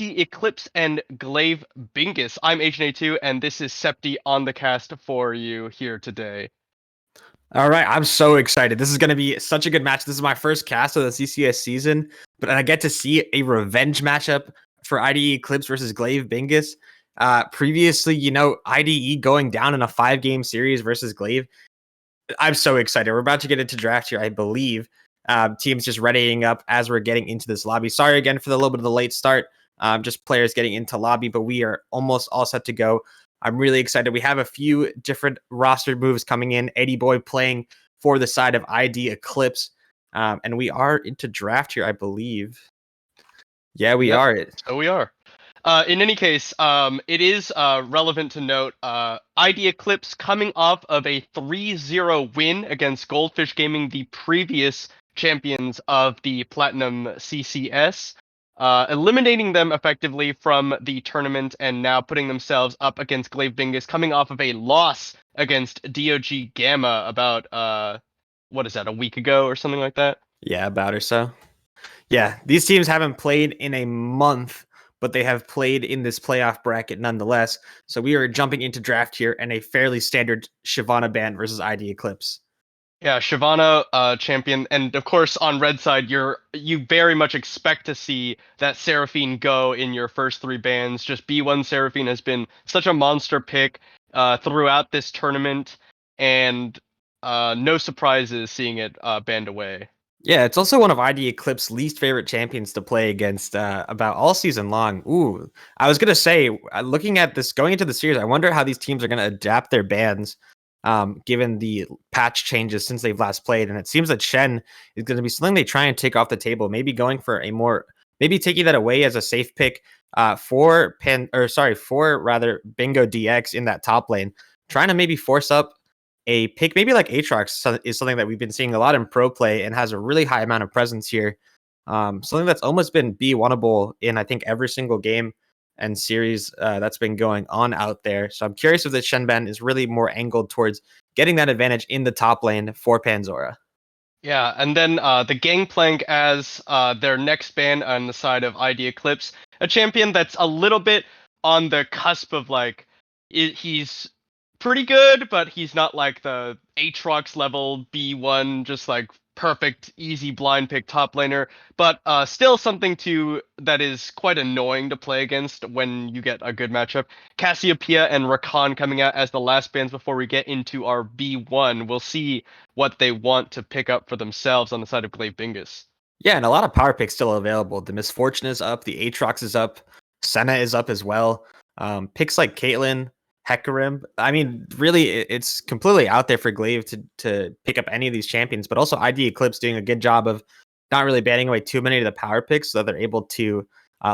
ID Eclipse and Glaive Bingus. I'm HNA2, and this is Septi on the cast for you here today. All right, I'm so excited. This is going to be such a good match. This is my first cast of the CCS season, but I get to see a revenge matchup for IDE Eclipse versus Glaive Bingus. Previously, IDE going down in a 5-game series versus Glaive. I'm so excited. We're about to get into draft here, I believe. Teams just readying up as we're getting into this lobby. Sorry again for the little bit of the late start. Just players getting into lobby, but we are almost all set to go. I'm really excited. We have a few different roster moves coming in. Eddie Boy playing for the side of ID Eclipse. And we are into draft here, I believe. Yeah, we are. So we are. In any case, it is relevant to note ID Eclipse coming off of a 3-0 win against Goldfish Gaming, the previous champions of the Platinum CCS, eliminating them effectively from the tournament and now putting themselves up against Glaive Bingus, coming off of a loss against DOG Gamma about, what is that, a week ago or something like that? Yeah, about or so. Yeah, these teams haven't played in a month, but they have played in this playoff bracket nonetheless. So we are jumping into draft here and a fairly standard Shyvana ban versus ID Eclipse. Yeah, Shyvana, champion, and of course on red side, you very much expect to see that Seraphine go in your first 3 bans. Just B1 Seraphine has been such a monster pick throughout this tournament, and no surprises seeing it banned away. Yeah, it's also one of ID Eclipse's least favorite champions to play against about all season long. Ooh, I was going to say, looking at this, going into the series, I wonder how these teams are going to adapt their bans given the patch changes since they've last played. And it seems that Shen is going to be something they try and take off the table, maybe going for a more, maybe taking that away as a safe pick for rather Bingo DX in that top lane, trying to maybe force up a pick, maybe like Aatrox is something that we've been seeing a lot in pro play and has a really high amount of presence here. Something that's almost been B1able in, I think, every single game and series that's been going on out there. So I'm curious if the Shenban is really more angled towards getting that advantage in the top lane for Panzora. Yeah, and then the Gangplank as their next ban on the side of ID Eclipse, a champion that's a little bit on the cusp of he's pretty good, but he's not like the Aatrox level B1, just like perfect, easy blind pick top laner, but still something that is quite annoying to play against when you get a good matchup. Cassiopeia and Rakan coming out as the last bans before we get into our B1. We'll see what they want to pick up for themselves on the side of Glaive Bingus. Yeah, and a lot of power picks still available. The Misfortune is up, the Aatrox is up, Senna is up as well. Picks like Caitlyn, Hecarim. I mean, really, it's completely out there for Glaive to pick up any of these champions, but also ID Eclipse doing a good job of not really banning away too many of the power picks, so they're able to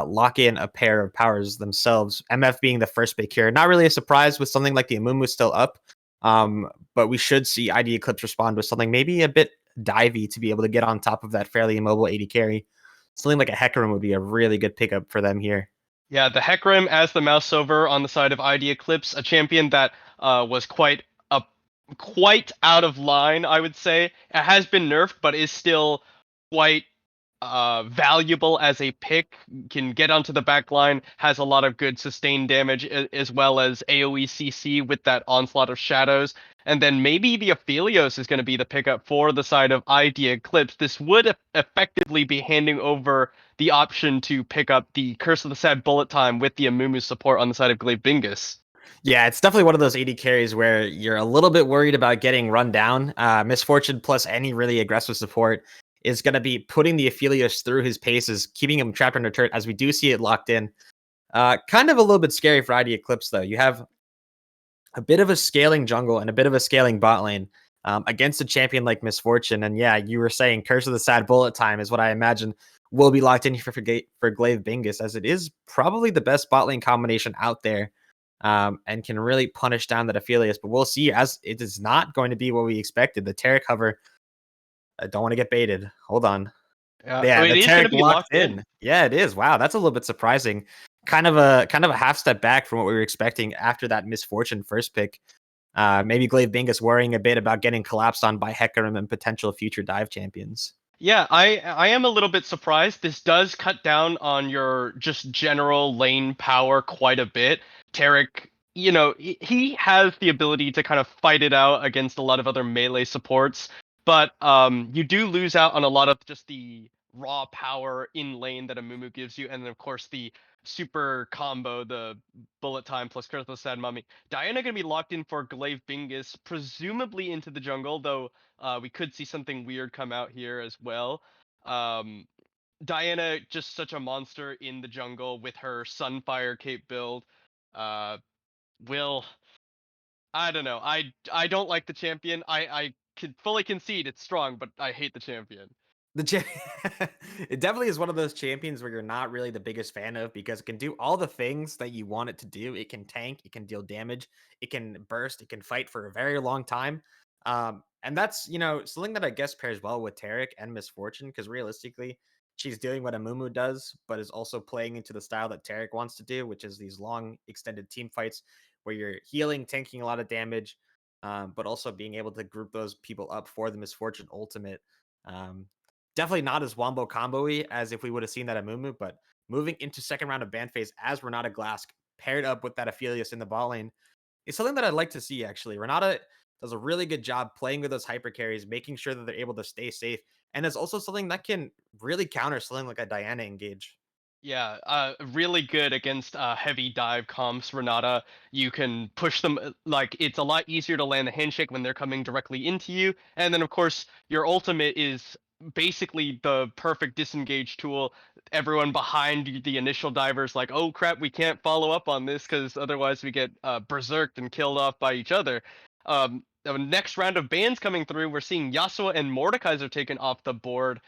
lock in a pair of powers themselves. MF being the first pick here. Not really a surprise with something like the Amumu still up, but we should see ID Eclipse respond with something maybe a bit divey to be able to get on top of that fairly immobile AD carry. Something like a Hecarim would be a really good pickup for them here. Yeah, the Hecarim as the mouse over on the side of ID Eclipse, a champion that was quite out of line, I would say. It has been nerfed, but is still quite valuable as a pick. Can get onto the back line, has a lot of good sustained damage as well as AoE CC with that onslaught of shadows. And then maybe the Aphelios is going to be the pickup for the side of ID Eclipse. This would effectively be handing over the option to pick up the Curse of the Sad Bullet Time with the Amumu support on the side of Glaive Bingus. Yeah, it's definitely one of those AD carries where you're a little bit worried about getting run down. Misfortune plus any really aggressive support is going to be putting the Aphelios through his paces, keeping him trapped under turret as we do see it locked in. Kind of a little bit scary for ID Eclipse, though. You have a bit of a scaling jungle and a bit of a scaling bot lane against a champion like Misfortune. And yeah, you were saying Curse of the Sad Bullet Time is what I imagine will be locked in here for Glaive Bingus, as it is probably the best bot lane combination out there. And can really punish down that Aphelios. But we'll see, as it is not going to be what we expected. The Terra cover, I don't want to get baited. Hold on. Yeah, It the is going Terra to be locked locked in. in. Yeah, it is. Wow, that's a little bit surprising. Kind of a half step back from what we were expecting after that Misfortune first pick. Maybe Glaive Bingus worrying a bit about getting collapsed on by Hecarim and potential future dive champions. Yeah, I am a little bit surprised. This does cut down on your just general lane power quite a bit. Tarek, he has the ability to kind of fight it out against a lot of other melee supports, but you do lose out on a lot of just the raw power in lane that Amumu gives you, and then of course the super combo, the bullet time plus critical sad mummy. Diana gonna be locked in for Glaive Bingus, presumably into the jungle, though we could see something weird come out here as well. Um, Diana just such a monster in the jungle with her Sunfire cape build. Uh, will I don't know. I don't like the champion. I can fully concede it's strong, but I hate the champion. The it definitely is one of those champions where you're not really the biggest fan of because it can do all the things that you want it to do. It can tank, it can deal damage, it can burst, it can fight for a very long time. And that's something that I guess pairs well with Tarek and Misfortune because realistically, she's doing what Amumu does, but is also playing into the style that Tarek wants to do, which is these long extended team fights where you're healing, tanking a lot of damage, but also being able to group those people up for the Misfortune ultimate. Um, Definitely not as wombo combo-y as if we would have seen that at Mumu, but moving into second round of ban phase as Renata Glass paired up with that Aphelios in the bot lane is something that I'd like to see actually. Renata does a really good job playing with those hyper carries, making sure that they're able to stay safe, and it's also something that can really counter something like a Diana engage. Yeah, really good against heavy dive comps, Renata. You can push them like it's a lot easier to land the handshake when they're coming directly into you. And then of course your ultimate is basically the perfect disengage tool. Everyone behind the initial divers like, oh crap, we can't follow up on this because otherwise we get berserked and killed off by each other. The next round of bans coming through, we're seeing Yasuo and Mordekaiser taken off the board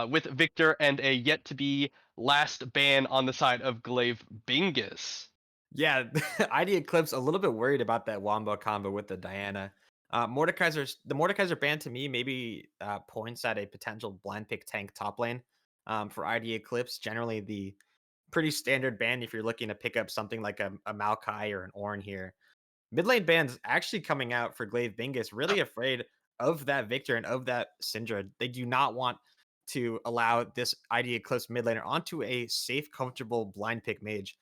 with Victor and a yet to be last ban on the side of Glaive Bingus. Yeah, ID Eclipse a little bit worried about that wombo combo with the Diana. The Mordekaiser ban to me maybe points at a potential blind pick tank top lane for ID Eclipse. Generally, the pretty standard ban if you're looking to pick up something like a Maokai or an Ornn here. Mid lane bans actually coming out for Glaive Bingus, really afraid of that Victor and of that Syndra. They do not want to allow this ID Eclipse mid laner onto a safe, comfortable blind pick mage.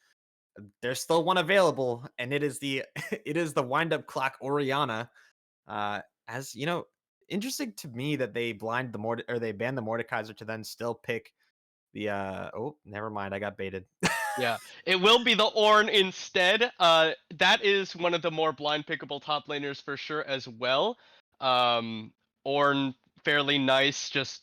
There's still one available, and it is the it is the wind up clock Oriana. As interesting to me that they blind the or they ban the Mordekaiser to then still pick the oh, never mind, I got baited. Yeah, it will be the Ornn instead. That is one of the more blind pickable top laners for sure as well. Ornn, fairly nice, just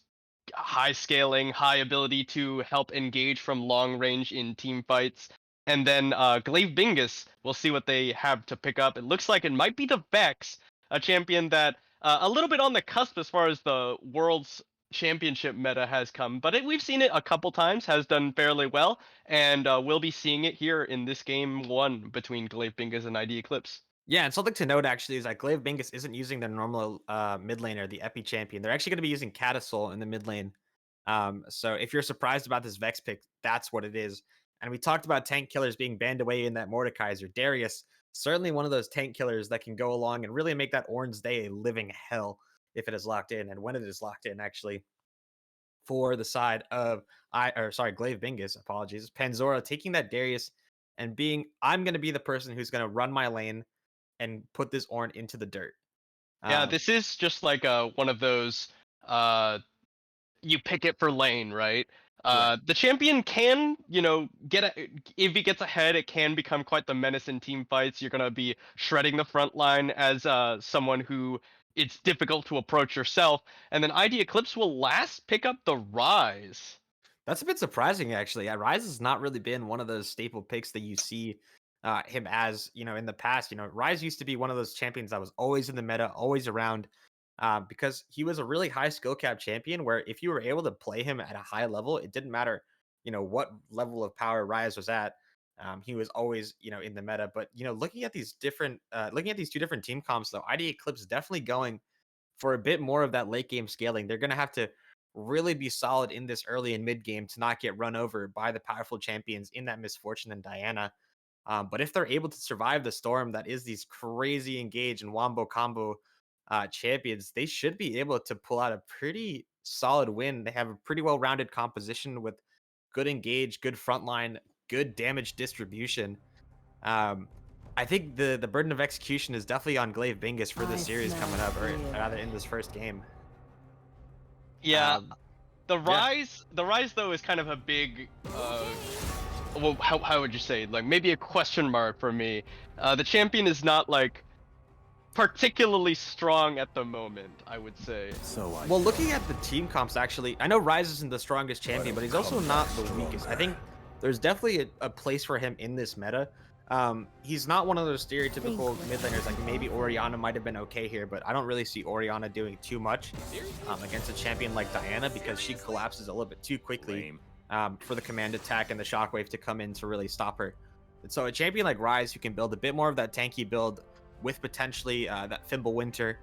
high scaling, high ability to help engage from long range in team fights. And then Glaive Bingus, we'll see what they have to pick up. It looks like it might be the Vex, a champion that a little bit on the cusp as far as the world's championship meta has come, but we've seen it a couple times, has done fairly well, and we'll be seeing it here in this game one between Glaive Bingus and ID Eclipse. Yeah, and something to note actually is that Glaive Bingus isn't using their normal mid laner, the Epi champion. They're actually going to be using Catasol in the mid lane. So if you're surprised about this Vex pick, that's what it is. And we talked about tank killers being banned away in that Mordekaiser. Darius, certainly one of those tank killers that can go along and really make that Ornn's Day a living hell if it is locked in. And when it is locked in, actually, for the side of Glaive Bingus, apologies, Panzora taking that Darius and being, I'm going to be the person who's going to run my lane and put this Ornn into the dirt. Yeah, Um, this is just like one of those uh, you pick it for lane, right? right. The champion can, if he gets ahead, it can become quite the menace in team fights. You're gonna be shredding the front line as someone who it's difficult to approach yourself, and then ID Eclipse will last pick up the Rise. That's a bit surprising, actually. Rise has not really been one of those staple picks that you see him as, in the past. Rise used to be one of those champions that was always in the meta, always around, because he was a really high skill cap champion where if you were able to play him at a high level, it didn't matter, what level of power Rise was at. He was always, in the meta. But, looking at these two different team comps, though, ID Eclipse is definitely going for a bit more of that late game scaling. They're going to have to really be solid in this early and mid game to not get run over by the powerful champions in that Misfortune and Diana. But if they're able to survive the storm that is these crazy engage and wombo combo champions, they should be able to pull out a pretty solid win. They have a pretty well-rounded composition with good engage, good frontline, good damage distribution. Um, I think the burden of execution is definitely on Glaive Bingus for this series coming up, or rather in this first game. Yeah, Um, the yeah. rise though is kind of a big well, how would you say, like, maybe a question mark for me. The champion is not like particularly strong at the moment, I would say. Well, looking at the team comps, actually, I know Rise isn't the strongest champion, but he's also not the weakest. I think there's definitely a place for him in this meta. He's not one of those stereotypical mid laners. Like maybe Orianna might have been okay here, but I don't really see Orianna doing too much against a champion like Diana because she collapses a little bit too quickly for the command attack and the shockwave to come in to really stop her. And so a champion like Rise who can build a bit more of that tanky build with potentially that Fimble Winter.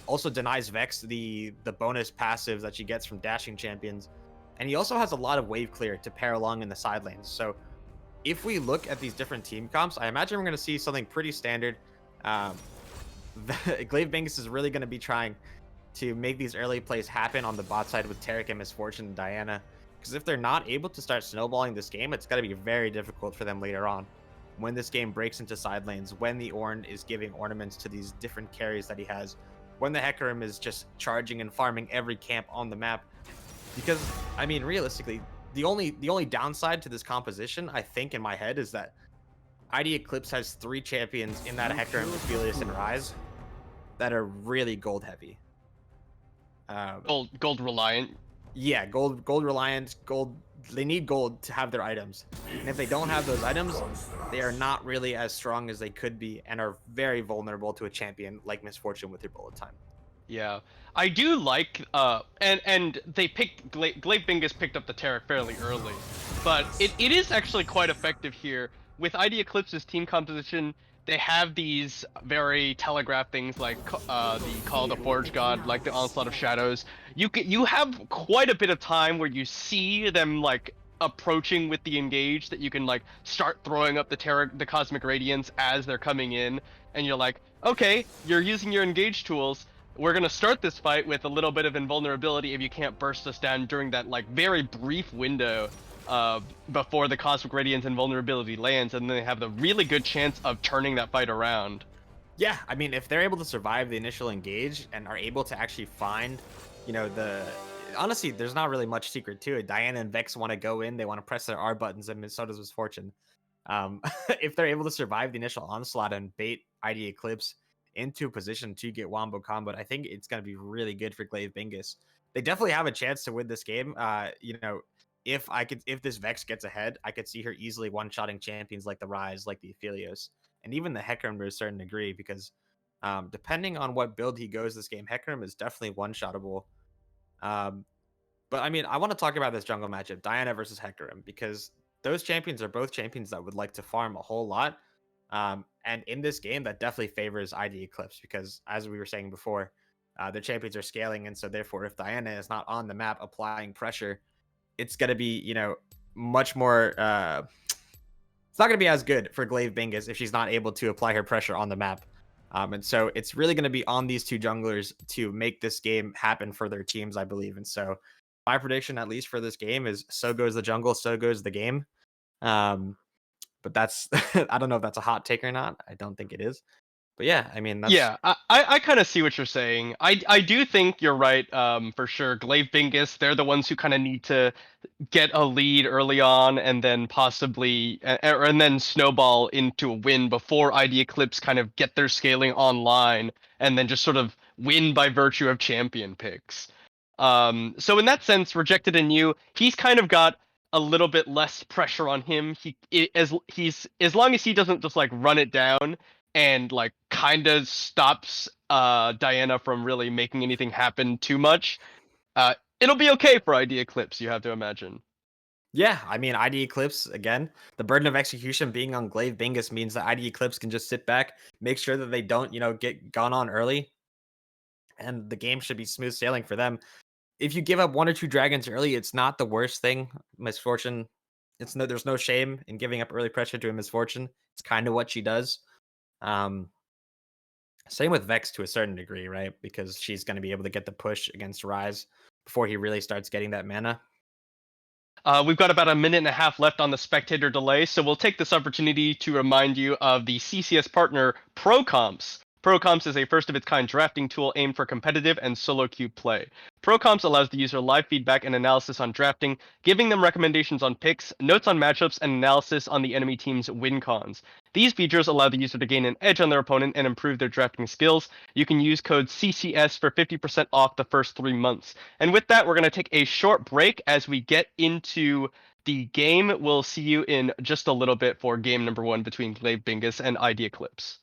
Also denies Vex the bonus passive that she gets from dashing champions. And he also has a lot of wave clear to pair along in the side lanes. So if we look at these different team comps, I imagine we're going to see something pretty standard. Glaive Bingus is really going to be trying to make these early plays happen on the bot side with Taric and Misfortune and Diana. Because if they're not able to start snowballing this game, it's going to be very difficult for them later on. When this game breaks into side lanes, when the Ornn is giving ornaments to these different carries that he has, when the Hecarim is just charging and farming every camp on the map. Because, I mean, realistically, the only downside to this composition, I think, in my head, is that ID Eclipse has 3 champions in that Hecarim, Aphelios, and Rise that are really gold heavy. Gold reliant. Yeah, gold reliant, gold. They need gold to have their items, and if they don't have those items, they are not really as strong as they could be, and are very vulnerable to a champion like Misfortune with your bullet time. Yeah, I do like and they picked Glaive Bingus picked up the Taric fairly early, but it is actually quite effective here with ID Eclipse's team composition. They have these very telegraphed things like the Call of the Forge God, like the Onslaught of Shadows. You have quite a bit of time where you see them like approaching with the engage that you can like start throwing up the Cosmic Radiance as they're coming in, and you're like, okay, you're using your engage tools. We're gonna start this fight with a little bit of invulnerability if you can't burst us down during that like very brief window before the Cosmic Radiance invulnerability lands, and then they have the really good chance of turning that fight around. Yeah, I mean, if they're able to survive the initial engage and are able to actually find, honestly, there's not really much secret to it. Diana and Vex want to go in, they want to press their R buttons, and so does Misfortune. If they're able to survive the initial onslaught and bait ID Eclipse into a position to get wombo comboed, I think it's going to be really good for Glaive Bingus. They definitely have a chance to win this game. If this Vex gets ahead, I could see her easily one-shotting champions like the Rise, like the Aphelios, and even the Hecarim to a certain degree, because depending on what build he goes this game, Hecarim is definitely one-shottable. But I mean, I want to talk about this jungle matchup, Diana versus Hecarim, because those champions are both champions that would like to farm a whole lot. And in this game, that definitely favors ID Eclipse because, as we were saying before, their champions are scaling. And so, therefore, if Diana is not on the map applying pressure, it's going to be, much more. It's not going to be as good for Glaive Bingus if she's not able to apply her pressure on the map. And so, it's really going to be on these two junglers to make this game happen for their teams, I believe. And so, my prediction, at least for this game, is so goes the jungle, so goes the game. But that's I don't know if that's a hot take or not. I don't think it is. But yeah, I mean that's Yeah, I kind of see what you're saying. I do think you're right, for sure. Glaive Bingus, they're the ones who kind of need to get a lead early on and then possibly and then snowball into a win before ID Eclipse kind of get their scaling online and then just sort of win by virtue of champion picks. So in that sense, Rejected and You, he's kind of got a little bit less pressure on him. As long as he doesn't just like run it down and like kind of stops Diana from really making anything happen too much, it'll be okay for ID Eclipse, you have to imagine. yeah, I mean ID Eclipse again, the burden of execution being on Glaive Bingus means that ID Eclipse can just sit back, make sure that they don't, get gone on early, and the game should be smooth sailing for them. If you give up 1 or 2 dragons early, it's not the worst thing. Misfortune, there's no shame in giving up early pressure to a Misfortune. It's kind of what she does. Same with Vex to a certain degree, right? Because she's going to be able to get the push against Rise. before he really starts getting that mana. We've got about a minute and a half left on the spectator delay, so we'll take this opportunity to remind you of the CCS partner ProComps. ProComps is a first-of-its-kind drafting tool aimed for competitive and solo queue play. ProComps allows the user live feedback and analysis on drafting, giving them recommendations on picks, notes on matchups, and analysis on the enemy team's win cons. These features allow the user to gain an edge on their opponent and improve their drafting skills. You can use code CCS for 50% off the first 3 months. And with that, we're going to take a short break as we get into the game. We'll see you in just a little bit for game number 1 between Glaive, Bingus, and ID Eclipse.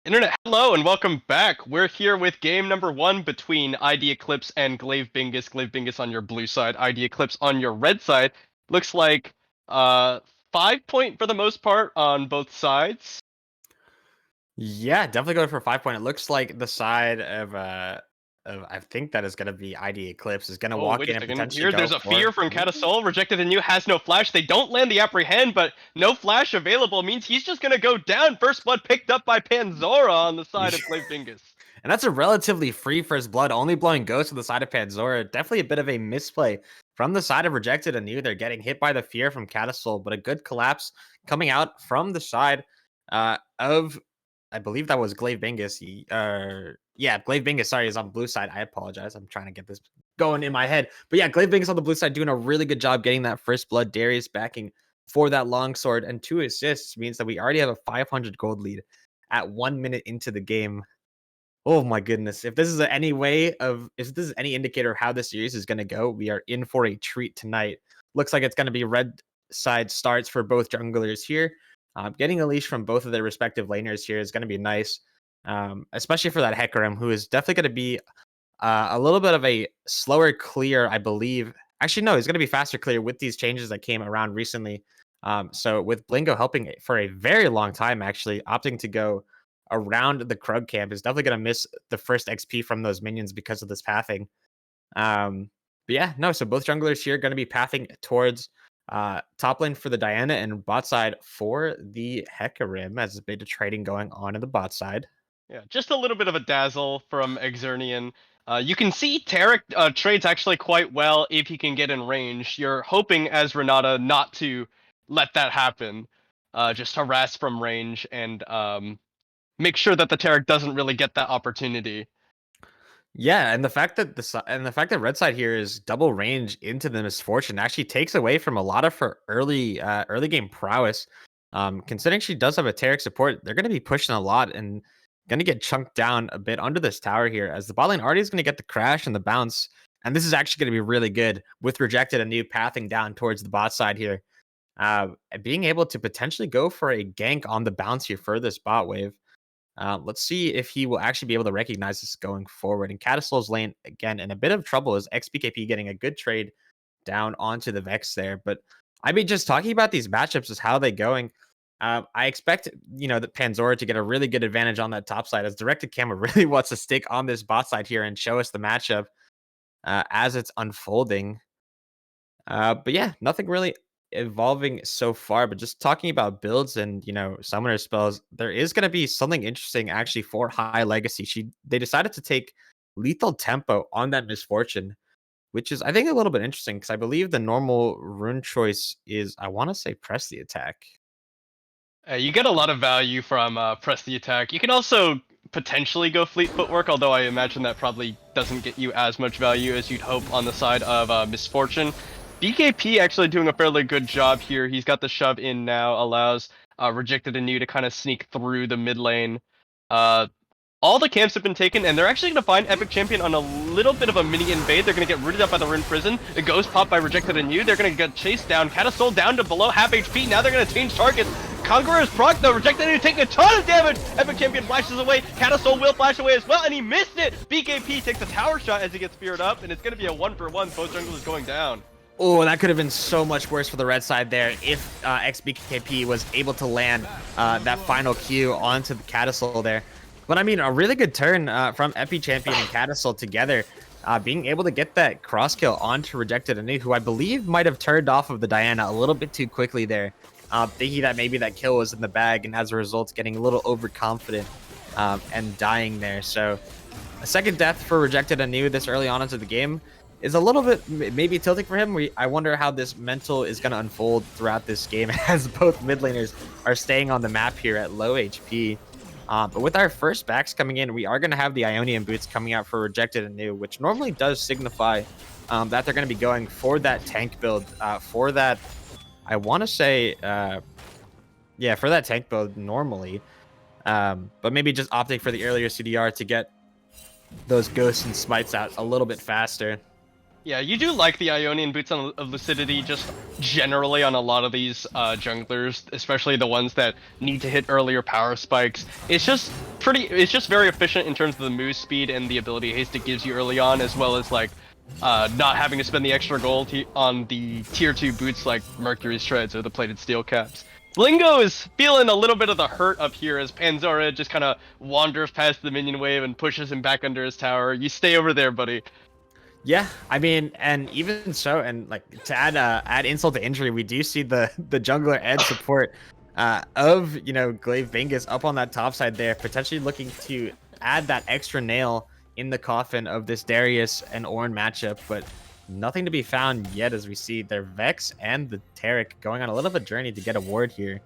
Internet, hello and welcome back. We're here with game number 1 between ID Eclipse and Glaive Bingus. Glaive Bingus on your blue side, ID Eclipse on your red side. Looks like 5-point for the most part on both sides. Yeah, definitely going for 5 point. It looks like the side of I think that is going to be ID Eclipse is going to Oh, walk wait a in and second. potentially Here, go there's a for. fear from Catasol. Rejected Anew has no flash. They don't land the apprehend, but no flash available means he's just gonna go down. First blood picked up by Panzora on the side of Glaive Bingus. And that's a relatively free first blood, only blowing Ghost to the side of Panzora. Definitely a bit of a misplay from the side of Rejected Anew. They're getting hit by the fear from Catasol, but a good collapse coming out from the side of, I believe that was Glaive Bingus. Yeah, Glaive Bingus, sorry, is on blue side. I apologize. I'm trying to get this going in my head. But yeah, Glaive Bingus on the blue side doing a really good job getting that first blood. Darius backing for that longsword, and 2 assists means that we already have a 500 gold lead at 1 minute into the game. Oh my goodness. If this is if this is any indicator of how this series is going to go, we are in for a treat tonight. Looks like it's going to be red side starts for both junglers here. Getting a leash from both of their respective laners here is going to be nice, especially for that Hecarim, who is definitely going to be a little bit of a slower clear, I believe. Actually, no, he's going to be faster clear with these changes that came around recently. So with Blingo helping for a very long time, actually opting to go around the Krug camp is definitely going to miss the first XP from those minions because of this pathing. But yeah, no, so both junglers here going to be pathing towards top lane for the Diana and bot side for the Hecarim as a bit of trading going on in the bot side. Yeah, just a little bit of a dazzle from Exernian. You can see Tarek trades actually quite well if he can get in range. You're hoping as Renata not to let that happen. Just harass from range and make sure that the Tarek doesn't really get that opportunity. Yeah, and the fact that red side here is double range into the misfortune actually takes away from a lot of her early game prowess. Considering she does have a Tarek support, they're going to be pushing a lot and going to get chunked down a bit under this tower here, as the bot lane already is going to get the crash and the bounce, and this is actually going to be really good with Rejected Anew pathing down towards the bot side here, being able to potentially go for a gank on the bounce here for this bot wave. Let's see if he will actually be able to recognize this going forward. And Catasol's lane, again, in a bit of trouble is XPKP getting a good trade down onto the Vex there. But I mean, just talking about these matchups is how they going. I expect, the Panzora to get a really good advantage on that top side, as Directed Camera really wants to stick on this bot side here and show us the matchup as it's unfolding. But yeah, nothing really evolving so far, but just talking about builds and summoner spells, there is going to be something interesting actually for high legacy. They decided to take lethal tempo on that misfortune, which is I think a little bit interesting, because I believe the normal rune choice is, I want to say, press the attack. You get a lot of value from press the attack. You can also potentially go fleet footwork, although I imagine that probably doesn't get you as much value as you'd hope on the side of misfortune. BKP actually doing a fairly good job here. He's got the shove in now, allows Rejected Anew to kind of sneak through the mid lane. All the camps have been taken, and they're actually going to find Epic Champion on a little bit of a mini invade. They're going to get rooted up by the Rune Prison. The Ghost pop by Rejected Anew. They're going to get chased down. Catasol down to below half HP. Now they're going to change targets. Conqueror's proc though. Rejected Anew taking a ton of damage. Epic Champion flashes away. Catasol will flash away as well, and he missed it. BKP takes a tower shot as he gets speared up, and it's going to be a 1-for-1. Both junglers going down. Oh, that could have been so much worse for the red side there if XBKP was able to land that final Q onto the Catasol there. But I mean, a really good turn from Epi Champion and Catasol together, being able to get that cross kill onto Rejected Anew, who I believe might have turned off of the Diana a little bit too quickly there, thinking that maybe that kill was in the bag, and as a result, getting a little overconfident and dying there. So a second death for Rejected Anew this early on into the game is a little bit maybe tilting for him. I wonder how this mental is going to unfold throughout this game, as both mid laners are staying on the map here at low HP. But with our first backs coming in, we are going to have the Ionian boots coming out for Rejected Anew, which normally does signify that they're going to be going for that tank build, for that, I want to say, yeah, for that tank build normally. But maybe just opting for the earlier CDR to get those ghosts and smites out a little bit faster. Yeah, you do like the Ionian Boots of Lucidity just generally on a lot of these junglers, especially the ones that need to hit earlier power spikes. It's just very efficient in terms of the move speed and the ability haste it gives you early on, as well as like not having to spend the extra gold on the tier 2 boots like Mercury's Shreds or the Plated Steel Caps. Blingo is feeling a little bit of the hurt up here as Panzora just kind of wanders past the minion wave and pushes him back under his tower. You stay over there, buddy. Yeah, I mean, and even so, and like to add insult to injury, we do see the jungler and support of Glaive Bingus up on that top side there, potentially looking to add that extra nail in the coffin of this Darius and Ornn matchup, but nothing to be found yet as we see their Vex and the Taric going on a little bit of a journey to get a ward here.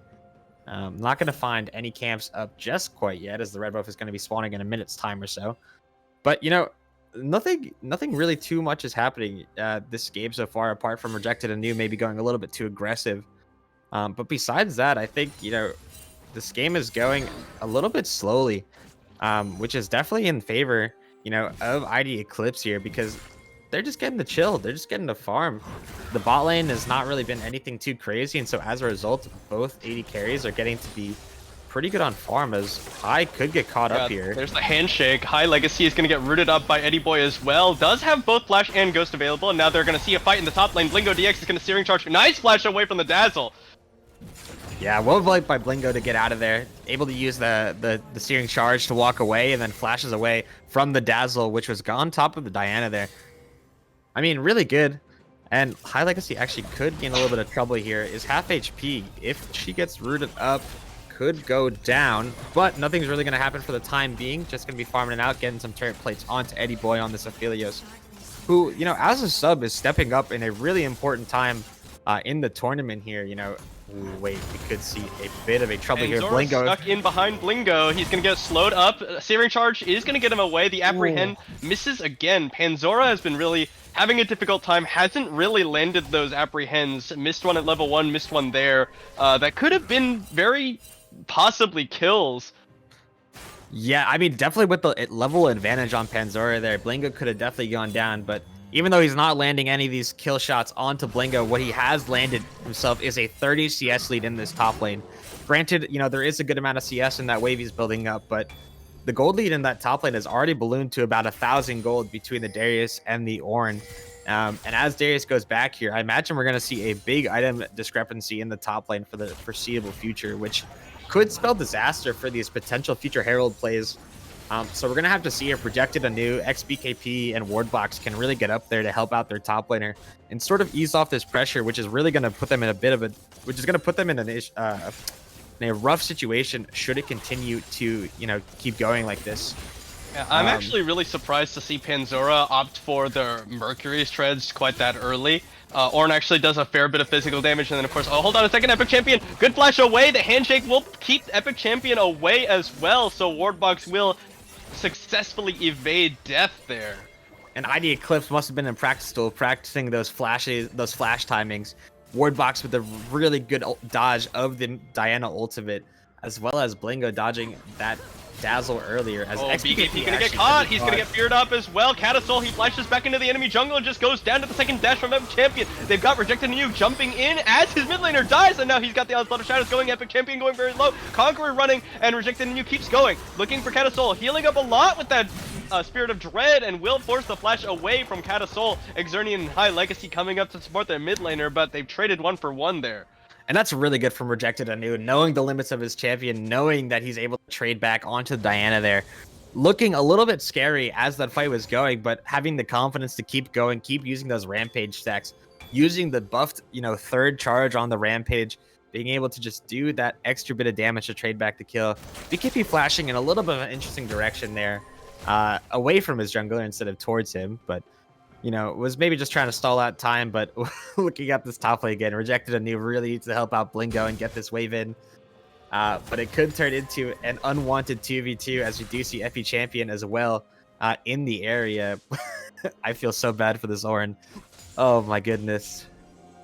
Not going to find any camps up just quite yet, as the red buff is going to be spawning in a minute's time or so. But nothing really too much is happening this game so far, apart from Rejected Anew maybe going a little bit too aggressive. But besides that, I think this game is going a little bit slowly, which is definitely in favor of ID Eclipse here, because they're just getting the chill, they're just getting the farm. The bot lane has not really been anything too crazy, and so as a result, both AD carries are getting to be pretty good on farm, as High could get caught up here. There's the handshake. High Legacy is going to get rooted up by Eddie Boy as well. Does have both Flash and Ghost available, and now they're going to see a fight in the top lane. Blingo DX is going to Searing Charge. Nice flash away from the Dazzle. Yeah, well played by Blingo to get out of there. Able to use the Searing Charge to walk away, and then flashes away from the Dazzle, which was on top of the Diana there. I mean, really good. And High Legacy actually could gain a little bit of trouble here. Is half HP. If she gets rooted up, could go down, but nothing's really going to happen for the time being. Just going to be farming it out, getting some turret plates onto Eddie Boy on this Aphelios, who, as a sub, is stepping up in a really important time in the tournament here. Wait, we could see a bit of a trouble here. Blingo stuck in behind Blingo. He's going to get slowed up. Searing Charge is going to get him away. The Apprehend misses again. Panzora has been really having a difficult time. Hasn't really landed those Apprehends. Missed one at level 1, missed one there. That could have been very possibly kills. Yeah, I mean, definitely with the level advantage on Panzora there, Blingo could have definitely gone down, but even though he's not landing any of these kill shots onto Blingo, what he has landed himself is a 30 CS lead in this top lane. Granted, there is a good amount of CS in that wave he's building up, but the gold lead in that top lane has already ballooned to about 1,000 gold between the Darius and the Ornn. And as Darius goes back here, I imagine we're going to see a big item discrepancy in the top lane for the foreseeable future, which could spell disaster for these potential future Herald plays. So we're going to have to see if Rejected Anew, XBKP, and Wardbox can really get up there to help out their top laner and sort of ease off this pressure, which is really going to put them in a rough situation should it continue to, keep going like this. Yeah, I'm actually really surprised to see Panzora opt for the Mercury's treads quite that early. Ornn actually does a fair bit of physical damage, and then of course, oh, hold on a second, Epic Champion, good flash away, the handshake will keep Epic Champion away as well, so Wardbox will successfully evade death there. And ID Eclipse must have been in practice still, practicing those flash timings. Wardbox with a really good dodge of the Diana ultimate, as well as Blingo dodging that Dazzle earlier. As BKP gonna get caught. He's gonna get feared up as well. Catasol, he flashes back into the enemy jungle and just goes down to the second dash from Epic Champion. They've got Rejected Anew jumping in as his mid laner dies, and now he's got the Onslaught of Shadows going. Epic Champion going very low. Conqueror running, and Rejected Anew keeps going. Looking for Catasol, healing up a lot with that Spirit of Dread, and will force the flash away from Catasol. Exernian and High Legacy coming up to support their mid laner, but they've traded 1 for 1 there. And that's really good from Rejected Anew, knowing the limits of his champion, knowing that he's able to trade back onto Diana there. Looking a little bit scary as that fight was going, but having the confidence to keep going, keep using those rampage stacks, using the buffed, third charge on the rampage, being able to just do that extra bit of damage to trade back the kill. BKP flashing in a little bit of an interesting direction there, away from his jungler instead of towards him, but was maybe just trying to stall out time. But looking at this top lane again, Rejected Anew really needs to help out Blingo and get this wave in. But it could turn into an unwanted 2v2, as we do see Epi Champion as well in the area. I feel so bad for this Ornn. Oh my goodness.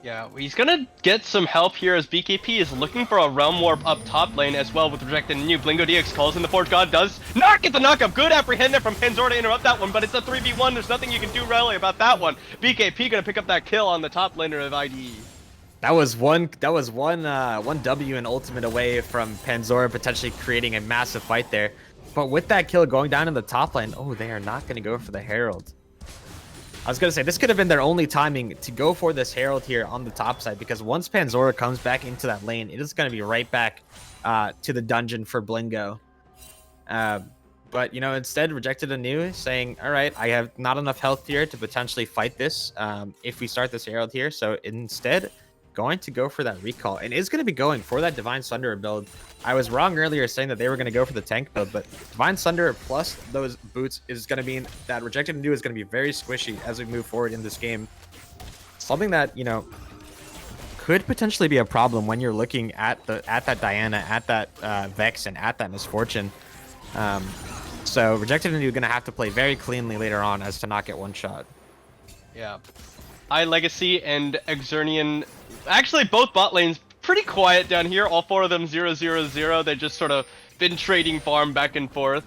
Yeah, he's gonna get some help here as BKP is looking for a Realm Warp up top lane as well with Rejected Anew. Blingo DX calls in the Forge God, does not get the knockup. Good apprehend there from Panzora to interrupt that one, but it's a 3v1. There's nothing you can do really about that one. BKP gonna pick up that kill on the top laner of IDE. That was one W and ultimate away from Panzora potentially creating a massive fight there. But with that kill going down in the top lane, oh, they are not going to go for the Herald. I was going to say, this could have been their only timing to go for this Herald here on the top side, because once Panzora comes back into that lane, it is going to be right back to the dungeon for Blingo. But, instead rejected anew, saying, all right, I have not enough health here to potentially fight this if we start this Herald here. So instead, going to go for that recall, and is going to be going for that Divine Sunder build. I was wrong earlier saying that they were going to go for the tank build, but Divine Sunder plus those boots is going to mean that rejected anew is going to be very squishy as we move forward in this game. Something that, could potentially be a problem when you're looking at that Diana, at that Vex, and at that Misfortune. So rejected anew going to have to play very cleanly later on as to not get one shot. Yeah. Legacy and Exernian, actually both bot lanes pretty quiet down here. All 4 of them 0-0-0. They just sort of been trading farm back and forth.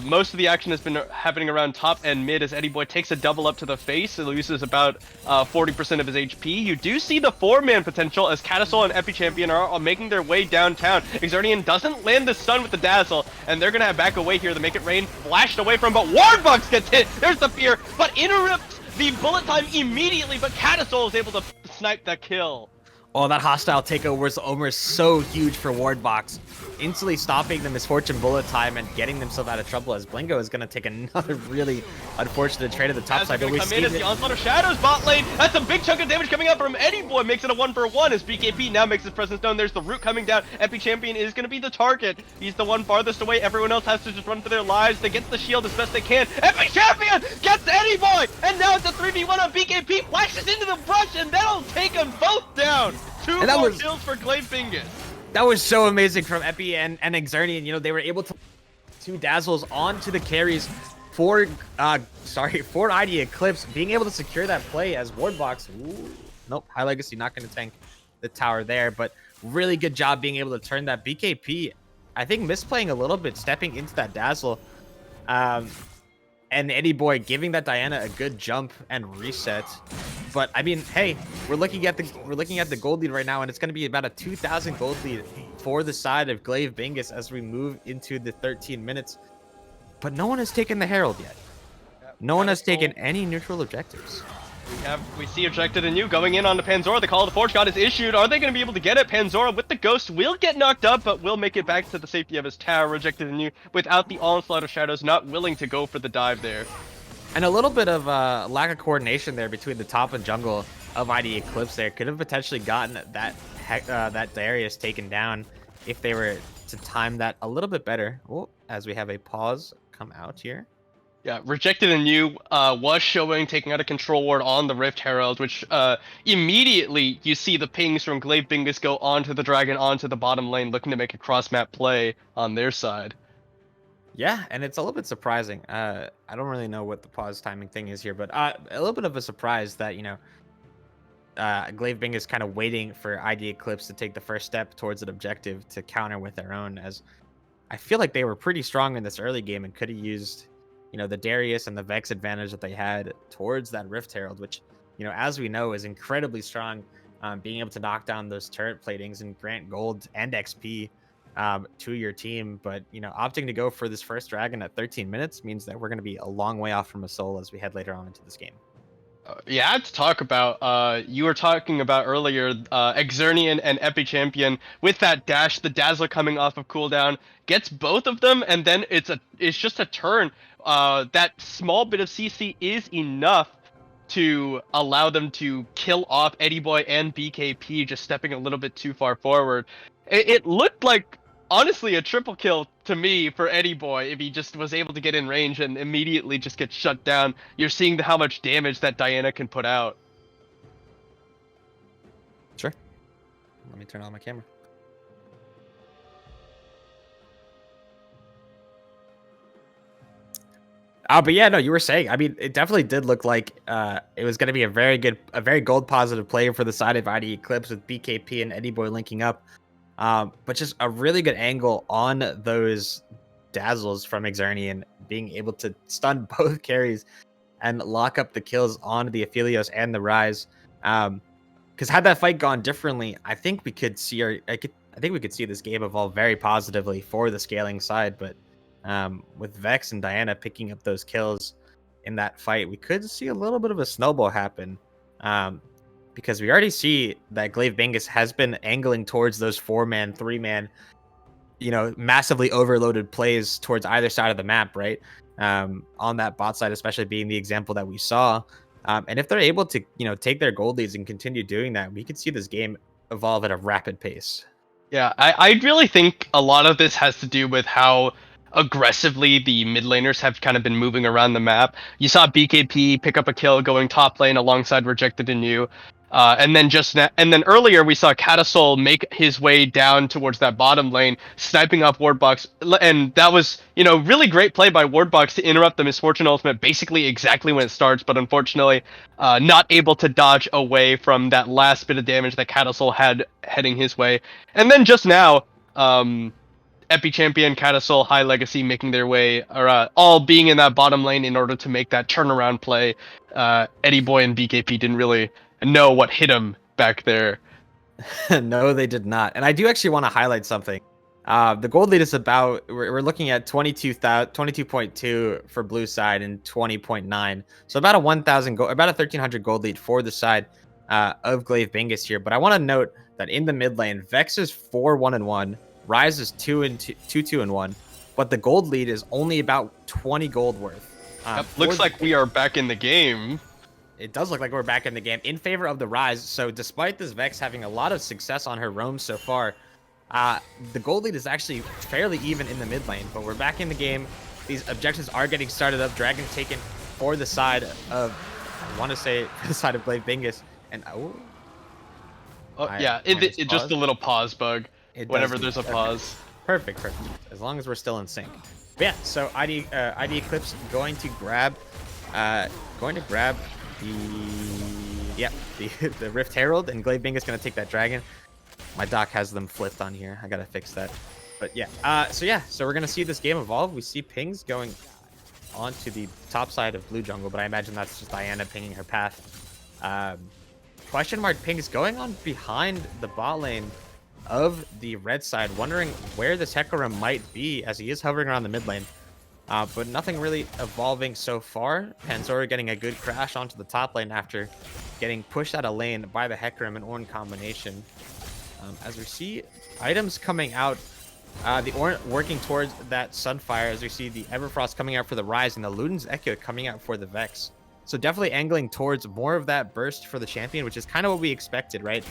Most of the action has been happening around top and mid as Eddie Boy takes a double up to the face and loses about 40% of his HP. You do see the 4-man potential as Catasol and Epi Champion are making their way downtown. Exernian doesn't land the stun with the Dazzle, and they're going to back away here to make it rain. Flashed away from, but Wardbucks gets hit. There's the fear, but interrupts the bullet time immediately, but Catasol is able to snipe the kill. Oh, that hostile takeover is almost so huge for Wardbox. Instantly stopping the Misfortune bullet time and getting themselves out of trouble, as Blingo is going to take another really unfortunate trade at the top side. But we come in as the Onslaught of Shadows bot lane. That's a big chunk of damage coming out from Eddie Boy. Makes it a 1-for-1 as BKP now makes his presence known. There's the root coming down. Epi Champion is going to be the target. He's the one farthest away. Everyone else has to just run for their lives. They get the shield as best they can. Epi Champion gets Eddie Boy, and now it's a 3v1 on BKP. Flashes into the brush, and that'll take them both down. 2 more kills for Glaive Bingus. That was so amazing from Epi and Exernian. They were able to 2 dazzles onto the carries for ID Eclipse, being able to secure that play as Wardbox. Nope, High Legacy not going to tank the tower there, but really good job being able to turn that. BKP, I think, misplaying a little bit, stepping into that dazzle. And Eddie Boy giving that Diana a good jump and reset. But I mean, hey, we're looking at the gold lead right now, and it's going to be about a 2,000 gold lead for the side of Glaive Bingus as we move into the 13 minutes. But no one has taken the Herald yet. No one has taken any neutral objectives. We see Rejected Anew going in on the Panzora. The Call of the Forge God is issued. Are they going to be able to get it? Panzora with the Ghost will get knocked up, but will make it back to the safety of his tower. Rejected Anew without the Onslaught of Shadows, not willing to go for the dive there. And a little bit of lack of coordination there between the top and jungle of ID Eclipse there. Could have potentially gotten that Darius taken down if they were to time that a little bit better. Oh, as we have a pause come out here. Yeah, Rejected Anew was showing taking out a control ward on the Rift Herald, which immediately you see the pings from Glaive Bingus go onto the Dragon, onto the bottom lane, looking to make a cross-map play on their side. Yeah, and it's a little bit surprising. I don't really know what the pause timing thing is here, but a little bit of a surprise that, Glaive Bingus is kind of waiting for ID Eclipse to take the first step towards an objective to counter with their own, as I feel like they were pretty strong in this early game and could have used the Darius and the Vex advantage that they had towards that Rift Herald, which, as we know, is incredibly strong, being able to knock down those turret platings and grant gold and XP to your team. But, opting to go for this first dragon at 13 minutes means that we're going to be a long way off from a soul as we head later on into this game. Yeah, to talk about, you were talking about earlier, Exernian and Epi Champion with that dash, the Dazzler coming off of cooldown, gets both of them, and then it's just a turn. That small bit of CC is enough to allow them to kill off Eddie Boy and BKP, just stepping a little bit too far forward. It looked like, honestly, a triple kill to me for Eddie Boy if he just was able to get in range and immediately just get shut down. You're seeing how much damage that Diana can put out. Sure. Let me turn on my camera. But yeah, no, you were saying, I mean, it definitely did look like it was going to be a very gold positive play for the side of ID Eclipse with BKP and Eddie Boy linking up. But just a really good angle on those dazzles from Exernian, being able to stun both carries and lock up the kills on the Aphelios and the Rise. Because had that fight gone differently, I think we could see I think we could see this game evolve very positively for the scaling side. But with Vex and Diana picking up those kills, in that fight, we could see a little bit of a snowball happen. Because we already see that Glaive Bingus has been angling towards those 4-man, 3-man, massively overloaded plays towards either side of the map, right? On that bot side, especially being the example that we saw. And if they're able to, take their gold leads and continue doing that, we could see this game evolve at a rapid pace. Yeah, I really think a lot of this has to do with how aggressively the mid laners have kind of been moving around the map. You saw BKP pick up a kill going top lane alongside Rejected Anew. And then earlier we saw Catasol make his way down towards that bottom lane, sniping off Wardbox, and that was, really great play by Wardbox to interrupt the Misfortune ultimate basically exactly when it starts, but unfortunately, not able to dodge away from that last bit of damage that Catasol had heading his way. And then just now, Epi Champion, Catasol, High Legacy making their way, or all being in that bottom lane in order to make that turnaround play. Eddie Boy and BKP didn't really know what hit him back there. No, they did not. And I do actually want to highlight something. The gold lead is about, we're looking at 22.2 for blue side and 20.9. So about a 1,000 gold, about a 1,300 gold lead for the side of Glaive Bingus here. But I want to note that in the mid lane, Vex is 4-1-1, Rise is 2-2-1, but the gold lead is only about 20 gold worth. Looks like we are back in the game. It does look like we're back in the game in favor of the Rise. So despite this Vex having a lot of success on her roam so far, the gold lead is actually fairly even in the mid lane, but we're back in the game. These objectives are getting started up. Dragon taken for the side of, I want to say, for the side of Glaive Bingus. And just a little pause bug whenever there's a pause. Perfect. As long as we're still in sync. But yeah, so ID Eclipse going to grab the Rift Herald, and Glaive Bingus going to take that dragon. My doc has them flipped on here. I got to fix that. But yeah, so we're going to see this game evolve. We see pings going onto the top side of blue jungle, but I imagine that's just Diana pinging her path. Question mark pings going on behind the bot lane of the red side, wondering where this Hecarim might be as he is hovering around the mid lane. But nothing really evolving so far. Panzora getting a good crash onto the top lane after getting pushed out of lane by the Hecarim and Ornn combination. As we see items coming out, the Ornn working towards that Sunfire, as we see the Everfrost coming out for the Rise and the Luden's Echo coming out for the Vex. So definitely angling towards more of that burst for the champion, which is kind of what we expected, right?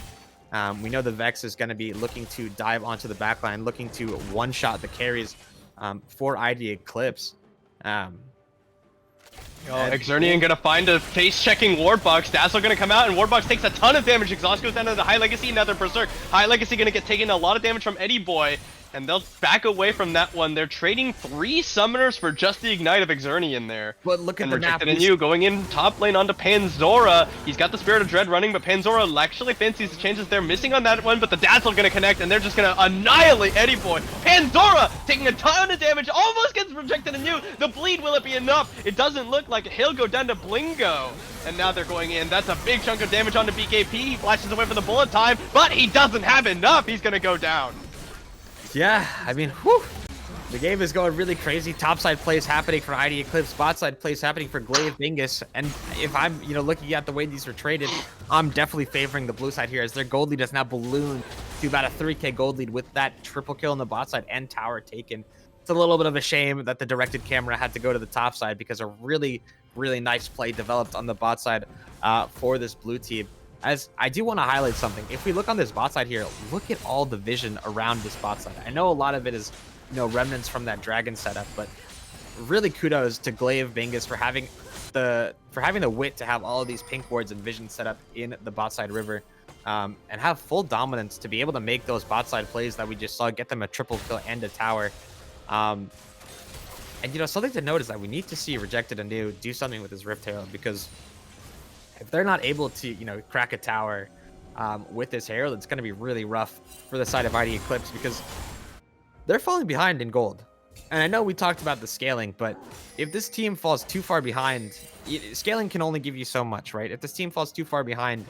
We know the Vex is going to be looking to dive onto the backline, looking to one-shot the carries for ID Eclipse. Exernian gonna find a face-checking Wardbox. Dazzle gonna come out, and Wardbox takes a ton of damage. Exhaust goes down to the High Legacy, another Berserk. High Legacy gonna get taken a lot of damage from Eddie Boy, and they'll back away from that one. They're trading 3 summoners for just the Ignite of Exernian there. But look at the map. And you going in top lane onto Panzora. He's got the Spirit of Dread running, but Panzora actually fancies the chances. They're missing on that one, but the Dazzle gonna connect, and they're just gonna annihilate Eddie Boy. Panzora taking a ton of damage, almost gets rejected anew. The bleed, will it be enough? It doesn't look like it. He'll go down to Blingo. And now they're going in. That's a big chunk of damage onto BKP. He flashes away for the bullet time, but he doesn't have enough. He's gonna go down. Yeah, I mean, whew. The game is going really crazy. Topside plays happening for ID Eclipse. Botside plays happening for Glaive Bingus. And if I'm, looking at the way these were traded, I'm definitely favoring the blue side here, as their gold lead has now ballooned to about a 3k gold lead with that triple kill on the bot side and tower taken. It's a little bit of a shame that the directed camera had to go to the top side, because a really, really nice play developed on the bot side for this blue team. As I do want to highlight something. If we look on this bot side here, look at all the vision around this bot side. I know a lot of it is, remnants from that dragon setup, but really kudos to Glaive Bingus for having the wit to have all of these pink wards and vision set up in the bot side river, and have full dominance to be able to make those bot side plays that we just saw, get them a triple kill and a tower. And something to note is that we need to see Rejected Anew do something with his Rift Herald, because if they're not able to, crack a tower with this Herald, it's going to be really rough for the side of ID Eclipse, because they're falling behind in gold. And I know we talked about the scaling, but if this team falls too far behind, scaling can only give you so much, right? If this team falls too far behind,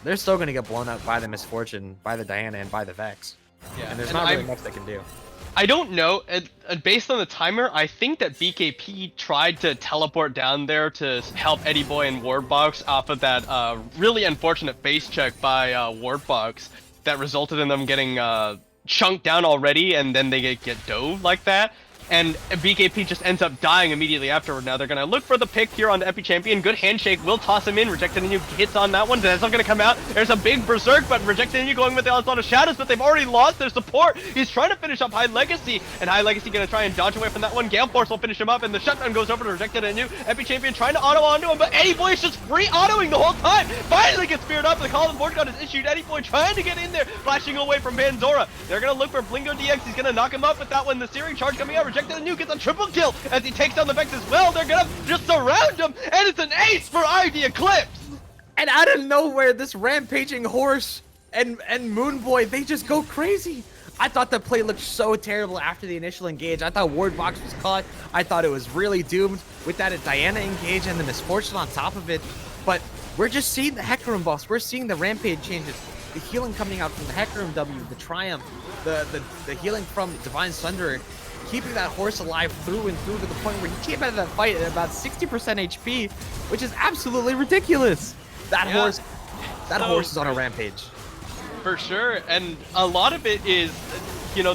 they're still going to get blown up by the Misfortune, by the Diana, and by the Vex. Yeah, and there's not really much they can do. I don't know. Based on the timer, I think that BKP tried to teleport down there to help Eddie Boy and Wardbox off of that really unfortunate face check by Wardbox that resulted in them getting chunked down already, and then they get dove like that. And BKP just ends up dying immediately afterward. Now they're going to look for the pick here on the Epi Champion. Good handshake. Will toss him in. Rejected and you hits on that one. That's not going to come out. There's a big berserk, but Rejected and you going with the onslaught of shadows, but they've already lost their support. He's trying to finish up High Legacy, and High Legacy going to try and dodge away from that one. Gale Force will finish him up, and the shutdown goes over to Rejected and you. Epi Champion trying to auto onto him, but Eddie Boy is just free autoing the whole time. Finally gets speared up. The Call of the Board God is issued. Eddie Boy trying to get in there, flashing away from Panzora. They're going to look for Blingo DX. He's going to knock him up with that one. The Searing Charge coming out. Rejected and you gets a triple kill as he takes down the Vex as well. They're gonna just surround him, and it's an ace for ID Eclipse. And out of nowhere, this rampaging horse and Moon Boy, they just go crazy. I thought the play looked so terrible after the initial engage. I thought Wardbox was caught. I thought it was really doomed with that Diana engage and the misfortune on top of it. But we're just seeing the Hecarim boss. We're seeing the rampage changes. The healing coming out from the Hecarim W, the Triumph, the healing from Divine Sunderer, keeping that horse alive through and through to the point where he came out of that fight at about 60% HP, which is absolutely ridiculous. That horse is on a rampage. For sure, and a lot of it is, you know,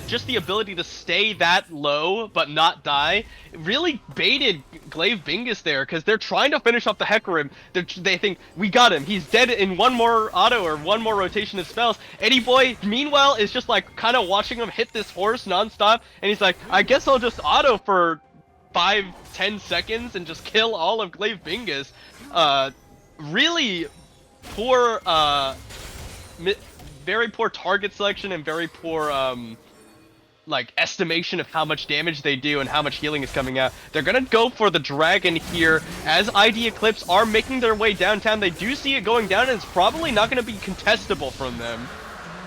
just the ability to stay that low but not die really baited Glaive Bingus there, because they're trying to finish off the Hecarim. They think, we got him, he's dead in one more auto or one more rotation of spells. Eddie Boy, meanwhile, is just like kind of watching him hit this horse nonstop, and he's like, I guess I'll just auto for 5-10 seconds and just kill all of Glaive Bingus. Really poor, very poor target selection and very poor like estimation of how much damage they do and how much healing is coming out. They're gonna go for the dragon here as ID Eclipse are making their way downtown. They do see it going down, and it's probably not gonna be contestable from them.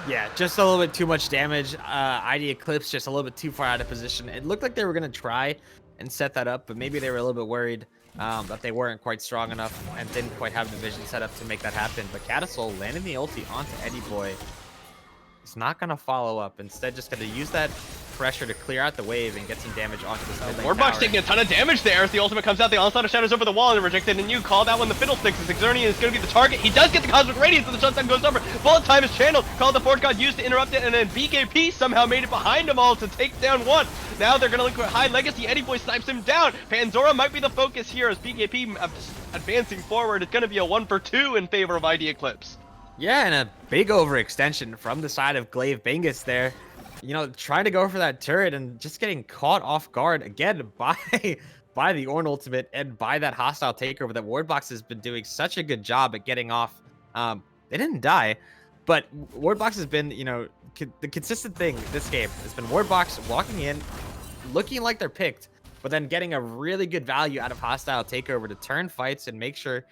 Yeah, just a little bit too much damage. ID Eclipse just a little bit too far out of position. It looked like they were gonna try and set that up, but maybe they were a little bit worried that they weren't quite strong enough and didn't quite have the vision set up to make that happen. But Catasol landing the ulti onto Eddie Boy is not going to follow up. Instead, just going to use that pressure to clear out the wave and get some damage onto this mid lane Wardbox tower. taking a ton of damage there as the ultimate comes out. The onslaught of shadows over the wall and Rejected, and you call that one the Fiddlesticks as Xernean is going to be the target. He does get the Cosmic Radiance, and the shutdown goes over. Bullet time is channeled. Call of the Forge God used to interrupt it, and then BKP somehow made it behind them all to take down one. Now they're going to look for High Legacy. Eddie Boy snipes him down. Panzora might be the focus here as BKP advancing forward. It's going to be a 1-for-2 in favor of ID Eclipse. Yeah, and a big overextension from the side of Glaive Bingus there. You know, trying to go for that turret and just getting caught off guard again by the Ornn ultimate and by that hostile takeover that Wardbox has been doing such a good job at getting off. They didn't die, but Wardbox has been, you know, the consistent thing this game has been Wardbox walking in, looking like they're picked, but then getting a really good value out of hostile takeover to turn fights and make sure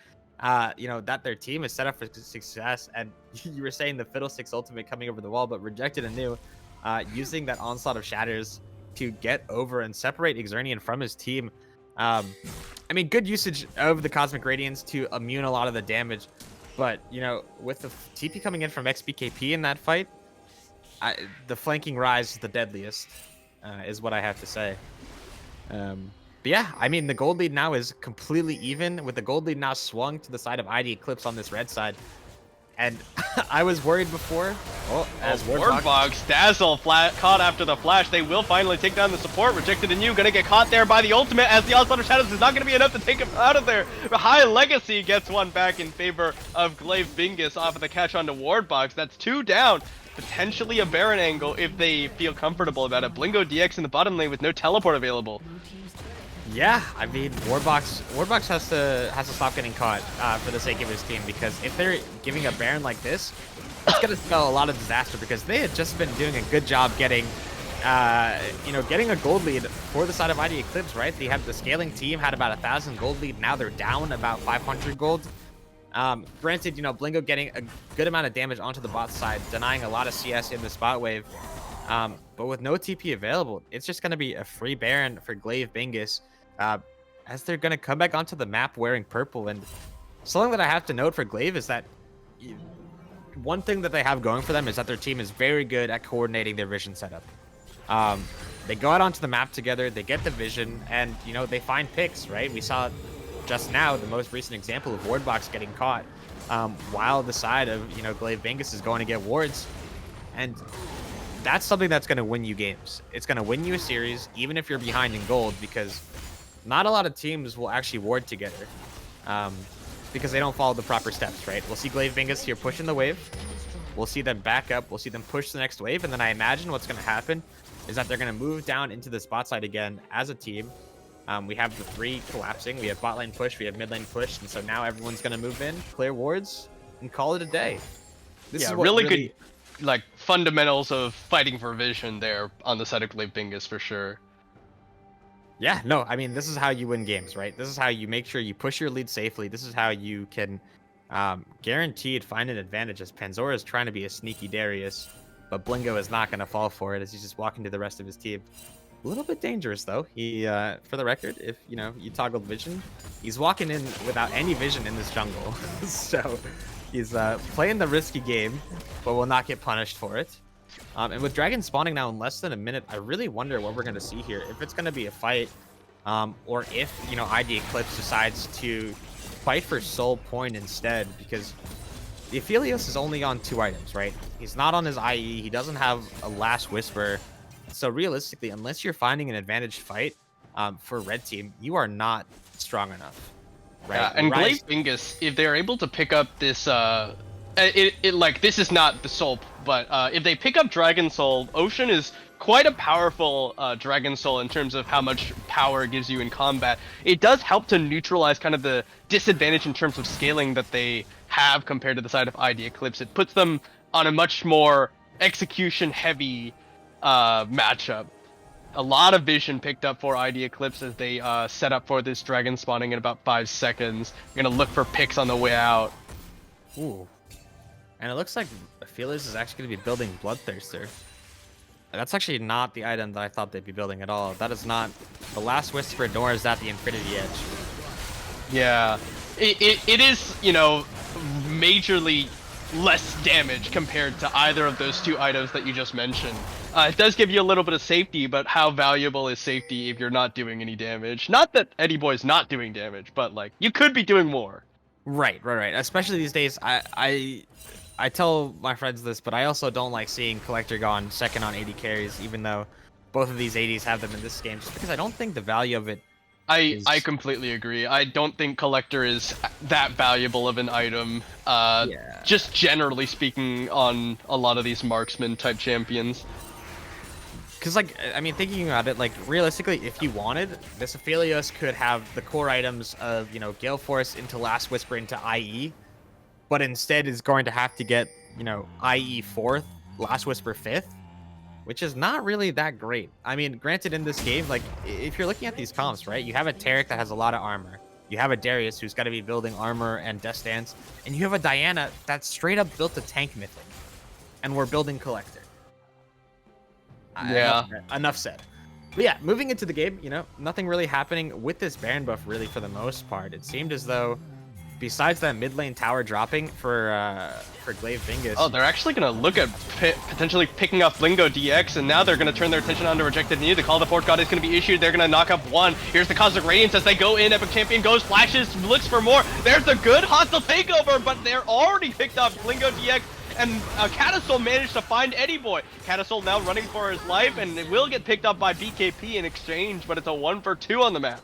you know, that their team is set up for success. And you were saying the Fiddlesticks ultimate coming over the wall, but Rejected anew, using that onslaught of shatters to get over and separate Xernean from his team. I mean, good usage of the Cosmic Radiance to immune a lot of the damage, but you know, with the TP coming in from XBKP in that fight, the flanking rise is the deadliest, is what I have to say. But yeah, I mean, the gold lead now is completely even, with the gold lead now swung to the side of ID Eclipse on this red side. And I was worried before. Oh, as Wardbox, Dazzle caught after the flash. They will finally take down the support. Rejected and you gonna get caught there by the ultimate as the Onslaught of Shadows is not gonna be enough to take him out of there. High Legacy gets one back in favor of Glaive Bingus off of the catch onto Wardbox. That's 2 down. Potentially a Baron angle if they feel comfortable about it. Blingo DX in the bottom lane with no teleport available. Yeah, I mean, Wardbox has to stop getting caught for the sake of his team, because if they're giving a Baron like this, it's gonna spell a lot of disaster, because they had just been doing a good job getting, you know, getting a gold lead for the side of ID Eclipse, right? They have the scaling team had about 1,000 gold lead. Now they're down about 500 gold. Granted, you know, Blingo getting a good amount of damage onto the bot side, denying a lot of CS in the spot wave. But with no TP available, it's just gonna be a free Baron for Glaive Bingus. As they're going to come back onto the map wearing purple. And something that I have to note for Glaive is that one thing that they have going for them is that their team is very good at coordinating their vision setup. They go out onto the map together, they get the vision, and, you know, they find picks, right? We saw just now the most recent example of Wardbox getting caught, while the side of, you know, Glaive Bingus is going to get wards. And that's something that's going to win you games. It's going to win you a series, even if you're behind in gold, because not a lot of teams will actually ward together, because they don't follow the proper steps, right? We'll see Glaive Bingus here pushing the wave. We'll see them back up. We'll see them push the next wave. And then I imagine what's going to happen is that they're going to move down into the spot side again as a team. We have the 3 collapsing. We have bot lane push. We have mid lane push. And so now everyone's going to move in, clear wards, and call it a day. This is really good, like, fundamentals of fighting for vision there on the side of Glaive Bingus for sure. Yeah, no, I mean, this is how you win games, right? This is how you make sure you push your lead safely. This is how you can guaranteed find an advantage, as Panzora is trying to be a sneaky Darius, but Blingo is not going to fall for it as he's just walking to the rest of his team. A little bit dangerous, though. He, for the record, if, you know, you toggled vision, he's walking in without any vision in this jungle. So he's playing the risky game, but will not get punished for it. And with Dragon spawning now in less than a minute, I really wonder what we're going to see here. If it's going to be a fight, or if, you know, ID Eclipse decides to fight for soul point instead, because the Aphelios is only on 2 items, right? He's not on his IE. He doesn't have a Last Whisper. So realistically, unless you're finding an advantage fight for red team, you are not strong enough. Right? Yeah, and Glaive Bingus, if they're able to pick up this, like, this is not the soul, but if they pick up Dragon Soul, Ocean is quite a powerful Dragon Soul in terms of how much power it gives you in combat. It does help to neutralize kind of the disadvantage in terms of scaling that they have compared to the side of ID Eclipse. It puts them on a much more execution-heavy matchup. A lot of vision picked up for ID Eclipse as they set up for this dragon spawning in about 5 seconds. You're gonna look for picks on the way out. Ooh. And it looks like Aphelios is actually going to be building Bloodthirster. That's actually not the item that I thought they'd be building at all. That is not the Last Whisper, nor is that the Infinity Edge. Yeah. It is, you know, majorly less damage compared to either of those 2 items that you just mentioned. It does give you a little bit of safety, but how valuable is safety if you're not doing any damage? Not that Eddie Boy's not doing damage, but, like, you could be doing more. Right. Especially these days, I tell my friends this, but I also don't like seeing Collector gone second on 80 carries, even though both of these 80s have them in this game, just because I don't think the value of it is... I completely agree. I don't think Collector is that valuable of an item, Yeah. just generally speaking on a lot of these marksman-type champions. Because, like, I mean, thinking about it, like, realistically, if you wanted, this Aphelios could have the core items of, you know, Gale Force into Last Whisper into IE, but instead is going to have to get, you know, IE 4th, Last Whisper 5th, which is not really that great. I mean, granted, in this game, like, if you're looking at these comps, right, you have a Taric that has a lot of armor. You have a Darius who's got to be building armor and Death Stance, and you have a Diana that's straight up built a tank mythic, and we're building Collector. Yeah. Enough said. But yeah, moving into the game, you know, nothing really happening with this Baron buff really for the most part. It seemed as though, besides that mid lane tower dropping for Glaive Bingus... Oh, they're actually going to look at potentially picking up Blingo DX, and now they're going to turn their attention onto Rejected New. The Call of the Fort God is going to be issued. They're going to knock up 1. Here's the Cosmic Radiance as they go in. Epic Champion goes, flashes, looks for more. There's the good hostile takeover, but they're already picked up Blingo DX. And Catasol managed to find Eddie Boy. Catasol now running for his life, and it will get picked up by BKP in exchange, but it's a 1-for-2 on the map.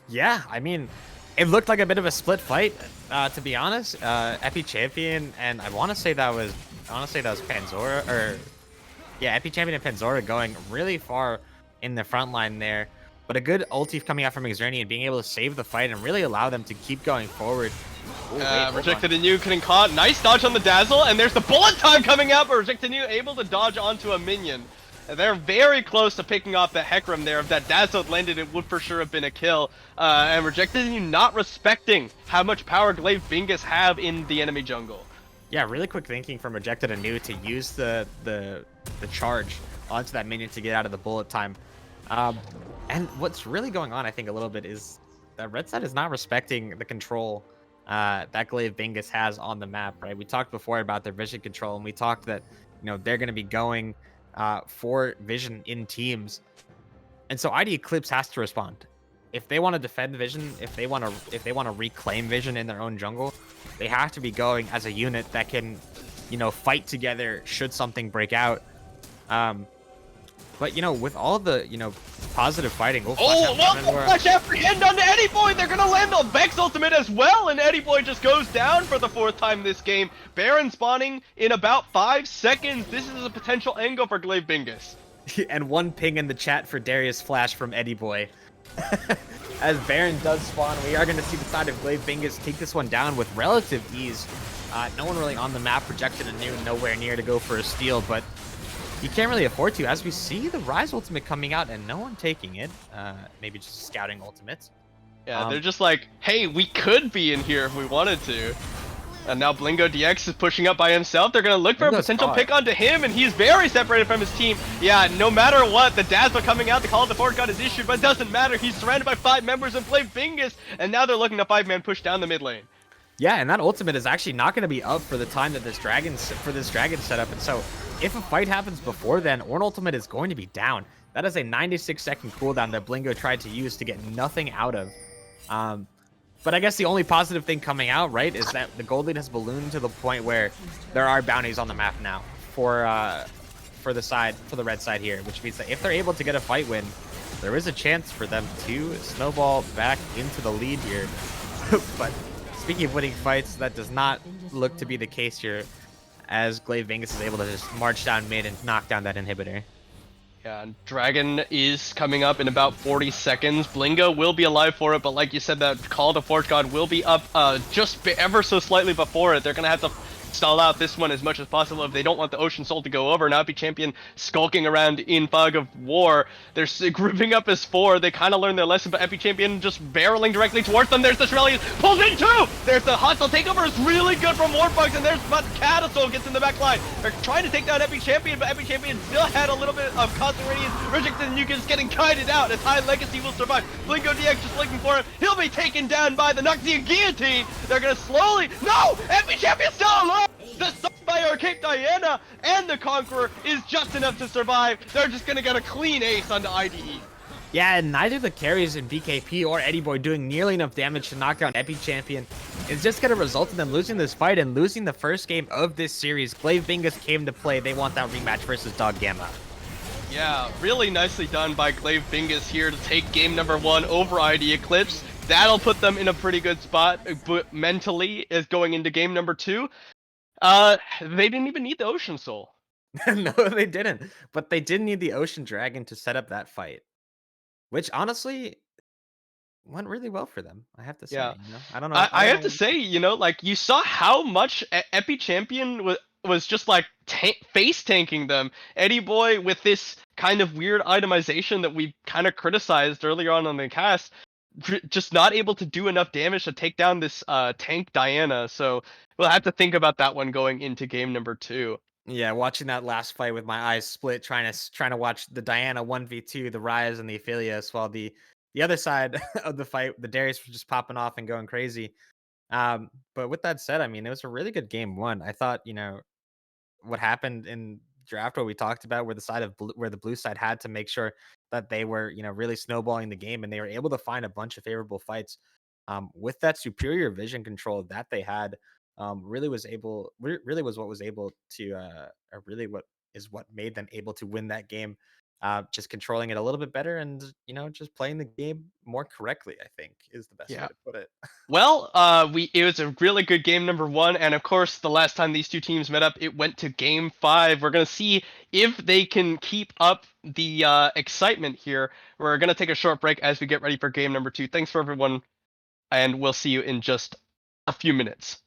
Yeah, I mean, it looked like a bit of a split fight, to be honest. Epi Champion, and I want to say that was Panzora, or yeah, Epi Champion and Panzora going really far in the front line there. But a good ulti coming out from Xernean and being able to save the fight and really allow them to keep going forward. Ooh, Rejected Anew getting caught. Nice dodge on the Dazzle, and there's the bullet time coming out, but Rejected Anew able to dodge onto a minion. They're very close to picking off the Hecarim there. If that Dazzle had landed, it would for sure have been a kill. And Rejected Anew not respecting how much power Glaive Bingus have in the enemy jungle. Yeah, really quick thinking from Rejected Anew to use the charge onto that minion to get out of the bullet time. And what's really going on, I think, a little bit is that Red Side is not respecting the control that Glaive Bingus has on the map, right? We talked before about their vision control, and we talked that, you know, they're going to be going for Vision in teams. And so ID Eclipse has to respond. If they want to defend Vision, if they want to reclaim Vision in their own jungle, they have to be going as a unit that can, fight together should something break out. But with all the positive fighting, flash apprehend onto Eddie Boy. They're gonna land on Vex ultimate as well, and Eddie Boy just goes down for the 4th time this game. Baron spawning in about 5 seconds. This is a potential angle for Glaive Bingus. And one ping in the chat for Darius Flash from Eddie Boy. As Baron does spawn, we are going to see the side of Glaive Bingus take this one down with relative ease. No one really on the map projected anew, nowhere near to go for a steal, but you can't really afford to, as we see the Rise ultimate coming out and no one taking it. Maybe just scouting ultimates. Yeah, they're just like, hey, we could be in here if we wanted to. And now Blingo DX is pushing up by himself. They're going to look for a potential pick onto him, and he's very separated from his team. Yeah, no matter what, the Dazzler coming out, the Call of the Fort God is issued, but it doesn't matter. He's surrounded by 5 members and play Bingus, and now they're looking to 5-man push down the mid lane. Yeah, and that ultimate is actually not going to be up for the time that this dragon setup, and so if a fight happens before then, Ornn ultimate is going to be down. That is a 96-second cooldown that Blingo tried to use to get nothing out of. But I guess the only positive thing coming out, right, is that the gold lead has ballooned to the point where there are bounties on the map now for the red side here, which means that if they're able to get a fight win, there is a chance for them to snowball back into the lead here. But speaking of winning fights, that does not look to be the case here, as Glaive Bingus is able to just march down mid and knock down that inhibitor. Yeah, and Dragon is coming up in about 40 seconds. Blingo will be alive for it, but like you said, that Call to Fort God will be up just ever so slightly before it. They're going to have to stall out this one as much as possible if they don't want the Ocean Soul to go over. Now Epi Champion skulking around in Fog of War. They're grouping up as 4. They kind of learned their lesson, but Epi Champion just barreling directly towards them. There's the Shurellius, pulls in 2! There's the hostile takeover, is really good from Warbugs, and there's but Catastol gets in the back line. They're trying to take down Epi Champion, but Epi Champion still had a little bit of constant radius. Reject and Yuka's getting guided out as High Legacy will survive. Blingo DX just looking for him. He'll be taken down by the Noxian Guillotine. They're gonna slowly... No! Epi Champion's still alive! The Sunfire Cape Diana and the Conqueror is just enough to survive. They're just gonna get a clean ace onto IDE. Yeah, and neither the carries in BKP or Eddie Boy doing nearly enough damage to knock down Epi Champion is just gonna result in them losing this fight and losing the first game of this series. Glaive Bingus came to play. They want that rematch versus Dog Gamma. Yeah, really nicely done by Glaive Bingus here to take game number 1 over ID Eclipse. That'll put them in a pretty good spot, but mentally is going into game number 2. They didn't even need the Ocean Soul. No, they didn't. But they did need the Ocean Dragon to set up that fight, which honestly went really well for them, I have to say. Yeah. I don't know. I have to say, like you saw how much Epi Champion was just like face tanking them. Eddie Boy with this kind of weird itemization that we kind of criticized earlier on the cast, just not able to do enough damage to take down this tank Diana. So we'll have to think about that one going into game number 2. Yeah, watching that last fight with my eyes split, trying to watch the Diana 1v2, the Rise and the Aphelios, while the other side of the fight, the Darius was just popping off and going crazy. But with that said, I mean, it was a really good game 1. I thought, what happened in draft, what we talked about, where the blue side had to make sure that they were, really snowballing the game, and they were able to find a bunch of favorable fights with that superior vision control that they had. Really was what was able to, or really what made them able to win that game. Just controlling it a little bit better and, just playing the game more correctly, I think is the best way to put it. Well, it was a really good game number 1, and of course, the last time these two teams met up, it went to game 5. We're gonna see if they can keep up the excitement here. We're gonna take a short break as we get ready for game number 2. Thanks for everyone, and we'll see you in just a few minutes.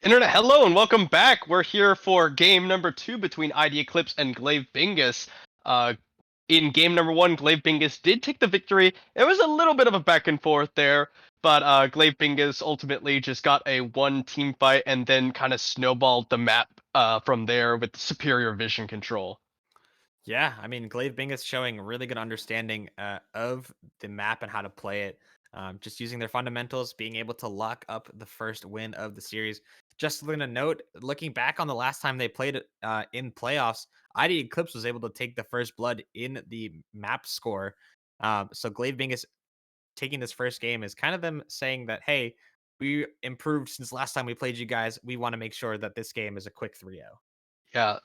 Internet, hello and welcome back. We're here for game number 2 between ID Eclipse and Glaive Bingus. In game number 1, Glaive Bingus did take the victory. It was a little bit of a back and forth there, but Glaive Bingus ultimately just got a one team fight and then kind of snowballed the map from there with superior vision control. Yeah, I mean, Glaive Bingus showing really good understanding of the map and how to play it. Just using their fundamentals, being able to lock up the first win of the series. Just a note, looking back on the last time they played it in playoffs, ID Eclipse was able to take the first blood in the map score. So Glaive Bingus taking this first game is kind of them saying that, hey, we improved since last time we played you guys. We want to make sure that this game is a quick 3-0. Yeah,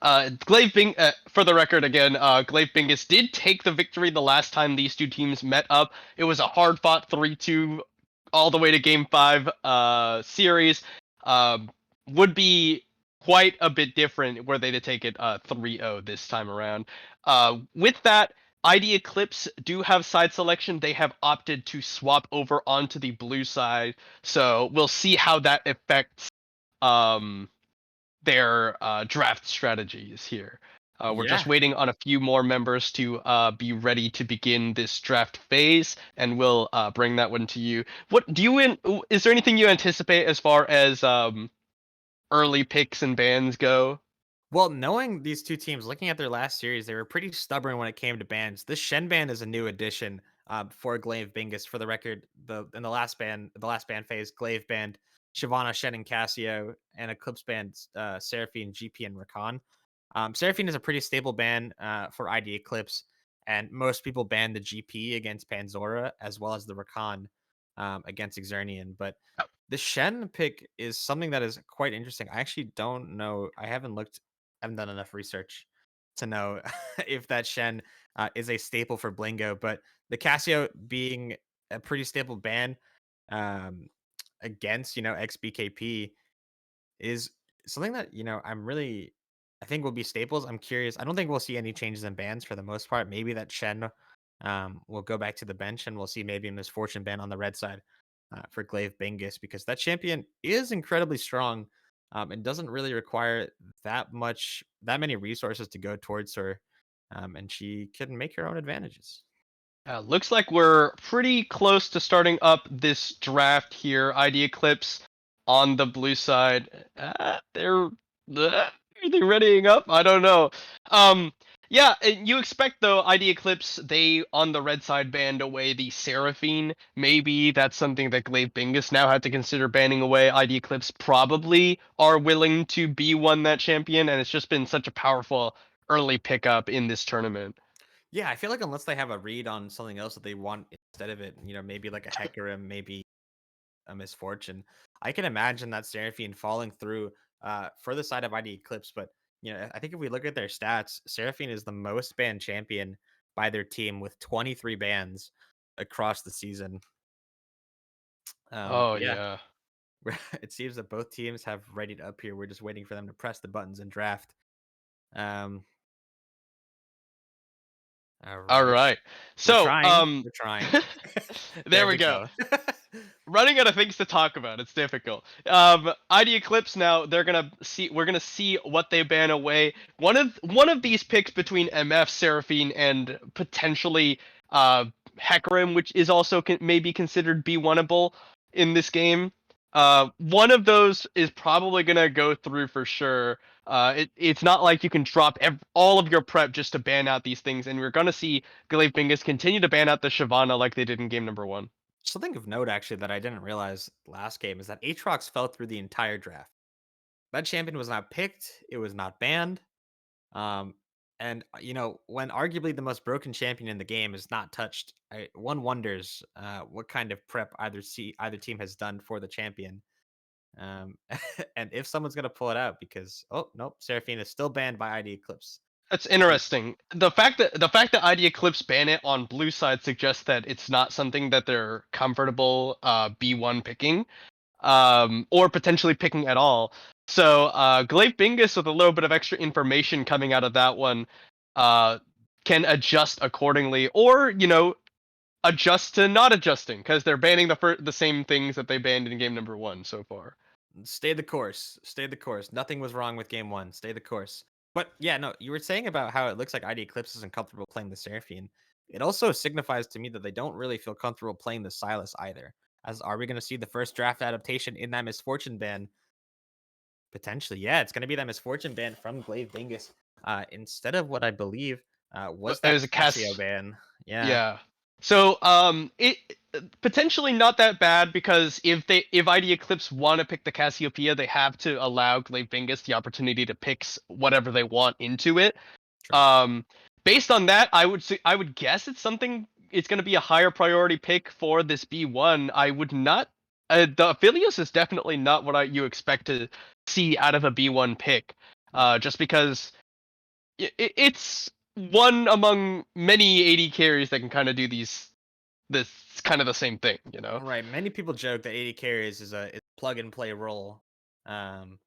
for the record again, Glaive Bingus did take the victory the last time these two teams met up. It was a hard-fought 3-2 all the way to Game 5 series. Um, would be quite a bit different were they to take it 3-0 this time around. With that, ID Eclipse do have side selection. They have opted to swap over onto the blue side, so we'll see how that affects um their draft strategies here. We're just Yeah. waiting on a few more members to be ready to begin this draft phase, and we'll bring that one to you. What do is there anything you anticipate as far as early picks and bans go? Well, knowing these two teams, looking at their last series, they were pretty stubborn when it came to bans. This Shen ban is a new addition for Glaive Bingus. For the record, the last ban phase, Glaive banned Shyvana, Shen, and Cassio, and Eclipse banned Seraphine, GP, and Rakan. Seraphine is a pretty stable ban for ID Eclipse, and most people ban the GP against Panzora as well as the Rakan against Xernean. But the Shen pick is something that is quite interesting. I actually don't know. I haven't looked, I haven't done enough research to know if that Shen is a staple for Blingo. But the Casio being a pretty stable ban um, against, XBKP is something that, I think will be staples. I'm curious. I don't think we'll see any changes in bans for the most part. Maybe that Shen will go back to the bench and we'll see maybe a Misfortune ban on the red side for Glaive Bingus because that champion is incredibly strong and doesn't really require that many resources to go towards her. And she can make her own advantages. Looks like we're pretty close to starting up this draft here. ID Eclipse on the blue side. Are they readying up? I don't know. Um, yeah, you expect though ID Eclipse they on the red side banned away the Seraphine. Maybe that's something that Glaive Bingus now had to consider banning away. ID Eclipse probably are willing to B1 that champion, and it's just been such a powerful early pickup in this tournament. Yeah, I feel like unless they have a read on something else that they want instead of it, maybe like a Hecarim, maybe a Misfortune. I can imagine that Seraphine falling through for the side of ID Eclipse, but I think if we look at their stats, Seraphine is the most banned champion by their team with 23 bans across the season. Oh Yeah, yeah. it seems that both teams have readied up here. We're just waiting for them to press the buttons and draft. Um, all All right, right. we're So, trying. We're trying. there There we we go. go. Running out of things to talk about, it's difficult. ID Eclipse now, we're gonna see what they ban away. One of these picks between MF, Seraphine, and potentially uh Hecarim, which is also maybe considered B1able in this game. One of those is probably gonna go through for sure. It's not like you can drop all of your prep just to ban out these things, and we're gonna see Glaive Bingus continue to ban out the Shyvana like they did in game number 1. Something of note, actually, that I didn't realize last game is that Aatrox fell through the entire draft. That champion was not picked. It was not banned. Um, and when arguably the most broken champion in the game is not touched, one wonders what kind of prep either team has done for the champion. Um, and if someone's gonna pull it out, because oh nope, Seraphine is still banned by ID Eclipse. That's interesting. The fact that ID Eclipse ban it on blue side suggests that it's not something that they're comfortable B1 picking, or potentially picking at all. So Glaive Bingus with a little bit of extra information coming out of that one uh, can adjust accordingly, or adjust to not adjusting because they're banning the same things that they banned in game number 1 so far. Stay the course. Stay the course. Nothing was wrong with game one. Stay the course. But yeah, no, you were saying about how it looks like ID Eclipse isn't comfortable playing the Seraphine. It also signifies to me that they don't really feel comfortable playing the Silas either. As are we going to see the first draft adaptation in that Misfortune ban? Potentially, yeah, it's going to be that Misfortune ban from Glaive Bingus instead of what I believe was It that was a Casio cast. ban. Yeah, Yeah. So it potentially not that bad because if ID Eclipse want to pick the Cassiopeia, they have to allow Glaive Bingus the opportunity to pick whatever they want into it. true. Um, Based on that, I would guess it's going to be a higher priority pick for this B1. I would not. The Aphelios is definitely not what you expect to see out of a B1 pick. Just because it's one among many AD carries that can kind of do this kind of the same thing, you know. Right. Many people joke that 80 carries is a plug and play role. Um,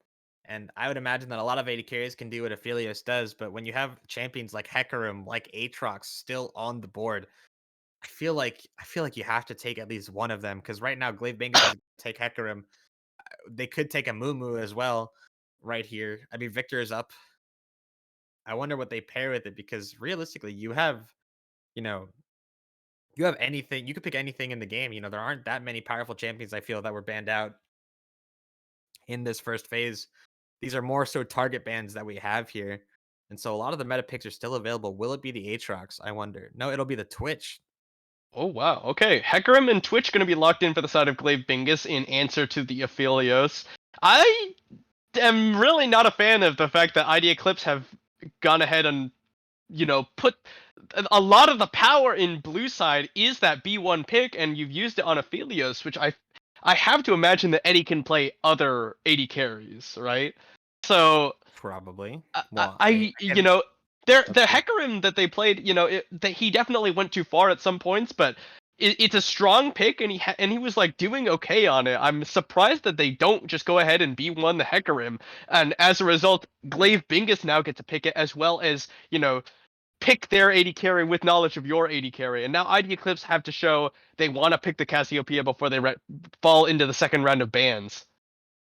and I would imagine that a lot of 80 carries can do what Aphelios does, but when you have champions like Hecarim, like Aatrox still on the board, I feel like you have to take at least one of them because right now Glaive Bingus is gonna take Hecarim. They could take a Mumu as well right here. I mean, Victor is up. I wonder what they pair with it because realistically, you know, you have anything. You could pick anything in the game. There aren't that many powerful champions I feel that were banned out in this first phase. These are more so target bans that we have here. And so a lot of the meta picks are still available. Will it be the Aatrox? I wonder. No, it'll be the Twitch. Oh wow. Okay, Hecarim and Twitch going to be locked in for the side of Glaive Bingus in answer to the Aphelios. I am really not a fan of the fact that ID Eclipse have gone ahead and put a lot of the power in blue side is that B1 pick, and you've used it on Aphelios, which I have to imagine that Eddie can play other AD carries, right? So Probably. I, I Well, I I- you can. know the Let's see. Hecarim that they played, that he definitely went too far at some points, but it's a strong pick, and he was like doing okay on it. I'm surprised that they don't just go ahead and B1 the Hecarim, and as a result, Glaive Bingus now get to pick it, as well as pick their AD carry with knowledge of your AD carry. And now ID Eclipse have to show they want to pick the Cassiopeia before they fall into the second round of bans.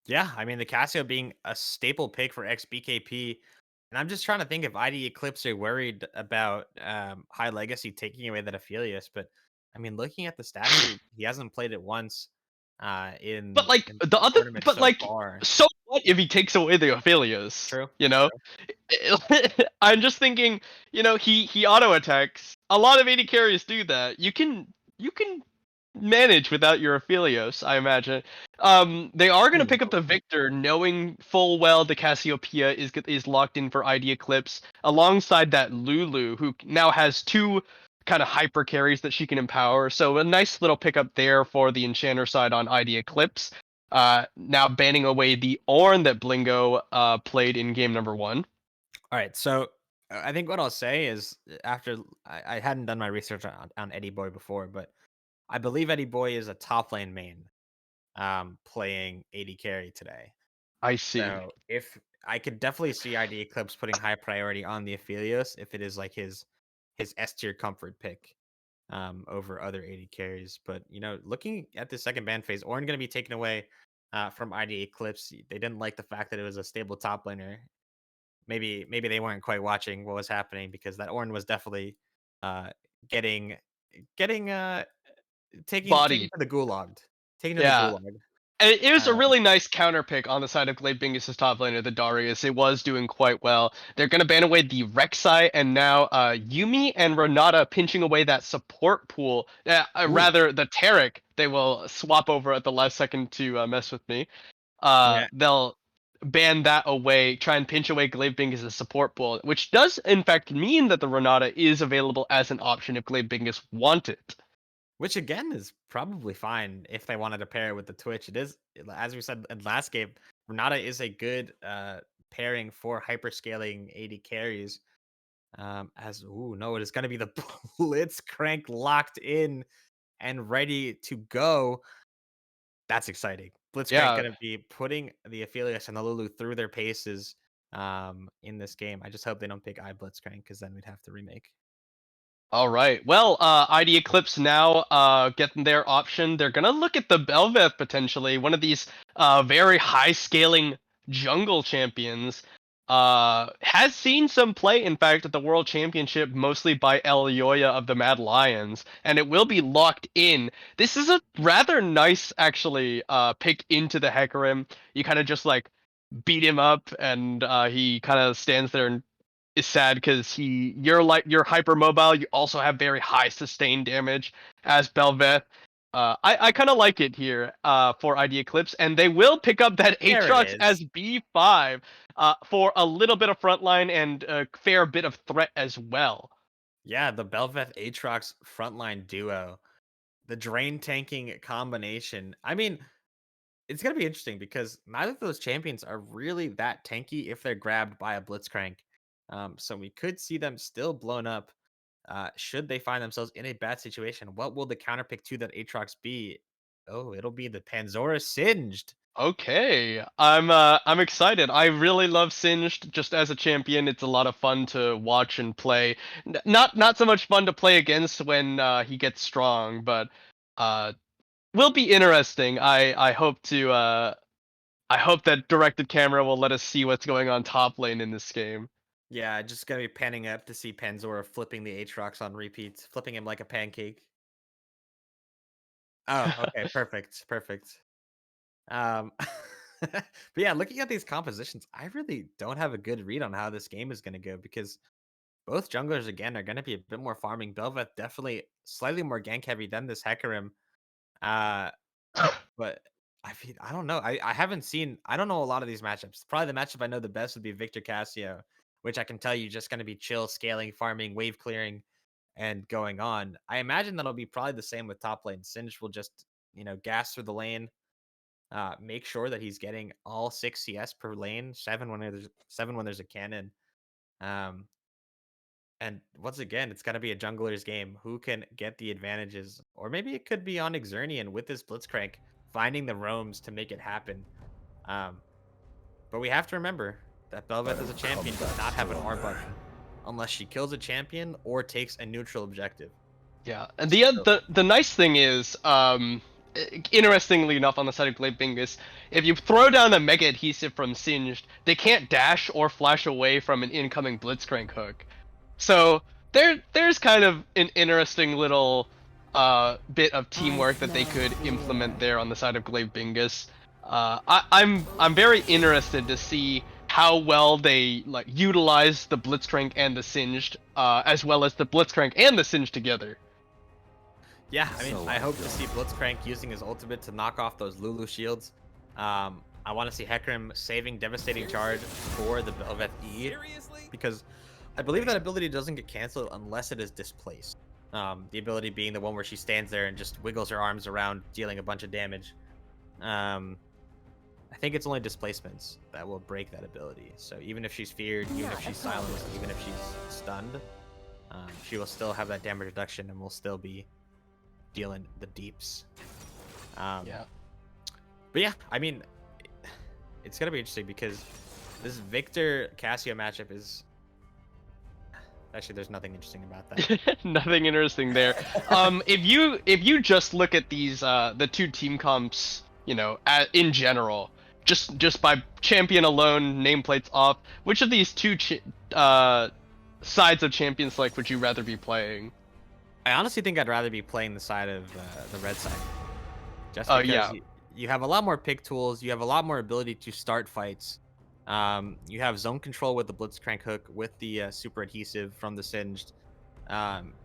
Yeah, I mean the Casio being a staple pick for XBKP, and I'm just trying to think if ID Eclipse are worried about High Legacy taking away that Aphelios, but I mean looking at the stat sheet, he hasn't played it once But like in the other, tournaments but so like, far. so what if he takes away the Aphelios? True. You know, True. I'm just thinking, he auto attacks. A lot of AD carries do that. You can manage without your Aphelios, I imagine. They are gonna Ooh, pick up the Victor, knowing full well the Cassiopeia is locked in for ID Eclipse, alongside that Lulu, who now has two kind of hyper carries that she can empower. So a nice little pickup there for the Enchanter side on ID Eclipse. Now banning away the Ornn that Blingo played in game number one. all right, so I think what I'll say is after I hadn't done my research on Eddie Boy before, but I believe Eddie Boy is a top lane main playing AD carry today. I see. So if I could definitely see ID Eclipse putting high priority on the Aphelios if it is like his S tier comfort pick over other 80 carries. But looking at the second ban phase, Ornn gonna be taken away from ID Eclipse. They didn't like the fact that it was a stable top laner. Maybe they weren't quite watching what was happening because that Ornn was definitely uh getting taking Bodied. to the gulag. Taking to the Yeah. gulag. And it was a Uh, really nice counter pick on the side of Glaive Bingus' top laner, the Darius. It was doing quite well. They're going to ban away the Rek'Sai, and now Yumi and Renata pinching away that support pool. ooh, Rather, the Taric, they will swap over at the last second to mess with me. yeah. They'll ban that away, try and pinch away Glaive Bingus' support pool, which does in fact mean that the Renata is available as an option if Glaive Bingus want it. Which again is probably fine if they wanted to pair it with the Twitch. It is, as we said in last game, Renata is a good pairing for hyperscaling 80 carries. As ooh no, it is going to be the Blitzcrank locked in and ready to go. That's exciting. Blitzcrank Yeah. going to be putting the Aphelios and the Lulu through their paces in this game. I just hope they don't pick I Blitzcrank because then we'd have to remake. All right. Well, ID Eclipse now getting their option. They're gonna look at the Belveth potentially, one of these very high scaling jungle champions. Has seen some play, in fact, at the World Championship, mostly by El Yoya of the Mad Lions, and it will be locked in. This is a rather nice, actually, pick into the Hecarim. You kind of just like beat him up, and he kind of stands there and is sad because you're hyper mobile. You also have very high sustained damage as Belveth. I kind of like it here for ID Eclipse, and they will pick up that There it Aatrox as is. B5 for a little bit of frontline and a fair bit of threat as well. Yeah, the Belveth Aatrox frontline duo. The drain tanking combination. I mean, it's gonna be interesting because neither of those champions are really that tanky if they're grabbed by a Blitzcrank. So we could see them still blown up. Should they find themselves in a bad situation, what will the counterpick to that Aatrox be? Oh, it'll be the Panzora Singed. Okay, I'm excited. I really love Singed just as a champion. It's a lot of fun to watch and play. Not so much fun to play against when he gets strong, but uh will be interesting. I hope that directed camera will let us see what's going on top lane in this game. Yeah, just gonna be panning up to see Panzora flipping the Aatrox on repeat, flipping him like a pancake. Oh, okay, perfect, perfect. Um, but yeah, looking at these compositions, I really don't have a good read on how this game is going to go because both junglers again are going to be a bit more farming. Belveth definitely slightly more gank heavy than this Hecarim. Uh, but I don't know. I haven't seen. I don't know a lot of these matchups. Probably the matchup I know the best would be Victor Cassio. which I can tell you just going to be chill, scaling, farming, wave clearing, and going on. I imagine that'll be probably the same with top lane. Singed will just, gas through the lane, make sure that he's getting all 6 CS per lane, 7 when there's a cannon. Um, and once again, it's got to be a jungler's game. Who can get the advantages? Or maybe it could be on Xernean with this Blitzcrank, finding the roams to make it happen. Um, but we have to remember that Bel'Veth as a champion does not have an R button unless she kills a champion or takes a neutral objective. Yeah, and the nice thing is, interestingly enough, on the side of Glaive Bingus, if you throw down a Mega Adhesive from Singed, they can't dash or flash away from an incoming Blitzcrank hook. So there's kind of an interesting little bit of teamwork that they could implement there on the side of Glaive Bingus. I'm very interested to see how well they like utilize the Blitzcrank and the Singed, as well as the Blitzcrank and the Singed together. Yeah, I mean, I hope to see Blitzcrank using his ultimate to knock off those Lulu shields. I want to see Hecarim saving Devastating Charge for the Bel'Veth E, because I believe that ability doesn't get canceled unless it is displaced. The ability being the one where she stands there and just wiggles her arms around, dealing a bunch of damage. I think it's only displacements that will break that ability. So even if she's feared, even if she's silenced, even if she's stunned, she will still have that damage reduction and will still be dealing the deeps. Yeah. But yeah, I mean, it's gonna be interesting because this Victor Cassio matchup is actually, there's nothing interesting about that. Nothing interesting there. If you just look at these the two team comps, in general, just by champion alone, nameplates off, which of these two sides of champions like would you rather be playing? I honestly think I'd rather be playing the side of the red side. Just Oh because yeah. you have a lot more pick tools, you have a lot more ability to start fights. You have zone control with the Blitzcrank hook, with the super adhesive from the Singed.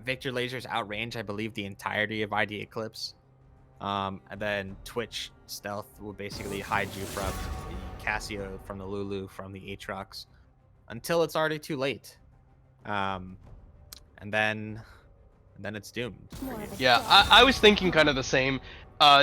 Victor lasers outrange, I believe, the entirety of ID Eclipse. And then Twitch stealth will basically hide you from the Cassio, from the Lulu, from the Aatrox, until it's already too late. And then it's doomed. Yeah, I was thinking kind of the same.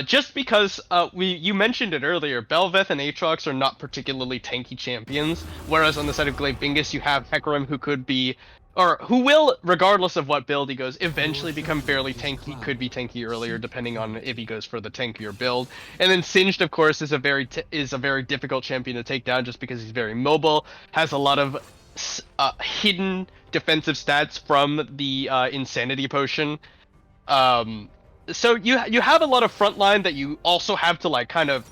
Just because you mentioned it earlier, Bel'Veth and Aatrox are not particularly tanky champions, whereas on the side of Glaive Bingus you have Hecarim, who could be, or who will, regardless of what build he goes, eventually become fairly tanky. Could be tanky earlier, depending on if he goes for the tankier build. And then Singed, of course, is a very difficult champion to take down, just because he's very mobile, has a lot of hidden defensive stats from the Insanity Potion. So you have a lot of frontline that you also have to like kind of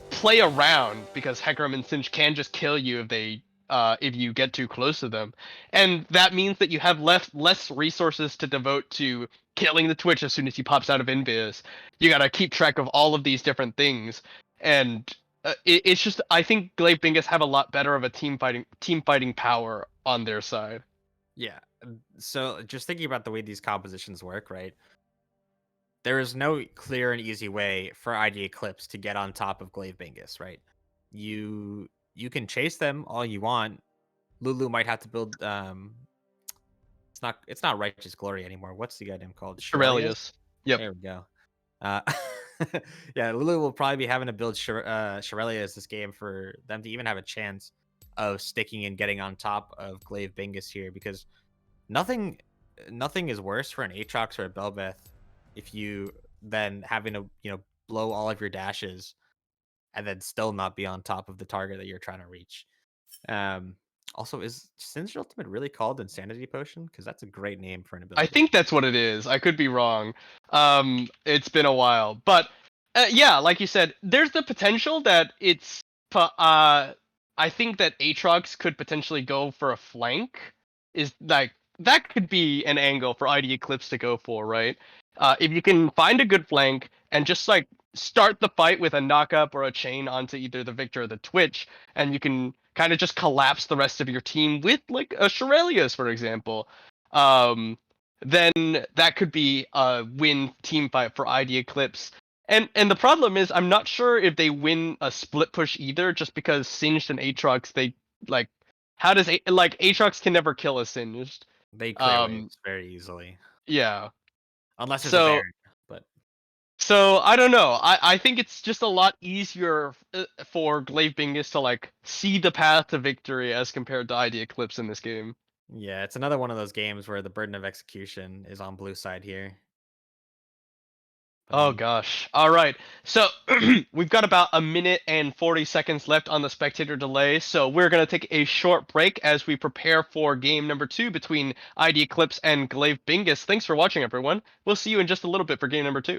play around, because Hecarim and Singe can just kill you if you get too close to them, and that means that you have less resources to devote to killing the Twitch as soon as he pops out of Invis. You gotta keep track of all of these different things, and it's just, I think Glaive Bingus have a lot better of a team fighting power on their side. Yeah. So just thinking about the way these compositions work, right? There is no clear and easy way for ID Eclipse to get on top of Glaive Bingus, right? You can chase them all you want. Lulu might have to build it's not Righteous Glory anymore. What's the goddamn called? Shirelius? Aurelius. Yep. There we go. Uh yeah, Lulu will probably be having to build Shirelius this game for them to even have a chance of sticking and getting on top of Glaive Bingus here, because nothing is worse for an Aatrox or a Bel'Veth if you then having to blow all of your dashes and then still not be on top of the target that you're trying to reach. Also, is Singed Ultimate really called Insanity Potion? Because that's a great name for an I ability. think that's what it is. I could be wrong. It's been a while, but yeah, like you said, there's the potential that I think that Aatrox could potentially go for a flank. Is like that could be an angle for ID Eclipse to go for, right? If you can find a good flank and just like start the fight with a knockup or a chain onto either the Victor or the Twitch, and you can kind of just collapse the rest of your team with like a Shirelius, for example. Um, then that could be a win team fight for ID Eclipse. And the problem is, I'm not sure if they win a split push either, just because Singed and Aatrox, they like How does like Aatrox can never kill a Singed? They clear Um, waves very easily, yeah. unless it's a So Baron. But so I don't know. I think it's just a lot easier for Glaive Bingus to like see the path to victory as compared to ID Eclipse in this game. yeah, it's another one of those games where the burden of execution is on blue side here. But Oh gosh. All right. So we've got about a minute and 40 seconds left on the spectator delay. So we're going to take a short break as we prepare for game number 2 between ID Eclipse and Glaive Bingus. Thanks for watching, everyone. We'll see you in just a little bit for game number 2.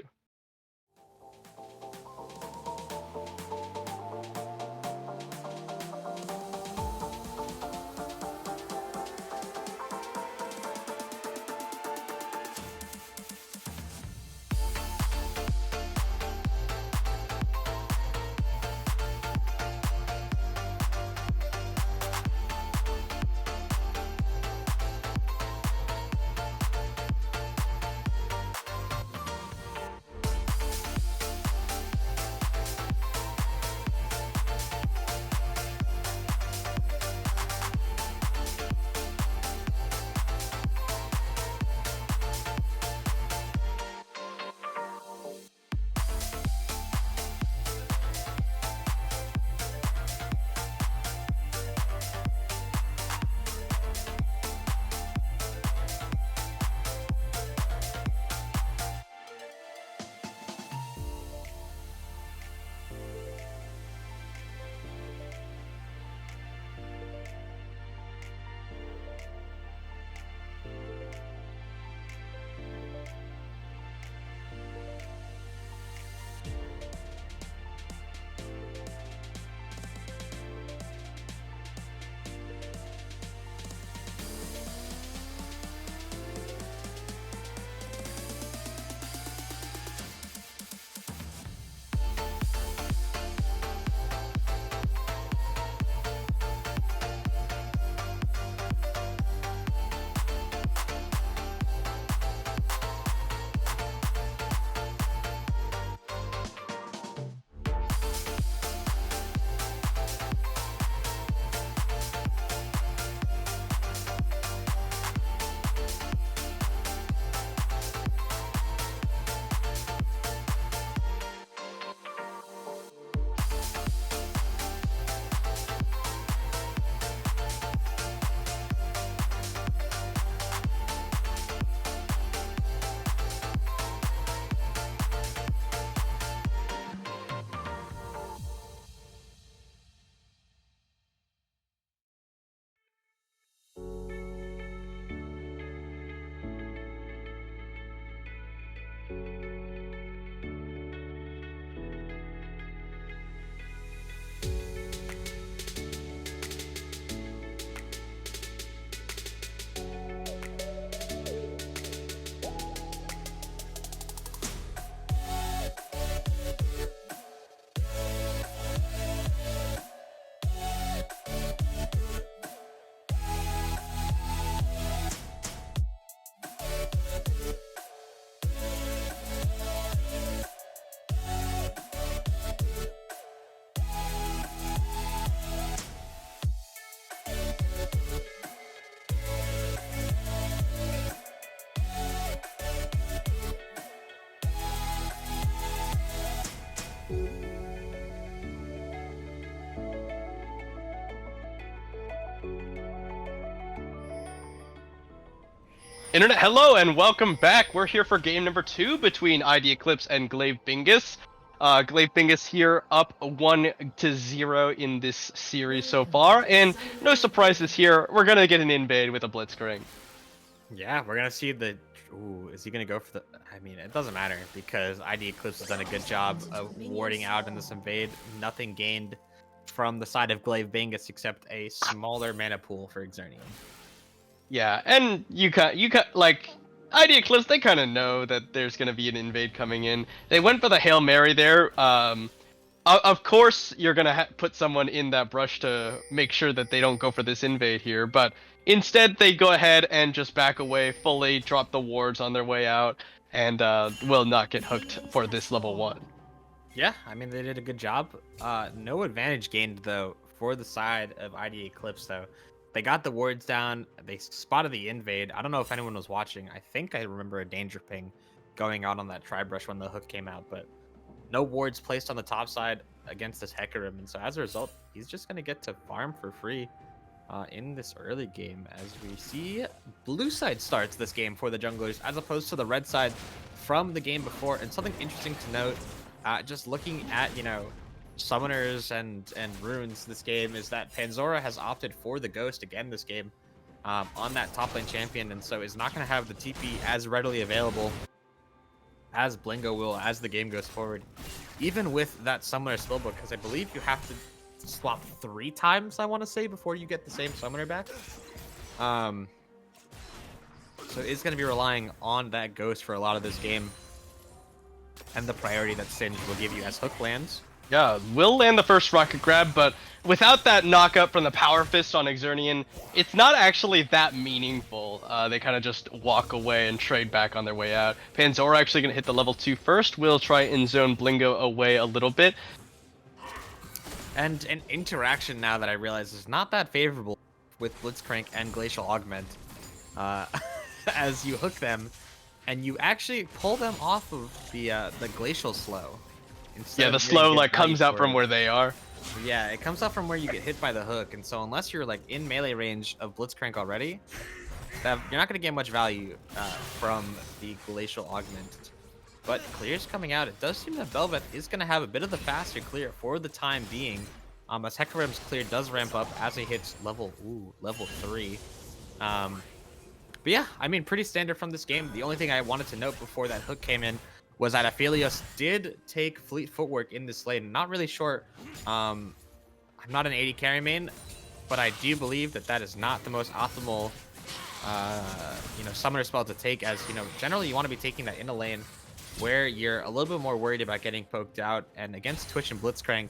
Internet, hello and welcome back. We're here for game number 2 between ID Eclipse and Glaive Bingus. Glaive Bingus here up 1-0 in this series so far, and no surprises here. We're gonna get an invade with a Blitzcrank. yeah, we're gonna see the. Ooh, is he gonna go for the? I mean, it doesn't matter because ID Eclipse has done a good job of warding out in this invade. Nothing gained from the side of Glaive Bingus except a smaller mana pool for Xernean. Yeah, and you like ID Eclipse. They kind of know that there's gonna be an invade coming in. They went for the Hail Mary there. Of course, you're gonna put someone in that brush to make sure that they don't go for this invade here, but instead they go ahead and just back away, fully drop the wards on their way out, and will not get hooked for this level 1. Yeah, I mean they did a good job. No advantage gained though for the side of ID Eclipse though. They got the wards down. They spotted the invade. I don't know if anyone was watching. I think I remember a danger ping going out on that tri-brush when the hook came out, but no wards placed on the top side against this Hecarim. And so as a result, he's just going to get to farm for free in this early game, as we see blue side starts this game for the junglers as opposed to the red side from the game before. And something interesting to note, just looking at, you know, summoners and runes this game, is that Panzora has opted for the Ghost again this game on that top lane champion, and so is not going to have the TP as readily available as Blingo will as the game goes forward, even with that summoner spellbook, because I believe you have to swap 3 times, I want to say, before you get the same summoner back. So it's going to be relying on that Ghost for a lot of this game, and the priority that Singe will give you as hook lands. Yeah, will land the first rocket grab, but without that knockup from the Power Fist on Exernian, it's not actually that meaningful. They kind of just walk away and trade back on their way out. Panzora actually going to hit the level 2 first. We'll try and zone Blingo away a little bit. And an interaction now that I realize is not that favorable with Blitzcrank and Glacial Augment. As you hook them, and you actually pull them off of the Glacial Slow. Yeah, the slow like comes out from where they are. Yeah, it comes out from where you get hit by the hook, and so unless you're like in melee range of Blitzcrank already, you're not going to get much value from the Glacial Augment. But clear's coming out. It does seem that Velvet is going to have a bit of the faster clear for the time being, as Hecarim's clear does ramp up as he hits level 3. But yeah, I mean, pretty standard from this game. The only thing I wanted to note before that hook came in was that Aphelios did take Fleet Footwork in this lane. Not really sure. I'm not an 80 carry main, but I do believe that that is not the most optimal, summoner spell to take, as, generally you want to be taking that in a lane where you're a little bit more worried about getting poked out. And against Twitch and Blitzcrank,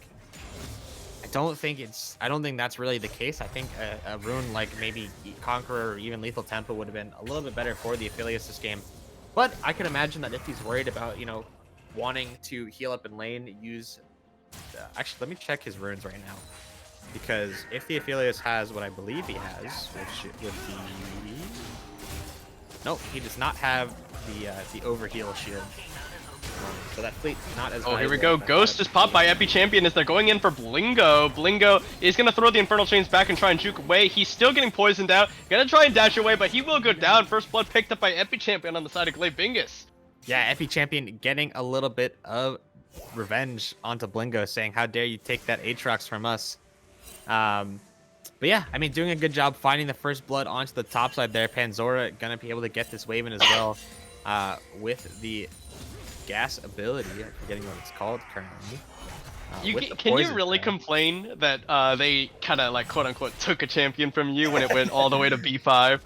I don't think that's really the case. I think a rune like maybe Conqueror or even Lethal Tempo would have been a little bit better for the Aphelios this game. But I could imagine that if he's worried about, wanting to heal up in lane, use... actually, let me check his runes right now. Because if the Aphelios has what I believe he has, which would be... Nope, he does not have the overheal shield. So that fleet not as... Oh, here we go. Ghost is popped by Epi Champion as they're going in for Blingo. Blingo is going to throw the Infernal Chains back and try and juke away. He's still getting poisoned out. Going to try and dash away, but he will go down. First blood picked up by Epi Champion on the side of Glaive Bingus. Yeah, Epi Champion getting a little bit of revenge onto Blingo, saying, how dare you take that Aatrox from us. But yeah, I mean, doing a good job finding the first blood onto the top side there. Panzora going to be able to get this wave in as well with the gas ability. I'm forgetting what it's called currently. Can you really complain that they kind of like quote unquote took a champion from you when it went all the way to B5?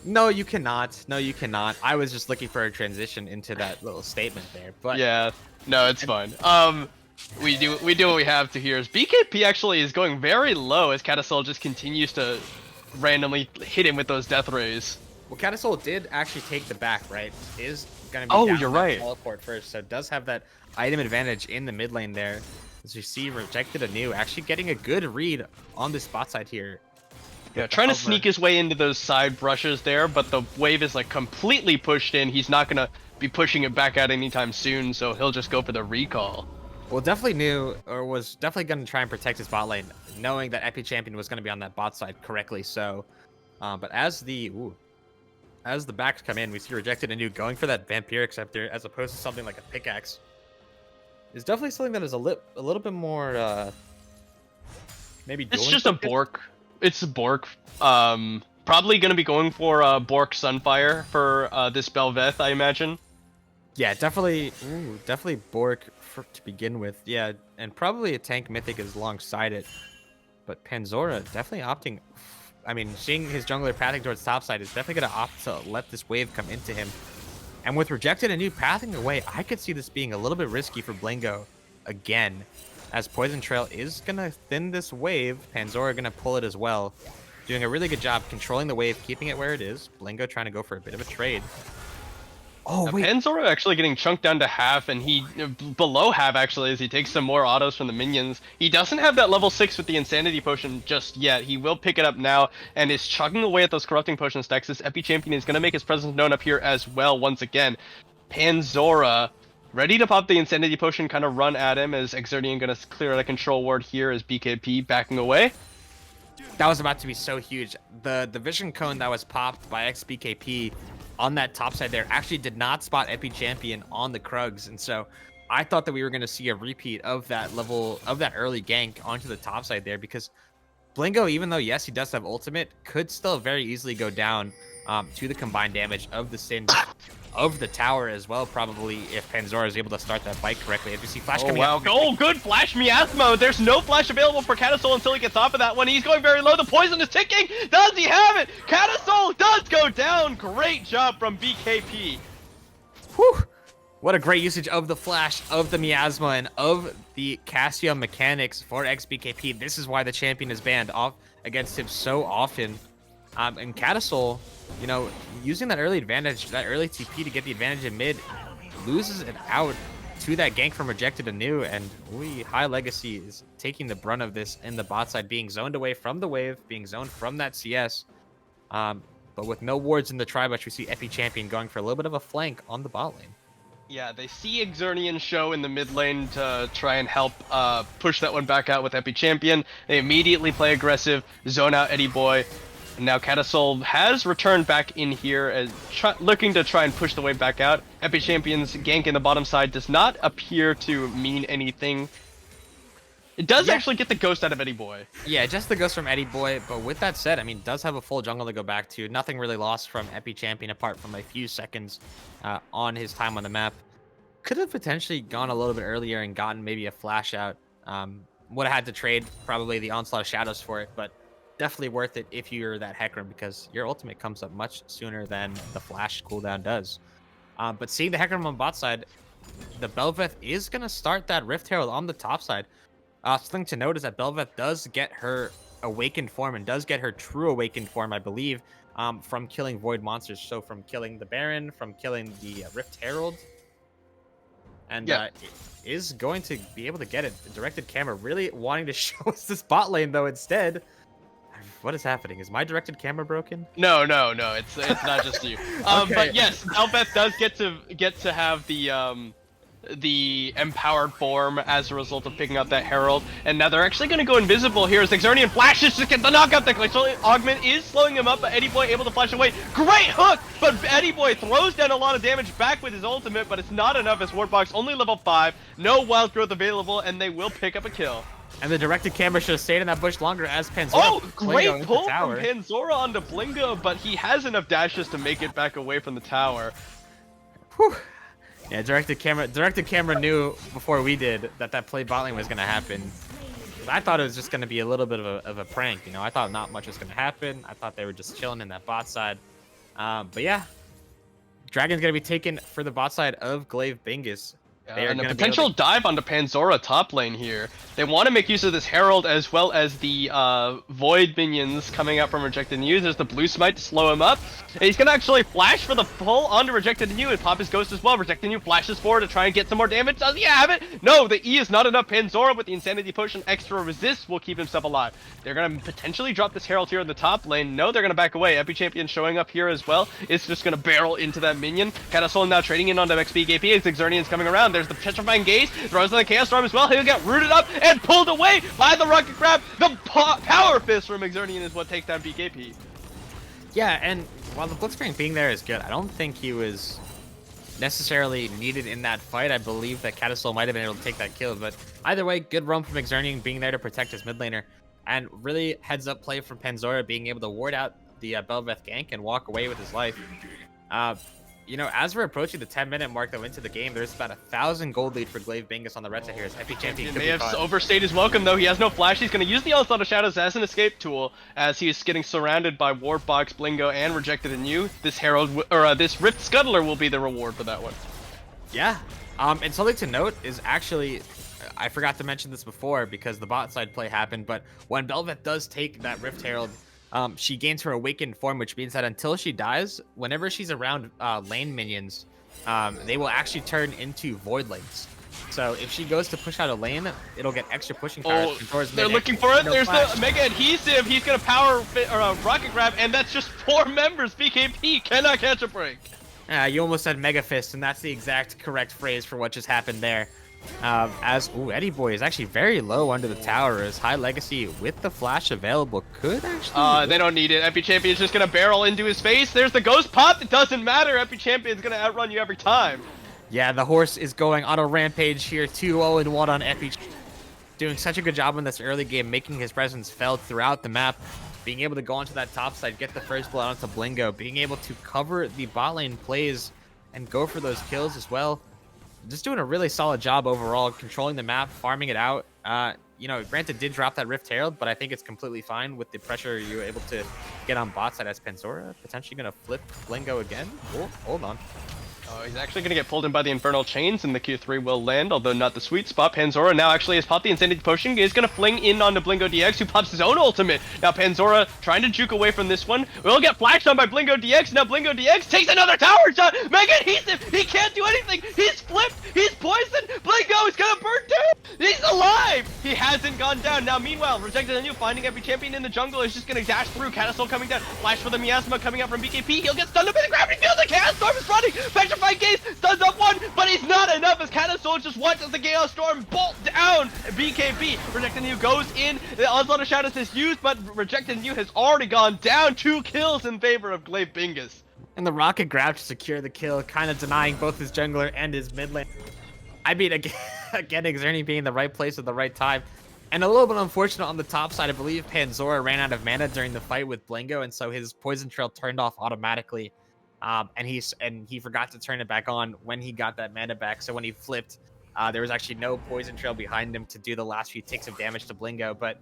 No, you cannot. No, you cannot. I was just looking for a transition into that little statement there. But yeah, no, it's fine. We do what we have to here. Is BKP actually is going very low as Catasol just continues to randomly hit him with those death rays. Well, Catasol did actually take the back, right? Is gonna be down you're right. Teleport first, so does have that item advantage in the mid lane there. As you see, rejected anew, actually getting a good read on the spot side here. Yeah, trying to sneak his way into those side brushes there, but the wave is like completely pushed in. He's not gonna be pushing it back out anytime soon, so he'll just go for the recall. Well, definitely knew, or was definitely gonna try and protect his bot lane, knowing that Epi Champion was gonna be on that bot side correctly. So, but as the backs come in, we see rejected anew going for that Vampiric Scepter as opposed to something like a pickaxe. Is definitely something that is a little bit more maybe. It's just a Bork. It's a Bork. Probably gonna be going for Bork Sunfire for this Belveth, I imagine. Yeah, definitely Bork to begin with. Yeah, and probably a tank mythic is alongside it. But Panzora definitely opting. I mean, seeing his jungler pathing towards topside is definitely going to opt to let this wave come into him. And with rejected anew pathing away, I could see this being a little bit risky for Blingo again. As Poison Trail is going to thin this wave, Panzora going to pull it as well. Doing a really good job controlling the wave, keeping it where it is. Blingo trying to go for a bit of a trade. Oh, Now, wait. Panzora actually getting chunked down to half, and he below half actually as he takes some more autos from the minions. He doesn't have that level 6 with the Insanity Potion just yet. He will pick it up now and is chugging away at those Corrupting Potion stacks. This Epi Champion is going to make his presence known up here as well once again. Panzora ready to pop the Insanity Potion, kind of run at him as Exernian going to clear out a control ward here as BKP backing away. That was about to be so huge. The vision cone that was popped by XBKP on that top side there actually did not spot Epi Champion on the Krugs, and so I thought that we were going to see a repeat of that early gank onto the top side there, because Blingo, even though yes he does have ultimate, could still very easily go down to the combined damage of the Sin of the tower as well, probably, if Panzora is able to start that bite correctly. As we see Flash coming out. Oh, good Flash Miasma. There's no Flash available for Catasol until he gets off of that one. He's going very low. The poison is ticking. Does he have it? Catasol does go down. Great job from BKP. Whew. What a great usage of the Flash, of the Miasma, and of the Cassia mechanics for XBKP. This is why the champion is banned off against him so often. And Catasol, you know, using that early advantage, that early TP to get the advantage in mid, loses it out to that gank from Rejected Anew, and High Legacy is taking the brunt of this in the bot side, being zoned away from the wave, being zoned from that CS. But with no wards in the tri-bush, we see Epi Champion going for a little bit of a flank on the bot lane. Yeah, they see Exernian show in the mid lane to try and help push that one back out with Epi Champion. They immediately play aggressive, zone out Eddie Boy. And now Catasol has returned back in here as looking to try and push the wave back out. Epi Champion's gank in the bottom side does not appear to mean anything. It does actually get the ghost out of Eddie Boy. Yeah, just the ghost from Eddie Boy. But with that said, I mean, does have a full jungle to go back to. Nothing really lost from Epi Champion apart from a few seconds on his time on the map. Could have potentially gone a little bit earlier and gotten maybe a flash out. Would have had to trade probably the Onslaught of Shadows for it, but definitely worth it if you're that Hecarim, because your ultimate comes up much sooner than the flash cooldown does. But seeing the Hecarim on bot side, the Bel'Veth is going to start that Rift Herald on the top side. Something to note is that Bel'Veth does get her awakened form, and does get her true awakened form, I believe, from killing Void monsters. So from killing the Baron, from killing the Rift Herald. And it is going to be able to get it. The directed camera really wanting to show us this bot lane, though, instead. What is happening? Is my directed camera broken? No, it's not just you. Okay. But yes, Bel'Veth does get to have the empowered form as a result of picking up that Herald, and now they're actually going to go invisible here as Exernian flashes to get the knockout. The Glacial Augment is slowing him up, but Eddie Boy able to flash away. Great hook, but Eddie Boy throws down a lot of damage back with his ultimate, but it's not enough as Wardbox only level 5, no wild growth available, and they will pick up a kill. And the directed camera should have stayed in that bush longer as Panzora. Oh, great pull from Panzora onto Blingo, but he has enough dashes to make it back away from the tower. Whew. Yeah, directed camera knew before we did that play bot lane was going to happen. I thought it was just going to be a little bit of a prank, you know. I thought not much was going to happen. I thought they were just chilling in that bot side. But yeah, Dragon's going to be taken for the bot side of Glaive Bingus. And a potential dive onto Panzora top lane here. They want to make use of this Herald as well as the Void minions coming out from Rejected Anew. There's the Blue Smite to slow him up. And he's going to actually flash for the pull onto Rejected Anew and pop his Ghost as well. Rejected Anew flashes forward to try and get some more damage. Does he have it? No, the E is not enough. Panzora with the Insanity Potion extra resist will keep himself alive. They're going to potentially drop this Herald here in the top lane. No, they're going to back away. Epi Champion showing up here as well. It's just going to barrel into that minion. Catasol now trading in onto XBKP as Exernian's coming around. There's the Petrifying Gaze, throws on the Chaos Storm as well. He'll get rooted up and pulled away by the Rocket Grab. The Power Fist from Exernian is what takes down BKP. Yeah, and while the Blitzcrank being there is good, I don't think he was necessarily needed in that fight. I believe that Catasol might have been able to take that kill, but either way, good run from Exernian being there to protect his mid laner, and really heads up play from Panzora being able to ward out the Bel'Veth gank and walk away with his life. You know, as we're approaching the 10-minute mark though into the game, there's about 1,000 gold lead for Glaive Bingus on the red side here. As Epi Champion may have overstayed his welcome though. He has no flash. He's going to use the Onslaught of Shadows as an escape tool as he is getting surrounded by Wardbox, Blingo, and Rejected Anew. This Herald or this Rift Scuttler will be the reward for that one. Yeah. And something to note is actually, I forgot to mention this before because the bot side play happened, but when Bel'Veth does take that Rift Herald, she gains her awakened form, which means that until she dies, whenever she's around lane minions, they will actually turn into Voidlings. So if she goes to push out a lane, it'll get extra pushing power. Oh, they're looking for it. There's flash. the Mega Adhesive. He's going to power or rocket grab, and that's just 4 members. BKP cannot catch a break. You almost said Mega Fist, and that's the exact correct phrase for what just happened there. Eddie Boy is actually very low under the tower as High Legacy with the flash available could actually... They don't need it. Epi Champion's just going to barrel into his face. There's the Ghost Pop. It doesn't matter. Epi Champion's going to outrun you every time. Yeah, the horse is going on a rampage here, 2-0-1 on Epi. Doing such a good job in this early game, making his presence felt throughout the map. Being able to go onto that top side, get the first blood onto Blingo, being able to cover the bot lane plays and go for those kills as well. Just doing a really solid job overall, controlling the map, farming it out. You know, granted did drop that Rift Herald, but I think it's completely fine with the pressure you were able to get on bot side as Panzora potentially going to flip Blingo again. Oh, hold on. Oh, he's actually going to get pulled in by the Infernal Chains, and the Q3 will land, although not the sweet spot. Panzora now actually has popped the Insanity Potion. He's going to fling in onto Blingo DX, who pops his own ultimate. Now Panzora trying to juke away from this one. Will get flashed on by Blingo DX. Now Blingo DX takes another tower shot. Mega Adhesive! He can't do anything! He's flipped! He's poisoned! Blingo is going to burn down! He's alive! He hasn't gone down. Now meanwhile, Rejected Anew finding every champion in the jungle is just going to dash through. Catasol coming down. Flash for the Miasma coming out from BKP. He'll get stunned up in the gravity field. The Chaos Storm is running! Petrified Gaze stuns up one, but he's not enough as Catasol just watches the Chaos Storm bolt down BKP. Rejected Anew goes in. The Onslaught of Shadows is used, but Rejected Anew has already gone down. 2 kills in favor of Glaive Bingus. And the rocket grab to secure the kill, kind of denying both his jungler and his mid lane. I mean, again, Xernean being in the right place at the right time. And a little bit unfortunate on the top side. I believe Panzora ran out of mana during the fight with Blingo, and so his Poison Trail turned off automatically. And he forgot to turn it back on when he got that mana back. So when he flipped, there was actually no Poison Trail behind him to do the last few ticks of damage to Blingo. But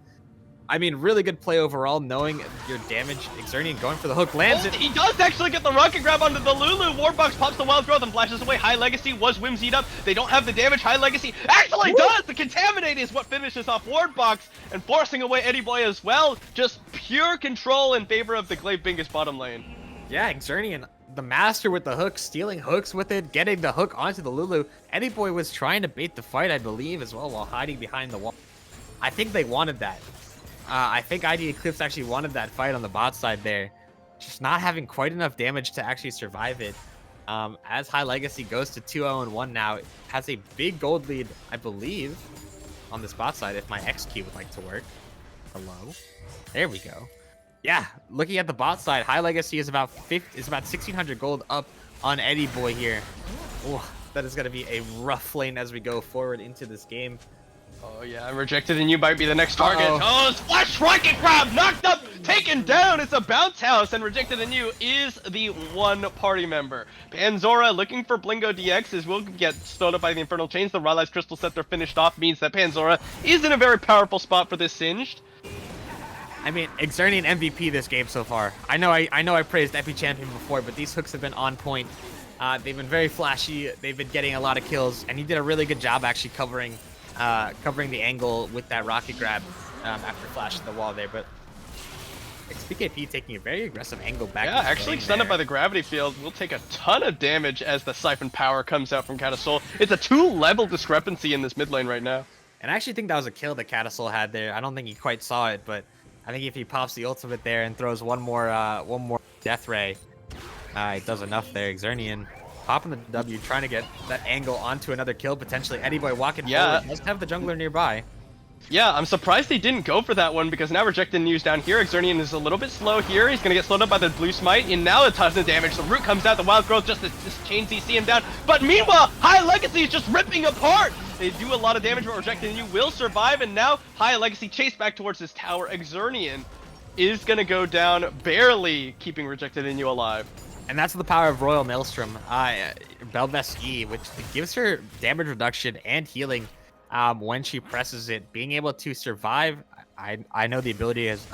I mean, really good play overall, knowing your damage. Xernean going for the hook, lands it. He does actually get the rocket grab onto the Lulu. Warbox pops the Wild Growth and flashes away. High Legacy was whimsied up. They don't have the damage. High Legacy actually does. The Contaminate is what finishes off Wardbox and forcing away Eddie Boy as well. Just pure control in favor of the Glaive Bingus bottom lane. Yeah, Xernean, the master with the hook, stealing hooks with it, getting the hook onto the Lulu. Eddie Boy was trying to bait the fight, I believe, as well, while hiding behind the wall. I think they wanted that. I think ID Eclipse actually wanted that fight on the bot side there. Just not having quite enough damage to actually survive it. As High Legacy goes to 2-0-1 now, it has a big gold lead, I believe, on this bot side, if my XQ would like to work. Hello? There we go. Yeah, looking at the bot side, High Legacy is about 1,600 gold up on Eddie Boy here. Oh, that is going to be a rough lane as we go forward into this game. Oh yeah, Rejected Anew might be the next target. Oh, Splash Rocket Grab knocked up, taken down. It's a bounce house, and Rejected Anew is the one party member. Panzora looking for Blingo DX as will get slowed up by the Infernal Chains. The Rylai's Crystal Scepter finished off means that Panzora is in a very powerful spot for this Singed. I mean, Xernean MVP this game so far. I know I praised Epi Champion before, but these hooks have been on point. They've been very flashy. They've been getting a lot of kills, and he did a really good job actually covering the angle with that rocket grab after flashing the wall there. But XPKP taking a very aggressive angle back. Yeah, actually stunned up by the gravity field. Will take a ton of damage as the Siphon Power comes out from Catasol. It's a 2-level discrepancy in this mid lane right now. And I actually think that was a kill that Catasol had there. I don't think he quite saw it, but I think if he pops the ultimate there and throws one more Death Ray, it does enough there. Xernean popping the W, trying to get that angle onto another kill, potentially. Eddie Boy walking forward. Must have the jungler nearby. Yeah, I'm surprised they didn't go for that one because now Rejected Anew's down here. Xernean is a little bit slow here. He's going to get slowed up by the Blue Smite, and now a ton of damage. The root comes out, the Wild Growth just chain CC him down. But meanwhile, High Legacy is just ripping apart. They do a lot of damage, but Rejected Anew will survive, and now High Legacy chase back towards his tower. Xernean is going to go down, barely keeping Rejected Anew alive. And that's the power of Royal Maelstrom, Belvest E, which gives her damage reduction and healing when she presses it. Being able to survive, I know the ability as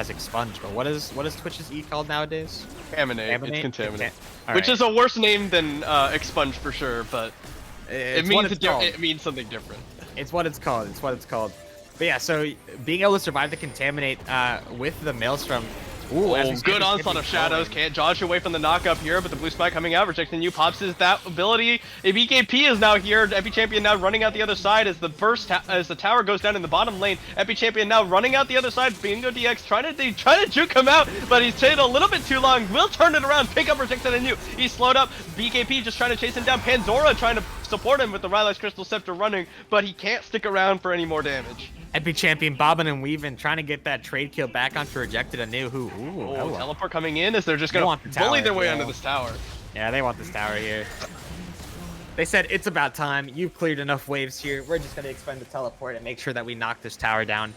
Expunge, but what is Twitch's E called nowadays? Contaminate. It's Contaminate. Right. Which is a worse name than Expunge for sure, but it means something different. It's what it's called. It's what it's called. But yeah, so being able to survive the Contaminate with the Maelstrom Ooh, Oh, good onslaught of shadows. Can't dodge away from the knockup here, but the blue spike coming out, rejecting you. Pops his that ability. A BKP is now here. Epi Champion now running out the other side as the tower goes down in the bottom lane. Epi Champion now running out the other side. Bingo DX trying to juke him out, but he's stayed a little bit too long. Will turn it around, pick up rejected and you. He's slowed up. BKP just trying to chase him down. Panzora trying to support him with the Rylex Crystal Scepter running, but he can't stick around for any more damage. Epi Champion bobbing and weaving, trying to get that trade kill back onto rejected anew. Ooh, Teleport coming in as they're just gonna bully their way under this tower. Yeah, they want this tower here. They said it's about time. You've cleared enough waves here. We're just gonna expend the teleport and make sure that we knock this tower down.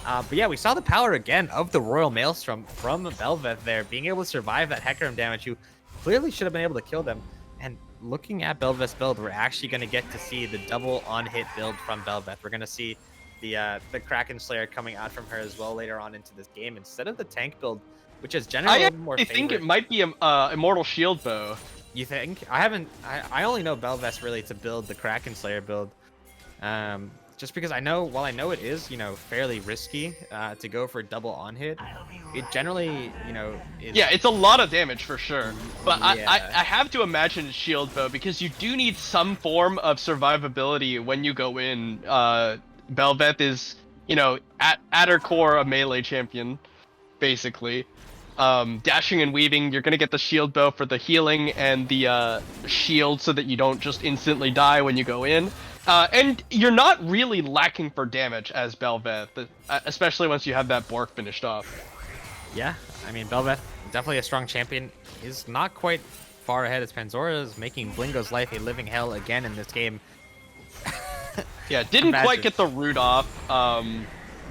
But yeah, we saw the power again of the Royal Maelstrom from Bel'Veth there, being able to survive that Hecarim damage. You clearly should have been able to kill them. And looking at Bel'Veth's build, we're actually gonna get to see the double on-hit build from Bel'Veth. We're gonna see the Kraken Slayer coming out from her as well later on into this game instead of the tank build, which is generally more favored. I think it might be a Immortal Shield Bow. You think? I only know Bel'Veth really to build the Kraken Slayer build. Just because while I know it is, fairly risky to go for double on hit, it generally, is... Yeah, it's a lot of damage for sure. But yeah. I have to imagine Shield Bow because you do need some form of survivability when you go in. Bel'Veth is, at her core a melee champion, basically. Dashing and weaving, you're gonna get the shield bow for the healing and the shield so that you don't just instantly die when you go in. And you're not really lacking for damage as Bel'Veth, especially once you have that Bork finished off. Yeah, I mean, Bel'Veth, definitely a strong champion, is not quite far ahead as Panzora is making Blingo's life a living hell again in this game. Yeah, didn't quite get the root off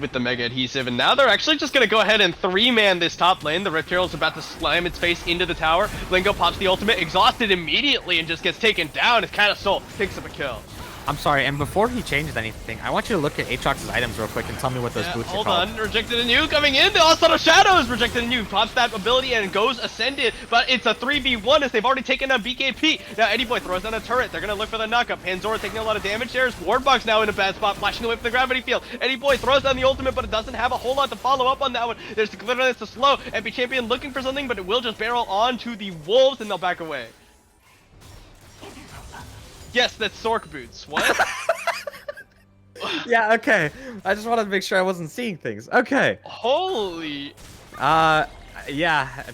with the Mega Adhesive, and now they're actually just going to go ahead and 3-man this top lane. The Reptile's about to slam its face into the tower. Blingo pops the ultimate, exhausted immediately, and just gets taken down as Catasol picks up a kill. I'm sorry, and before he changes anything, I want you to look at Aatrox's items real quick and tell me what those boots are called. Hold on, Rejected Anew coming in, the Onslaught of Shadows! Rejected Anew pops that ability and goes Ascended, but it's a 3v1 as they've already taken down BKP. Now Eddie Boy throws down a turret, they're gonna look for the knockup. Panzora taking a lot of damage there, Wardbox now in a bad spot, flashing away from the gravity field. Eddie Boy throws down the ultimate, but it doesn't have a whole lot to follow up on that one. There's the Glitter to slow, Epi Champion looking for something, but it will just barrel onto the Wolves and they'll back away. Yes, that's Sork Boots. What? Yeah, okay. I just wanted to make sure I wasn't seeing things. Okay. Holy. Yeah.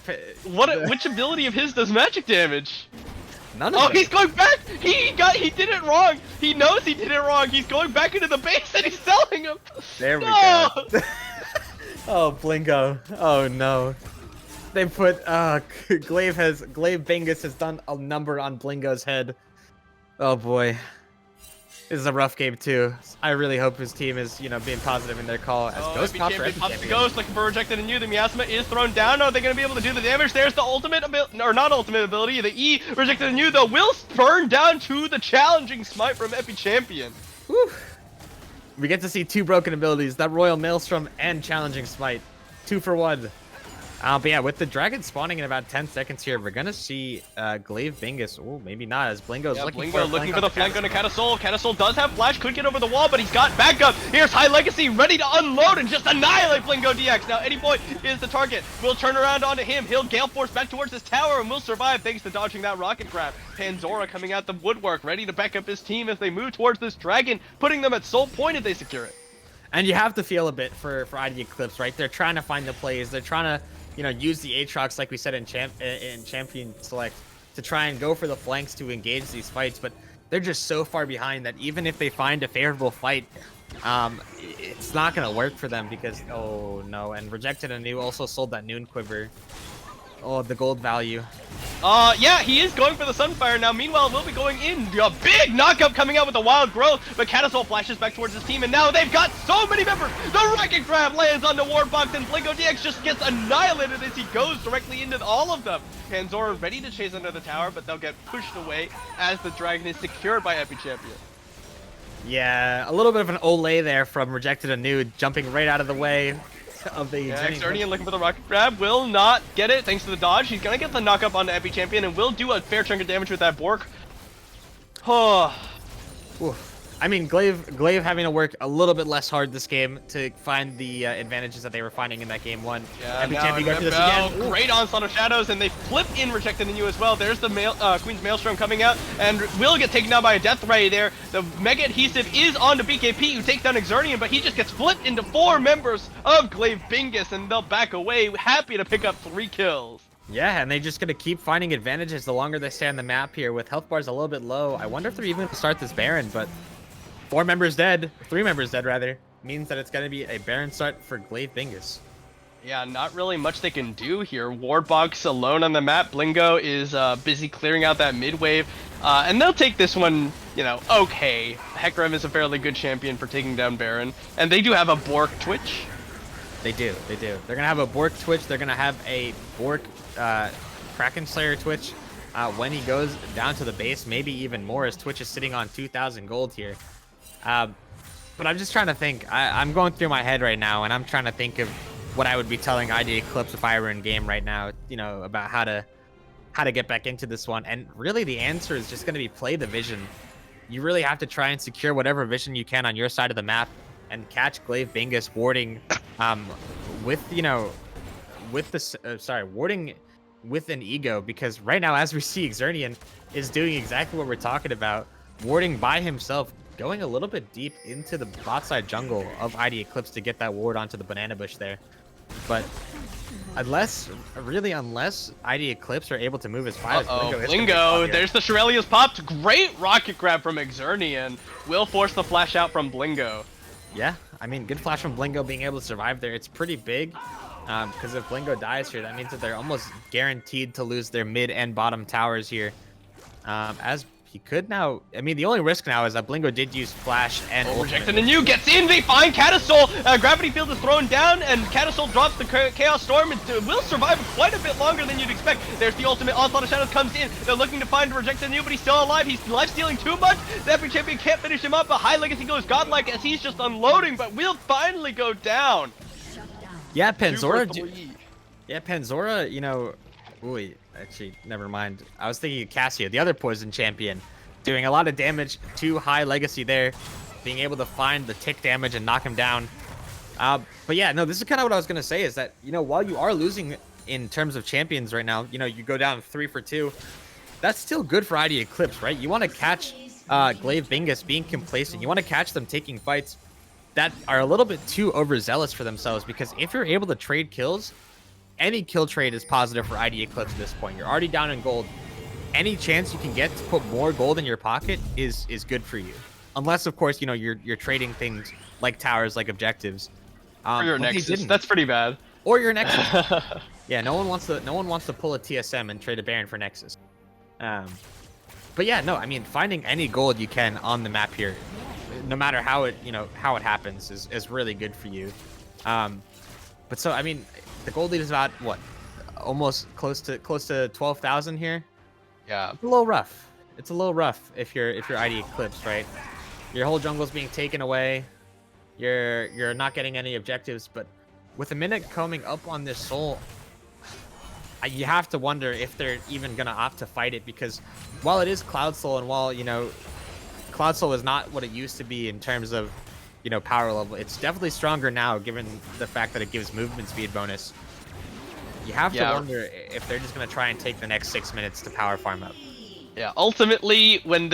Which ability of his does magic damage? None of them. Oh, he's going back! He did it wrong! He knows he did it wrong! He's going back into the base and he's selling him! There we go. Oh, Blingo. Oh, no. They put, Glaive Bingus has done a number on Blingo's head. Oh, boy. This is a rough game too. I really hope his team is, being positive in their call. As Ghost pops the Ghost, looking for Rejected and you. The Miasma is thrown down. Are they going to be able to do the damage? There's the ultimate ability, or not ultimate ability. The E, Rejected and you, though, will burn down to the challenging smite from Epi Champion. Whew. We get to see two broken abilities, that Royal Maelstrom and challenging smite. 2 for 1. But yeah, with the dragon spawning in about 10 seconds here, we're gonna see Glaive Bingus. Oh, maybe not, as Blingo's looking for the flank on the Catasol. Catasol does have flash, could get over the wall, but he's got backup. Here's High Legacy ready to unload and just annihilate Blingo DX. Now Eddie Boy is the target. Will turn around onto him. He'll Gale Force back towards his tower and will survive thanks to dodging that rocket grab. Panzora coming out the woodwork, ready to back up his team as they move towards this dragon, putting them at soul point if they secure it. And you have to feel a bit for ID Eclipse, right? They're trying to find the plays. They're trying to use the Aatrox, like we said in Champion Select, to try and go for the flanks to engage these fights, but they're just so far behind that even if they find a favorable fight, it's not going to work for them because, oh no, and Rejected Anew also sold that Noon Quiver. Oh, the gold value. Yeah, he is going for the Sunfire now. Meanwhile, we'll be going in. A big knockup coming out with the Wild Growth, but Catasol flashes back towards his team, and now they've got so many members. The Rocket Grab lands on the Wardbox, and Blingo DX just gets annihilated as he goes directly into all of them. Panzora ready to chase under the tower, but they'll get pushed away as the dragon is secured by Epi Champion. Yeah, a little bit of an Olay there from Rejected Anew, jumping right out of the way of the Exernian looking for the Rocket Grab, will not get it thanks to the dodge. He's gonna get the knockup on the Epi Champion and will do a fair chunk of damage with that Bork. Oh. I I mean, Glaive having to work a little bit less hard this game to find the advantages that they were finding in that game 1. Yeah, Epic now Champion go for this Bell, again. Ooh. great onslaught of shadows, and they flip in Rejected in you as well. There's the Queen's Maelstrom coming out, and will get taken down by a Death Ray there. The Mega Adhesive is on to BKP, who takes down Exernian, but he just gets flipped into 4 members of Glaive Bingus, and they'll back away, happy to pick up 3 kills. Yeah, and they're just going to keep finding advantages the longer they stay on the map here, with health bars a little bit low. I wonder if they're even going to start this Baron, but 4 members dead, 3 members dead rather, means that it's going to be a Baron start for Glaive Bingus. Yeah, not really much they can do here. Wardbox alone on the map. Blingo is busy clearing out that mid wave, and they'll take this one, you know, okay. Hecarim is a fairly good champion for taking down Baron, and they do have a Bork Twitch. They do. They're going to have a Bork Twitch. They're going to have a Bork Kraken Slayer Twitch when he goes down to the base, maybe even more, as Twitch is sitting on 2,000 gold here. But I'm just trying to think. I'm going through my head right now, and I'm trying to think of what I would be telling ID Eclipse if I were in game right now, you know, about how to get back into this one. And really the answer is just going to be play the vision. You really have to try and secure whatever vision you can on your side of the map and catch Glaive Bingus warding warding with an ego, because right now, as we see, Exernian is doing exactly what we're talking about, warding by himself, going a little bit deep into the bot side jungle of ID Eclipse to get that ward onto the banana bush there. But unless ID Eclipse are able to move as far as Blingo, there's the Shurelya's popped. Great rocket grab from Exernian. Will force the flash out from Blingo. Yeah, I mean, good flash from Blingo being able to survive there. It's pretty big, because if Blingo dies here, that means that they're almost guaranteed to lose their mid and bottom towers here. As he could now, I mean, the only risk now is that Blingo did use flash and Rejected and you gets in, they find Catasol. Gravity Field is thrown down, and Catasol drops the Chaos Storm. It will survive quite a bit longer than you'd expect. There's the ultimate Onslaught of Shadows comes in. They're looking to find Rejected and you, but he's still alive. He's life-stealing too much. The Epic Champion can't finish him up, but High Legacy goes godlike as he's just unloading, but will finally go down. Yeah, Penzora. Yeah, Penzora, you know, ooh, actually, never mind. I was thinking of Cassio, the other poison champion, doing a lot of damage to High Legacy there, being able to find the tick damage and knock him down. But yeah, no, this is kind of what I was going to say, is that, you know, while you are losing in terms of champions right now, you know, you go down 3 for 2, that's still good for ID Eclipse, right? You want to catch Glaive Bingus being complacent. You want to catch them taking fights that are a little bit too overzealous for themselves, because if you're able to trade kills, any kill trade is positive for ID Eclipse at this point. You're already down in gold. Any chance you can get to put more gold in your pocket is good for you, unless of course, you know, you're trading things like towers, like objectives. Or your Nexus. That's pretty bad. Or your Nexus. Yeah, no one wants to pull a TSM and trade a Baron for Nexus. But yeah, no, I mean, finding any gold you can on the map here, no matter how it happens, is really good for you. But so I mean, the gold lead is about what, almost close to 12,000 here. Yeah, it's a little rough. It's a little rough if you're ID Eclipse, right? Your whole jungle's being taken away. You're not getting any objectives, but with a minute coming up on this soul, you have to wonder if they're even gonna opt to fight it, because while it is Cloud Soul, and while, you know, Cloud Soul is not what it used to be in terms of, you know, power level, it's definitely stronger now given the fact that it gives movement speed bonus. You have to wonder if they're just gonna try and take the next 6 minutes to power farm up. Yeah, ultimately, when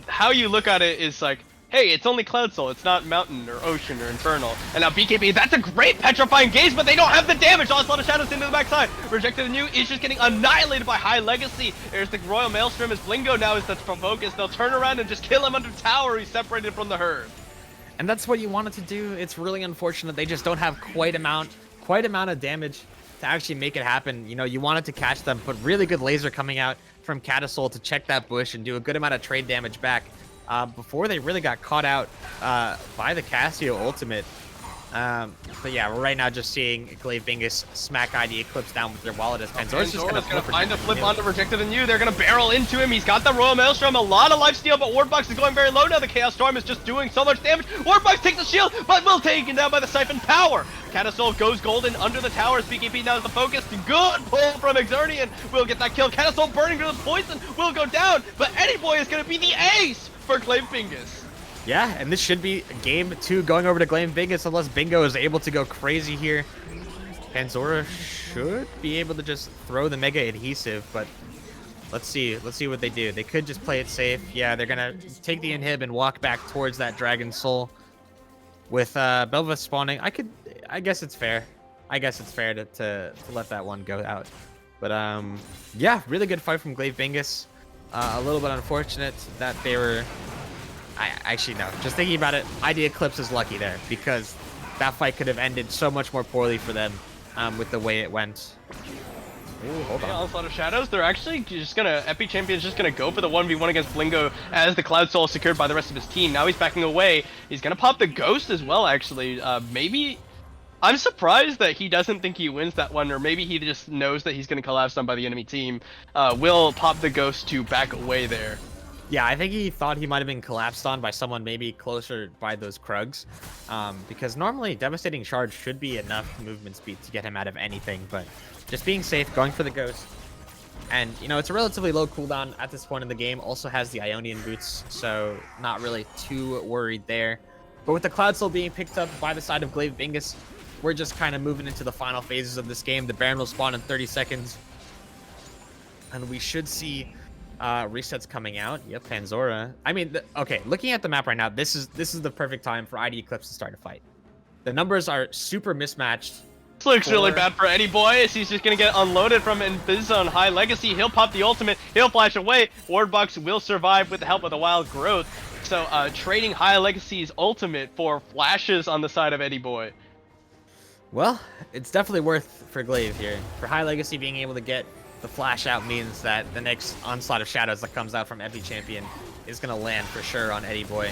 how you look at it is like, hey, it's only Cloud Soul, it's not Mountain or Ocean or Infernal. And now BKB, that's a great Petrifying Gaze, but they don't have the damage. Onslaught of Shadows into the backside. Rejected and you is just getting annihilated by High Legacy. There's the Royal Maelstrom as Blingo now is the focus. They'll turn around and just kill him under tower. He's separated from the herd. And that's what you wanted to do. It's really unfortunate they just don't have quite amount of damage to actually make it happen. You know, you wanted to catch them, but really good laser coming out from Catasol to check that bush and do a good amount of trade damage back before they really got caught out by the Cassio ultimate. But yeah, we're right now just seeing Glaive Bingus smack ID Eclipse down with their wallet as Panzora's just Panzora's gonna find a flip onto Rejected and You. They're gonna barrel into him. He's got the Royal Maelstrom, a lot of lifesteal, but Wardbox is going very low now. The Chaos Storm is just doing so much damage. Wardbox takes the shield, but will taken down by the Siphon Power. Catasol goes golden under the towers. BKP now is the focus. Good pull from Exernian. Will get that kill. Catasol burning through the poison will go down, but Eddie Boy is gonna be the ace for Glaive Bingus. Yeah, and this should be game 2 going over to Glaive Bingus unless Bingo is able to go crazy here. Panzora should be able to just throw the Mega Adhesive, but let's see what they do. They could just play it safe. Yeah, they're gonna take the inhib and walk back towards that Dragon Soul. With Belva spawning, I guess it's fair. I guess it's fair to let that one go out. But yeah, really good fight from Glaive Bingus. A little bit unfortunate that they were. Actually, no. Just thinking about it, ID Eclipse is lucky there because that fight could have ended so much more poorly for them with the way it went. Ooh, hold on. Onslaught of Shadows, they're actually just gonna, Epi Champion's just gonna go for the 1v1 against Blingo as the Cloud Soul is secured by the rest of his team. Now he's backing away. He's gonna pop the Ghost as well, actually. Maybe, I'm surprised that he doesn't think he wins that one, or maybe he just knows that he's gonna collapse on by the enemy team. Will pop the Ghost to back away there. Yeah, I think he thought he might have been collapsed on by someone maybe closer by those Krugs. Because normally Devastating Charge should be enough movement speed to get him out of anything, but just being safe, going for the Ghost. And, you know, it's a relatively low cooldown at this point in the game. Also has the Ionian boots, so not really too worried there. But with the Cloud Soul being picked up by the side of Glaive Bingus, we're just kind of moving into the final phases of this game. The Baron will spawn in 30 seconds. And we should see resets coming out. Yep, Panzora. I mean, okay, looking at the map right now, this is the perfect time for ID Eclipse to start a fight. The numbers are super mismatched. This looks really bad for Eddie Boy as he's just gonna get unloaded from Invis on High Legacy. He'll pop the ultimate, he'll flash away. Wardbox will survive with the help of the Wild Growth. So trading High Legacy's ultimate for flashes on the side of Eddie Boy. Well, it's definitely worth for Glaive here. For High Legacy being able to get the flash out means that the next Onslaught of Shadows that comes out from Epi Champion is going to land for sure on Eddie Boy.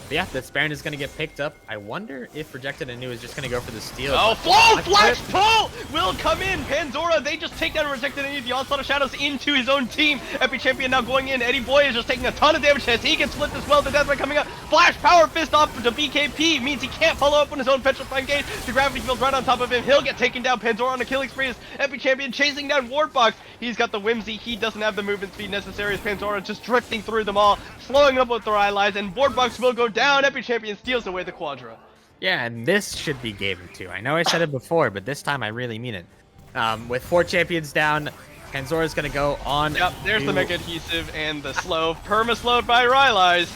But yeah, this Baron is going to get picked up. I wonder if Rejected Anew is just going to go for the steal. Oh, flow! Flash pull! Will come in. Panzora, they just take down Rejected Anew, the Onslaught of Shadows into his own team. Epi Champion now going in. Eddie Boy is just taking a ton of damage as he gets flipped as well. The Deathray coming up. Flash Power Fist off to BKP means he can't follow up on his own Petrifying Gate. The Gravity Field's right on top of him. He'll get taken down. Panzora on a killing spree as Epi Champion chasing down Wardbox. He's got the Whimsy. He doesn't have the movement speed necessary as Panzora just drifting through them all, slowing up with their allies, and Wardbox will go down. Epi Champion steals away the Quadra. Yeah, and this should be game 2. I know I said it before, but this time I really mean it. With 4 champions down, Panzora's going to go on. Yep, there's the Mega Adhesive and the slow. Perma-slowed by Rylai's.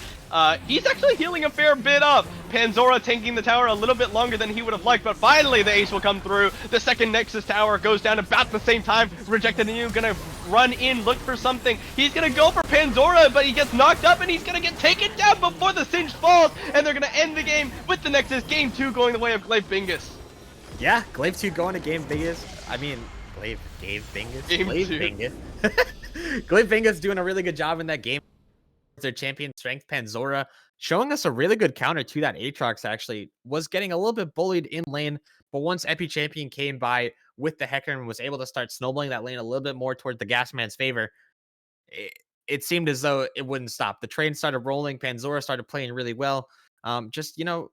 He's actually healing a fair bit up. Panzora tanking the tower a little bit longer than he would have liked, but finally the ace will come through. The second Nexus tower goes down about the same time. Rejected Anew gonna run in, look for something. He's gonna go for Panzora, but he gets knocked up and he's gonna get taken down before the Singe falls, and they're gonna end the game with the Nexus. Game 2 going the way of Glaive Bingus. Yeah, Glaive 2 going to Game Bingus. I mean, Glaive Bingus? Glaive Bingus. Glaive Bingus doing a really good job in that game. Their champion strength Panzora showing us a really good counter to that Aatrox. Actually was getting a little bit bullied in lane, but once Epi Champion came by with the Hecker and was able to start snowballing that lane a little bit more toward the Gasman's favor, it seemed as though it wouldn't stop. The train started rolling. Panzora started playing really well. Just, you know,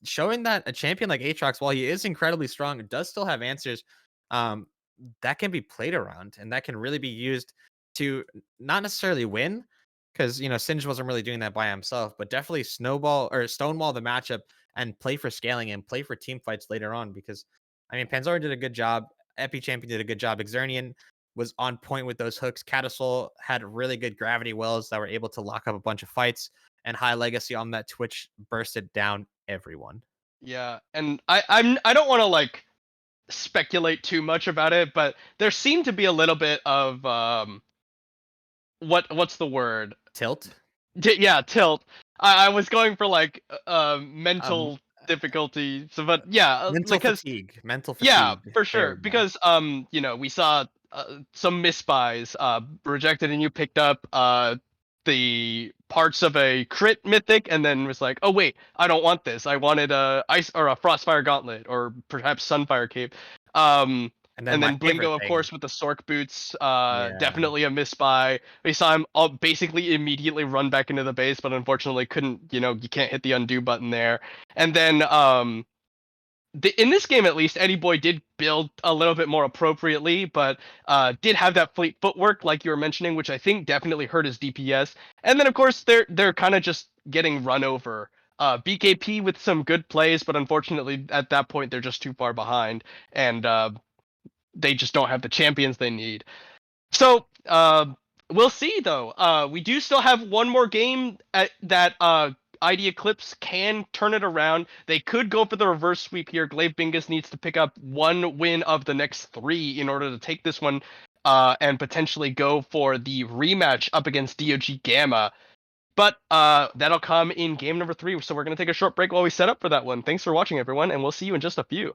showing that a champion like Aatrox, while he is incredibly strong, does still have answers that can be played around and that can really be used to not necessarily win, because, you know, Singe wasn't really doing that by himself, but definitely snowball or stonewall the matchup and play for scaling and play for team fights later on. Because, I mean, Panzora did a good job. Epi Champion did a good job. Exernian was on point with those hooks. Catasol had really good gravity wells that were able to lock up a bunch of fights. And High Legacy on that Twitch bursted down everyone. Yeah, and I don't want to like speculate too much about it, but there seemed to be a little bit of what's the word? Tilt? Yeah, tilt. I was going for like mental difficulty. So, but yeah, mental because fatigue. Mental fatigue. yeah, for sure. Because you know, we saw some misbuys. Rejected and you picked up the parts of a crit mythic, and then was like, oh wait, I don't want this. I wanted a ice or a frostfire gauntlet, or perhaps sunfire cape. And then And my then favorite Blingo, of thing. course, with the Sork boots, Yeah. definitely a misbuy. We saw him all basically immediately run back into the base, but unfortunately couldn't. You can't hit the undo button there. And then in this game, at least, Eddie Boy did build a little bit more appropriately, but did have that fleet footwork like you were mentioning, which I think definitely hurt his DPS. And then, of course, they're kind of just getting run over. BKP with some good plays, but unfortunately at that point they're just too far behind, and they just don't have the champions they need. So we'll see though. We do still have one more game that ID Eclipse can turn it around. They could go for the reverse sweep here. Glaive Bingus needs to pick up one win of the next three in order to take this one, and potentially go for the rematch up against DOG Gamma. But that'll come in game number 3. So we're gonna take a short break while we set up for that one. Thanks for watching, everyone, and we'll see you in just a few.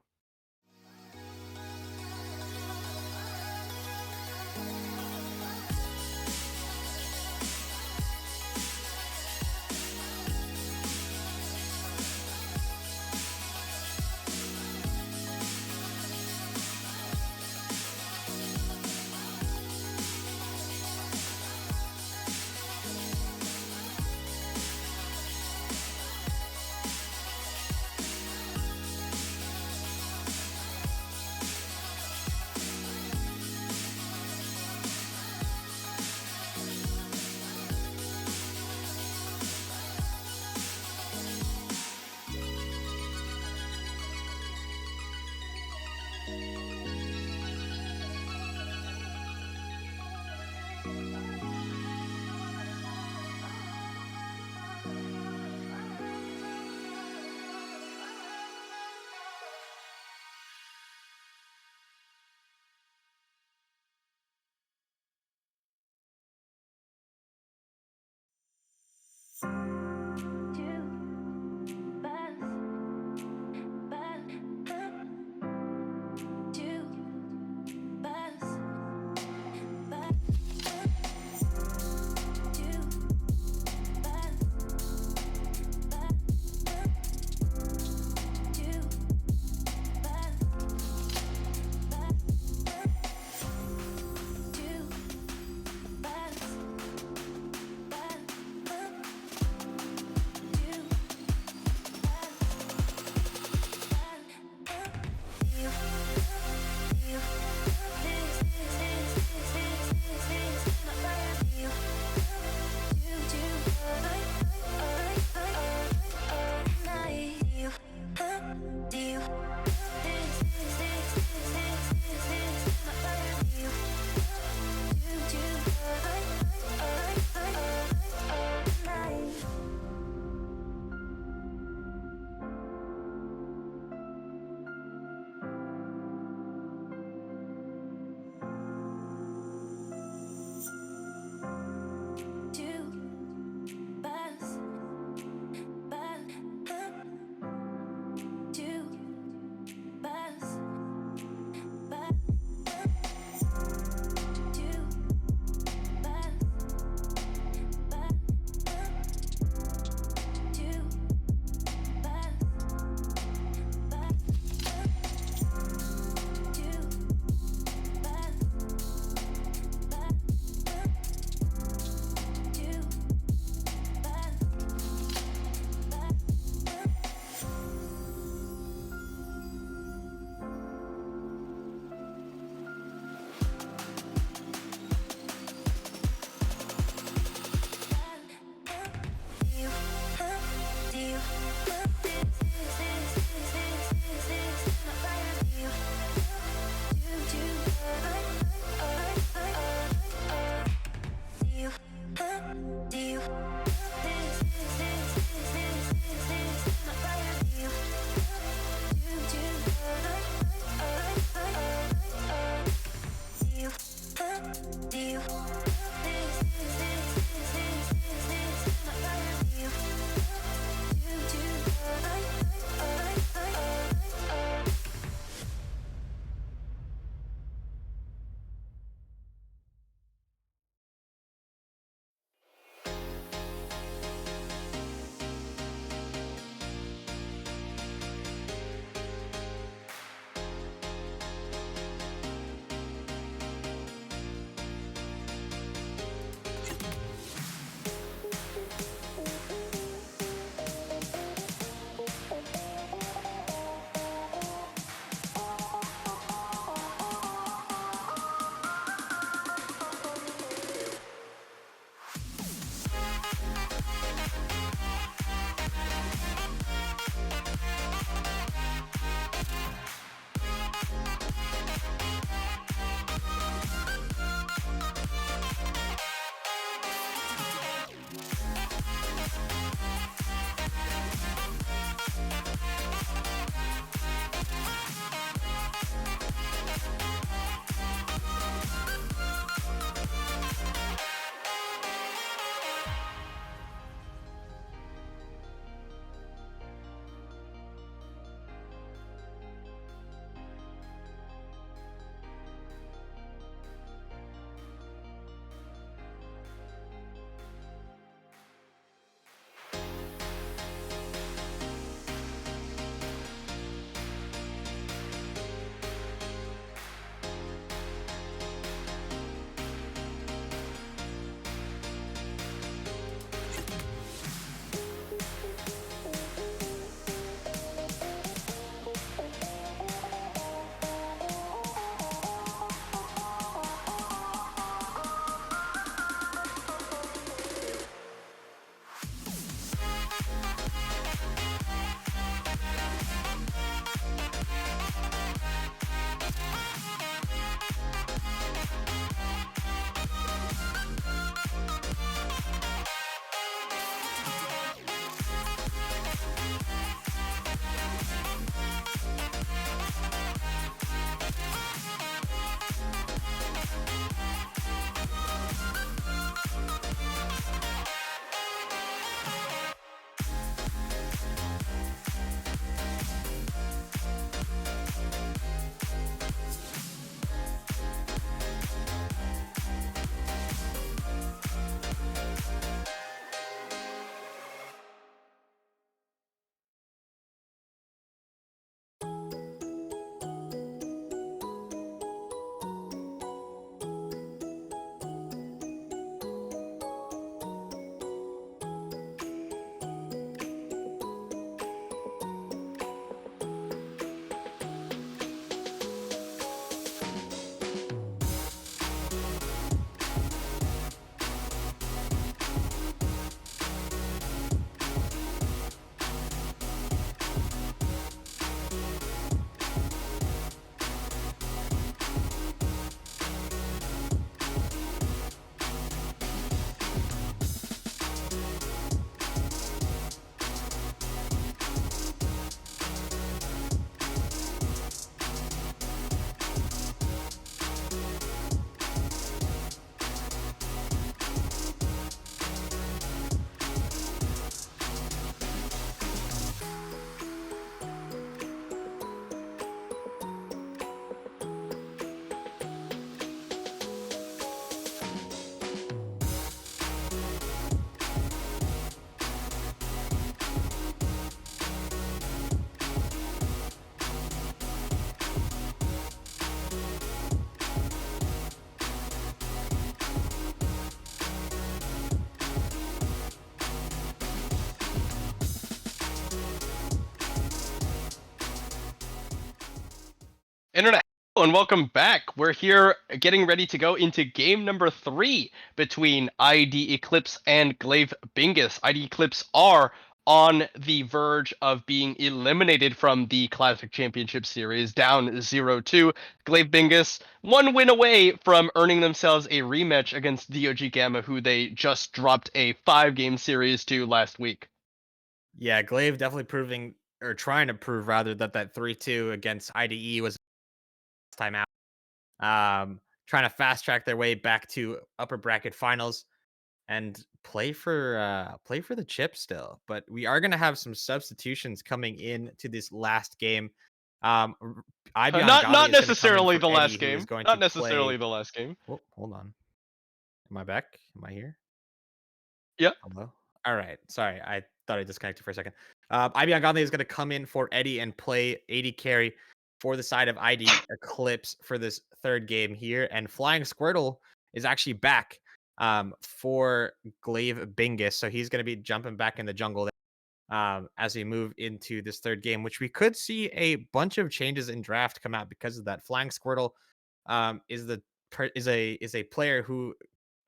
and welcome back. We're here getting ready to go into game number 3 between ID Eclipse and Glaive Bingus. ID Eclipse are on the verge of being eliminated from the Classic Championship Series, down 0-2. Glaive Bingus, one win away from earning themselves a rematch against DOG Gamma, who they just dropped a 5-game series to last week. Yeah, Glaive definitely proving or trying to prove rather that 3-2 against IDE was time out. Trying to fast track their way back to upper bracket finals and play for the chip still. But we are gonna have some substitutions coming in to this last game. Ibion Not Godly is gonna come in necessarily for the Eddie, last who is game. going Not to necessarily play. the last game. Oh, hold on. Am I back? Am I here? Yeah. Hello? All right. Sorry. I thought I disconnected for a second. IB Godly is going to come in for Eddie and play 80 carry for the side of ID Eclipse for this third game here. And Flying Squirtle is actually back for Glaive Bingus. So he's going to be jumping back in the jungle as we move into this third game, which we could see a bunch of changes in draft come out because of that. Flying Squirtle is a player who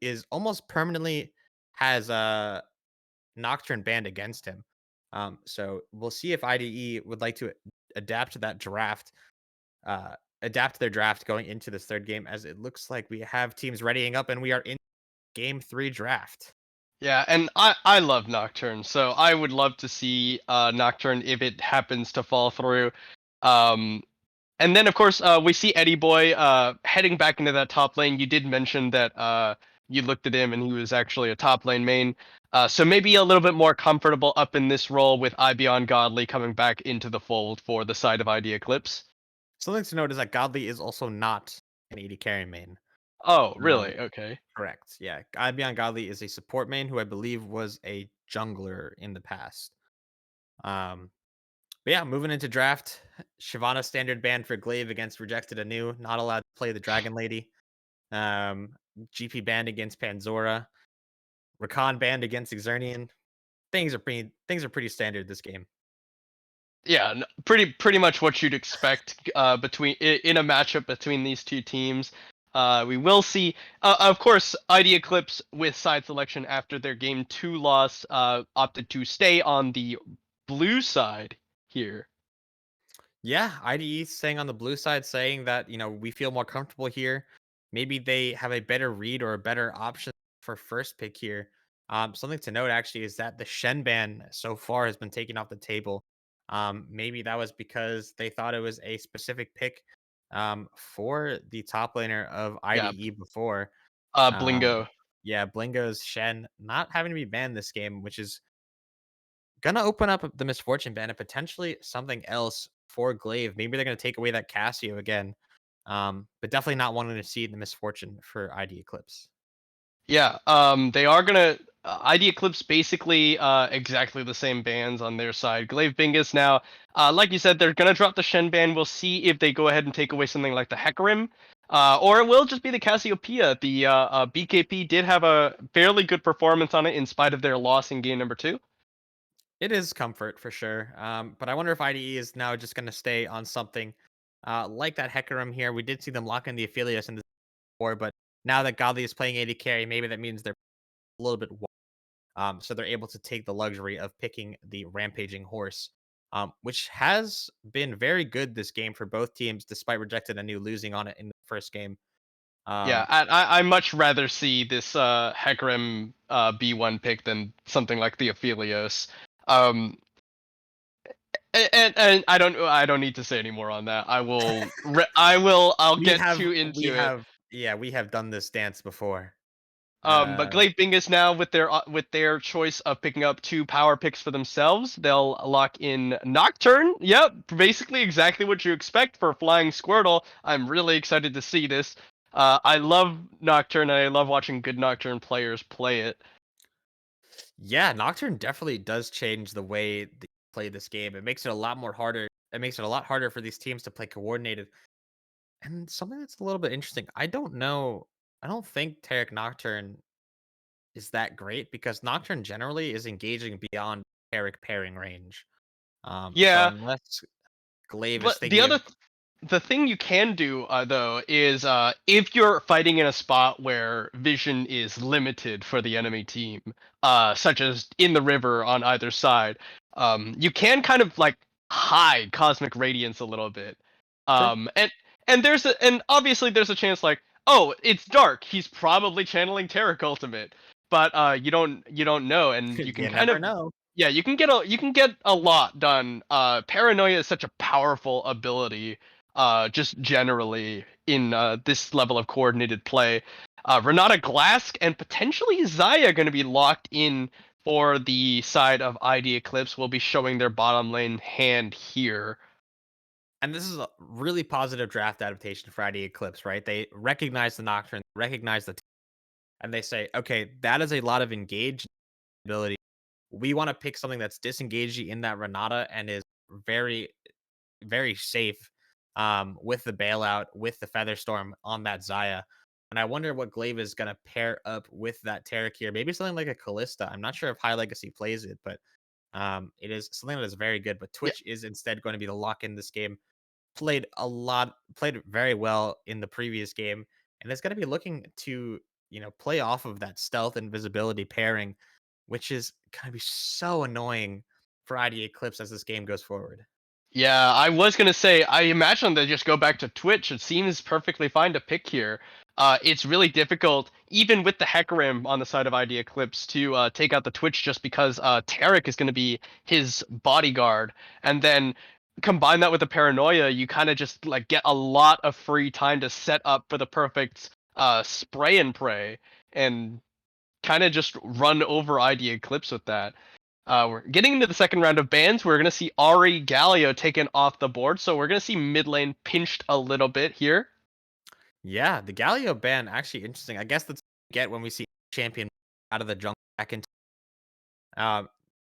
is almost permanently has a Nocturne banned against him. So we'll see if IDE would like to adapt to that draft, uh, adapt their draft going into this third game, as it looks like we have teams readying up and we are in game 3 draft. Yeah, and I love Nocturne, so I would love to see Nocturne if it happens to fall through. Um, and then of course we see Eddie Boy heading back into that top lane. You did mention that you looked at him and he was actually a top lane main. So maybe a little bit more comfortable up in this role with Ibion Godly coming back into the fold for the side of ID Eclipse. Something to note is that Godly is also not an AD carry main. Oh, Um, really? Okay. Correct. Yeah. Beyond Godly is a support main who I believe was a jungler in the past. Um, but yeah, moving into draft, Shyvana standard ban for Glaive against Rejected Anew, not allowed to play the Dragon Lady. Um, GP banned against Panzora. Rakan banned against Xernean. Things are pretty standard this game. Yeah, pretty much what you'd expect in a matchup between these two teams. We will see, of course, ID Eclipse with side selection after their game 2 loss opted to stay on the blue side here. Yeah, IDE saying on the blue side, saying that we feel more comfortable here. Maybe they have a better read or a better option for first pick here. Something to note actually is that the Shen ban so far has been taken off the table. Maybe that was because they thought it was a specific pick for the top laner of Yeah, IDE before. Um, Blingo. yeah, Blingo's Shen not having to be banned this game, which is gonna open up the misfortune ban and potentially something else for Glaive. Maybe they're gonna take away that Casio again. But definitely not wanting to see the misfortune for ID Eclipse. Yeah, they are gonna ID Eclipse basically exactly the same bans on their side. Glaive Bingus now, like you said, they're gonna drop the Shen ban. We'll see if they go ahead and take away something like the Hecarim, or it will just be the Cassiopeia. The BKP did have a fairly good performance on it in spite of their loss in game number 2. It is comfort for sure. But I wonder if IDE is now just gonna stay on something like that Hecarim here. We did see them lock in the Aphelios in the before, but now that Godly is playing AD carry, maybe that means they're a little bit so they're able to take the luxury of picking the rampaging horse, which has been very good this game for both teams, despite rejected Anu losing on it in the first game. Yeah, Um, I much rather see this Hecarim B1 pick than something like the Aphelios. Um, and I don't need to say any more on that. I'll we get have too we into it. have yeah we have done this dance before. But Uh, Glaive Bingus now with their choice of picking up 2 power picks for themselves, they'll lock in Nocturne. Yep, basically exactly what you expect for Flying Squirtle. I'm really excited to see this. I love Nocturne and I love watching good Nocturne players play it. yeah, Nocturne definitely does change the way they play this game. It makes it a lot more harder. It makes it a lot harder for these teams to play coordinated. And something that's a little bit interesting. I don't know. I don't think Tarek Nocturne is that great because Nocturne generally is engaging beyond Tarek pairing range. So Yeah, unless Glaive is but the thinking other of the thing you can do though is if you're fighting in a spot where vision is limited for the enemy team, such as in the river on either side, you can kind of like hide cosmic radiance a little bit, Sure. and obviously there's a chance like, oh, it's dark, he's probably channeling Taric ultimate, but you don't know, and you can You kind never of, know. yeah, you can get a lot done. Paranoia is such a powerful ability, just generally in this level of coordinated play. Renata Glask and potentially Zaya going to be locked in for the side of ID Eclipse. Will be showing their bottom lane hand here. And this is a really positive draft adaptation for ID Eclipse, right? They recognize the Nocturne, recognize the and they say, okay, that is a lot of engaged ability. We want to pick something that's disengaging in that Renata and is very, very safe with the bailout, with the Featherstorm on that Zaya. And I wonder what Glaive is going to pair up with that Taric here. Maybe something like a Callista. I'm not sure if High Legacy plays it, but it is something that is very good. But Yeah, Twitch is instead going to be the lock in this game. Played very well in the previous game, and it's going to be looking to play off of that stealth and visibility pairing, which is going to be so annoying for ID Eclipse as this game goes forward. yeah, I was gonna say, I imagine they just go back to Twitch. It seems perfectly fine to pick here. It's really difficult, even with the Hecarim on the side of ID Eclipse, to take out the Twitch just because Taric is going to be his bodyguard, and then combine that with the Paranoia, you kind of just like get a lot of free time to set up for the perfect spray and pray, and kind of just run over ID Eclipse with that. We're getting into the second round of bans. We're going to see Ari Galio taken off the board, so we're going to see mid lane pinched a little bit here. Yeah, the Galio ban actually interesting. I guess that's what we get when we see champion out of the jungle back into uh,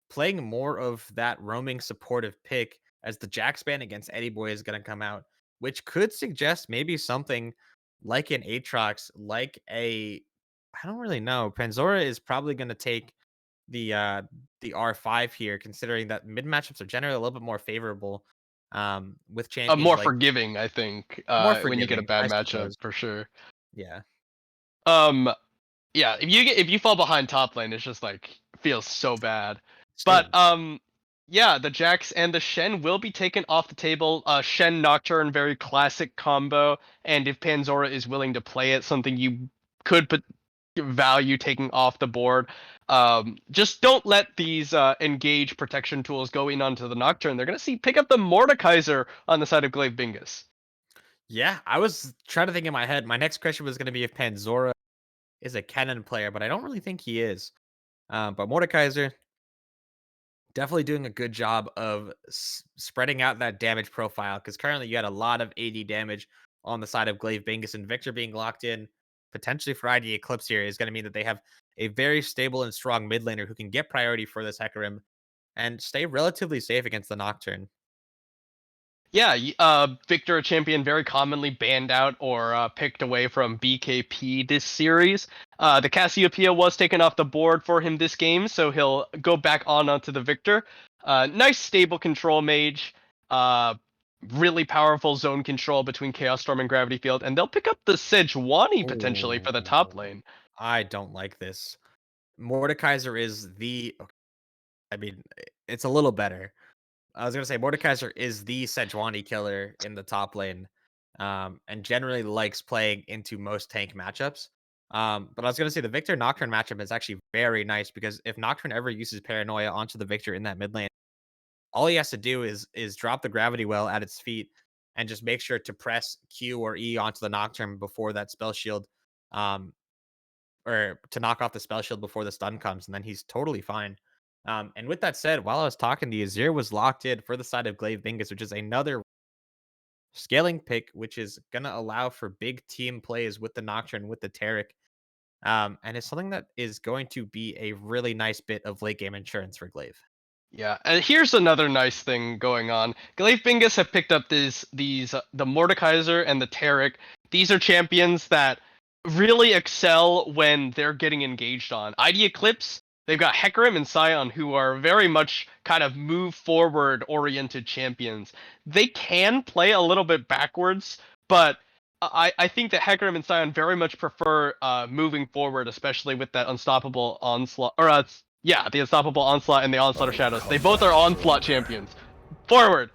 playing more of that roaming supportive pick as the Jax ban against Eddie Boy is going to come out, which could suggest maybe something like an Aatrox, like a I don't really know. Panzora is probably going to take the uh the R5 here, considering that mid matchups are generally a little bit more favorable with champions More like forgiving, I think, more when you get a forgiving, bad I matchup suppose. for sure. Yeah. Um, yeah, if you fall behind top lane, it's just like feels so bad. But Same. yeah, the Jax and the Shen will be taken off the table. Shen Nocturne, very classic combo, and if Panzora is willing to play it, something you could put value taking off the board. Just don't let these engage protection tools go in onto the Nocturne. They're gonna see pick up the Mordekaiser on the side of Glaive Bingus. Yeah, I was trying to think in my head. My next question was going to be if Panzora is a Kennen player, but I don't really think he is. But Mordekaiser definitely doing a good job of spreading out that damage profile because currently you had a lot of AD damage on the side of Glaive Bingus and Victor being locked in potentially for ID Eclipse here is going to mean that they have a very stable and strong mid laner who can get priority for this Hecarim and stay relatively safe against the Nocturne. Yeah, Victor, a champion very commonly banned out or picked away from BKP this series. The Cassiopeia was taken off the board for him this game, so he'll go back on onto the Victor. Nice stable control mage. Uh, really powerful zone control between Chaos Storm and Gravity Field, and they'll pick up the Sejuani potentially for the top Oh, lane. I don't like this. Mordekaiser is the. I mean, it's a little better. I was gonna say Mordekaiser is the Sejuani killer in the top lane, and generally likes playing into most tank matchups. But I was gonna say the Victor Nocturne matchup is actually very nice because if Nocturne ever uses Paranoia onto the Victor in that mid lane, all he has to do is drop the Gravity Well at its feet and just make sure to press Q or E onto the Nocturne before that spell shield, um, or to knock off the spell shield before the stun comes, and then he's totally fine. And with that said, while I was talking, the Azir was locked in for the side of Glaive Bingus, which is another scaling pick, which is going to allow for big team plays with the Nocturne, with the Taric. And it's something that is going to be a really nice bit of late game insurance for Glaive. Yeah, and here's another nice thing going on. Glaive Bingus have picked up these the Mordekaiser and the Taric. These are champions that really excel when they're getting engaged on. ID Eclipse, they've got Hecarim and Sion, who are very much kind of move forward oriented champions. They can play a little bit backwards, but I think that Hecarim and Sion very much prefer moving forward, especially with that unstoppable onslaught, or yeah, the unstoppable onslaught and the onslaught of shadows. They both are onslaught champions. Forward.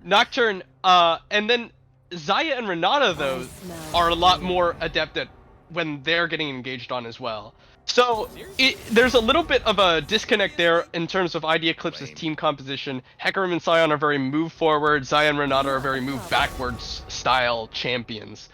Nocturne, and then Zaya and Renata though are a lot more adept at when they're getting engaged on as well. So there's a little bit of a disconnect there in terms of ID Eclipse's team composition. Hecarim and Sion are very move forward. Zaya and Renata are very move backwards style champions.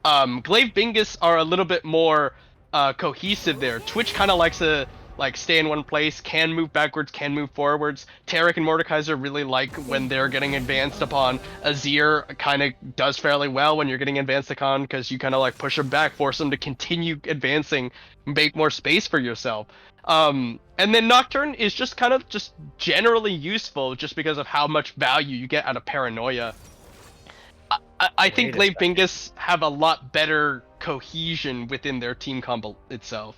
Glaive Bingus are a little bit more cohesive there. Twitch kind of likes to stay in one place, can move backwards, can move forwards. Tarek and Mordekaiser really like when they're getting advanced upon. Azir kind of does fairly well when you're getting advanced upon, because you kind of push them back, force them to continue advancing, make more space for yourself. And then Nocturne is just kind of just generally useful just because of how much value you get out of Paranoia. I think Glaive Bingus have a lot better cohesion within their team combo itself.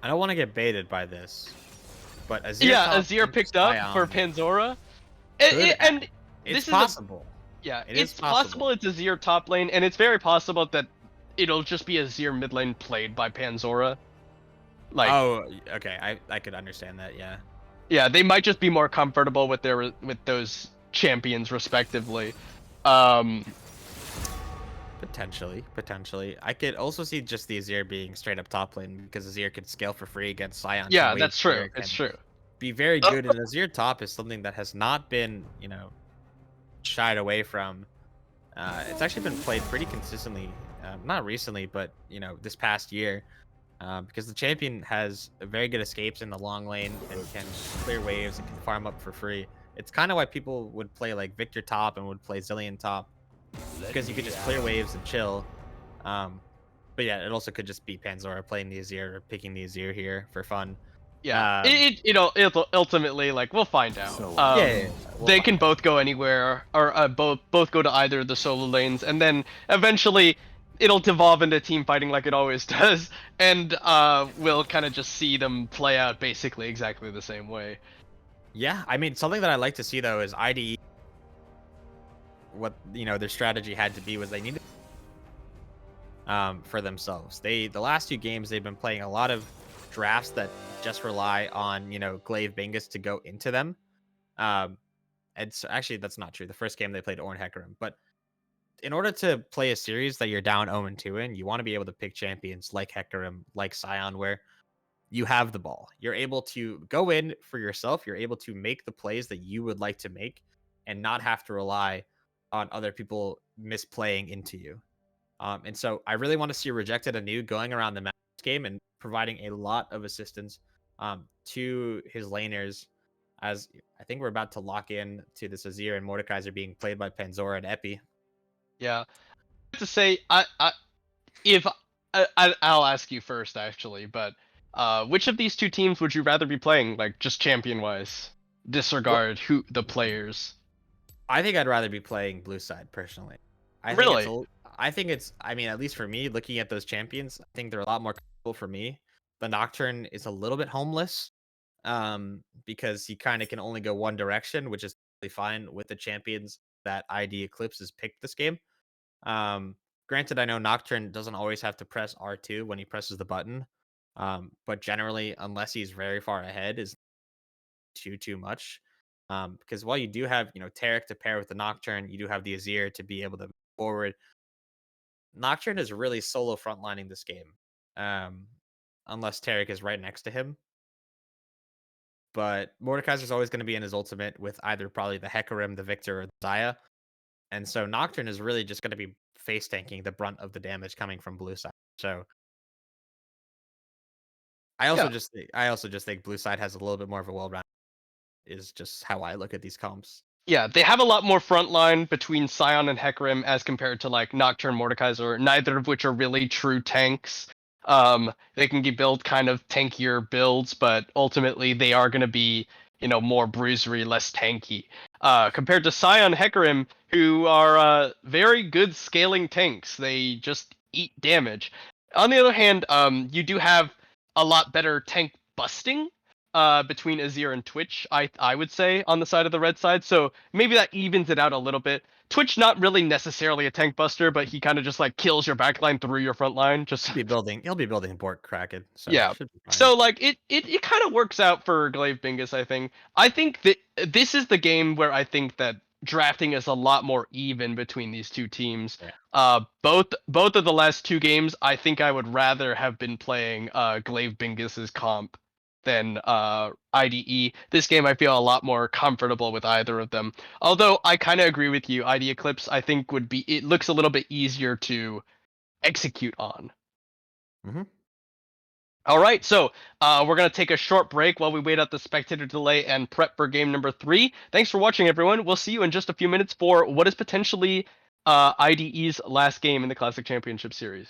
I don't want to get baited by this, but Azir picked up for Panzora, and it's possible. It's possible it's Azir top lane, and it's very possible that it'll just be Azir mid lane played by Panzora. Oh, okay, I could understand that. Yeah, they might just be more comfortable with those champions respectively. Potentially. I could also see just the Azir being straight up top lane, because Azir could scale for free against Sion. Yeah, that's true. It's true. Be very good, and Azir top is something that has not been, shied away from. It's actually been played pretty consistently, not recently, but this past year, because the champion has very good escapes in the long lane and can clear waves and can farm up for free. It's kind of why people would play Victor top and would play Zillion top, because you could just clear waves and chill. But yeah, it also could just be Panzora playing the Azir or picking the Azir here for fun. Yeah, it'll ultimately we'll find out. They can both go anywhere, or both go to either of the solo lanes, and then eventually it'll devolve into team fighting like it always does, and we'll kind of just see them play out basically exactly the same way. Yeah, I mean, something that I like to see though is IDE. What their strategy had to be was they needed for themselves. The last 2 games they've been playing a lot of drafts that just rely on Glaive Bingus to go into them. And so, actually that's not true. The first game they played Ornn Hecarim, but in order to play a series that you're down 0-2 in, you want to be able to pick champions like Hecarim, like Sion, where you have the ball. You're able to go in for yourself. You're able to make the plays that you would like to make and not have to rely on other people misplaying into you. And so I really want to see Rejected anew going around the game and providing a lot of assistance to his laners, as I think we're about to lock in to this Azir and Mordekaiser being played by Panzora and Epi. Yeah, I have to say, I'll ask you first actually, but which of these 2 teams would you rather be playing, just champion wise? Disregard who the players. I think I'd rather be playing blue side personally. I think it's, I mean, at least for me, looking at those champions, I think they're a lot more comfortable for me. The Nocturne is a little bit homeless, because he kind of can only go one direction, which is totally fine with the champions that ID Eclipse has picked this game. Granted, I know Nocturne doesn't always have to press R2 when he presses the button, but generally, unless he's very far ahead, is too much. Because while you do have Tarek to pair with the Nocturne, you do have the Azir to be able to move forward. Nocturne is really solo frontlining this game, unless Tarek is right next to him. But Mordekaiser's always going to be in his ultimate with either probably the Hecarim, the Victor, or the Zaya. And so Nocturne is really just going to be face tanking the brunt of the damage coming from blue side. So I also just think blue side has a little bit more of a well-rounded, is just how I look at these comps. Yeah, they have a lot more frontline between Sion and Hecarim as compared to Nocturne, Mordekaiser, neither of which are really true tanks. They can build kind of tankier builds, but ultimately they are going to be, more bruisery, less tanky. Compared to Sion, Hecarim, who are very good scaling tanks. They just eat damage. On the other hand, you do have a lot better tank busting between Azir and Twitch, I would say, on the side of the red side. So maybe that evens it out a little bit. Twitch not really necessarily a tank buster, but he kind of just like kills your backline through your front line. Just He'll be building Bork Kraken, so yeah. should be fine. So like it kind of works out for Glaive Bingus, I think. I think that this is the game where I think that drafting is a lot more even between these two teams. Yeah. Both of the last two games, I think I would rather have been playing Glaive Bingus's comp than IDE. This game I feel a lot more comfortable with either of them. Although I kind of agree with you, ID Eclipse I think would be it looks a little bit easier to execute on. Mm-hmm. All right, so we're going to take a short break while we wait out the spectator delay and prep for game number 3. Thanks for watching, everyone. We'll see you in just a few minutes for what is potentially IDE's last game in the Classic Championship Series.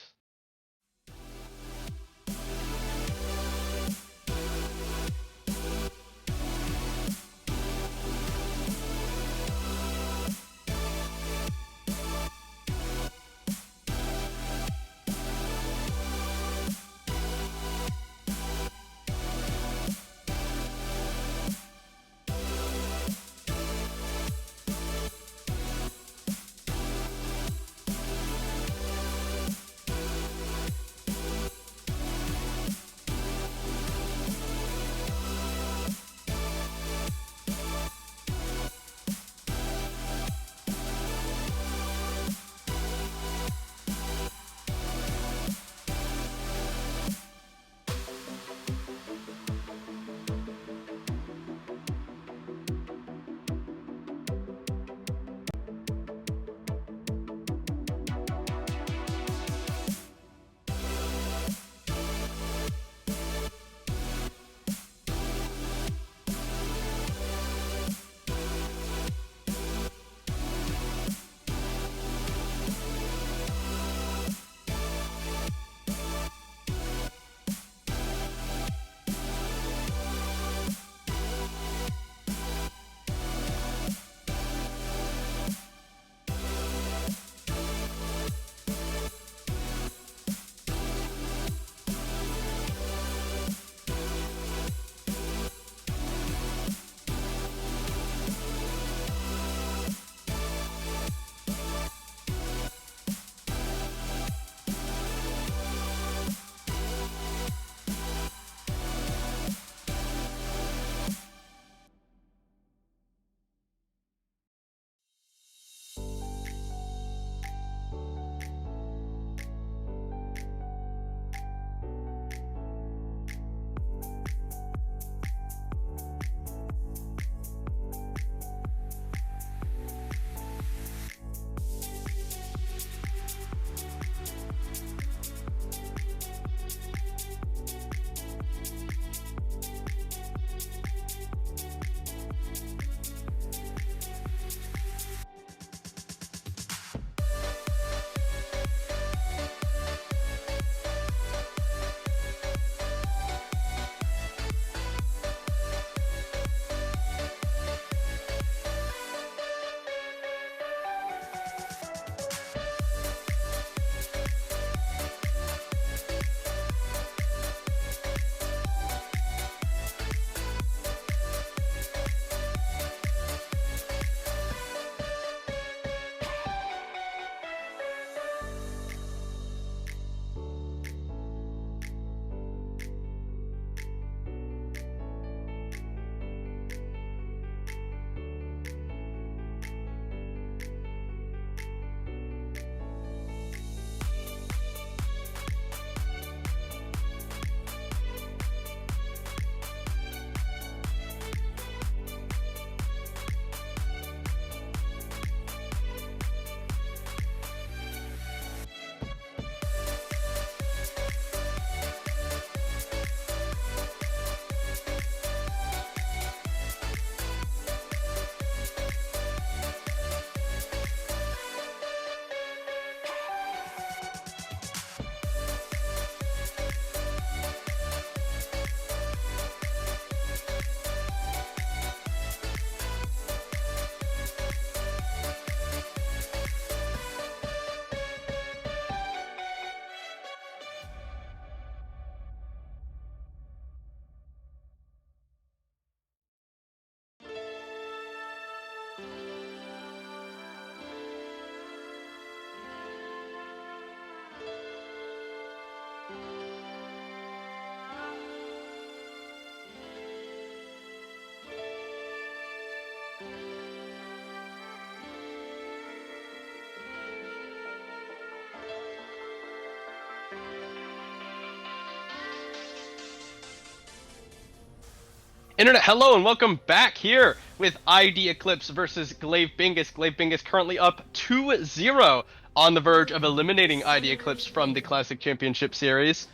Internet, hello and welcome back here with ID Eclipse versus Glaive Bingus. Glaive Bingus currently up 2-0 on the verge of eliminating ID Eclipse from the Classic Championship Series.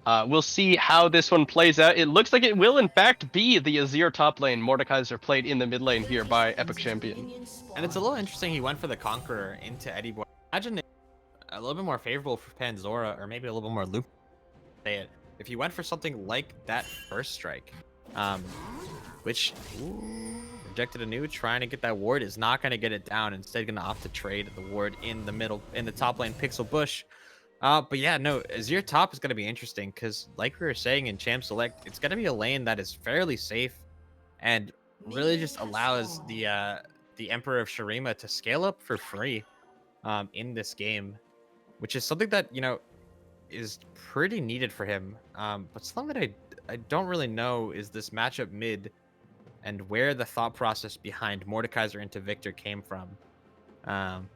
We'll see how this one plays out. It looks like it will in fact be the Azir top lane. Mordekaiser played in the mid lane here by Epic Champion. And it's a little interesting he went for the Conqueror into Eddie Boy. Imagine it a little bit more favorable for Panzora, or maybe a little bit more loop. Say it. If he went for something like that first strike. Which rejected anew, trying to get that ward, is not going to get it down. Instead, going to opt to trade the ward in the middle, in the top lane Pixel Bush. But yeah, no, Azir top is going to be interesting because, like we were saying in Champ Select, it's going to be a lane that is fairly safe and really just allows the Emperor of Shurima to scale up for free in this game, which is something that, you know, is pretty needed for him. But something that I don't really know is this matchup mid and where the thought process behind Mordekaiser into Victor came from.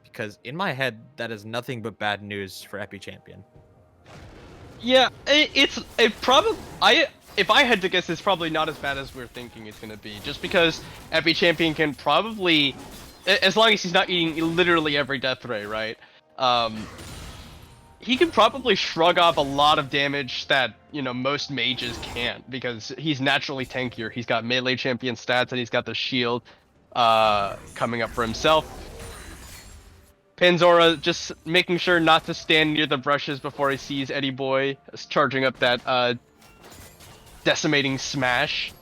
Because in my head, that is nothing but bad news for Epi Champion. Yeah, if I had to guess, it's probably not as bad as we're thinking it's going to be. Just because Epi Champion can probably, as long as he's not eating literally every death ray, right? He can probably shrug off a lot of damage that, you know, most mages can't, because he's naturally tankier. He's got melee champion stats, and he's got the shield coming up for himself. Panzora just making sure not to stand near the brushes before he sees Eddie Boy charging up that decimating smash.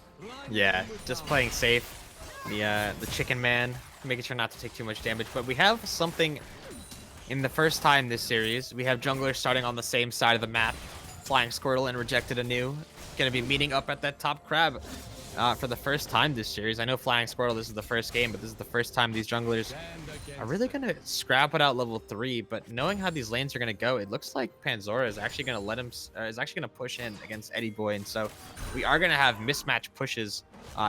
Yeah, just playing safe. The chicken man, making sure not to take too much damage. But we have something in the first time this series. We have junglers starting on the same side of the map. Flying Squirtle and Rejected Anew going to be meeting up at that top crab for the first time this series. I know Flying Squirtle, this is the first game, but this is the first time these junglers are really going to scrap it out level 3. But knowing how these lanes are going to go, it looks like Panzora is actually going to let him, is actually going to push in against Eddie Boy. And so we are going to have mismatch pushes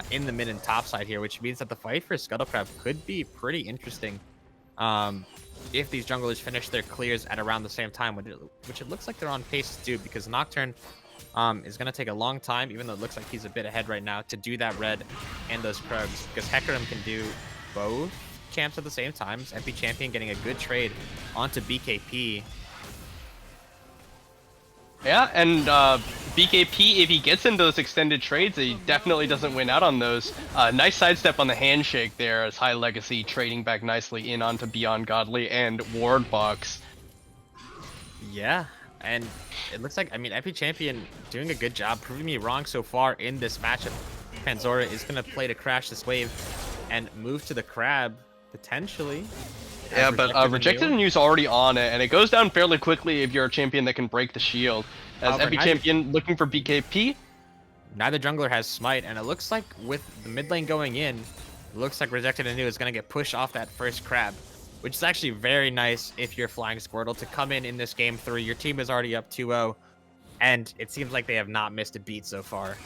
in the mid and top side here, which means that the fight for Scuttle Crab could be pretty interesting. If these junglers finish their clears at around the same time, which it looks like they're on pace to do, because Nocturne is going to take a long time, even though it looks like he's a bit ahead right now, to do that red and those Krugs, because Hecarim can do both camps at the same time. Epi Champion getting a good trade onto BKP. Yeah, and BKP, if he gets into those extended trades, he definitely doesn't win out on those. Nice sidestep on the handshake there as High Legacy trading back nicely in onto Beyond Godly and Ward Box. Yeah, and it looks like, I mean, Epi Champion doing a good job, proving me wrong so far in this matchup. Panzora is going to play to crash this wave and move to the crab, potentially. Yeah, but Rejected Anew's already on it, and it goes down fairly quickly if you're a champion that can break the shield. As Epi Champion looking for BKP. Neither jungler has smite, and it looks like with the mid lane going in, it looks like Rejected Anew is going to get pushed off that first crab, which is actually very nice if you're Flying Squirtle to come in this game 3. Your team is already up 2-0, and it seems like they have not missed a beat so far.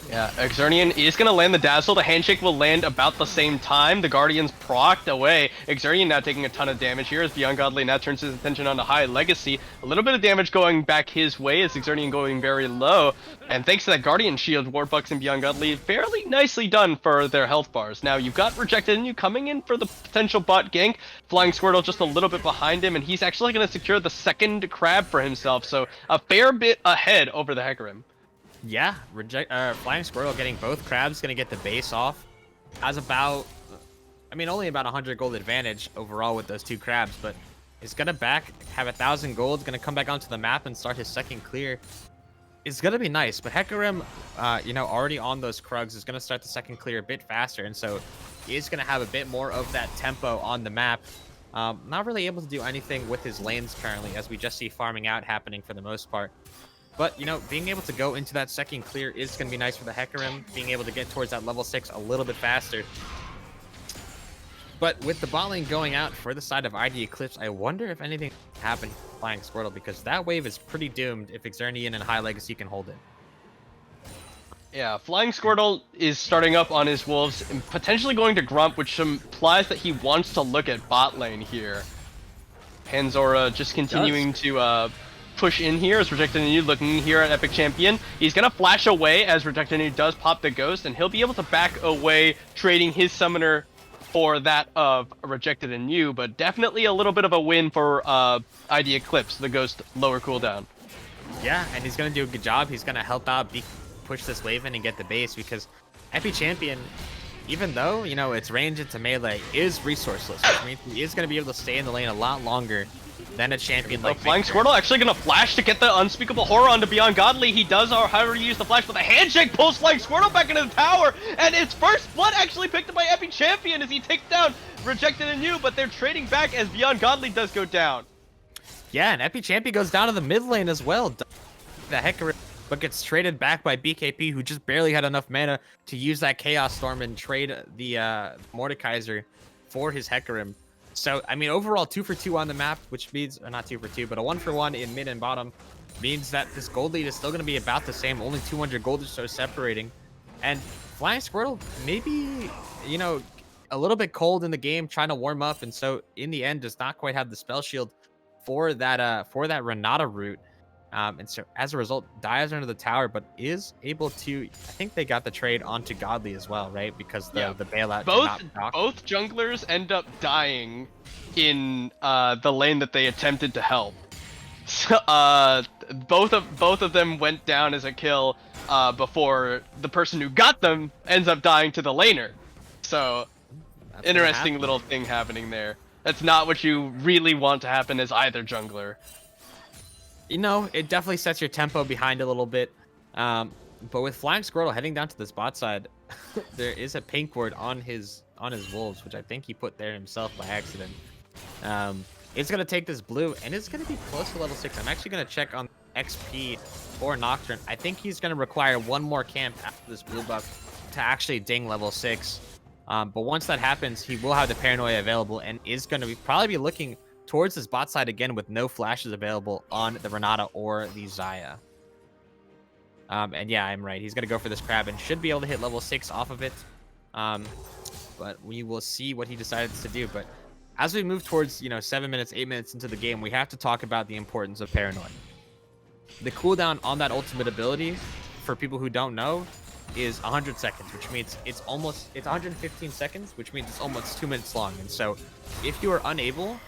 Yeah, Exernian is going to land the Dazzle. The Handshake will land about the same time. The Guardians procced away. Exernian now taking a ton of damage here as Beyond Godly now turns his attention on the High Legacy. A little bit of damage going back his way as Exernian going very low. And thanks to that Guardian Shield, Warbucks and Beyond Godly fairly nicely done for their health bars. Now you've got Rejected Anew coming in for the potential bot gank. Flying Squirtle just a little bit behind him, and he's actually going to secure the second crab for himself. So a fair bit ahead over the Hecarim. Yeah, Flying Squirtle getting both crabs, going to get the base off. Has about, I mean, only about 100 gold advantage overall with those two crabs, but is going to have 1,000 gold, going to come back onto the map and start his second clear. It's going to be nice, but Hecarim, you know, already on those Krugs, is going to start the second clear a bit faster, and so he is going to have a bit more of that tempo on the map. Not really able to do anything with his lanes currently, as we just see farming out happening for the most part. But, you know, being able to go into that second clear is going to be nice for the Hecarim, being able to get towards that level 6 a little bit faster. But with the bot lane going out for the side of ID Eclipse, I wonder if anything happen Flying Squirtle, because that wave is pretty doomed if Xernean and High Legacy can hold it. Yeah, Flying Squirtle is starting up on his wolves and potentially going to Grump, which implies that he wants to look at bot lane here. Panzora just continuing to push in here as Rejected Anew looking here at Epic Champion. He's gonna flash away as Rejected Anew does pop the Ghost, and he'll be able to back away, trading his summoner for that of Rejected Anew, but definitely a little bit of a win for ID Eclipse, the Ghost lower cooldown. Yeah, and he's gonna do a good job. He's gonna help out push this wave in and get the base, because Epi Champion, even though, you know, its range into melee is resourceless, which means he is going to be able to stay in the lane a lot longer than a champion like Flying Victor. Squirtle actually going to flash to get the Unspeakable Horror onto Beyond Godly. He does, however, use the flash, but the handshake pulls Flying Squirtle back into the tower, and its first blood actually picked up by Epi Champion as he takes down Rejected Anew, but they're trading back as Beyond Godly does go down. Yeah, and Epi Champion goes down to the mid lane as well. The Hecarim, but gets traded back by BKP, who just barely had enough mana to use that Chaos Storm and trade the Mordekaiser for his Hecarim. So, I mean, overall 2 for 2 on the map, which means, or not 2 for 2, but a 1 for 1 in mid and bottom, means that this gold lead is still going to be about the same, only 200 gold or so separating. And Flying Squirtle, maybe, you know, a little bit cold in the game, trying to warm up, and so in the end does not quite have the spell shield for that Renata route. And so as a result, dives under the tower, but is able to, I think they got the trade onto Godly as well, right? Because the bailout both junglers end up dying in the lane that they attempted to help. So, both of them went down as a kill before the person who got them ends up dying to the laner. So that's interesting little thing happening there. That's not what you really want to happen as either jungler. You know, it definitely sets your tempo behind a little bit. But with Flying Squirtle heading down to the spot side, there is a pink ward on his wolves, which I think he put there himself by accident. It's gonna take this blue, and it's gonna be close to level 6. I'm actually gonna check on XP for Nocturne. I think he's gonna require one more camp after this blue buff to actually ding level 6. But once that happens, he will have the Paranoia available and is gonna probably be looking towards his bot side again with no flashes available on the Renata or the Xayah. And yeah, I'm right. He's going to go for this crab and should be able to hit level 6 off of it. But we will see what he decides to do. But as we move towards, 7 minutes, 8 minutes into the game, we have to talk about the importance of Paranoid. The cooldown on that ultimate ability, for people who don't know, is 100 seconds, which means it's 115 seconds, which means it's almost 2 minutes long. And so if you are unable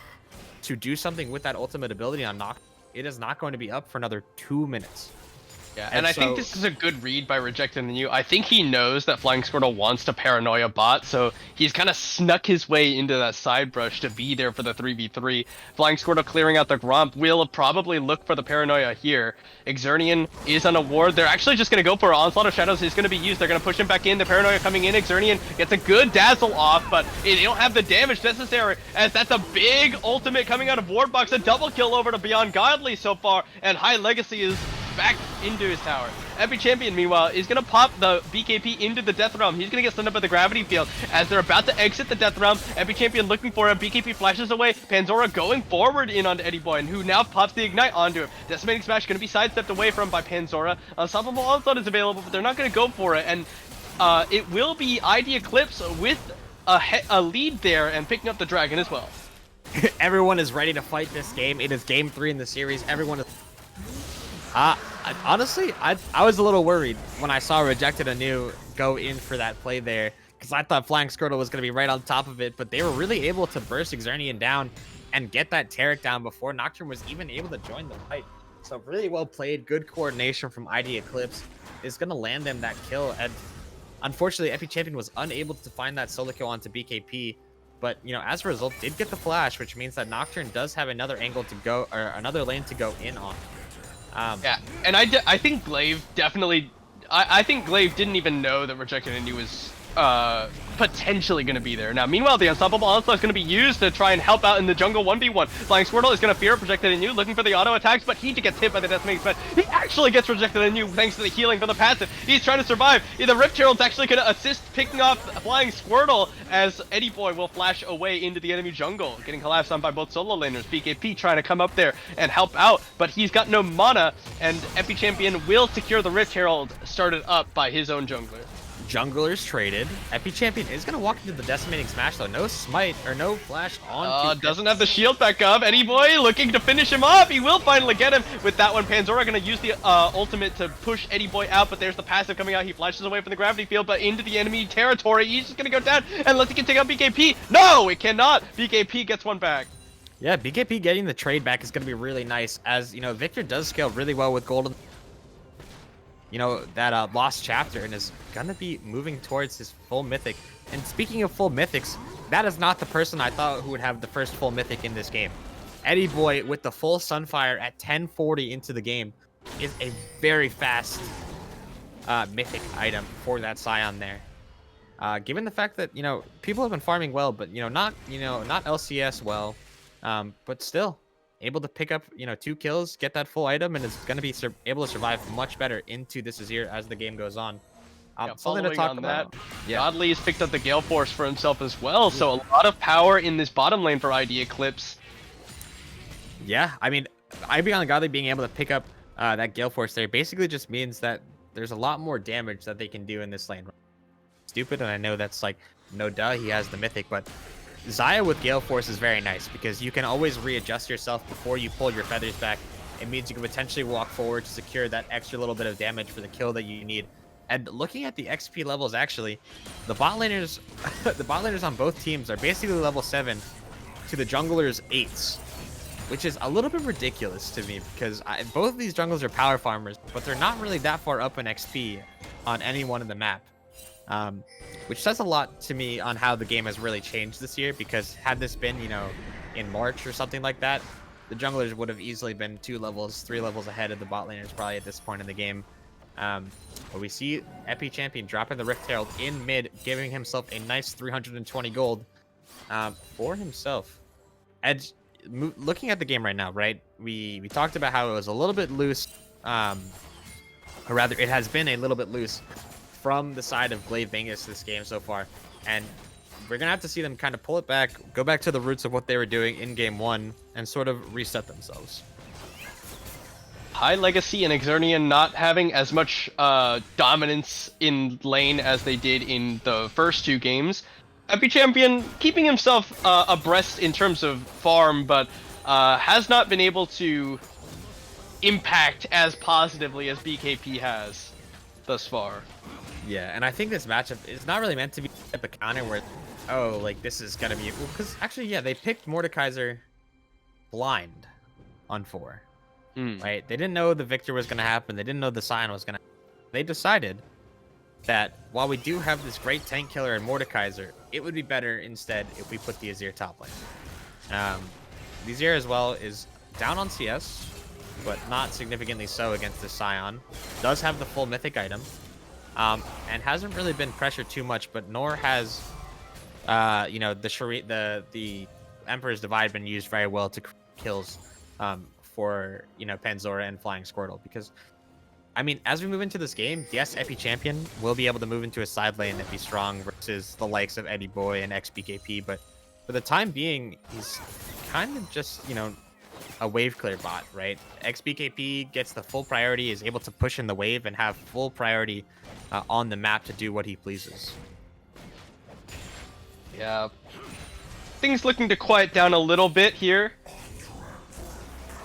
to do something with that ultimate ability on Nocturne, it is not going to be up for another 2 minutes. Yeah, and I think this is a good read by Rejected Anew. I think he knows that Flying Squirtle wants to Paranoia bot, so he's kind of snuck his way into that side brush to be there for the 3v3. Flying Squirtle clearing out the Gromp will probably look for the Paranoia here. Xernean is on a ward. They're actually just going to go for Onslaught of Shadows. He's going to be used. They're going to push him back in. The Paranoia coming in. Xernean gets a good dazzle off, but they don't have the damage necessary, as that's a big ultimate coming out of Wardbox. A double kill over to Beyond Godly so far, and High Legacy is back into his tower. Epi Champion, meanwhile, is going to pop the BKP into the Death Realm. He's going to get stunned up by the Gravity Field. As they're about to exit the Death Realm, Epi Champion looking for him. BKP flashes away. Panzora going forward in onto Eddie Boy, and who now pops the Ignite onto him. Decimating Smash going to be sidestepped away from by Panzora. Unstoppable Onslaught is available, but they're not going to go for it. And it will be ID Eclipse with a lead there and picking up the Dragon as well. Everyone is ready to fight this game. It is game 3 in the series. Everyone is... honestly, I was a little worried when I saw Rejected Anew go in for that play there, because I thought Flying Squirtle was going to be right on top of it, but they were really able to burst Xernean down and get that Taric down before Nocturne was even able to join the fight. So really well played, good coordination from ID Eclipse is going to land them that kill, and unfortunately Epi Champion was unable to find that solo kill onto BKP, but as a result did get the flash, which means that Nocturne does have another angle to go, or another lane to go in on. Yeah, and I think Glaive definitely... I think Glaive didn't even know that Rejected Anew was potentially going to be there. Now, meanwhile, the Unstoppable Onslaught is going to be used to try and help out in the jungle 1v1. Flying Squirtle is going to fear projected in you, looking for the auto attacks, but he gets hit by the Death Mix, but he actually gets rejected in you thanks to the healing from the passive. He's trying to survive. The Rift Herald's actually going to assist picking off Flying Squirtle as Eddie Boy will flash away into the enemy jungle, getting collapsed on by both solo laners. BKP trying to come up there and help out, but he's got no mana, and Epi Champion will secure the Rift Herald started up by his own jungler. Junglers traded. Epi Champion is going to walk into the Decimating Smash, though. No smite, or no flash on. Doesn't have the shield back up. Eddie Boy looking to finish him off. He will finally get him with that one. Panzora going to use the ultimate to push Eddie Boy out, but there's the passive coming out. He flashes away from the gravity field, but into the enemy territory. He's just going to go down, unless he can take out BKP. No, it cannot. BKP gets one back. Yeah, BKP getting the trade back is going to be really nice, as, you know, Victor does scale really well with Golden. You know, that lost chapter, and is gonna be moving towards his full mythic. And speaking of full mythics, that is not the person I thought who would have the first full mythic in this game. Eddie Boy with the full Sunfire at 1040 into the game is a very fast mythic item for that Scion there. Given the fact that, you know, people have been farming well, but, not LCS well, but still able to pick up, 2 kills, get that full item, and is going to be able to survive much better into this Azir as the game goes on. Something to talk about. Yeah. Godly has picked up the Gale Force for himself as well, so a lot of power in this bottom lane for ID Eclipse. Yeah, I mean, IB on Godly being able to pick up that Gale Force there basically just means that there's a lot more damage that they can do in this lane. Stupid, and I know that's like, no duh, he has the mythic, but Xayah with Gale Force is very nice because you can always readjust yourself before you pull your feathers back. It means you can potentially walk forward to secure that extra little bit of damage for the kill that you need. And looking at the XP levels, actually, the bot laners, the bot laners on both teams are basically level 7 to the junglers 8s, which is a little bit ridiculous to me because both of these jungles are power farmers, but they're not really that far up in XP on any one of the map. Which says a lot to me on how the game has really changed this year, because had this been, in March or something like that, the junglers would have easily been 2 levels, 3 levels ahead of the bot laners probably at this point in the game. But we see Epi Champion dropping the Rift Herald in mid, giving himself a nice 320 gold for himself. And looking at the game right now, right, we talked about how it was a little bit loose, or rather it has been a little bit loose from the side of Glaive Bingus this game so far, and we're gonna have to see them kind of pull it back, go back to the roots of what they were doing in game 1, and sort of reset themselves. High Legacy and Exernian not having as much dominance in lane as they did in the first 2 games. Epi Champion keeping himself abreast in terms of farm, but has not been able to impact as positively as BKP has thus far. Yeah, and I think this matchup is not really meant to be at the counter where, oh, like, this is gonna be... Because, actually, yeah, they picked Mordekaiser blind on 4. Right? They didn't know the Victor was gonna happen. They didn't know the Scion was gonna happen. They decided that while we do have this great tank killer in Mordekaiser, it would be better instead if we put the Azir top lane. The Azir as well is down on CS, but not significantly so against the Scion. Does have the full mythic item. And hasn't really been pressured too much, but nor has, the Emperor's Divide been used very well to kills for, Panzora and Flying Squirtle. Because, I mean, as we move into this game, yes, Epi Champion will be able to move into a side lane and be strong versus the likes of Eddie Boy and XBKP, but for the time being, he's kind of just, a wave clear bot, right? XBKP gets the full priority, is able to push in the wave and have full priority on the map to do what he pleases. Yeah. Things looking to quiet down a little bit here.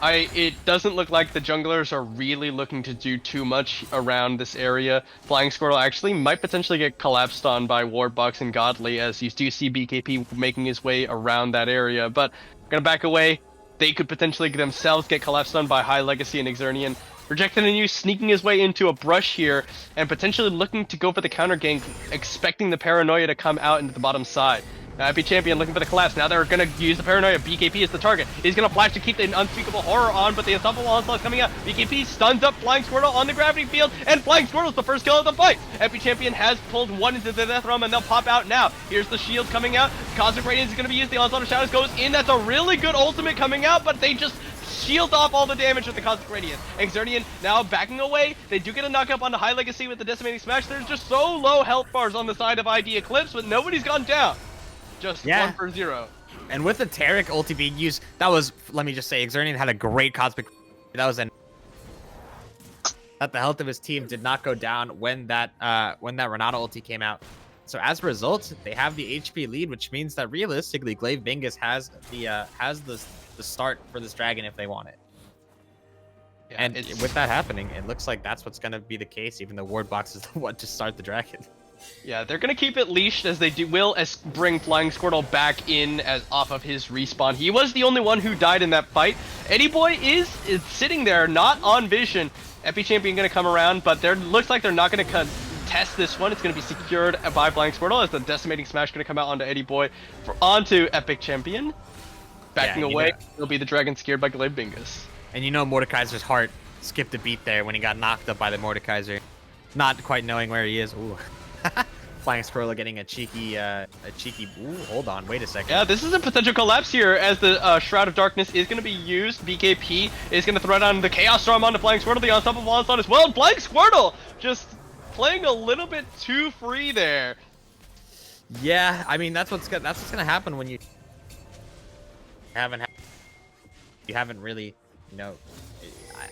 It doesn't look like the junglers are really looking to do too much around this area. Flying Squirtle actually might potentially get collapsed on by Wardbox and Godly, as you do see BKP making his way around that area, but gonna back away. They could potentially themselves get collapsed on by High Legacy and Exernian. Rejected and you sneaking his way into a brush here, and potentially looking to go for the counter gank, expecting the Paranoia to come out into the bottom side. Epi Champion looking for the collapse. Now they're going to use the Paranoia. BKP is the target. He's going to flash to keep the Unspeakable Horror on, but the Unstoppable Onslaught is coming out. BKP stuns up Flying Squirtle on the Gravity Field, and Flying Squirtle's the first kill of the fight. Epi Champion has pulled one into the Death Realm, and they'll pop out now. Here's the shield coming out. Cosmic Radiance is going to be used. The Onslaught of Shadows goes in. That's a really good ultimate coming out, but they just shield off all the damage with the Cosmic Radiance. Exernian now backing away. They do get a knockup on the High Legacy with the Decimating Smash. There's just so low health bars on the side of ID Eclipse, but nobody's gone down. Just 1 for 0. And with the Taric ulti being used, that was, let me just say, Exernian had a great Cosmic. That was that the health of his team did not go down when that Renata ulti came out. So as a result, they have the HP lead, which means that realistically, Glaive Bingus has the start for this dragon if they want it. Yeah, and with that happening, it looks like that's what's going to be the case, even though Ward Box is the one to start the dragon. Yeah, they're going to keep it leashed as they will bring Flying Squirtle back in as off of his respawn. He was the only one who died in that fight. Eddie Boy is sitting there, not on vision. Epi Champion going to come around, but looks like they're not going to test this one. It's going to be secured by Flying Squirtle as the Decimating Smash going to come out onto Eddie Boy onto Epic Champion. Backing away, it'll be the dragon scared by Glaive Bingus. And you know Mordekaiser's heart skipped a beat there when he got knocked up by the Mordekaiser. Not quite knowing where he is. Ooh. Flying Squirrel getting a cheeky, ooh, hold on, wait a second. Yeah, this is a potential collapse here as the Shroud of Darkness is going to be used. BKP is going to throw down the Chaos Storm onto Flying Squirtle, the Unstoppable Onslaught as well. And Flying Squirtle just playing a little bit too free there. Yeah, I mean, that's what's gonna happen when you haven't really, you know,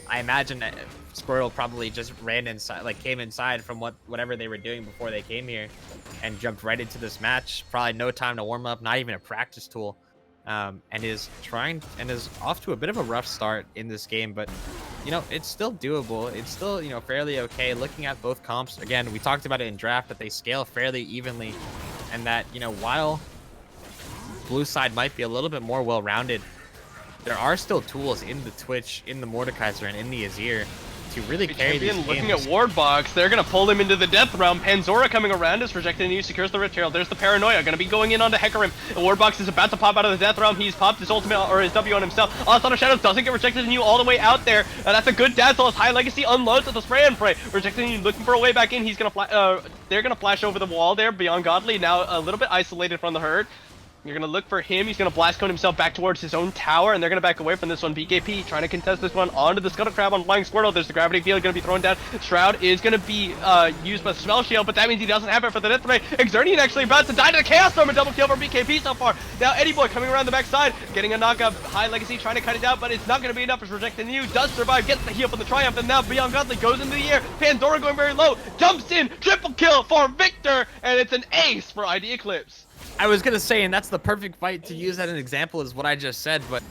I imagine that Squirrel probably just ran inside, like came inside from whatever they were doing before they came here and jumped right into this match. Probably no time to warm up, not even a practice tool. And is off to a bit of a rough start in this game, but you know, it's still doable. It's still, you know, fairly okay. Looking at both comps, again, we talked about it in draft that they scale fairly evenly, and that, you know, while blue side might be a little bit more well-rounded, there are still tools in the Twitch, in the Mordekaiser, and in the Azir to really carry these games. Looking at Ward Box, they're going to pull him into the Death Realm. Panzora coming around is rejected and he secures the Rift Herald. There's the Paranoia, going to be going in onto Hecarim. And Ward Box is about to pop out of the Death Realm. He's popped his ultimate, or his W on himself. Onslaught of Shadows doesn't get rejected and you all the way out there. That's a good dazzle as High Legacy unloads with the Spray and Pray. Rejected and looking for a way back in. He's going to they're going to flash over the wall there. Beyond Godly, now a little bit isolated from the herd. You're going to look for him. He's going to blast cone himself back towards his own tower, and they're going to back away from this one. BKP trying to contest this one onto the Scuttle Crab on Flying Squirtle. There's the Gravity Field going to be thrown down. Shroud is going to be used by Spell Shield, but that means he doesn't have it for the Death Ray. Exernian actually about to die to the Chaos Storm. A double kill for BKP so far. Now Eddie Boy coming around the backside, getting a knockup. High Legacy trying to cut it out, but it's not going to be enough. It's rejecting you. Does survive, gets the heal for the Triumph, and now Beyond Godly goes into the air. Pandora going very low, jumps in, triple kill for Victor, and it's an ace for ID Eclipse. I was gonna say, and that's the perfect fight to use as an example, is what I just said, but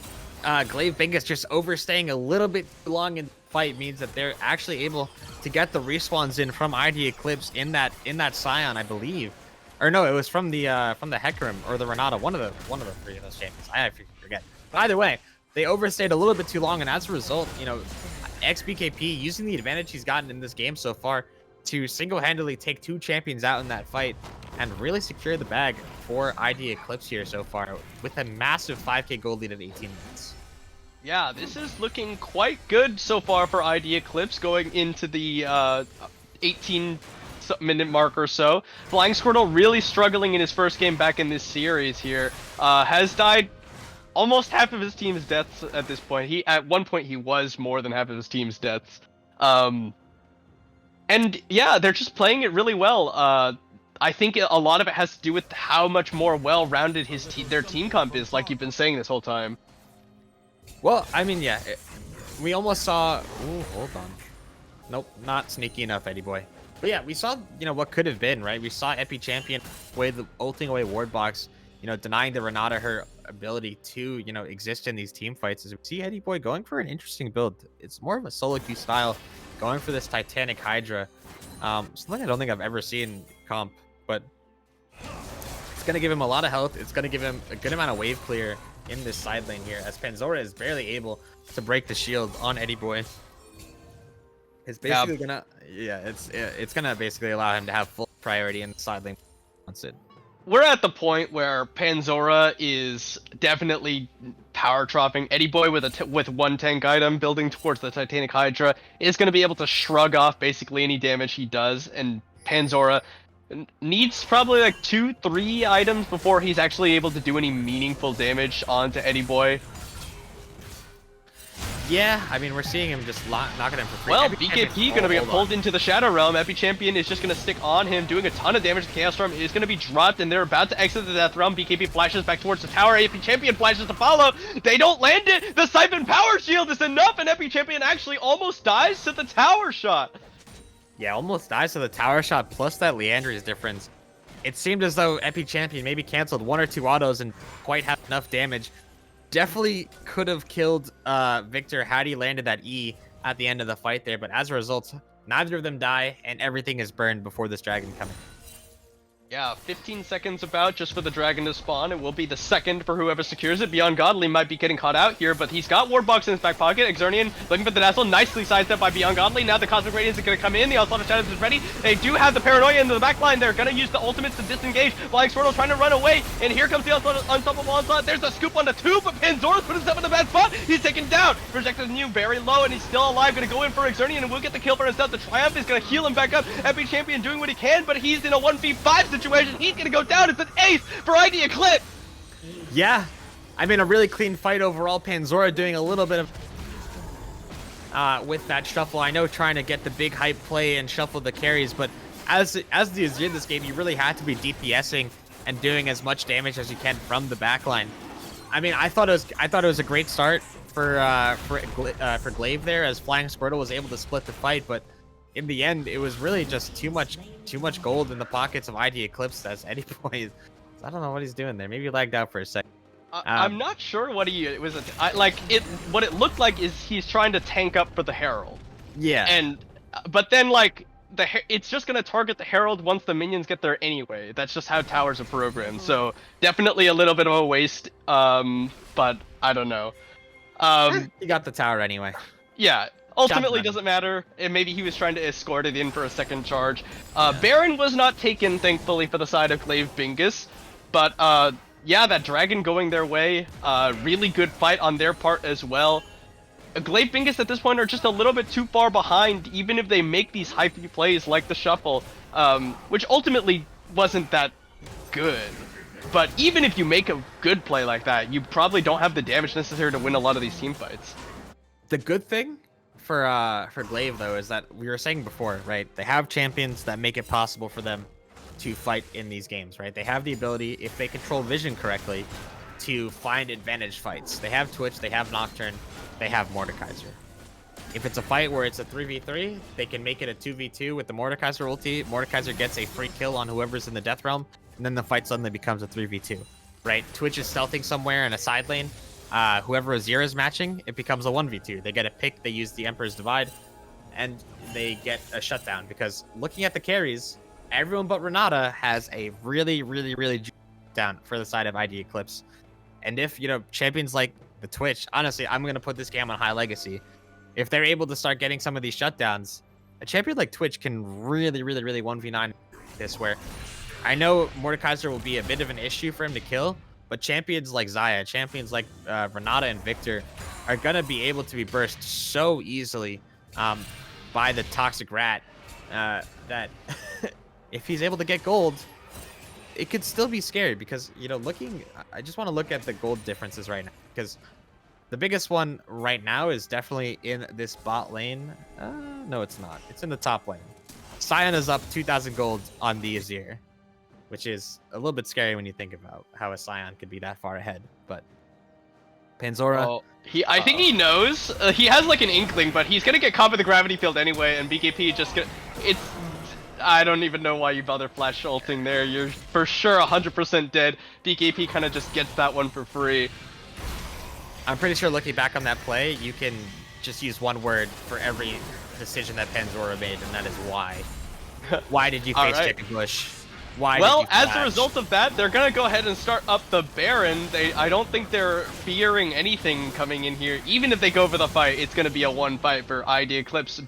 Glaive Bingus just overstaying a little bit too long in the fight means that they're actually able to get the respawns in from ID Eclipse in that Scion, I believe. Or no, it was from the Hecarim or the Renata, one of the three of those champions. I forget. But either way, they overstayed a little bit too long, and as a result, you know, XBKP using the advantage he's gotten in this game so far to single-handedly take 2 champions out in that fight and really secure the bag for ID Eclipse here so far with a massive 5k gold lead at 18 minutes. Yeah, this is looking quite good so far for ID Eclipse going into the 18-minute mark or so. Flying Squirtle really struggling in his first game back in this series here. Has died almost half of his team's deaths at this point. At one point he was more than half of his team's deaths. And yeah, they're just playing it really well. I think a lot of it has to do with how much more well-rounded their team comp is, like you've been saying this whole time. Well, I mean, yeah, we almost saw. Ooh, hold on. Nope, not sneaky enough, Eddie Boy. But yeah, we saw, you know, what could have been, right? We saw Epi Champion ulting away Ward Box, you know, denying the Renata her ability to, you know, exist in these team fights. As we see Eddie Boy going for an interesting build. It's more of a solo queue style, going for this Titanic Hydra. Something I don't think I've ever seen comp, but it's going to give him a lot of health. It's going to give him a good amount of wave clear in this side lane here, as Panzora is barely able to break the shield on Eddie Boy. It's basically it's gonna basically allow him to have full priority in the side lane once it. we're at the point where Panzora is definitely power dropping. Eddie Boy with one tank item building towards the Titanic Hydra is going to be able to shrug off basically any damage he does, and Panzora needs probably like 2-3 items before he's actually able to do any meaningful damage onto Eddie Boy. Yeah, I mean, we're seeing him just knocking him for free. Well, BKP going to be pulled into the Shadow Realm. Epi Champion is just going to stick on him, doing a ton of damage. The Chaos Storm is going to be dropped, and they're about to exit the Death Realm. BKP flashes back towards the tower. Epi Champion flashes to follow. They don't land it. The Siphon Power Shield is enough, and Epi Champion actually almost dies to the tower shot. Yeah, almost dies to the tower shot, plus that Leandri's difference. It seemed as though Epi Champion maybe canceled 1 or 2 autos and quite have enough damage. Definitely could have killed Victor had he landed that E at the end of the fight there, but as a result, neither of them die, and everything is burned before this dragon coming. Yeah, 15 seconds about just for the dragon to spawn. It will be the second for whoever secures it. Beyond Godly might be getting caught out here, but he's got Ward Box in his back pocket. Exernian looking for the Dazzle, nicely sidestepped by Beyond Godly. Now the Cosmic Radiance is going to come in. The Onslaught of Shadows is ready. They do have the Paranoia into the back line. They're going to use the ultimates to disengage. Flying Swirl trying to run away, and here comes the Unstoppable Onslaught. There's a scoop on the 2, but Panzora's put himself in the bad spot. He's taken down. Projected new very low, and he's still alive. Going to go in for Exernian, and will get the kill for himself. The Triumph is going to heal him back up. Epi Champion doing what he can, but he's in a 1v5 situation. He's going to go down. It's an ace for ID Eclipse. Yeah, I mean, a really clean fight overall. Panzora doing a little bit of with that shuffle. I know trying to get the big hype play and shuffle the carries, but as the Azir in this game, you really had to be DPSing and doing as much damage as you can from the backline. I mean, I thought it was a great start for Glaive there, as Flying Squirtle was able to split the fight, but in the end, it was really just too much gold in the pockets of ID Eclipse as Eddie Boy. I don't know what he's doing there. Maybe he lagged out for a second. I'm not sure what he was. What it looked like is he's trying to tank up for the Herald. Yeah. But then like it's just gonna target the Herald once the minions get there anyway. That's just how towers are programmed. So definitely a little bit of a waste. But I don't know. He got the tower anyway. Yeah. Ultimately doesn't matter, and maybe he was trying to escort it in for a second charge. Baron was not taken, thankfully, for the side of Glaive Bingus, but yeah, that dragon going their way, really good fight on their part as well. Glaive Bingus at this point are just a little bit too far behind, even if they make these hypey plays like the shuffle, which ultimately wasn't that good. But even if you make a good play like that, you probably don't have the damage necessary to win a lot of these team fights. The good thing for Glaive though is that we were saying before, right? They have champions that make it possible for them to fight in these games, right? They have the ability, if they control vision correctly, to find advantage fights. They have Twitch, they have Nocturne, they have Mordekaiser. If it's a fight where it's a 3v3, they can make it a 2v2 with the Mordekaiser ulti. Mordekaiser gets a free kill on whoever's in the Death Realm, and then the fight suddenly becomes a 3v2, right? Twitch is stealthing somewhere in a side lane. Whoever Azir is matching, it becomes a 1v2. They get a pick, they use the Emperor's Divide, and they get a shutdown. Because looking at the carries, everyone but Renata has a really down for the side of ID Eclipse. And if, champions like the Twitch, honestly, I'm going to put this game on high legacy. If they're able to start getting some of these shutdowns, a champion like Twitch can really 1v9 this, where I know Mordekaiser will be a bit of an issue for him to kill, but champions like Xayah, champions like Renata and Victor are going to be able to be burst so easily by the Toxic Rat that if he's able to get gold, it could still be scary because, I just want to look at the gold differences right now, because the biggest one right now is definitely in this bot lane. No, it's not. It's in the top lane. Sion is up 2,000 gold on the Azir, which is a little bit scary when you think about how a Sion could be that far ahead. But Panzora, I think he knows. He has like an inkling, but he's gonna get caught by the gravity field anyway, and BKP just I don't even know why you bother flash ulting there. You're for sure 100% dead. BKP kind of just gets that one for free. I'm pretty sure looking back on that play, you can just use one word for every decision that Panzora made, and that is why. Why did you face Chicken Bush? Why? Well, as a result of that, they're gonna go ahead and start up the Baron. I don't think they're fearing anything coming in here. Even if they go for the fight, it's gonna be a one fight for ID Eclipse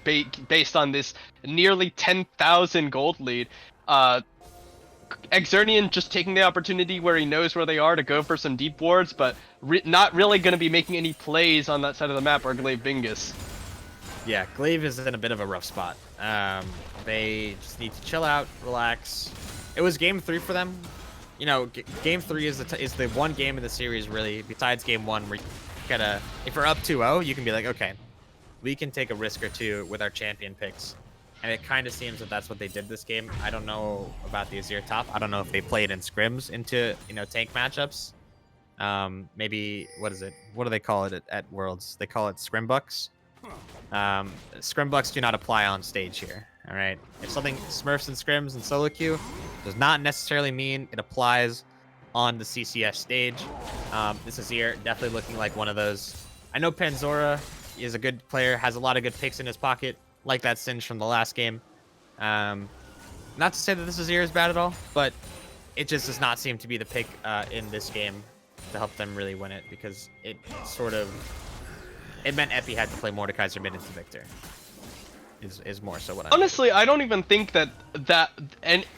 based on this nearly 10,000 gold lead. Exernian just taking the opportunity where he knows where they are to go for some deep wards, but not really going to be making any plays on that side of the map or Glaive Bingus. Yeah, Glaive is in a bit of a rough spot. They just need to chill out, relax. It was game 3 for them. You know, game 3 is the one game in the series, really, besides game 1, where you gotta, if you're up 2-0, you can be like, okay, we can take a risk or two with our champion picks. And it kind of seems that that's what they did this game. I don't know about the Azir top. I don't know if they played in scrims into, you know, tank matchups. Maybe, what is it? What do they call it at Worlds? They call it scrimbucks. Scrimbucks do not apply on stage here. All right. If something smurfs and scrims and solo queue, does not necessarily mean it applies on the CCS stage. This Azir definitely looking like one of those. I know Panzora is a good player, has a lot of good picks in his pocket, like that Singe from the last game. Not to say that this Azir is bad at all, but it just does not seem to be the pick in this game to help them really win it, because it sort of, it meant Epi had to play Mordekaiser mid into Victor. Is more so what I honestly, I don't even think and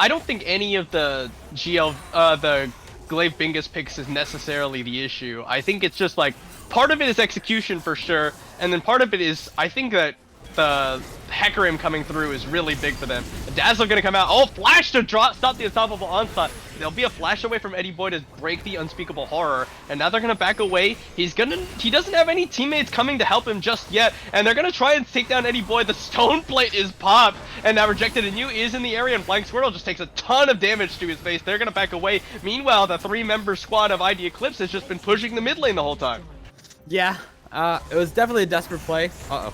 I don't think any of the the Glaive Bingus picks is necessarily the issue. I think it's just like part of it is execution for sure, and then part of it is I think that the Hecarim coming through is really big for them. Dazzle gonna come out. Oh, flash to stop the unstoppable onslaught. There'll be a flash away from Eddie Boy to break the unspeakable horror, and now they're gonna back away. He doesn't have any teammates coming to help him just yet, and they're gonna try and take down Eddie Boy. The stone plate is popped, and now Rejected Anew is in the area, and Flying Squirtle just takes a ton of damage to his face. They're gonna back away. Meanwhile, the 3-member squad of ID Eclipse has just been pushing the mid lane the whole time. Yeah, it was definitely a desperate play. Uh-oh.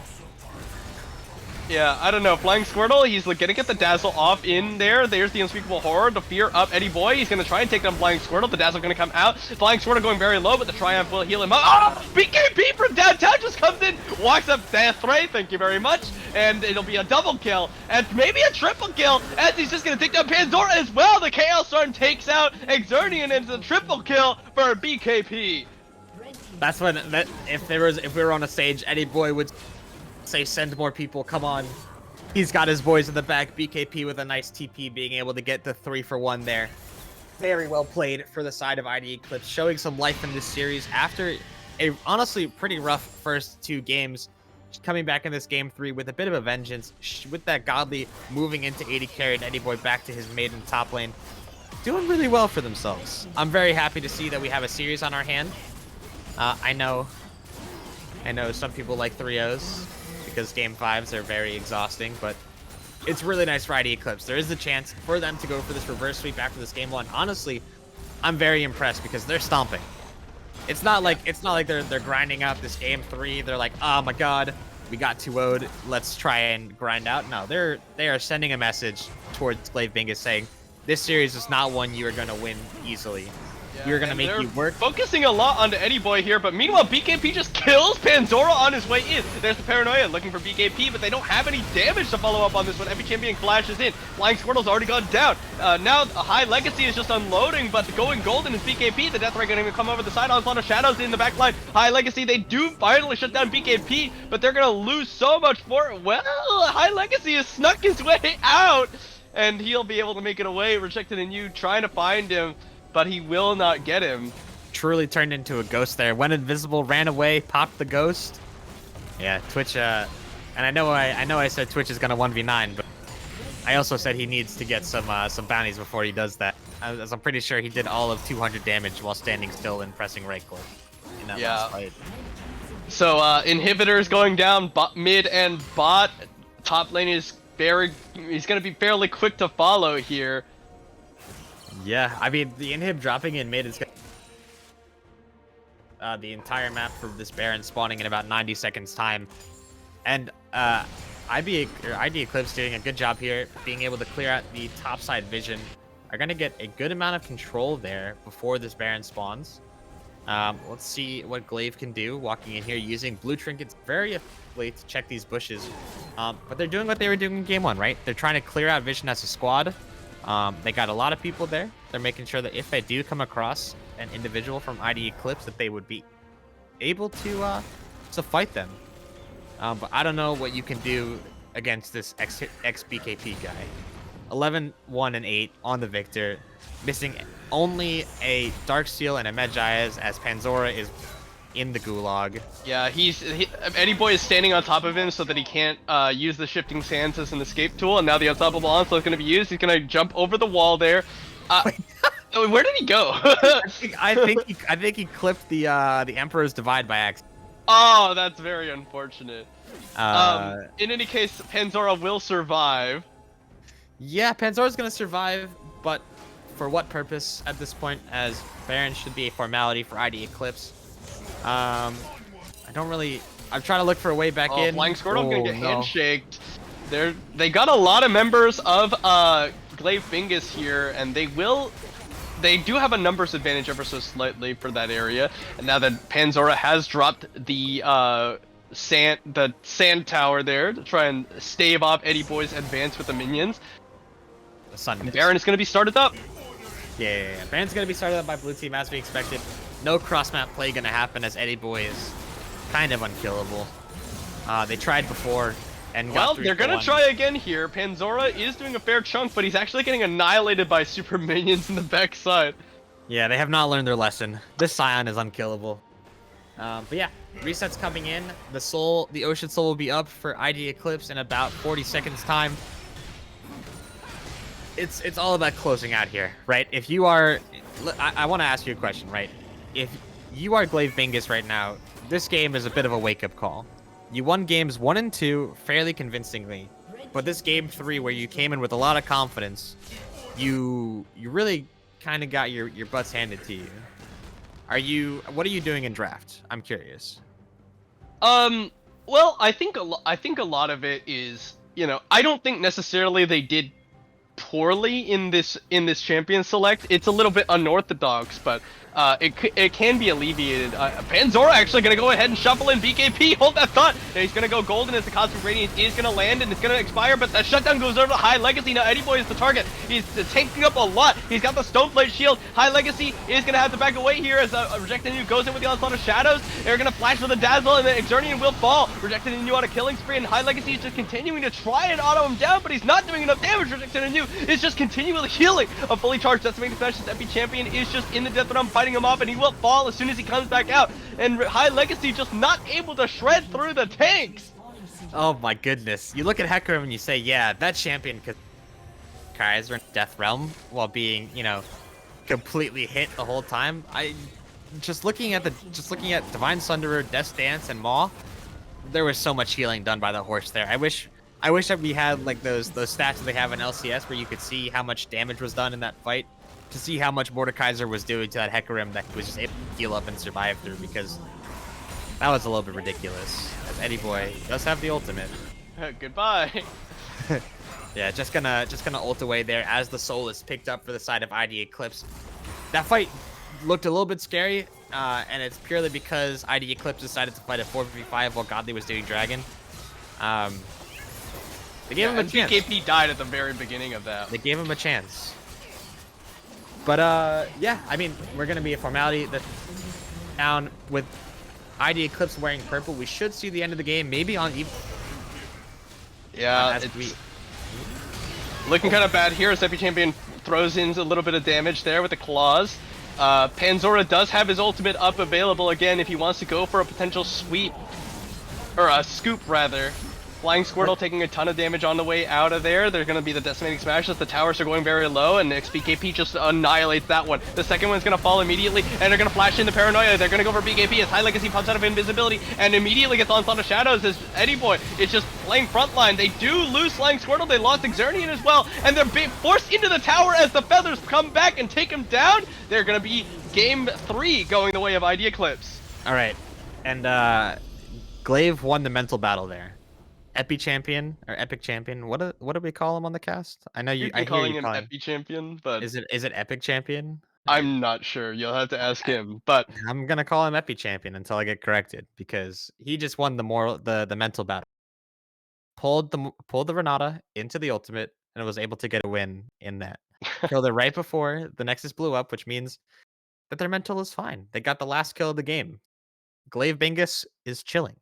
Yeah, I don't know. Flying Squirtle, he's gonna get the Dazzle off in there. There's the Unspeakable Horror to fear up Eddie Boy. He's gonna try and take down Flying Squirtle. The Dazzle gonna come out. Flying Squirtle going very low, but the Triumph will heal him up. Oh! BKP from downtown just comes in, walks up Death Ray, thank you very much. And it'll be a double kill, and maybe a triple kill, as he's just gonna take down Panzora as well. The Chaos Storm takes out Exernian, and it's a triple kill for BKP. That's when, if we were on a stage, Eddie Boy would say, send more people, come on. He's got his boys in the back. BKP with a nice TP, being able to get the 3-for-1 there. Very well played for the side of ID Eclipse, showing some life in this series after a honestly pretty rough first 2 games. Just coming back in this game 3 with a bit of a vengeance, with that Godly moving into 80 carry and Eddie Boy back to his maiden top lane. Doing really well for themselves. I'm very happy to see that we have a series on our hand. I know some people like 3-0s, because game 5s are very exhausting, but it's really nice for ID Eclipse. There is a chance for them to go for this reverse sweep after this game 1. Honestly, I'm very impressed because they're stomping. It's not like they're grinding out this game 3. They're like, oh my god, we got 2-0'd. Let's try and grind out. No, they are sending a message towards Glaive Bingus saying, this series is not one you are going to win easily. We're gonna make you work. Focusing a lot onto Eddie Boy here, but meanwhile BKP just kills Panzora on his way in. There's the Paranoia looking for BKP, but they don't have any damage to follow up on this one. Every champion flashes in. Flying Squirtle's already gone down. Now a High Legacy is just unloading, but going golden is BKP. The Death Ray gonna come over the side. A lot of shadows in the back line. High Legacy, they do finally shut down BKP, but they're gonna lose so much for it. Well, High Legacy has snuck his way out, and he'll be able to make it away. Rejected Anew trying to find him, but he will not get him. Truly turned into a ghost there. Went invisible, ran away, popped the ghost. Yeah, Twitch, and I know I said Twitch is gonna 1v9, but I also said he needs to get some bounties before he does that. As I'm pretty sure he did all of 200 damage while standing still and pressing right click in that last fight. So inhibitors going down mid and bot. Top lane is he's gonna be fairly quick to follow here. Yeah, I mean, the inhib dropping in mid is the entire map for this Baron spawning in about 90 seconds time. And ID Eclipse doing a good job here, being able to clear out the topside vision. Are going to get a good amount of control there before this Baron spawns. Let's see what Glaive can do, walking in here using blue trinkets very effectively to check these bushes. But they're doing what they were doing in game 1, right? They're trying to clear out vision as a squad. They got a lot of people there. They're making sure that if they do come across an individual from ID Eclipse, that they would be able to fight them. But I don't know what you can do against this ex-BKP guy. 11, 1, and 8 on the Victor, missing only a Dark Seal and a Medjayas as Panzora is in the Gulag. Yeah, Eddie Boy is standing on top of him so that he can't use the shifting sands as an escape tool, and now the unstoppable onslaught is going to be used. He's going to jump over the wall there. Where did he go? I think he clipped the Emperor's Divide by accident. Oh, that's very unfortunate. Uh, In any case, Panzora will survive. Yeah, Panzora's gonna survive, but for what purpose at this point? As Baron should be a formality for ID Eclipse. I don't really. I'm trying to look for a way back in. Flying Squirtle gonna get no. handshaked. They got a lot of members of Glaive Bingus here, and they do have a numbers advantage ever so slightly for that area. And now that Panzora has dropped the sand tower there to try and stave off Eddie Boy's advance with the minions. The Sun. Baron is going to be started up. Yeah. Baron's gonna be started up by blue team as we expected. No cross map play gonna happen as Eddie Boy is kind of unkillable. They tried before and got they're gonna try again here. Panzora is doing a fair chunk, but he's actually getting annihilated by super minions in the backside. Yeah, they have not learned their lesson. This Scion is unkillable. But yeah, resets coming in. The Ocean Soul will be up for ID Eclipse in about 40 seconds time. It's all about closing out here, right? If you are, I want to ask you a question, right? If you are Glaive Bingus right now, this game is a bit of a wake-up call. You won games 1 and 2 fairly convincingly, but this game 3, where you came in with a lot of confidence, you really kind of got your butts handed to you. What are you doing in draft? I'm curious. Well, I think a lot of it is, I don't think necessarily they did poorly in this champion select. It's a little bit unorthodox, but it can be alleviated. Panzora actually gonna go ahead and shuffle in BKP. Hold that thought. And he's gonna go golden as the Cosmic Radiance is gonna land and it's gonna expire, but the shutdown goes over to High Legacy. Now Eddie Boy is the target. He's taking up a lot. He's got the Stoneplate shield. High Legacy is gonna have to back away here as Rejected Inu goes in with the onslaught of shadows. They're gonna flash for the dazzle and then Exernian will fall. Rejected Inu on a killing spree, and High Legacy is just continuing to try and auto him down, but he's not doing enough damage. Rejected Inu is just continually healing. A fully charged Decimating Specialist Epi Champion is just in the death realm fighting him off, and he will fall as soon as he comes back out. And High Legacy just not able to shred through the tanks. Oh my goodness. You look at Hecarim and you say, yeah, that champion could Kaiser in Death Realm while being, completely hit the whole time. Just looking at Divine Sunderer, Death's Dance, and Maw, there was so much healing done by the horse there. I wish that we had like those stats that they have in LCS where you could see how much damage was done in that fight, to see how much Mordekaiser was doing to that Hecarim that he was just able to heal up and survive through, because that was a little bit ridiculous. As Eddie Boy does have the ultimate. Goodbye. Yeah, just gonna ult away there as the soul is picked up for the side of ID Eclipse. That fight looked a little bit scary, and it's purely because ID Eclipse decided to fight a 4v5 while Godly was doing Dragon. They gave him a chance. BKP died at the very beginning of that. They gave him a chance. But yeah, I mean, we're gonna be a formality that down with ID Eclipse wearing purple. We should see the end of the game, maybe on even. Yeah, it's looking kind of bad here as Epi Champion throws in a little bit of damage there with the claws. Panzora does have his ultimate up available again if he wants to go for a potential sweep, or a scoop rather. Flying Squirtle taking a ton of damage on the way out of there. There's going to be the Decimating Smash as the towers are going very low, and XBKP just annihilates that one. The second one's going to fall immediately, and they're going to flash in the Paranoia. They're going to go for BKP as High Legacy pops out of invisibility, and immediately gets Onslaught of Shadows as Eddie Boy is just playing frontline. They do lose Flying Squirtle. They lost Exernian as well, and they're being forced into the tower as the Feathers come back and take him down. They're going to be Game 3 going the way of ID Eclipse. All right, and Glaive won the mental battle there. Epi Champion or Epic Champion. What do we call him on the cast? I know you. I calling him Epi Champion, but is it Epic Champion? I'm not sure. You'll have to ask him. But I'm gonna call him Epi Champion until I get corrected, because he just won the mental battle. Pulled the Renata into the ultimate and was able to get a win in that. Killed it right before the Nexus blew up, which means that their mental is fine. They got the last kill of the game. Glaive Bingus is chilling.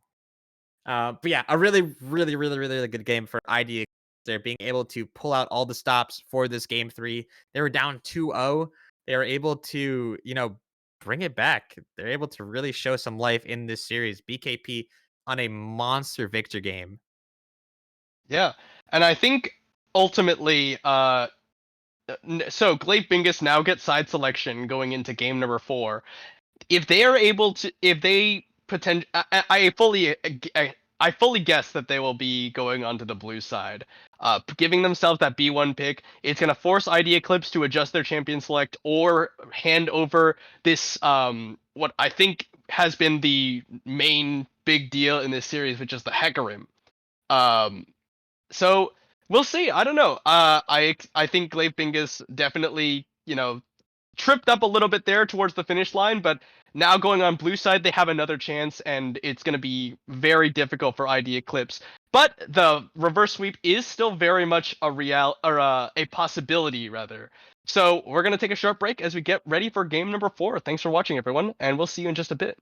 But yeah, a really good game for ID They're being able to pull out all the stops for this game 3. They were down 2-0. They were able to, bring it back. They're able to really show some life in this series. BKP on a monster victor game. Yeah, and I think ultimately, so Glaive Bingus now get side selection going into game number 4. If they are able to, if they I fully guess that they will be going onto the blue side, giving themselves that B1 pick. It's gonna force ID Eclipse to adjust their champion select or hand over this what I think has been the main big deal in this series, which is the Hecarim. Um, so we'll see. I don't know. I think Glaive Bingus definitely tripped up a little bit there towards the finish line, but now going on blue side, they have another chance, and it's going to be very difficult for ID Eclipse. But the reverse sweep is still very much a possibility rather. So we're going to take a short break as we get ready for game number 4. Thanks for watching, everyone, and we'll see you in just a bit.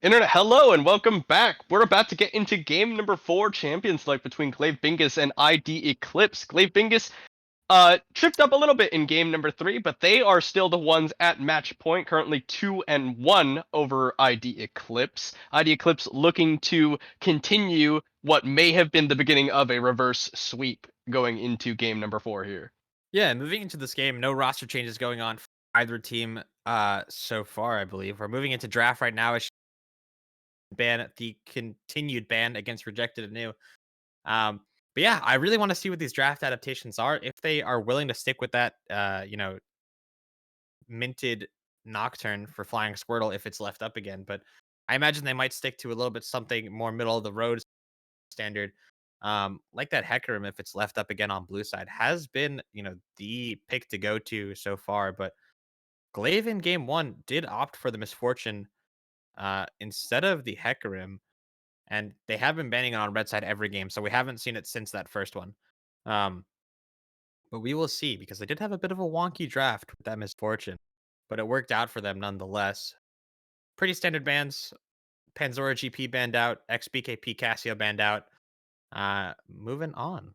Internet, hello and welcome back. We're about to get into game number 4 champion select between Glaive Bingus and ID Eclipse. Glaive Bingus tripped up a little bit in game number 3, but they are still the ones at match point, currently 2-1 over ID Eclipse. ID Eclipse looking to continue what may have been the beginning of a reverse sweep going into game number 4 here. Yeah, moving into this game, no roster changes going on for either team so far, I believe. We're moving into draft right now. It's ban the continued ban against rejected anew. Um, but yeah, I really want to see what these draft adaptations are. If they are willing to stick with that minted Nocturne for Flying Squirtle if it's left up again. But I imagine they might stick to a little bit something more middle of the road standard. Like that Hecarim, if it's left up again on blue side, has been, the pick to go to so far. But Glaive in game one did opt for the Misfortune instead of the Hecarim, and they have been banning it on red side every game, so we haven't seen it since that first one. Um, but we will see because they did have a bit of a wonky draft with that Misfortune, but it worked out for them nonetheless. Pretty standard bans. Panzora GP banned out, XBKP Casio banned out. Moving on.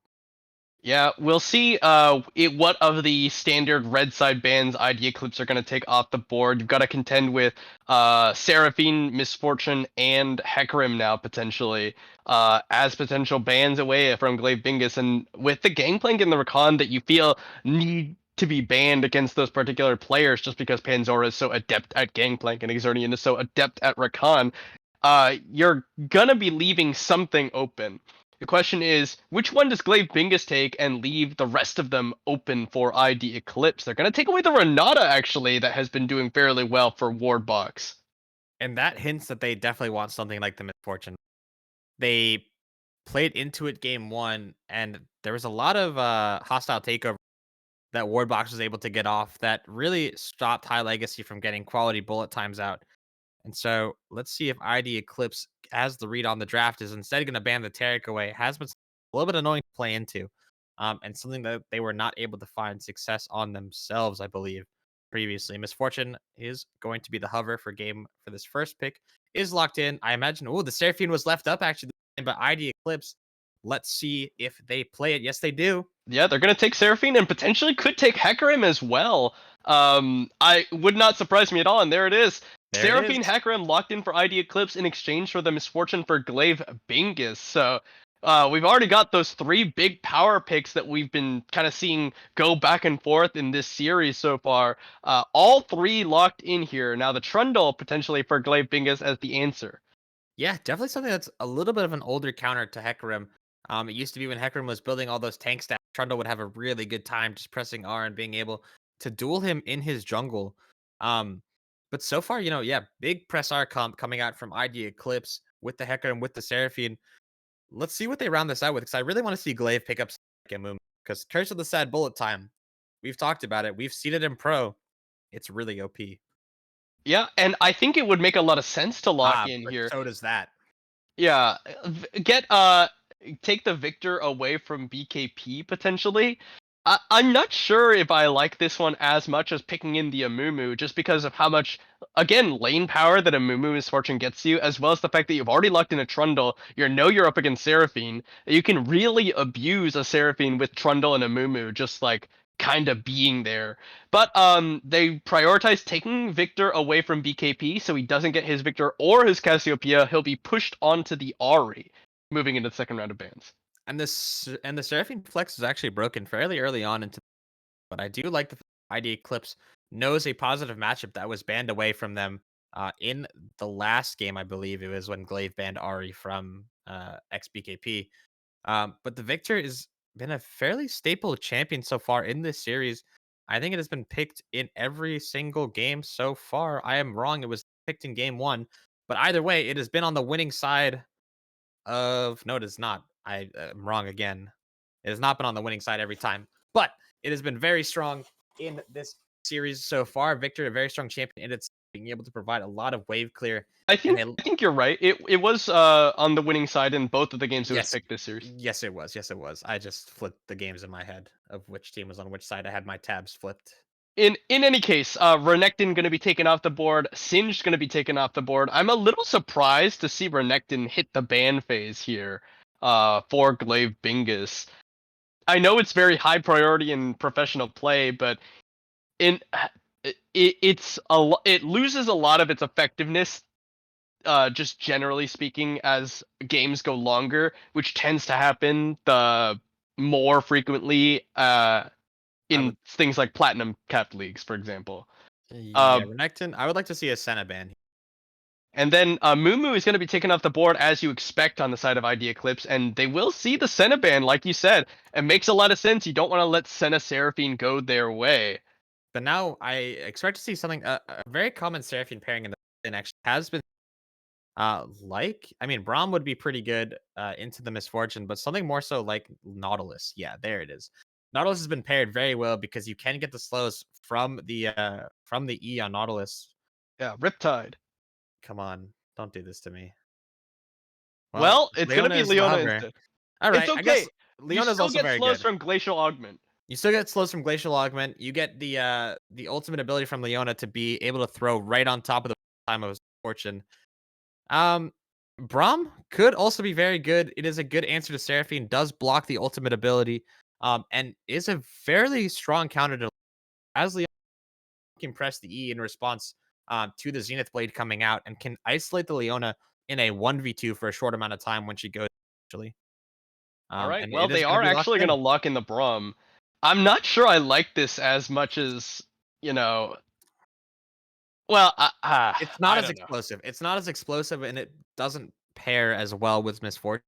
Yeah, we'll see what of the standard red side bans ID Eclipse are going to take off the board. You've got to contend with Seraphine, Misfortune, and Hecarim now potentially as potential bans away from Glaive Bingus. And with the Gangplank and the Rakan that you feel need to be banned against those particular players just because Panzora is so adept at Gangplank and Exernian is so adept at Rakan, you're going to be leaving something open. The question is, which one does Glaive Bingus take and leave the rest of them open for ID Eclipse? They're going to take away the Renata, actually, that has been doing fairly well for Wardbox. And that hints that they definitely want something like the Misfortune. They played into it game one, and there was a lot of hostile takeover that Wardbox was able to get off that really stopped High Legacy from getting quality bullet times out. And so let's see if ID Eclipse, as the read on the draft, is instead going to ban the Taric away. Has been a little bit annoying to play into, and something that they were not able to find success on themselves, I believe, previously. Misfortune is going to be the hover for game for this first pick. Is locked in. I imagine. Oh, the Seraphine was left up actually, but ID Eclipse. Let's see if they play it. Yes, they do. Yeah, they're going to take Seraphine and potentially could take Hecarim as well. I would not surprise me at all, and there it is. There it is. Seraphine Hecarim locked in for ID Eclipse in exchange for the Misfortune for Glaive Bingus. So we've already got those 3 big power picks that we've been kind of seeing go back and forth in this series so far. All 3 locked in here. Now the Trundle potentially for Glaive Bingus as the answer. Yeah, definitely something that's a little bit of an older counter to Hecarim. It used to be when Hecarim was building all those tank stacks, Trundle would have a really good time just pressing R and being able to duel him in his jungle. Um, but so far, yeah, big press R comp coming out from ID Eclipse with the Hecarim, with the Seraphine. Let's see what they round this out with, because I really want to see Glaive pick up Moon, because Curse of the Sad Bullet Time, we've talked about it. We've seen it in Pro. It's really OP. Yeah, and I think it would make a lot of sense to lock in But here. so does that. Yeah, get take the victor away from BKP potentially. I'm not sure if I like this one as much as picking in the Amumu, just because of how much, again, lane power that Amumu Misfortune gets you, as well as the fact that you've already locked in a Trundle. You're up against Seraphine. You can really abuse a Seraphine with Trundle and Amumu, just like kind of being there. But they prioritize taking Victor away from BKP, so he doesn't get his Victor or his Cassiopeia. He'll be pushed onto the Ari, moving into the second round of bans. And the Seraphine flex is actually broken fairly early on into, but I do like the ID Eclipse knows a positive matchup that was banned away from them in the last game. I believe it was when Glaive banned Ari from XBKP. But the Victor has been a fairly staple champion so far in this series. I think it has been picked in every single game so far. I am wrong. It was picked in game one, but either way, it has been on the winning side of, no, it is not. I am wrong again. It has not been on the winning side every time, but it has been very strong in this series so far. Victor, a very strong champion, and it's being able to provide a lot of wave clear. I And think they, I think you're right. It was on the winning side in both of the games it was yes, picked this series. yes, it was. Yes, it was. I just flipped the games in my head of which team was on which side. I had my tabs flipped. In any case, Renekton going to be taken off the board. Singed going to be taken off the board. I'm a little surprised to see Renekton hit the ban phase here for Glaive Bingus. I know it's very high priority in professional play, but in it loses a lot of its effectiveness, just generally speaking, as games go longer, which tends to happen the more frequently I in would, things like platinum capped leagues, for example. yeah, Um, Renekton. I would like to see a Senna ban. and then Mumu is going to be taken off the board as you expect on the side of ID Eclipse, and they will see the Senna ban, like you said. It makes a lot of sense. You don't want to let Senna Seraphine go their way. But now I expect to see something. A very common Seraphine pairing in the actually has been I mean, Braum would be pretty good into the Misfortune, but something more so like Nautilus. Yeah, there it is. Nautilus has been paired very well because you can get the slows from the E on Nautilus. Yeah, Riptide. Come on, don't do this to me. Well, Well, it's going to Leona be is the Leona hover. instead. All It's right, I guess okay. You Leona is still also get very slows good. from Glacial Augment. You still get slows from Glacial Augment. You get the ultimate ability from Leona to be able to throw right on top of the time of Fortune. Um, Braum could also be very good. It is a good answer to Seraphine, does block the ultimate ability, and is a fairly strong counter to as Leona can press the E in response to the Zenith Blade coming out and can isolate the Leona in a 1v2 for a short amount of time when she goes actually. All right. And Well, it is they going to are be locked actually going to in. lock in the Brum. I'm not sure I like this as much as, you know, well, It's not I as don't know. explosive. It's not as explosive, and it doesn't pair as well with Misfortune.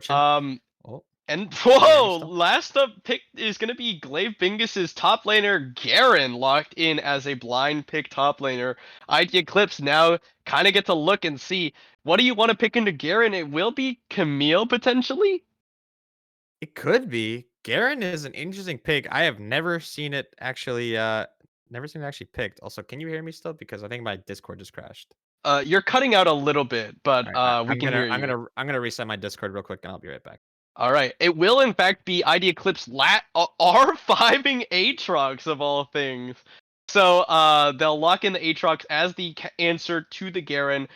Um, Oh, and can you hear me whoa, still? last up pick is going to be Glaive Bingus's top laner Garen, locked in as a blind pick top laner. ID Eclipse now kind of get to look and see, what do you want to pick into Garen? It will be Camille potentially. It could be. Garen is an interesting pick. I have never seen it actually picked. Also, can you hear me still? Because I think my Discord just crashed. You're cutting out a little bit, but All right, we can hear you. I'm gonna reset my Discord real quick and I'll be right back. All right. It will in fact be ID Eclipse R5ing Aatrox of all things. So they'll lock in the Aatrox as the answer to the Garen.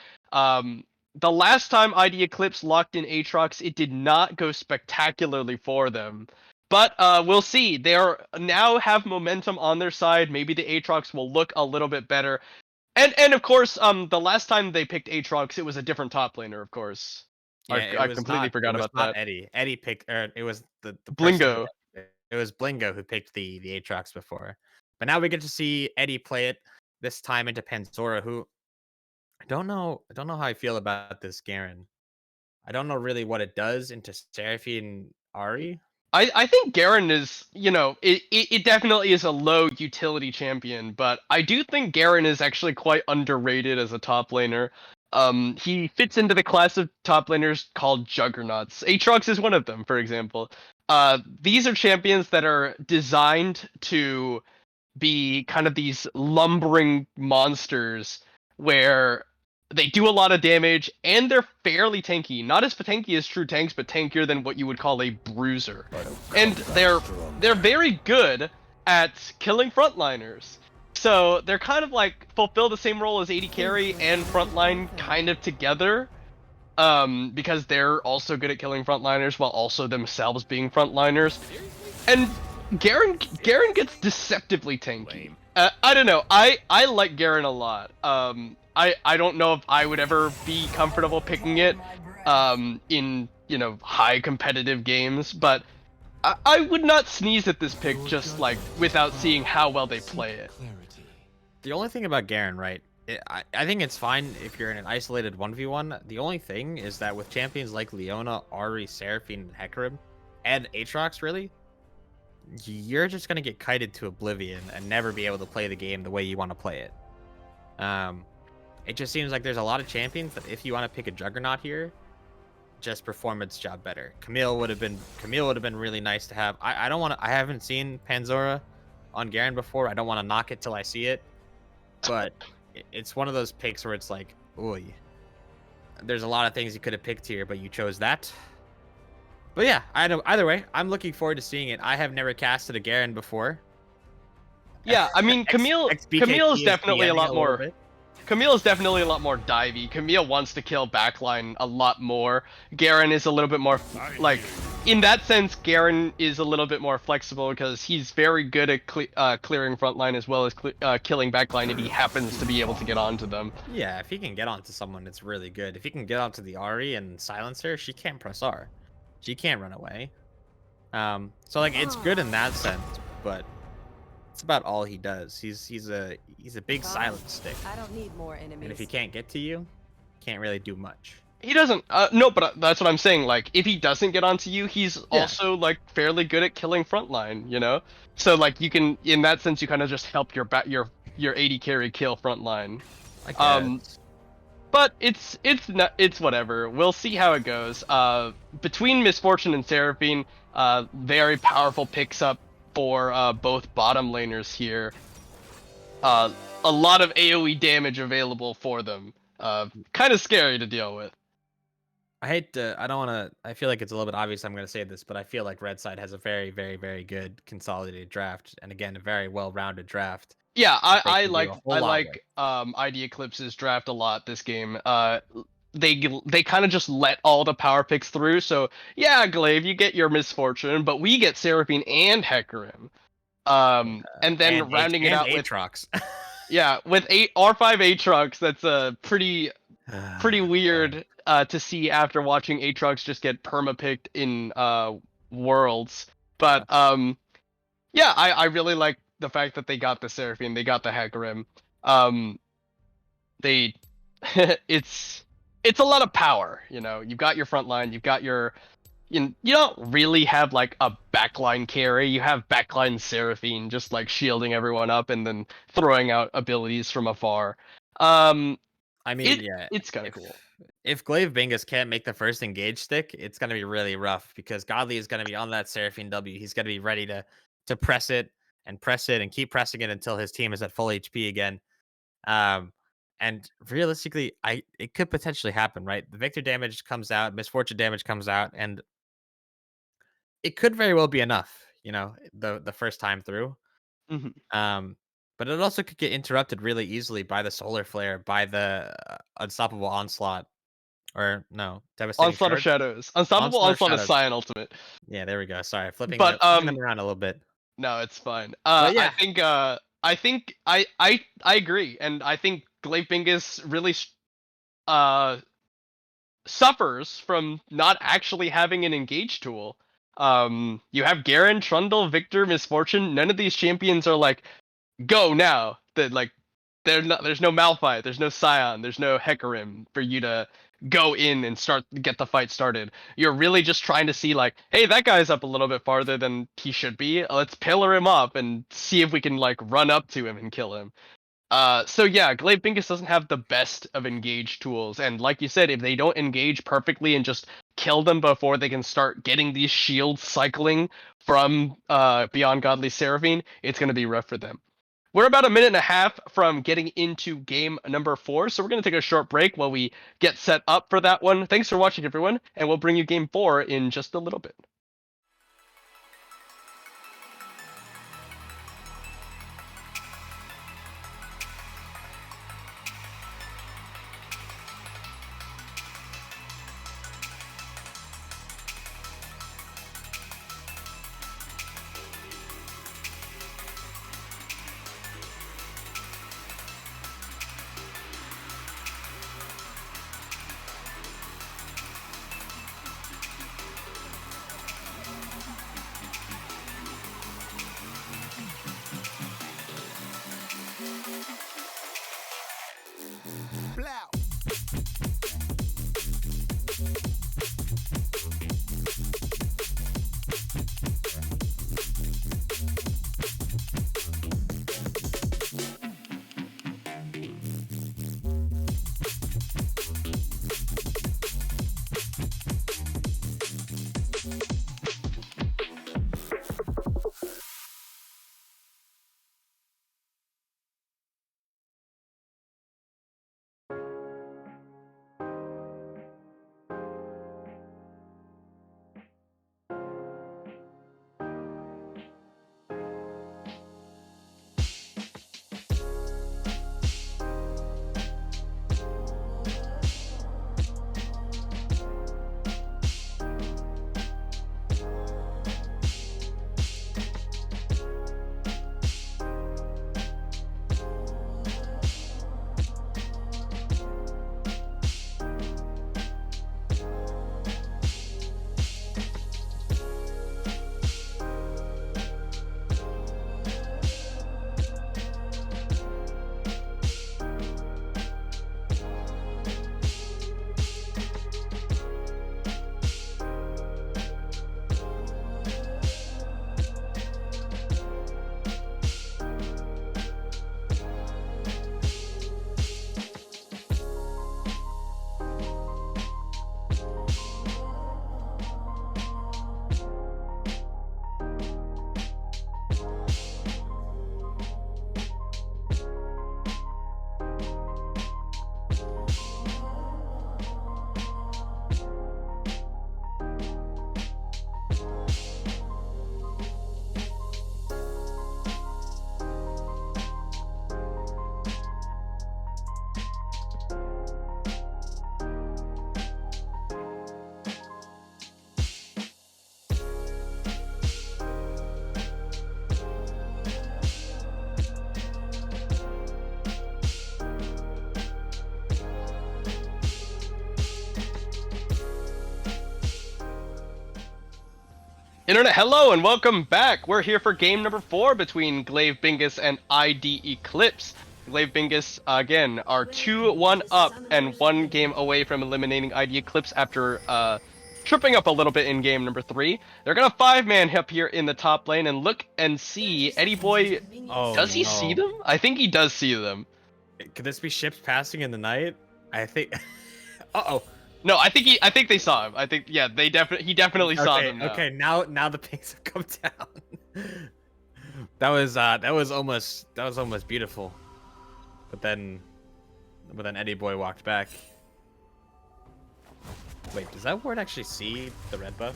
The last time ID Eclipse locked in Aatrox, it did not go spectacularly for them. But we'll see. They are now have momentum on their side. Maybe the Aatrox will look a little bit better. And of course, the last time they picked Aatrox, it was a different top laner, of course. Yeah, I completely it forgot was about not that. Eddie. Eddie picked or it was the person who Blingo. it was Blingo who picked the Aatrox before. But now we get to see Eddie play it this time into Panzora, who I don't know how I feel about this Garen. I don't know really what it does into Seraphine Ari. I think Garen is, it definitely is a low utility champion, but I do think Garen is actually quite underrated as a top laner. He fits into the class of top laners called Juggernauts. Aatrox is one of them, for example. These are champions that are designed to be kind of these lumbering monsters where they do a lot of damage and they're fairly tanky. Not as tanky as true tanks, but tankier than what you would call a bruiser. And they're very good at killing frontliners. So they're kind of like fulfill the same role as AD carry and frontline kind of together. Because they're also good at killing frontliners while also themselves being frontliners. And Garen gets deceptively tanky. I don't know. I like Garen a lot. I don't know if I would ever be comfortable picking it in high competitive games, but I would not sneeze at this pick just like without seeing how well they play it. The only thing about Garen, right? I think it's fine if you're in an isolated 1v1. The only thing is that with champions like Leona, Ari, Seraphine, and Hecarim, and Aatrox, really, you're just going to get kited to oblivion and never be able to play the game the way you want to play it. It just seems like there's a lot of champions that if you want to pick a Juggernaut here, just perform its job better. Camille would have been really nice to have. I don't want to. I haven't seen Panzora on Garen before. I don't want to knock it till I see it, but it's one of those picks where it's like, ooh, there's a lot of things you could have picked here, but you chose that. But yeah, I know. Either way, I'm looking forward to seeing it. I have never casted a Garen before. Yeah, I mean, Camille is XBKT is definitely a DMing lot a little more. bit. Camille is definitely a lot more divey. Camille wants to kill backline a lot more. Garen is a little bit more like, in that sense, Garen is a little bit more flexible because he's very good at clearing frontline as well as killing backline if he happens to be able to get onto them. Yeah, if he can get onto someone, it's really good. If he can get onto the Ari and silence her, she can't press R. She can't run away. So like it's good in that sense, but it's about all he does. He's a big silent stick. I don't need more And if enemies. he can't get to you, can't really do much. He doesn't. No, but that's what I'm saying. Like, if he doesn't get onto you, he's also like fairly good at killing frontline. You know, so like you can, in that sense, you kind of just help your your AD carry kill frontline. I guess. But it's whatever. We'll see how it goes. Between Misfortune and Seraphine, very powerful picks up for both bottom laners here. A lot of AoE damage available for them. Kind of scary to deal with. I hate to. I don't want to. I feel like it's a little bit obvious. I'm going to say this, but I feel like Red Side has a very, very, very good consolidated draft, and again, a very well-rounded draft. Yeah, They I can do like a whole lot with. ID Eclipse's draft a lot this game. They kind of just let all the power picks through. So yeah, Glaive, you get your Misfortune, but we get Seraphine and Hecarim. And then rounding it out with Aatrox. yeah, with R5 Aatrox, that's a pretty weird to see after watching Aatrox just get perma-picked in Worlds. But yeah, I really like the fact that they got the Seraphine, they got the Hecarim. They it's a lot of power, you know. You've got your front line, you've got your you don't really have like a backline carry. You have backline Seraphine just like shielding everyone up and then throwing out abilities from afar. I mean, yeah, it's kind of cool. If Glaive Bingus can't make the first engage stick, it's going to be really rough because Godly is going to be on that Seraphine W. He's going to be ready to press it and keep pressing it until his team is at full HP again. And realistically, it could potentially happen, right? The Victor damage comes out, Misfortune damage comes out, and it could very well be enough, you know, the first time through. Mm-hmm. But it also could get interrupted really easily by the Solar Flare, by the Unstoppable Onslaught, or no, Devastating Onslaught of Charge. Shadows. Unstoppable Onslaught of Onslaught is Shadows. Cyan Ultimate. Yeah, there we go. Sorry, flipping But them around a little bit. no, it's fine. But yeah, I think I agree, and I think Glaive Bingus really suffers from not actually having an engage tool. You have Garen, Trundle, Victor, Misfortune. None of these champions are like, go now. That like, there's no Malphite, there's no Scion, there's no Hecarim for you to go in and get the fight started. You're really just trying to see like, hey, that guy's up a little bit farther than he should be. Let's pillar him up and see if we can like run up to him and kill him. So yeah, Glaive Bingus doesn't have the best of engage tools, and like you said, if they don't engage perfectly and just kill them before they can start getting these shields cycling from Beyond Godly Seraphine, it's gonna be rough for them. We're about a minute and a half from getting into game number 4, so we're gonna take a short break while we get set up for that one. Thanks for watching, everyone, and we'll bring you game 4 in just a little bit. Internet, hello and welcome back. We're here for game number 4 between Glaive, Bingus, and ID Eclipse. Glaive, Bingus, again, are 2-1 up and 1 game away from eliminating ID Eclipse after tripping up a little bit in game number 3. They're gonna 5-man up here in the top lane and look and see. Eddie Boy, does he see them? I think he does see them. Could this be ships passing in the night? I think. Uh-oh. No, I think they saw him. I think he definitely saw them. Okay, now the pings have come down. that was almost beautiful. But then Eddie Boy walked back. Wait, does that ward actually see the red buff?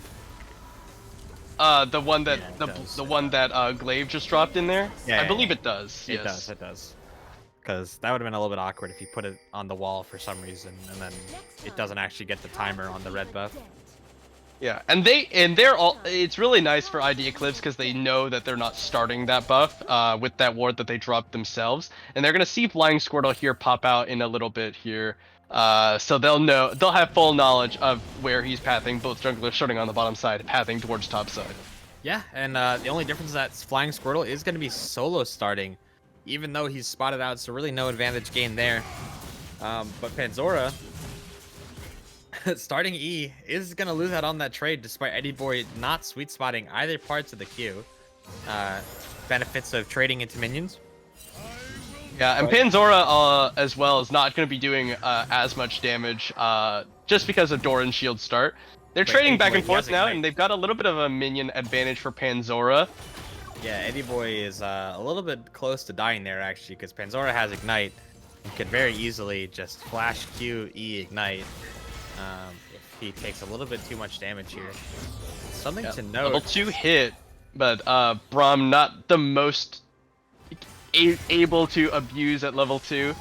The one that the one that Glaive just dropped in there. Yeah, I believe it does. It does. Because that would have been a little bit awkward if you put it on the wall for some reason, and then it doesn't actually get the timer on the red buff. Yeah, and they're all. It's really nice for ID Eclipse because they know that they're not starting that buff with that ward that they dropped themselves, and they're gonna see Flying Squirtle here pop out in a little bit here. So they'll have full knowledge of where he's pathing. Both junglers starting on the bottom side, pathing towards top side. Yeah, and the only difference is that Flying Squirtle is going to be solo starting, even though he's spotted out, so really no advantage gained there. But Panzora, starting E, is going to lose out on that trade despite Eddie Boy not sweet spotting either parts of the queue. Benefits of trading into minions. Yeah, and Panzora as well is not going to be doing as much damage just because of Doran's shield start. They're trading back and forth now, and they've got a little bit of a minion advantage for Panzora. Yeah, Eddie Boy is a little bit close to dying there, actually, because Panzora has Ignite and could very easily just flash Q, E, Ignite if he takes a little bit too much damage here. Something to note. Level 2 hit, but Braum not the most able to abuse at level 2.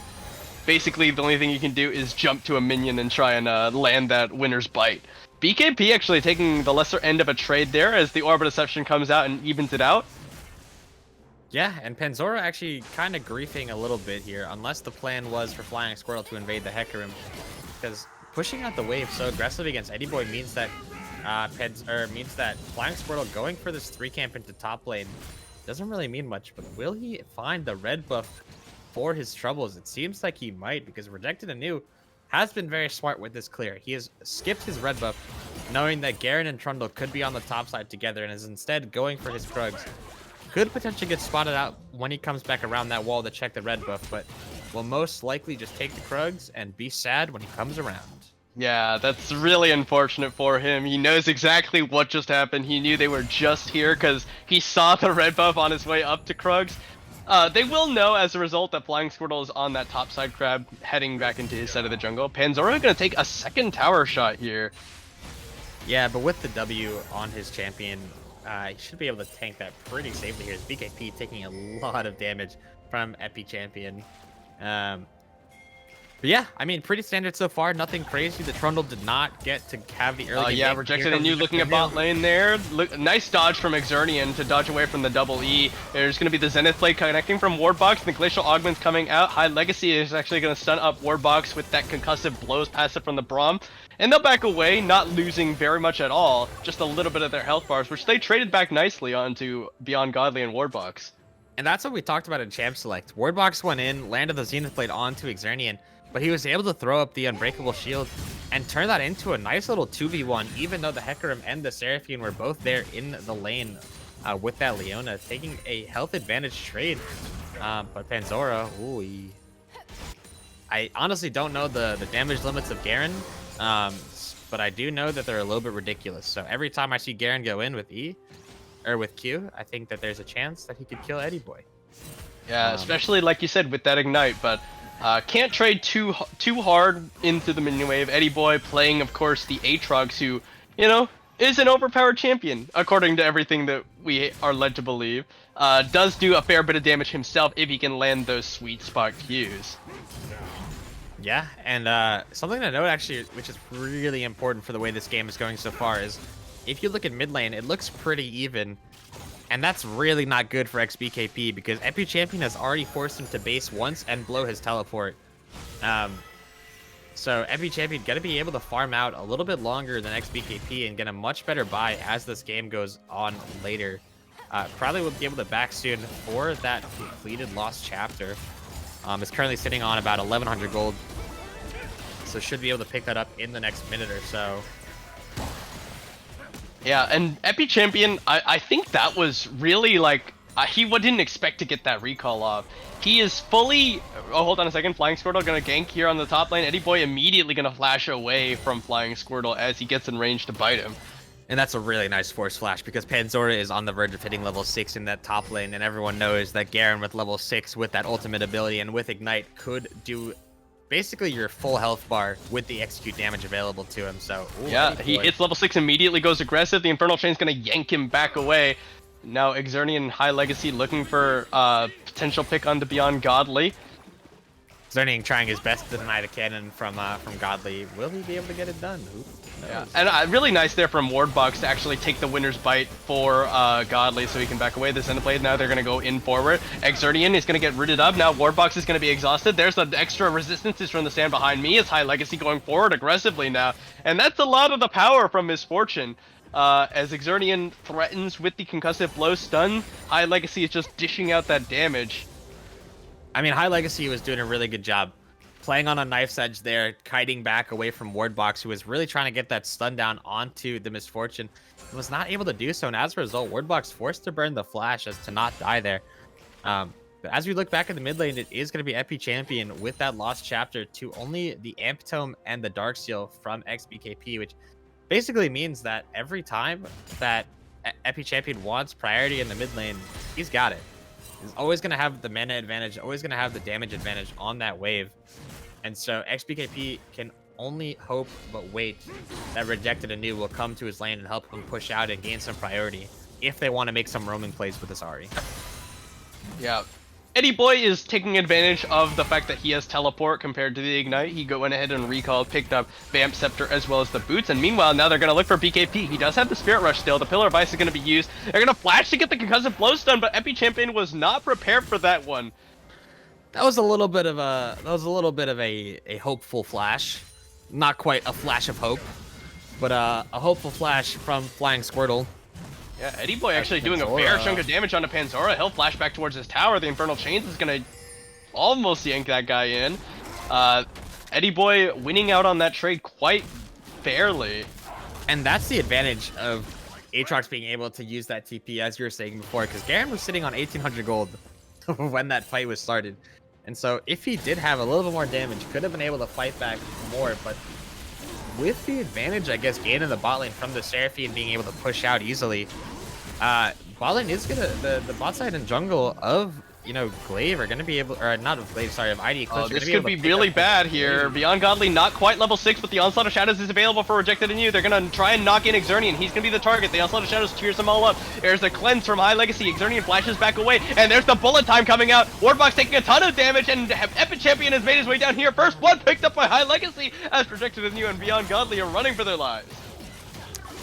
Basically, the only thing you can do is jump to a minion and try and land that winner's bite. BKP actually taking the lesser end of a trade there as the Orb of Deception comes out and evens it out. Yeah, and Panzora actually kind of griefing a little bit here, unless the plan was for Flying Squirtle to invade the Hecarim. Because pushing out the wave so aggressively against Eddie Boy means that Flying Squirtle going for this 3-camp into top lane doesn't really mean much, but will he find the red buff for his troubles? It seems like he might, because Rejected Anew has been very smart with this clear. He has skipped his red buff, knowing that Garen and Trundle could be on the top side together, and is instead going for his Krugs. Could potentially get spotted out when he comes back around that wall to check the red buff, but will most likely just take the Krugs and be sad when he comes around. Yeah, that's really unfortunate for him. He knows exactly what just happened. He knew they were just here because he saw the red buff on his way up to Krugs. They will know as a result that Flying Squirtle is on that top side crab heading back into his side of the jungle. Panzora going to take a second tower shot here. Yeah, but with the W on his champion, he should be able to tank that pretty safely here. His BKP taking a lot of damage from Epi champion. But yeah, I mean, pretty standard so far. Nothing crazy. The Trundle did not get to have the early. Yeah, Rejected Anew looking at bot lane there. Nice dodge from Exernian to dodge away from the double E. There's going to be the Zenith Blade connecting from Wardbox. The Glacial Augment's coming out. High Legacy is actually going to stun up Wardbox with that concussive blows passive from the Braum. And they'll back away, not losing very much at all. Just a little bit of their health bars, which they traded back nicely onto Beyond Godly and Wardbox. And that's what we talked about in Champ Select. Wardbox went in, landed the Zenith Blade onto Exernian, but he was able to throw up the Unbreakable Shield and turn that into a nice little 2v1, even though the Hecarim and the Seraphine were both there in the lane with that Leona, taking a health advantage trade. But Panzora, ooh, I honestly don't know the damage limits of Garen, but I do know that they're a little bit ridiculous. So every time I see Garen go in with E, or with Q, I think that there's a chance that he could kill Eddie Boy. Yeah, especially like you said with that Ignite, but can't trade too hard into the minion wave. Eddie Boy playing, of course, the Aatrox, who, you know, is an overpowered champion, according to everything that we are led to believe. Does do a fair bit of damage himself if he can land those sweet spot Qs. Yeah, and something to note, actually, which is really important for the way this game is going so far, is if you look at mid lane, it looks pretty even. And that's really not good for XBKP, because Epi Champion has already forced him to base once and blow his teleport. So Epi Champion going to be able to farm out a little bit longer than XBKP and get a much better buy as this game goes on later. Probably will be able to back soon for that completed lost chapter. Is currently sitting on about 1,100 gold. So should be able to pick that up in the next minute or so. Yeah, and Epi Champion, I think that was really like, he didn't expect to get that recall off. He is fully, oh hold on a second, Flying Squirtle gonna gank here on the top lane. Eddie Boy immediately gonna flash away from Flying Squirtle as he gets in range to bite him. And that's a really nice force flash because Panzora is on the verge of hitting level 6 in that top lane, and everyone knows that Garen with level 6 with that ultimate ability and with Ignite could do basically your full health bar with the execute damage available to him. So ooh, yeah, he hits level 6, immediately goes aggressive. The Infernal Chain's gonna yank him back away. Now Xernean High Legacy looking for potential pick onto Beyond Godly. Xernean trying his best to deny the cannon from Godly. Will he be able to get it done? Who knows? Yeah, and really nice there from Wardbox to actually take the winner's bite for Godly so he can back away. This end of play, now they're going to go in forward. Xernean is going to get rooted up. Now Wardbox is going to be exhausted. There's the extra resistances from the stand behind me. It's High Legacy going forward aggressively now. And that's a lot of the power from Misfortune. As Xernean threatens with the concussive blow stun, High Legacy is just dishing out that damage. I mean, High Legacy was doing a really good job playing on a knife's edge there, kiting back away from Wardbox, who was really trying to get that stun down onto the Misfortune, and was not able to do so. And as a result, Wardbox forced to burn the flash as to not die there. But as we look back at the mid lane, it is going to be Epi Champion with that lost chapter to only the Amptome and the Dark Seal from XBKP, which basically means that every time that Epi Champion wants priority in the mid lane, he's got it. He's always going to have the mana advantage, always going to have the damage advantage on that wave. And so XBKP can only hope but wait that Rejected Anew will come to his lane and help him push out and gain some priority if they want to make some roaming plays with this Ahri. Yeah. Eddie Boy is taking advantage of the fact that he has teleport compared to the Ignite. He went ahead and recalled, picked up Vamp Scepter as well as the boots, and meanwhile now they're going to look for BKP. He does have the Spirit Rush still. The Pillar of Ice is going to be used. They're going to flash to get the concussive blow stun, but Epi Champion was not prepared for that one. That was a little bit of a hopeful flash. Not quite a flash of hope, but a hopeful flash from Flying Squirtle. Yeah, Eddie Boy actually doing a fair chunk of damage onto Panzora. He'll flash back towards his tower. The Infernal Chains is going to almost yank that guy in. Eddie Boy winning out on that trade quite fairly. And that's the advantage of Aatrox being able to use that TP, as you were saying before, because Garen was sitting on 1,800 gold when that fight was started. And so if he did have a little bit more damage, could have been able to fight back more, but with the advantage, I guess, gaining the bot lane from the Seraphine being able to push out easily, bot lane is gonna, the bot side and jungle of, you know, Glaive are gonna be able, or not of Glaive, sorry, of ID Eclipse. This could be really bad here. Beyond Godly not quite level 6, but the Onslaught of Shadows is available for Rejected Anew. They're gonna try and knock in Xernean. He's gonna be the target. The Onslaught of Shadows cheers them all up. There's the cleanse from High Legacy. Xernean flashes back away, and there's the bullet time coming out. Wardbox taking a ton of damage, and Epi Champion has made his way down here. First blood picked up by High Legacy as Rejected Anew and Beyond Godly are running for their lives.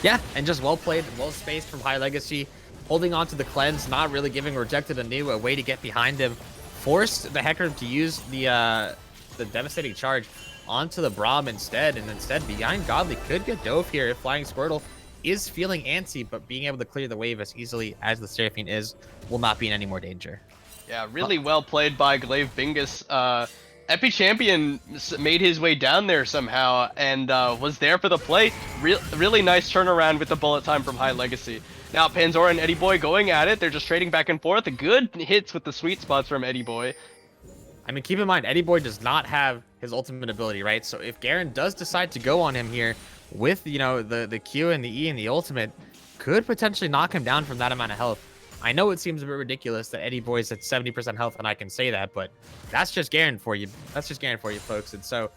Yeah, and just well played, well spaced from High Legacy, holding on to the cleanse, not really giving Rejected Anew a way to get behind him. Forced the Hecarim to use the devastating charge onto the Braum instead, and instead Beyond Godly could get dove here if Flying Squirtle is feeling antsy, but being able to clear the wave as easily as the Seraphine is will not be in any more danger. Yeah, really well played by Glaive Bingus. Epi Champion made his way down there somehow and was there for the play. Really nice turnaround with the bullet time from High Legacy. Now Panzora and Eddie Boy going at it. They're just trading back and forth. The good hits with the sweet spots from Eddie Boy. I mean, keep in mind, Eddie Boy does not have his ultimate ability, right? So if Garen does decide to go on him here with, you know, the Q and the E and the ultimate, could potentially knock him down from that amount of health. I know it seems a bit ridiculous that Eddie Boy's at 70% health, and I can say that, but that's just Garen for you. That's just Garen for you, folks. And so,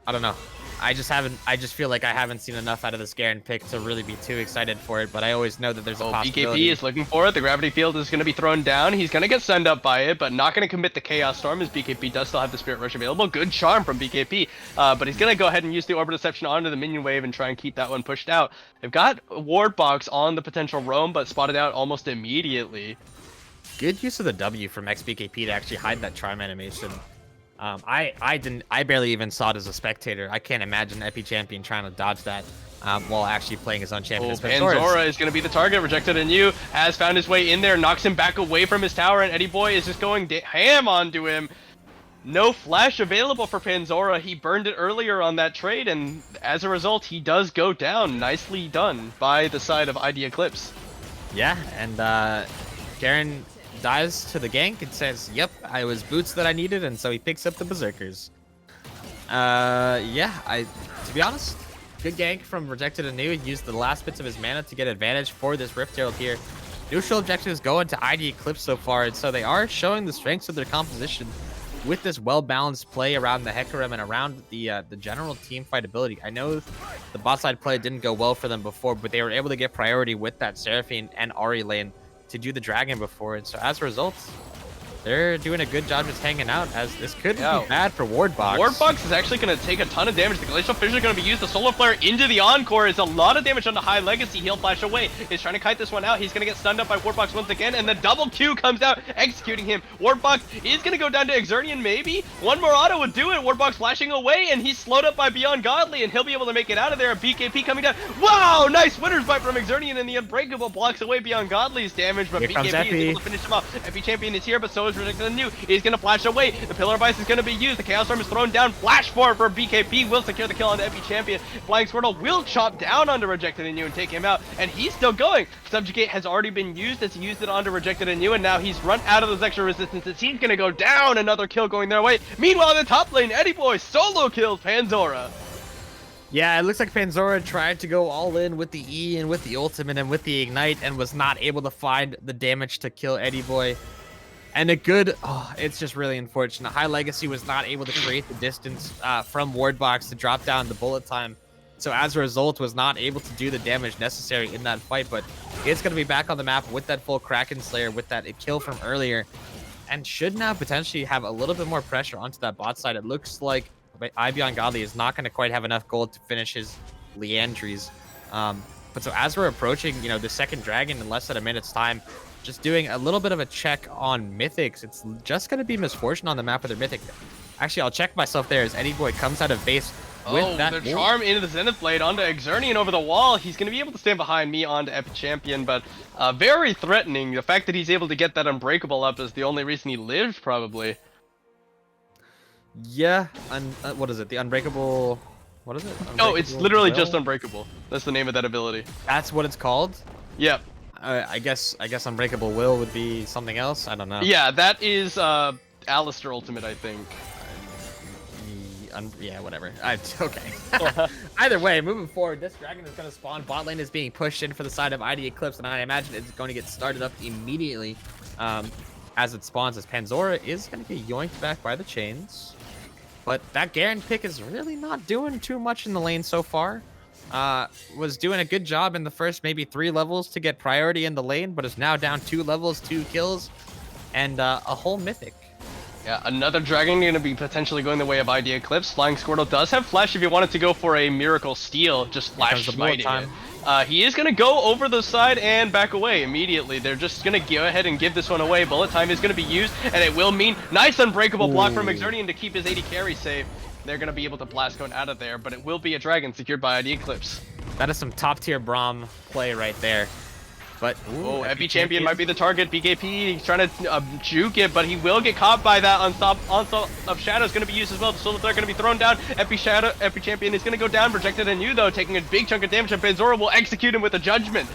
I don't know. I just feel like I haven't seen enough out of this Garen pick to really be too excited for it, but I always know that there's a possibility. BKP is looking for it. The gravity field is going to be thrown down. He's going to get sent up by it, but not going to commit the Chaos Storm as BKP does still have the Spirit Rush available. Good charm from BKP, but he's going to go ahead and use the Orb of Deception onto the minion wave and try and keep that one pushed out. They've got Ward Box on the potential roam, but spotted out almost immediately. Good use of the W from XBKP to actually hide that charm animation. I barely even saw it as a spectator. I can't imagine Epi Champion trying to dodge that while actually playing his own champion. Panzora is going to be the target. Rejected anew. Has found his way in there. Knocks him back away from his tower. And Eddie Boy is just going ham onto him. No flash available for Panzora. He burned it earlier on that trade. And as a result, he does go down. Nicely done by the side of ID Eclipse. Yeah, and Garen dives to the gank and says, yep, I was boots that I needed, and so he picks up the Berserkers. Yeah, to be honest, good gank from Rejected Anew. He used the last bits of his mana to get advantage for this Rift Herald here. Neutral objectives go into ID Eclipse so far, and so they are showing the strengths of their composition with this well-balanced play around the Hecarim and around the general team fight ability. I know the bot side play didn't go well for them before, but they were able to get priority with that Seraphine and Ahri lane to do the dragon before, and so as a result, they're doing a good job just hanging out, as this could be bad for Wardbox. Wardbox is actually going to take a ton of damage. The Glacial Fissure is going to be used. The Solar Flare into the Encore is a lot of damage on the High Legacy. He'll flash away. He's trying to kite this one out. He's going to get stunned up by Wardbox once again, and the double Q comes out, executing him. Wardbox is going to go down to Exernian, maybe. One more auto would do it. Wardbox flashing away, and he's slowed up by Beyond Godly, and he'll be able to make it out of there. BKP coming down. Wow, nice Winter's Bite from Exernian, and the Unbreakable blocks away Beyond Godly's damage, but BKP is able to finish him off. Epi Champion is here, but so is Rejected Anew. He's going to flash away. The Pillar of Ice is going to be used. The Chaos Storm is thrown down. Flash forward for BKP. Will secure the kill on the Epi Champion. Flying Squirtle will chop down onto Rejected Anew and take him out. And he's still going. Subjugate has already been used as he used it onto Rejected Anew. And now he's run out of those extra resistances. He's going to go down. Another kill going their way. Meanwhile, in the top lane, Eddie Boy solo kills Panzora. Yeah, it looks like Panzora tried to go all in with the E and with the ultimate and with the ignite and was not able to find the damage to kill Eddie Boy. And it's just really unfortunate. High Legacy was not able to create the distance from Wardbox to drop down the bullet time. So as a result, was not able to do the damage necessary in that fight. But it's going to be back on the map with that full Kraken Slayer, with that kill from earlier. And should now potentially have a little bit more pressure onto that bot side. It looks like Beyond Godly is not going to quite have enough gold to finish his Leandries. But so as we're approaching, the second dragon in less than a minute's time, just doing a little bit of a check on Mythics. It's just going to be Misfortune on the map with their Mythic. Actually, I'll check myself there as Eddie Boy comes out of base with that. The charm into the Zenith Blade onto Exernian over the wall. He's going to be able to stand behind me onto Epi Champion, but very threatening. The fact that he's able to get that Unbreakable up is the only reason he lived, probably. Yeah, what is it? The Unbreakable... What is it? No, it's literally just Unbreakable. That's the name of that ability. That's what it's called? Yep. I guess Unbreakable Will would be something else. I don't know. Yeah, that is Alistair Ultimate, I think. Yeah, whatever. Okay. Either way, moving forward, this dragon is going to spawn. Bot lane is being pushed in for the side of ID Eclipse, and I imagine it's going to get started up immediately as it spawns, as Panzora is going to get yoinked back by the chains. But that Garen pick is really not doing too much in the lane so far. Was doing a good job in the first maybe 3 levels to get priority in the lane, but is now down 2 levels, 2 kills, and a whole Mythic. Yeah, another dragon going to be potentially going the way of ID Eclipse. Flying Squirtle does have flash if you wanted to go for a Miracle Steal, just flash smiting it. He is going to go over the side and back away immediately. They're just going to go ahead and give this one away. Bullet time is going to be used, and it will mean nice Unbreakable block from Exernian to keep his 80 carry safe. They're going to be able to blast going out of there, but it will be a dragon secured by ID Eclipse. That is some top tier Braum play right there. But Epi Champion might be the target. BKP, he's trying to juke it, but he will get caught by that. Onslaught of Shadow is going to be used as well. The Soul of Thurs going to be thrown down. Epi Champion is going to go down. Rejected Anew, though, taking a big chunk of damage, and Panzora will execute him with a Judgment.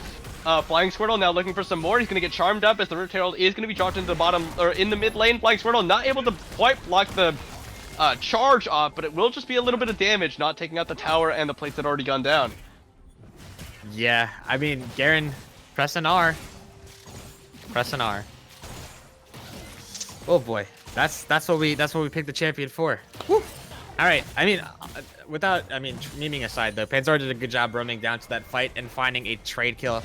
Flying Squirtle now looking for some more. He's going to get charmed up as the Rift Herald is going to be dropped into the bottom, or in the mid lane. Flying Squirtle not able to quite block the charge off, but it will just be a little bit of damage, not taking out the tower and the plates that already gone down. Yeah, I mean, Garen, press an R. Press an R. Oh boy, that's what we picked the champion for. Woo. All right, I mean, memeing aside though, Panzora did a good job roaming down to that fight and finding a trade kill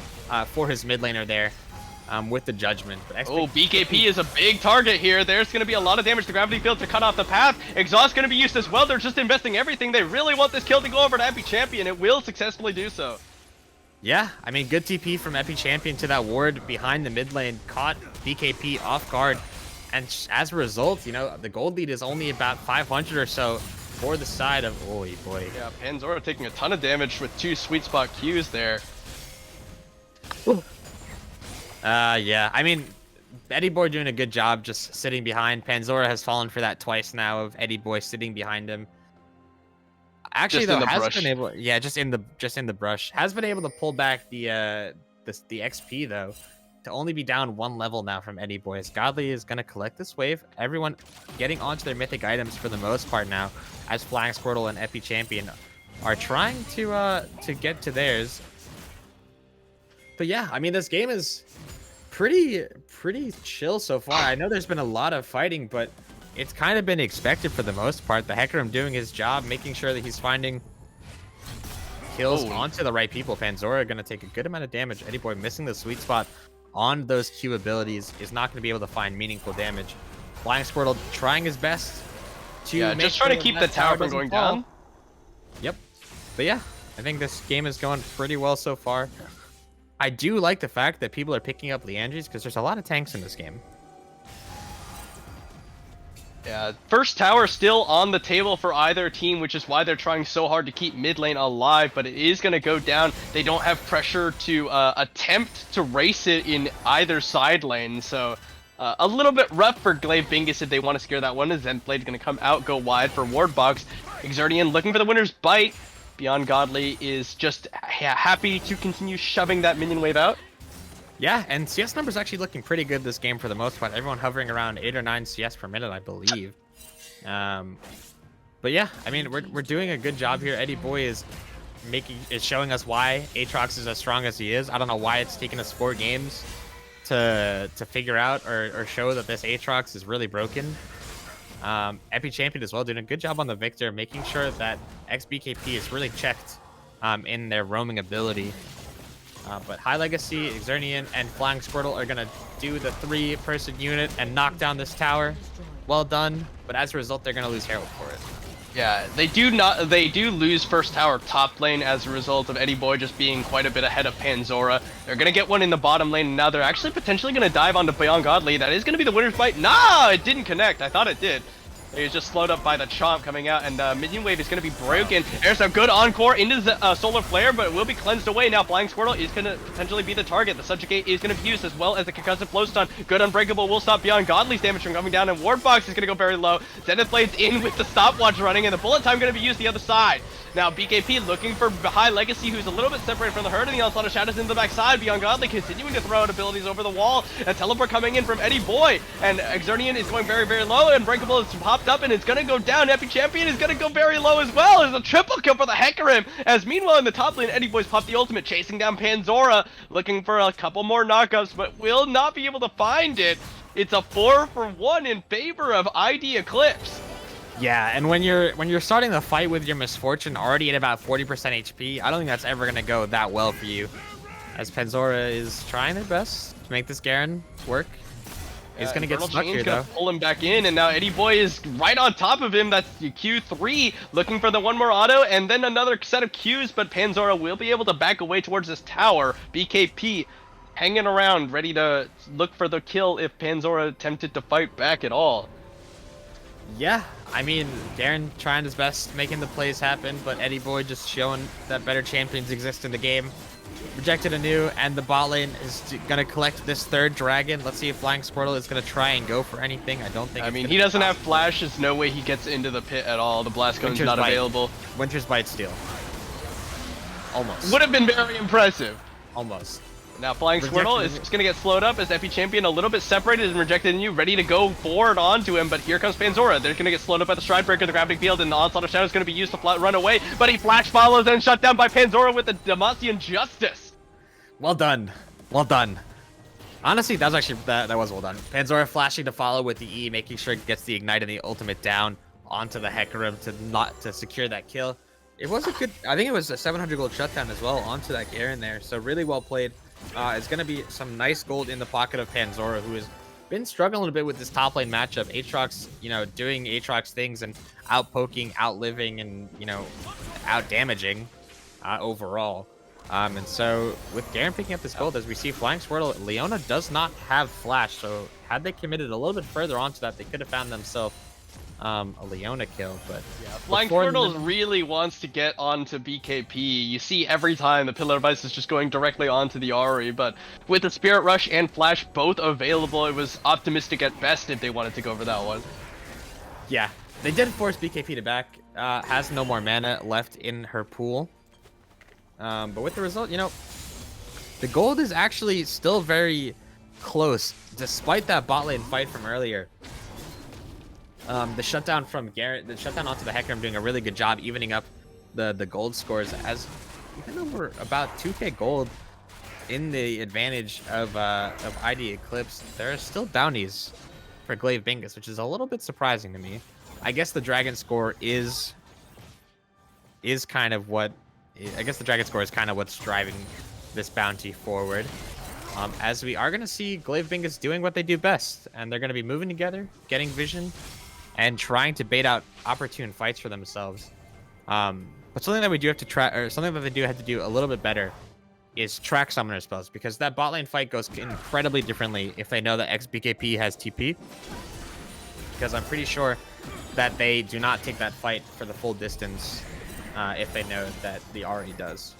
for his mid laner there. With the Judgment. BKP is a big target here. There's going to be a lot of damage to Gravity Field to cut off the path. Exhaust going to be used as well. They're just investing everything. They really want this kill to go over to Epi Champion. It will successfully do so. Yeah, I mean, good TP from Epi Champion to that ward behind the mid lane. Caught BKP off guard. And as a result, you know, the gold lead is only about 500 or so for the side of, oh boy. Yeah, Panzora taking a ton of damage with 2 sweet spot Qs there. Yeah, I mean, Eddie Boy doing a good job just sitting behind. Panzora has fallen for that twice now of Eddie Boy sitting behind him. Actually, Just in though, the has brush. been able, yeah, just in the brush, has been able to pull back the XP though, to only be down 1 level now from Eddie Boy. As Godly is gonna collect this wave. Everyone getting onto their mythic items for the most part now, as Flying Squirtle and Epi Champion are trying to get to theirs. But yeah, I mean, this game is pretty chill so far. I know there's been a lot of fighting, but it's kind of been expected for the most part. The Hecarim doing his job, making sure that he's finding kills onto the right people. Panzora going to take a good amount of damage. Eddie Boy missing the sweet spot on those Q abilities, is not going to be able to find meaningful damage. Flying Squirtle trying his best to just trying to keep the tower from going down. Yep. But yeah, I think this game is going pretty well so far. I do like the fact that people are picking up Leandries because there's a lot of tanks in this game. Yeah, first tower still on the table for either team, which is why they're trying so hard to keep mid lane alive, but it is going to go down. They don't have pressure to attempt to race it in either side lane, so a little bit rough for Glaive Bingus if they want to secure that one. Zenblade going to come out, go wide for Ward Box. Exerdian looking for the winner's bite. Beyond Godly is just happy to continue shoving that minion wave out. Yeah, and CS numbers actually looking pretty good this game for the most part. Everyone hovering around 8 or 9 CS per minute, I believe. But yeah, I mean, we're doing a good job here. Eddie Boy is showing us why Aatrox is as strong as he is. I don't know why it's taken us 4 games to figure out or show that this Aatrox is really broken. Epi Champion as well, doing a good job on the Victor, making sure that XBKP is really checked in their roaming ability. But High Legacy, Exernian, and Flying Squirtle are going to do the 3-person unit and knock down this tower. Well done, but as a result, they're going to lose Herald for it. Yeah, they do lose first tower top lane as a result of Eddie Boy just being quite a bit ahead of Panzora. They're going to get one in the bottom lane, and now they're actually potentially going to dive onto Beyond Godly. That is going to be the winner's bite. Nah, it didn't connect. I thought it did. It was just slowed up by the Chomp coming out, and minion wave is going to be broken. There's a good encore into the Solar Flare, but it will be cleansed away. Now Flying Squirtle is going to potentially be the target. The Subjugate is going to be used, as well as the Concussive Flow Stun. Good Unbreakable will stop Beyond Godly's damage from coming down, and Ward Box is going to go very low. Zenith Blade's in with the stopwatch running, and the Bullet Time going to be used the other side. Now BKP looking for High Legacy, who's a little bit separated from the herd, and the Onslaught of Shadows into the backside. Beyond Godly continuing to throw out abilities over the wall. A Teleport coming in from Eddie Boy, and Exernian is going very, very low. Unbreakable has popped up, and it's going to go down. Epi Champion is going to go very low as well. There's a triple kill for the Hecarim, as meanwhile in the top lane, Eddie Boy's popped the ultimate, chasing down Panzora, looking for a couple more knockups, but will not be able to find it. It's a 4-for-1 in favor of ID Eclipse. Yeah, and when you're starting the fight with your Misfortune already at about 40% HP, I don't think that's ever going to go that well for you. As Panzora is trying their best to make this Garen work. He's going to get stuck here, though. Pull him back in, and now Eddie Boy is right on top of him. That's Q3, looking for the one more auto, and then another set of Qs, but Panzora will be able to back away towards this tower. BKP hanging around, ready to look for the kill if Panzora attempted to fight back at all. Yeah, I mean, Garen trying his best, making the plays happen, but Eddie Boy just showing that better champions exist in the game. Rejected anew, and the bot lane is going to collect this 3rd dragon. Let's see if Flying Squirtle is going to try and go for anything. I don't think. I mean, he doesn't have flash. There's no way he gets into the pit at all. The blast cone's not available. Winter's Bite steal. Almost. Would have been very impressive. Almost. Now Flying Squirtle is just going to get slowed up as Epi Champion a little bit separated and rejected in you, ready to go forward onto him, but here comes Panzora. They're going to get slowed up by the Stride Breaker, the Gravity Field, and the Onslaught of Shadow is going to be used to run away, but he flash follows and shut down by Panzora with the Demacian Justice. Well done. Well done. Honestly, that was actually, that was well done. Panzora flashing to follow with the E, making sure it gets the Ignite and the ultimate down onto the Hecarim to secure that kill. It was a good, I think it was a 700 gold shutdown as well onto that Garen there, so really well played. It's going to be some nice gold in the pocket of Panzora, who has been struggling a bit with this top lane matchup. Aatrox, you know, doing Aatrox things and out-poking, outliving, and, you know, out-damaging overall. And so with Garen picking up this gold, as we see Flying Squirtle, Leona does not have Flash. So had they committed a little bit further onto that, they could have found themselves a Leona kill. But yeah, Flying Squirtle really wants to get onto BKP. You see every time the Pillar of Ice is just going directly onto the Ahri, but with the Spirit Rush and Flash both available, it was optimistic at best if they wanted to go for that one. Yeah, they did force BKP to back. Has no more mana left in her pool. But with the result, the gold is actually still very close, despite that bot lane fight from earlier. The shutdown from Garrett, the shutdown onto the Hecarim doing a really good job evening up the gold scores, as even though we're about 2k gold in the advantage of ID Eclipse, there are still bounties for Glaive Bingus, which is a little bit surprising to me. I guess the dragon score is kind of what what's driving this bounty forward. As we are going to see Glaive Bingus doing what they do best, and they're going to be moving together, getting vision, and trying to bait out opportune fights for themselves. But something that we do have to try, or something that they do have to do a little bit better, is track summoner spells, because that bot lane fight goes incredibly differently if they know that XBKP has TP. Because I'm pretty sure that they do not take that fight for the full distance if they know that the Ahri does.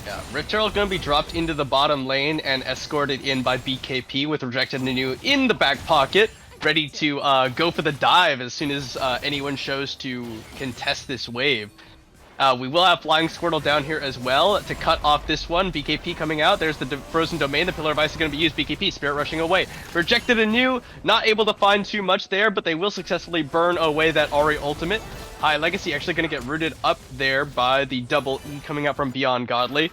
Yeah, Rift Herald going to be dropped into the bottom lane and escorted in by BKP with Rejected Nanu in the back pocket, ready to go for the dive as soon as anyone shows to contest this wave. We will have Flying Squirtle down here as well to cut off this one. BKP coming out. There's the Frozen Domain. The Pillar of Ice is going to be used. BKP, Spirit rushing away. Rejected Anew, not able to find too much there, but they will successfully burn away that Ahri ultimate. High Legacy actually going to get rooted up there by the double E coming out from Beyond Godly.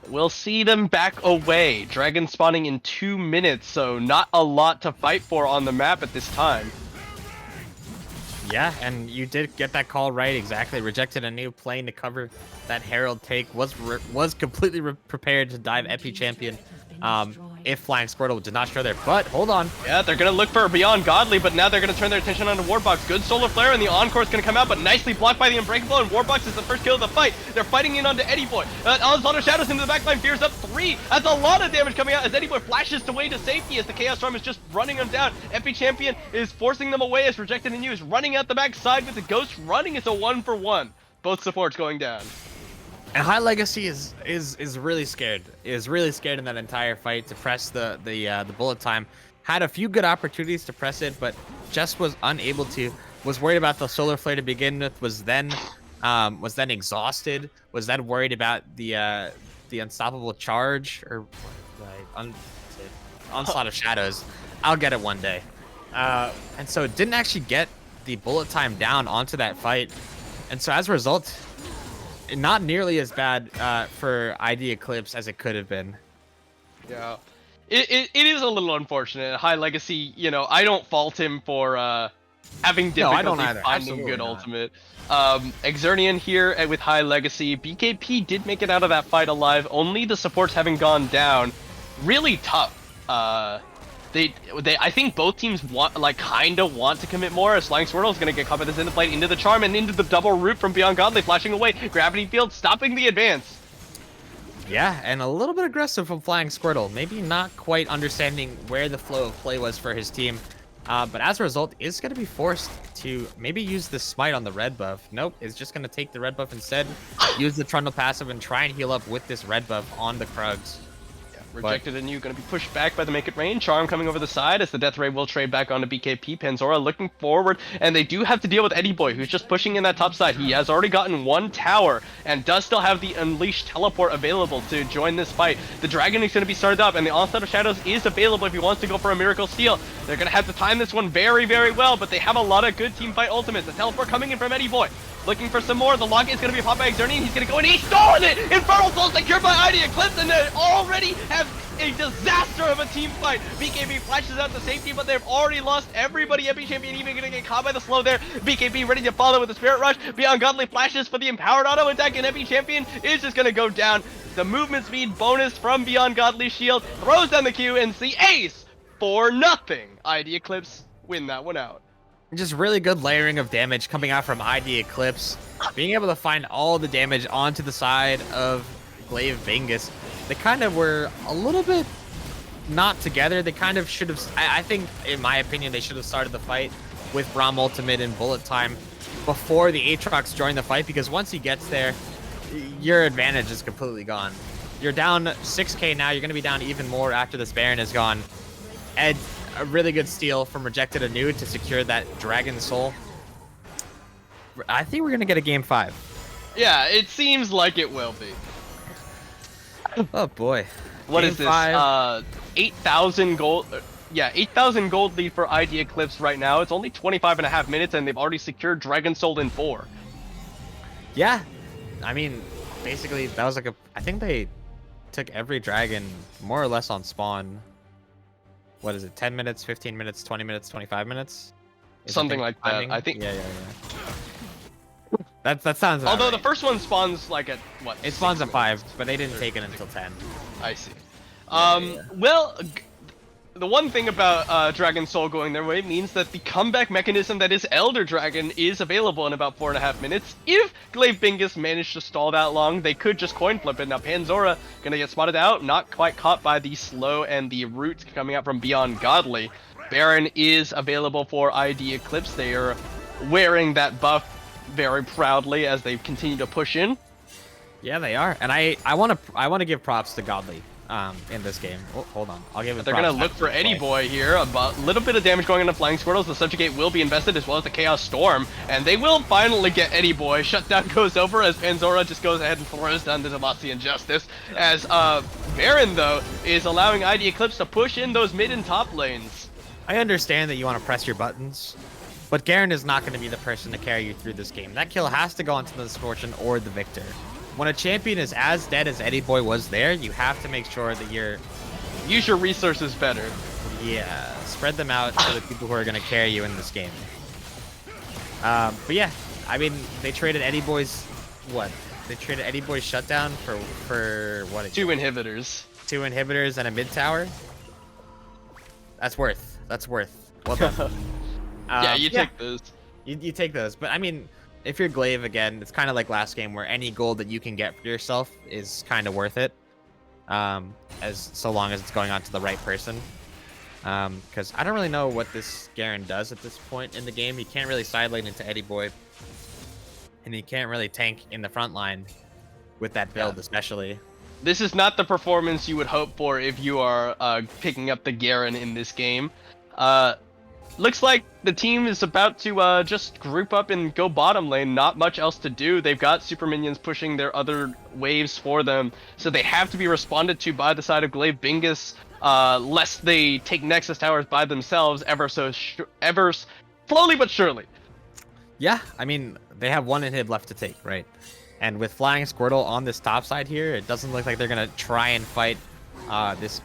We'll see them back away. Dragon spawning in 2 minutes, so not a lot to fight for on the map at this time. Yeah, and you did get that call right, exactly. Rejected Anew playing to cover that Herald take, was completely prepared to dive Epi Champion if Flying Squirtle did not show there. But hold on. Yeah, they're going to look for Beyond Godly, but now they're going to turn their attention onto Warbox. Good Solar Flare, and the Encore is going to come out, but nicely blocked by the Unbreakable, and Warbox is the first kill of the fight. They're fighting in onto Eddie Boy. Onslaught of Shadows into the backline, fears up 3. That's a lot of damage coming out as Eddie Boy flashes away to safety as the Chaos Storm is just running them down. Epi Champion is forcing them away as Rejected Anew is running out the backside with the Ghost running. It's a 1-for-1. Both supports going down. And High Legacy is really scared. Is really scared in that entire fight to press the bullet time. Had a few good opportunities to press it, but just was unable to. Was worried about the Solar Flare to begin with. Was then exhausted. Was then worried about the Unstoppable Charge or Onslaught of Shadows. I'll get it one day. And so it didn't actually get the bullet time down onto that fight. And so as a result, not nearly as bad for ID Eclipse as it could have been. Yeah, it is a little unfortunate. High Legacy, I don't fault him for having difficulty finding good ultimate. Exernian here with High Legacy. BKP did make it out of that fight alive. Only the supports having gone down. Really tough. I think both teams kind of want to commit more, as Flying Squirtle is going to get caught by this in the fight into the Charm and into the double root from Beyond Godly, flashing away. Gravity Field stopping the advance. Yeah, and a little bit aggressive from Flying Squirtle. Maybe not quite understanding where the flow of play was for his team. But as a result, is going to be forced to maybe use the Smite on the red buff. Nope, it's just going to take the red buff instead, use the Trundle passive, and try and heal up with this red buff on the Krugs. Rejected Anew going to be pushed back by the Make It Rain. Charm coming over the side as the Death Ray will trade back onto BKP. Penzora looking forward, and they do have to deal with Eddie Boy, who's just pushing in that top side. He has already gotten 1 tower and does still have the Unleashed teleport available to join this fight. The Dragon is going to be started up, and the Onslaught of Shadows is available if he wants to go for a Miracle Steal. They're going to have to time this one very, very well, but they have a lot of good team fight ultimates. The teleport coming in from Eddie Boy. Looking for some more. The log is going to be popped by Exernian. He's going to go in. He's stolen it! Infernal Soul secured by ID Eclipse, and they already have a disaster of a team fight. BKB flashes out to safety, but they've already lost everybody. Epi Champion even going to get caught by the slow there. BKB ready to follow with the Spirit Rush. Beyond Godly flashes for the empowered auto attack, and Epi Champion is just going to go down. The movement speed bonus from Beyond Godly shield throws down the Q, and the ace for nothing. ID Eclipse win that one out. Just really good layering of damage coming out from ID Eclipse. Being able to find all the damage onto the side of Glaive Bingus, they kind of were a little bit not together. They kind of should have. I think, in my opinion, they should have started the fight with Braum Ultimate and Bullet Time before the Aatrox joined the fight, because once he gets there, your advantage is completely gone. You're down 6k now. You're going to be down even more after this Baron is gone. Ed, a really good steal from Rejected Anew to secure that Dragon Soul. I think we're going to get a game 5. Yeah, it seems like it will be. Oh boy. What game is this? 5. 8,000 gold. Yeah, 8,000 gold lead for ID Eclipse right now. It's only 25.5 minutes, and they've already secured Dragon Soul in 4. Yeah. I mean, basically, that was like a... I think they took every dragon more or less on spawn. What is it? 10 minutes, 15 minutes, 20 minutes, 25 minutes? Something like timing? that. I think. Yeah. That sounds. Although the right. first one spawns like at what? It spawns at 5, minutes? but they didn't take it until 10. I see. Yeah. Well, the one thing about Dragon Soul going their way means that the comeback mechanism that is Elder Dragon is available in about 4.5 minutes. If Glaive Bingus managed to stall that long, they could just coin flip it. Now Panzora gonna get spotted out, not quite caught by the slow and the roots coming out from Beyond Godly. Baron is available for ID Eclipse. They are wearing that buff very proudly as they continue to push in. Yeah, they are, and I want to give props to Godly in this game. Oh, hold on, I'll give it. They're gonna look for Eddie Boy here. A little bit of damage going into Flying Squirtles. The Subjugate will be invested, as well as the Chaos Storm, and they will finally get Eddie Boy. Shutdown goes over as Panzora just goes ahead and throws down the Demacian Justice. As Baron though is allowing ID Eclipse to push in those mid and top lanes. I understand that you want to press your buttons, but Garen is not going to be the person to carry you through this game. That kill has to go onto the Misfortune or the Victor. When a champion is as dead as Eddie Boy was there, you have to make sure that you're... Use your resources better. Yeah, spread them out to the people who are going to carry you in this game. But yeah, I mean, they traded Eddie Boy's... What? They traded Eddie Boy's shutdown for what? 2 inhibitors. 2 inhibitors and a mid tower? That's worth. Well done. Yeah, you take those. You take those. But I mean, if you're Glaive again, it's kind of like last game where any gold that you can get for yourself is kind of worth it. As so long as it's going on to the right person. Because I don't really know what this Garen does at this point in the game. He can't really side lane into Eddie Boy. And he can't really tank in the front line with that build, especially. This is not the performance you would hope for if you are picking up the Garen in this game. Looks like the team is about to just group up and go bottom lane. Not much else to do. They've got super minions pushing their other waves for them, so they have to be responded to by the side of Glaive Bingus, lest they take Nexus towers by themselves ever slowly but surely. Yeah, I mean, they have 1 inhib left to take, right? And with Flying Squirtle on this top side here, it doesn't look like they're gonna try and fight this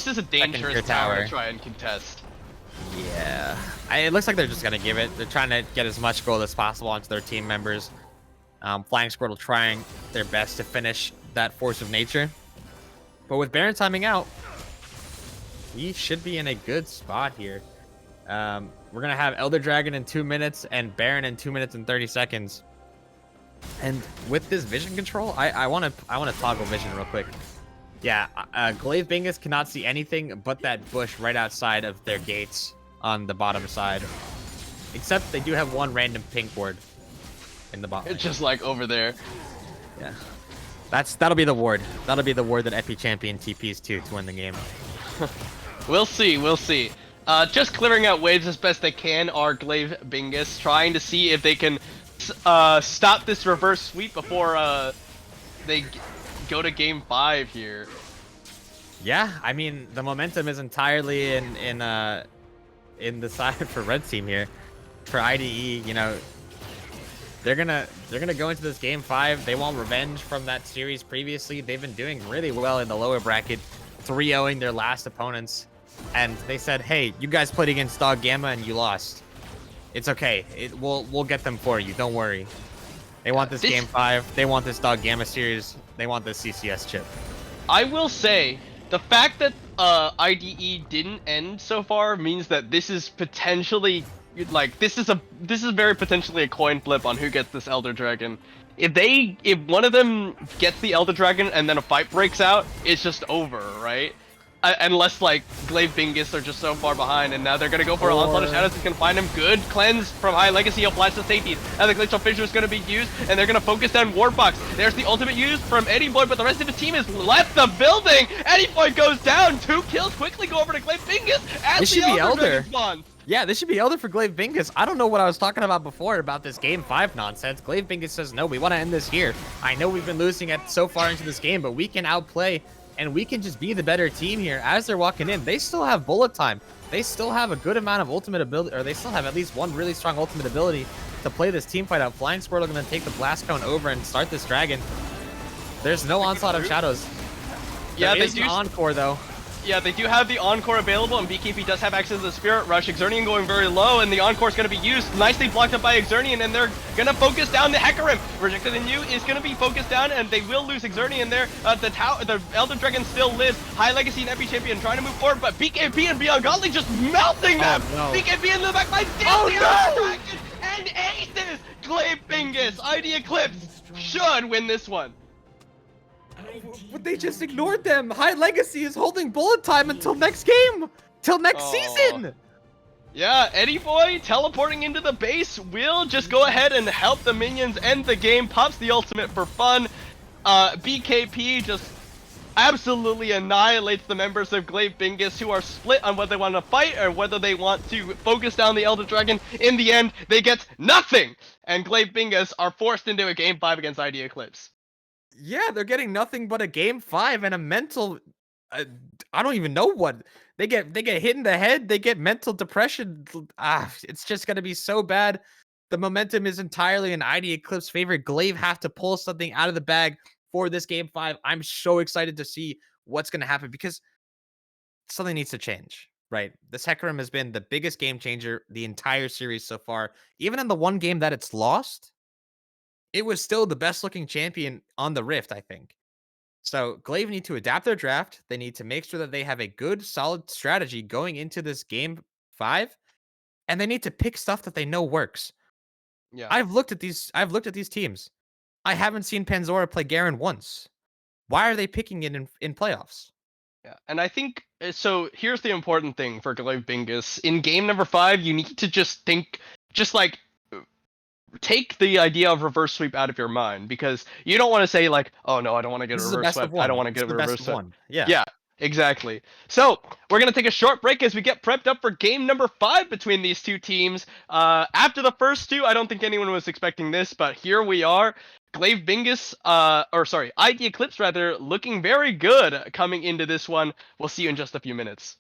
is a dangerous tower to try and contest. Yeah, it looks like they're just gonna give it. They're trying to get as much gold as possible onto their team members. Flying Squirtle trying their best to finish that Force of Nature, but with Baron timing out, we should be in a good spot here. We're gonna have Elder Dragon in 2 minutes and Baron in 2 minutes and 30 seconds. And with this vision control, I want to toggle vision real quick. Yeah, Glaive Bingus cannot see anything but that bush right outside of their gates on the bottom side. Except they do have 1 random pink ward in the bottom. It's just like over there. Yeah, that'll be the ward. That'll be the ward that Epi Champion TPs to win the game. We'll see. Just clearing out waves as best they can are Glaive Bingus, trying to see if they can stop this reverse sweep before they go to game 5 here. Yeah, I mean, the momentum is entirely in the side for Red Team here. For IDE, you know, they're gonna go into this game 5. They want revenge from that series previously. They've been doing really well in the lower bracket, 3-0ing their last opponents, and they said, "Hey, you guys played against Dog Gamma and you lost. It's okay. We'll get them for you. Don't worry." They want this game 5. They want this Dog Gamma series. They want this CCS chip. I will say, the fact that IDE didn't end so far means that this is potentially, like, this is very potentially a coin flip on who gets this Elder Dragon. if one of them gets the Elder Dragon and then a fight breaks out, it's just over, right? Unless like Glaive Bingus are just so far behind, and now they're gonna go for an Onslaught of Shadows. He's gonna find him. Good cleanse from High Legacy. He'll flash the safeties, and the Glacial Fissure is gonna be used, and they're gonna focus down Warbox. There's the ultimate used from Eddie Boy, but the rest of the team has left the building. Eddie Boy goes down. 2 kills quickly go over to Glaive Bingus as This the should be Elder Elder. Dragon spawns. Yeah, this should be Elder for Glaive Bingus. I don't know what I was talking about before about this Game 5 nonsense. Glaive Bingus says, no, we want to end this here. I know we've been losing it so far into this game, but we can outplay, and we can just be the better team here. As they're walking in, they still have bullet time. They still have a good amount of ultimate ability, or they still have at least one really strong ultimate ability to play this team fight out. Flying Squirtle going to take the Blast Cone over and start this Dragon. There's no Onslaught of Shadows. Yeah, there is an Encore, though. Yeah, they do have the Encore available, and BKP does have access to the Spirit Rush. Xernean going very low, and the Encore is going to be used. Nicely blocked up by Xernean, and they're going to focus down the Hecarim. Rejected in You is going to be focused down, and they will lose Xernean there. The Elder Dragon still lives. High Legacy and Epi Champion trying to move forward, but BKP and Beyond Godly just melting them! No. BKP in the back line, steals the Elder Dragon, and aces! Glaive Bingus, ID Eclipse should win this one. But they just ignored them. High Legacy is holding bullet time until next game. Till next season. Yeah, Eddie Boy teleporting into the base will just go ahead and help the minions end the game. Pops the ultimate for fun. BKP just absolutely annihilates the members of Glaive Bingus, who are split on whether they want to fight or whether they want to focus down the Elder Dragon. In the end, they get nothing. And Glaive Bingus are forced into a Game 5 against ID Eclipse. Yeah, they're getting nothing but a Game 5 and a mental. I don't even know what they get. They get hit in the head. They get mental depression. It's just gonna be so bad. The momentum is entirely in ID Eclipse favor. Glaive have to pull something out of the bag for this Game 5. I'm so excited to see what's gonna happen because something needs to change. Right, this Hecarim has been the biggest game changer the entire series so far. Even in the one game that it's lost, it was still the best looking champion on the Rift, I think. So Glaive need to adapt their draft. They need to make sure that they have a good, solid strategy going into this Game 5. And they need to pick stuff that they know works. Yeah. I've looked at these teams. I haven't seen Panzora play Garen once. Why are they picking it in playoffs? Yeah, and I think so. Here's the important thing for Glaive Bingus. In game number 5, you need to just think, just like, take the idea of reverse sweep out of your mind, because you don't want to say like, oh no, I don't want to get a reverse sweep. I don't want to get a reverse sweep. Yeah, exactly. So we're gonna take a short break as we get prepped up for game number 5 between these two teams. After the first two, I don't think anyone was expecting this, but here we are. Glaive Bingus, ID Eclipse rather, looking very good coming into this one. We'll see you in just a few minutes.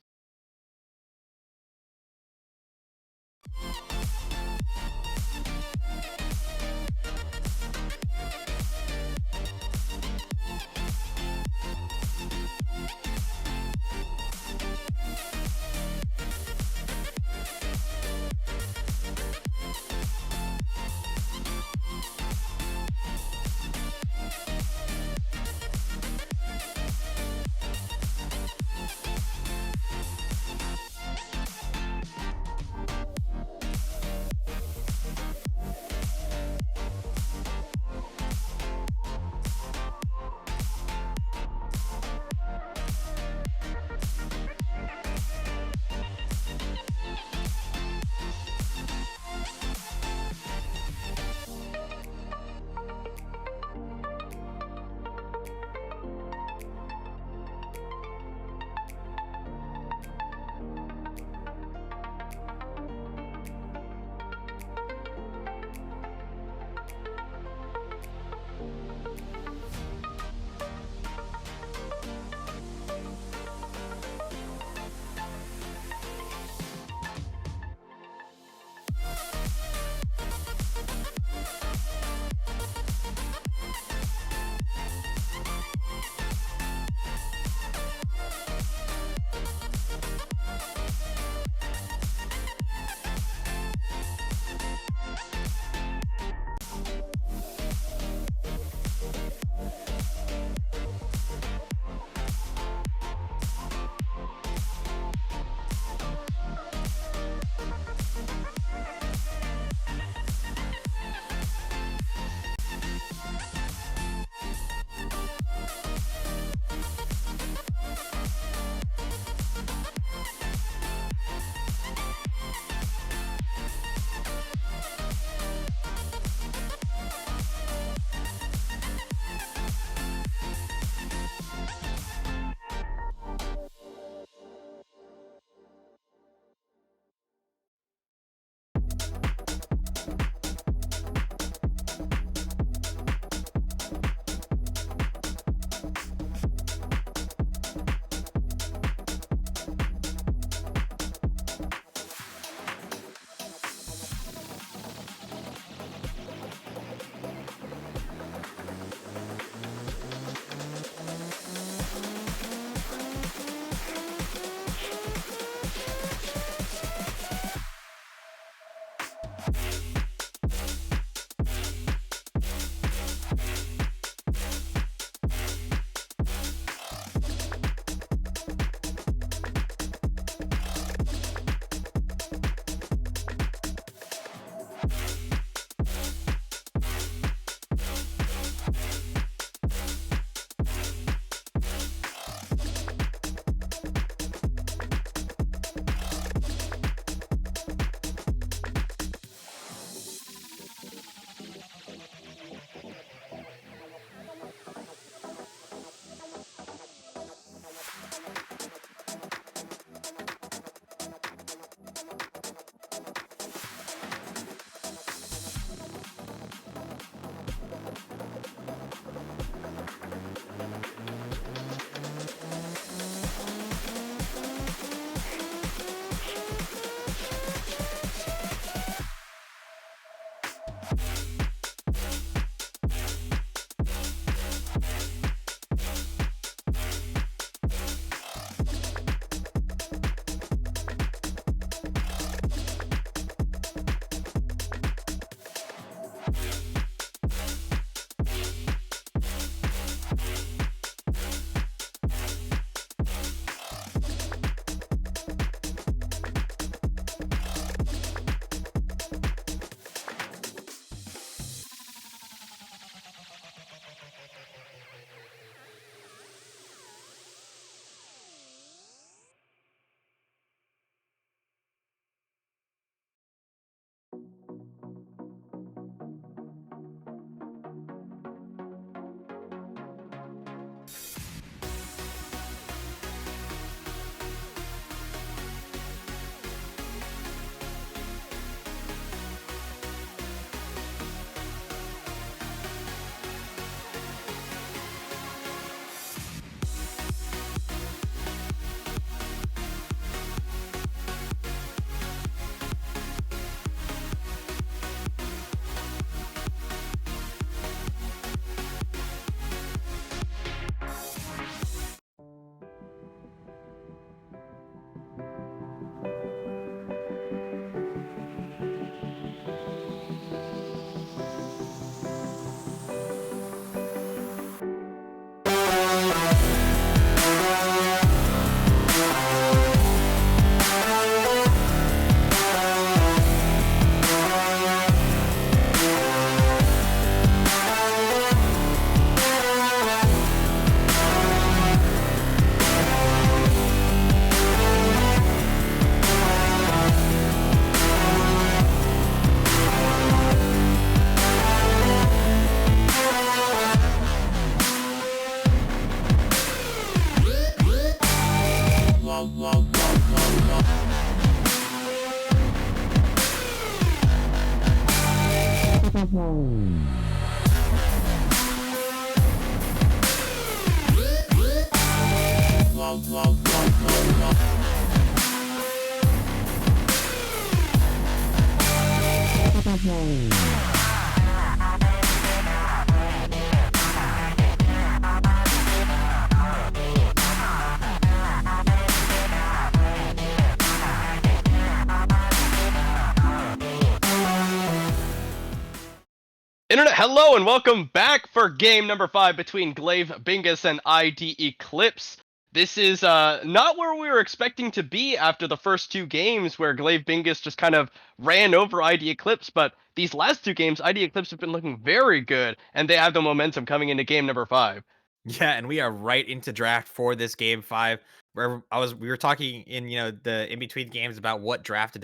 Internet, hello and welcome back for game number 5 between Glaive, Bingus, and ID Eclipse. This is not where we were expecting to be after the first 2 games where Glaive Bingus just kind of ran over ID Eclipse, but these last 2 games, ID Eclipse have been looking very good, and they have the momentum coming into game number 5. Yeah, and we are right into draft for this game 5. Where we were talking in the in between games about what draft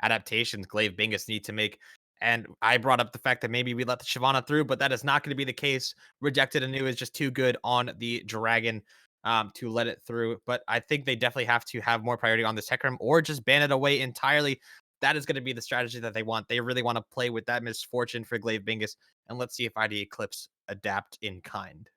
adaptations Glaive Bingus need to make, and I brought up the fact that maybe we let the Shyvana through, but that is not going to be the case. Rejected Anew is just too good on the dragon to let it through, but I think they definitely have to have more priority on this Hecarim or just ban it away entirely. That is going to be the strategy that they want. They really want to play with that misfortune for Glaive Bingus, and let's see if ID Eclipse adapt in kind.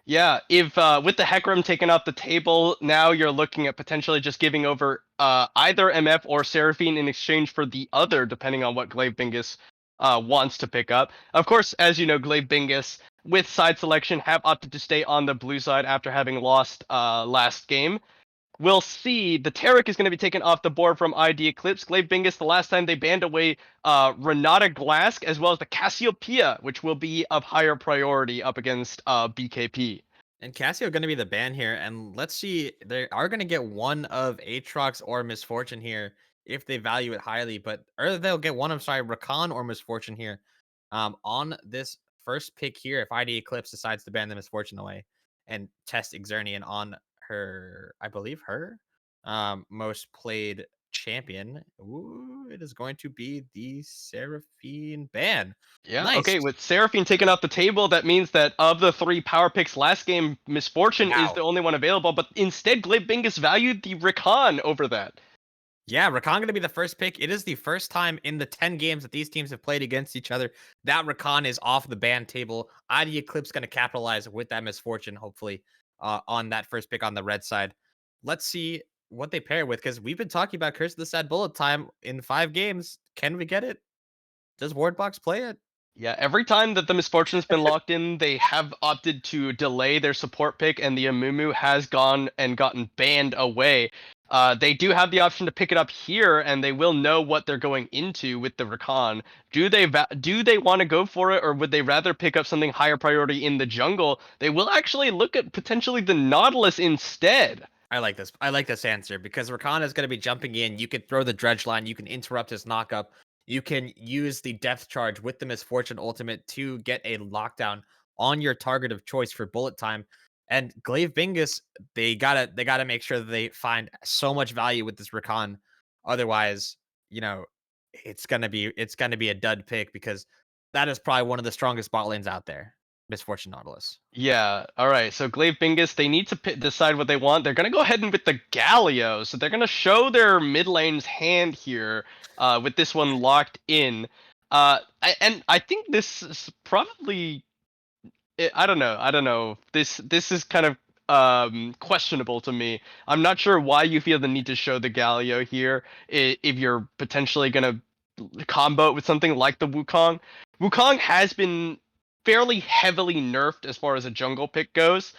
Yeah, if with the Hecarim taken off the table, now you're looking at potentially just giving over either MF or Seraphine in exchange for the other, depending on what Glaive Bingus wants to pick up. Of course, as you know, Glaive Bingus, with side selection, have opted to stay on the blue side after having lost last game. We'll see. The Taric is going to be taken off the board from ID Eclipse. Glaive Bingus, the last time they banned away Renata Glask, as well as the Cassiopeia, which will be of higher priority up against BKP. And Cassio going to be the ban here, and let's see, they are going to get one of Aatrox or Misfortune here if they value it highly, but or they'll get one of Rakan or Misfortune here. On this first pick here, if ID Eclipse decides to ban the Misfortune away and test Xernean on her, I believe her most played champion. Ooh, it is going to be the Seraphine ban. Yeah, Nice. okay, with Seraphine taken off the table, that means that of the 3 power picks last game, Misfortune is Wow. the only one available, but instead Glaive Bingus valued the Rakan over that. Yeah, Rakan going to be the first pick. It is the first time in the 10 games that these teams have played against each other that Rakan is off the ban table. ID Eclipse going to capitalize with that misfortune, hopefully, on that first pick on the red side. Let's see what they pair with, because we've been talking about Curse of the Sad Bullet time in 5 games. Can we get it? Does Wardbox play it? Yeah, every time that the Misfortune's been locked in, they have opted to delay their support pick, and the Amumu has gone and gotten banned away. They do have the option to pick it up here, and they will know what they're going into with the Rakan. Do they want to go for it, or would they rather pick up something higher priority in the jungle? They will actually look at potentially the Nautilus instead. I like this. I like this answer because Rakan is going to be jumping in. You can throw the dredge line. You can interrupt his knockup. You can use the depth charge with the misfortune ultimate to get a lockdown on your target of choice for bullet time. And Glaive Bingus, they gotta make sure that they find so much value with this Rakan. Otherwise, it's gonna be a dud pick because that is probably one of the strongest bot lanes out there. Misfortune Nautilus. Yeah. All right. So Glaive Bingus, they need to decide what they want. They're gonna go ahead and with the Galio. So they're gonna show their mid lane's hand here, with this one locked in. And I think this is probably. I don't know. I don't know. This is kind of questionable to me. I'm not sure why you feel the need to show the Galio here if you're potentially gonna combo it with something like the Wukong. Wukong has been fairly heavily nerfed as far as a jungle pick goes.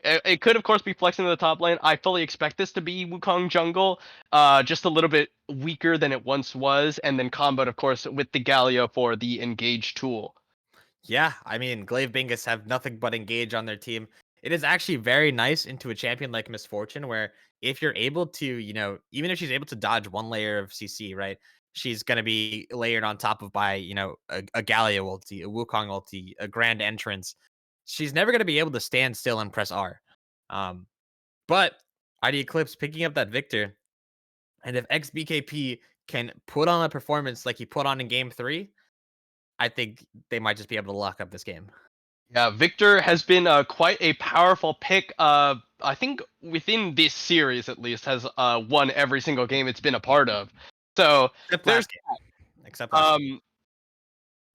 It could of course be flexing to the top lane. I fully expect this to be Wukong jungle, just a little bit weaker than it once was, and then comboed of course with the Galio for the engage tool. Yeah, I mean, Glaive Bingus have nothing but engage on their team. It is actually very nice into a champion like Misfortune, where if you're able to, even if she's able to dodge one layer of CC, right, she's going to be layered on top of by, a Galio ulti, a Wukong ulti, a Grand Entrance. She's never going to be able to stand still and press R. Um, but ID Eclipse picking up that Victor, and if XBKP can put on a performance like he put on in game 3, I think they might just be able to lock up this game. Yeah, Victor has been quite a powerful pick. I think within this series at least has won every single game it's been a part of. So Except there's last game. Except last game.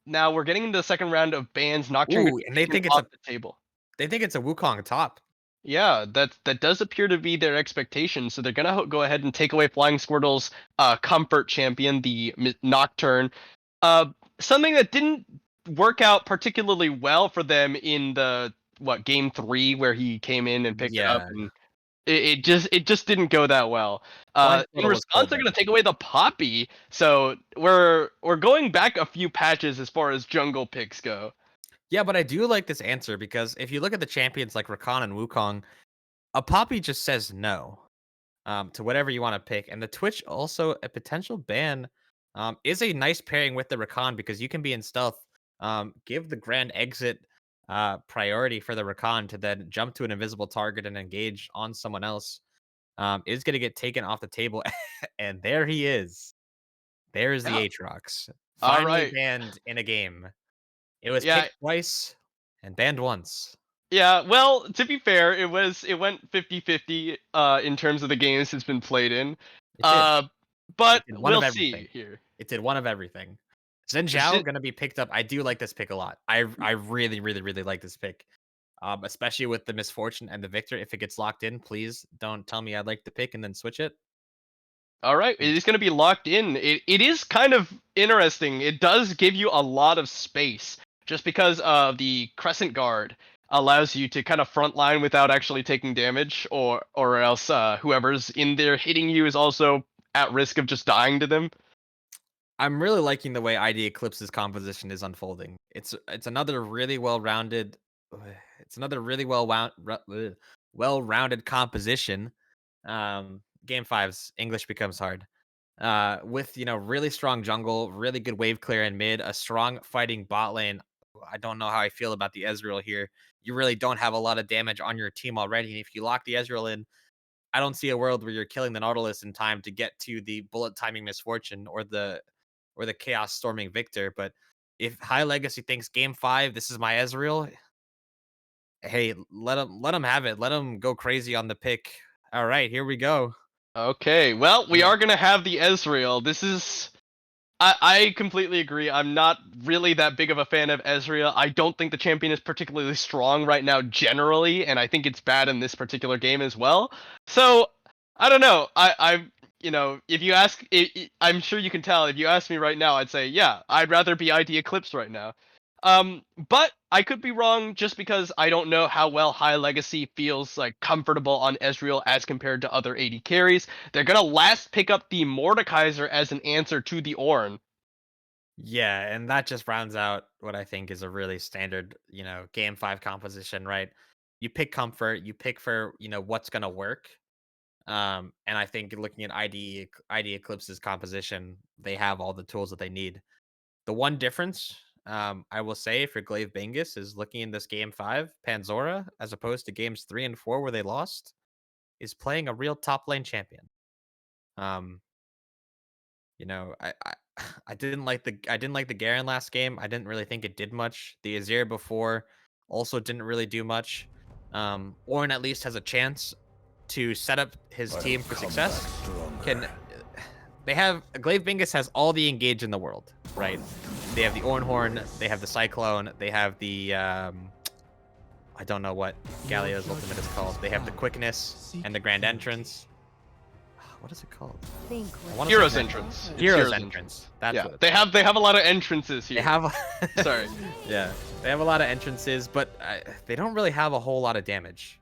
now we're getting into the second round of bans. Nocturne gonna Ooh, be and taken off the table. they think it's a Wukong top. Yeah, that does appear to be their expectation. So they're gonna go ahead and take away Flying Squirtle's comfort champion, the Nocturne. Uh, Something that didn't work out particularly well for them in the game 3 where he came in and picked it up, Yeah. and it just didn't go that well. Flying In Squirtle was response, cold they're though. gonna take away the Poppy. So we're going back a few patches as far as jungle picks go. Yeah, but I do like this answer because if you look at the champions like Rakan and Wukong, a Poppy just says no to whatever you want to pick. And the Twitch also a potential ban is a nice pairing with the Rakan because you can be in stealth. Give the grand exit priority for the Rakan to then jump to an invisible target and engage on someone else. Is going to get taken off the table. And there he is. There's the Yeah. Aatrox. All Finally right. banned in a game. It was Yeah. picked twice and banned once. Yeah, well, to be fair, it went 50-50 in terms of the games it's been played in. It did. Uh but It did one we'll of see everything. here. It did one of everything. Xin It's Zhao just, gonna be picked up. I do like this pick a lot. I really, really, really like this pick. Especially with the misfortune and the victor. If it gets locked in, please don't tell me I'd like the pick and then switch it. all right, it is going to be locked in. It is kind of interesting. It does give you a lot of space just because the Crescent Guard allows you to kind of front line without actually taking damage, or else whoever's in there hitting you is also at risk of just dying to them. I'm really liking the way ID Eclipse's composition is unfolding. It's another really well-rounded it's another really well-rounded composition. Game 5's English becomes hard. With really strong jungle, really good wave clear in mid, a strong fighting bot lane. I don't know how I feel about the Ezreal here. You really don't have a lot of damage on your team already, and if you lock the Ezreal in, I don't see a world where you're killing the Nautilus in time to get to the bullet timing misfortune or the chaos storming victor. But if High Legacy thinks game 5, this is my Ezreal, hey, let him have it. Let him go crazy on the pick. All right, here we go. Okay, well, we Yeah. are gonna have the Ezreal. This is I completely agree. I'm not really that big of a fan of Ezreal. I don't think the champion is particularly strong right now generally, and I think it's bad in this particular game as well. So I don't know. If you ask, I'm sure you can tell. If you ask me right now, I'd say yeah, I'd rather be ID Eclipse right now. But I could be wrong just because I don't know how well High Legacy feels like comfortable on Ezreal as compared to other AD carries. They're gonna last pick up the Mordekaiser as an answer to the Ornn. Yeah, and that just rounds out what I think is a really standard, game 5 composition, right? You pick comfort, you pick for, what's gonna work. And I think looking at ID Eclipse's composition, they have all the tools that they need. The one difference, I will say for Glaive Bingus is looking in this game 5, Panzora, as opposed to games 3 and 4 where they lost, is playing a real top lane champion. Um, I I didn't like the Garen last game. I didn't really think it did much. The Azir before also didn't really do much. Ornn at least has a chance to set up his I'll team for come success. back stronger. Can they have Glaive Bingus has all the engage in the world, right? They have the Ornhorn, they have the Cyclone, they have the I don't know what Galio's ultimate is called. They have the quickness and the grand entrance. What is it called? Think I wanna say Hero's grand- entrance. It's Hero's entrance. That's Yeah, what it's they called. have a lot of entrances here. They have. Sorry. Yeah, they have a lot of entrances, but they don't really have a whole lot of damage.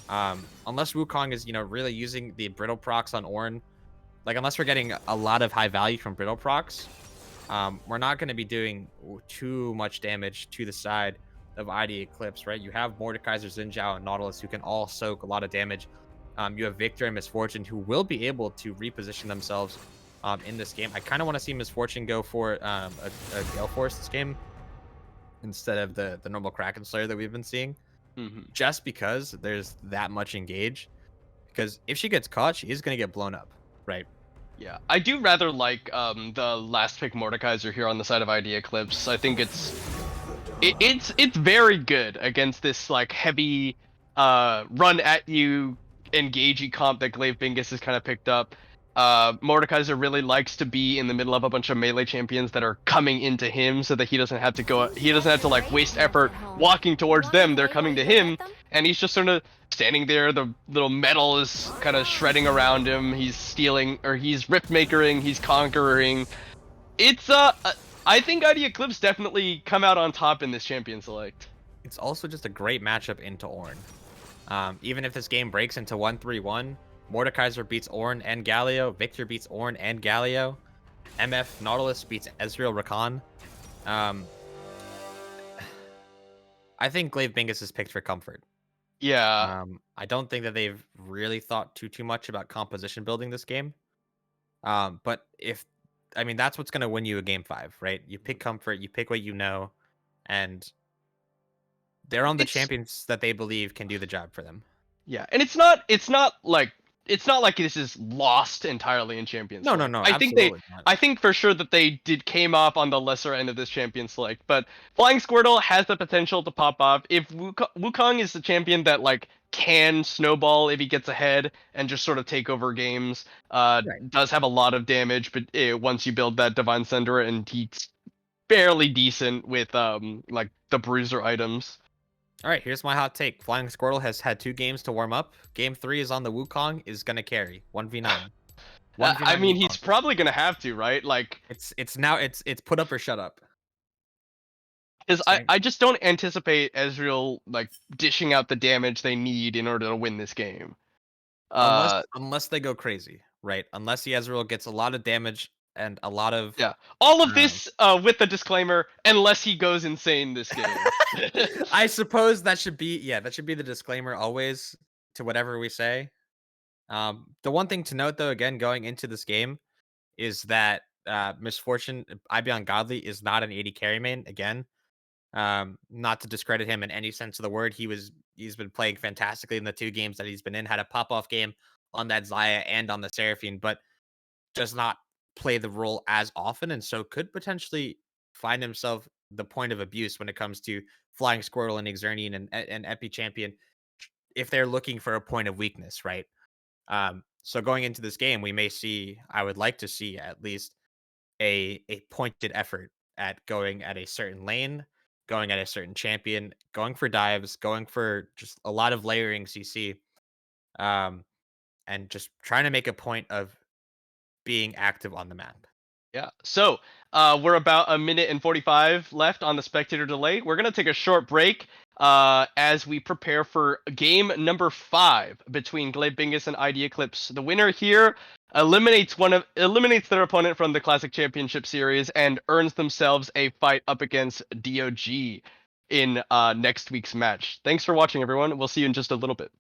Unless Wukong is, really using the brittle procs on Ornn. Like, unless we're getting a lot of high value from brittle procs, we're not going to be doing too much damage to the side of ID Eclipse, right? You have Mordekaiser, Xin Zhao, and Nautilus who can all soak a lot of damage. You have Victor and Misfortune who will be able to reposition themselves in this game. I kind of want to see Misfortune go for a Gale Force this game instead of the normal Kraken Slayer that we've been seeing, just because there's that much engage. Because if she gets caught, she is going to get blown up, right? Yeah, I do rather like the last pick Mordekaiser here on the side of ID Eclipse. I think it's very good against this like heavy run at you engagey comp that Glaive Bingus has kind of picked up. Mordekaiser really likes to be in the middle of a bunch of melee champions that are coming into him, so that he doesn't have to like waste effort walking towards them. They're coming to him, and he's just sort of standing there. The little metal is kind of shredding around him. He's stealing, or he's riftmakering, he's conquering. It's I think ID Eclipse definitely come out on top in this champion select. It's also just a great matchup into Ornn. Even if this game breaks into 1-3-1, Mordekaiser beats Ornn and Galio, Victor beats Ornn and Galio, MF Nautilus beats Ezreal Rakan. I think Glaive Bingus is picked for comfort. Yeah. I don't think that they've really thought too much about composition building this game. But that's what's gonna win you a game 5, right? You pick comfort, you pick what you know, and they're on the champions that they believe can do the job for them. Yeah, and it's not like this is lost entirely in Champions No, Select. no, I think absolutely not. I think for sure that they came off on the lesser end of this champion select, but Flying Squirtle has the potential to pop off. If Wukong is the champion that like can snowball if he gets ahead and just sort of take over games, does have a lot of damage, but once you build that Divine Sender, and he's fairly decent with like the bruiser items. All right, here's my hot take. Flying Squirtle has had 2 games to warm up. Game 3 is on the Wukong, is going to carry 1v9. I mean, Wukong. he's probably going to have to, right? Like it's put up or shut up. Because I just don't anticipate Ezreal like dishing out the damage they need in order to win this game. Unless they go crazy, right? Unless the Ezreal gets a lot of damage and a lot of all of this with the disclaimer, unless he goes insane this game. I suppose that should be the disclaimer always to whatever we say. The one thing to note though, again, going into this game, is that Misfortune Ibeon Godly is not an 80 carry main again. Not to discredit him in any sense of the word, he's been playing fantastically in the 2 games that he's been in. Had a pop-off game on that Xayah and on the Seraphine, but does not play the role as often, and so could potentially find himself the point of abuse when it comes to Flying Squirtle and Xernean and Epi Champion if they're looking for a point of weakness, right? So going into this game, I would like to see at least a pointed effort at going at a certain lane, going at a certain champion, going for dives, going for just a lot of layering CC, and just trying to make a point of being active on the map. Yeah. So we're about a minute and 45 left on the spectator delay. We're gonna take a short break as we prepare for game number 5 between Glaive Bingus and ID Eclipse. The winner here eliminates their opponent from the Classic Championship Series and earns themselves a fight up against DOG in next week's match. Thanks for watching, everyone. We'll see you in just a little bit.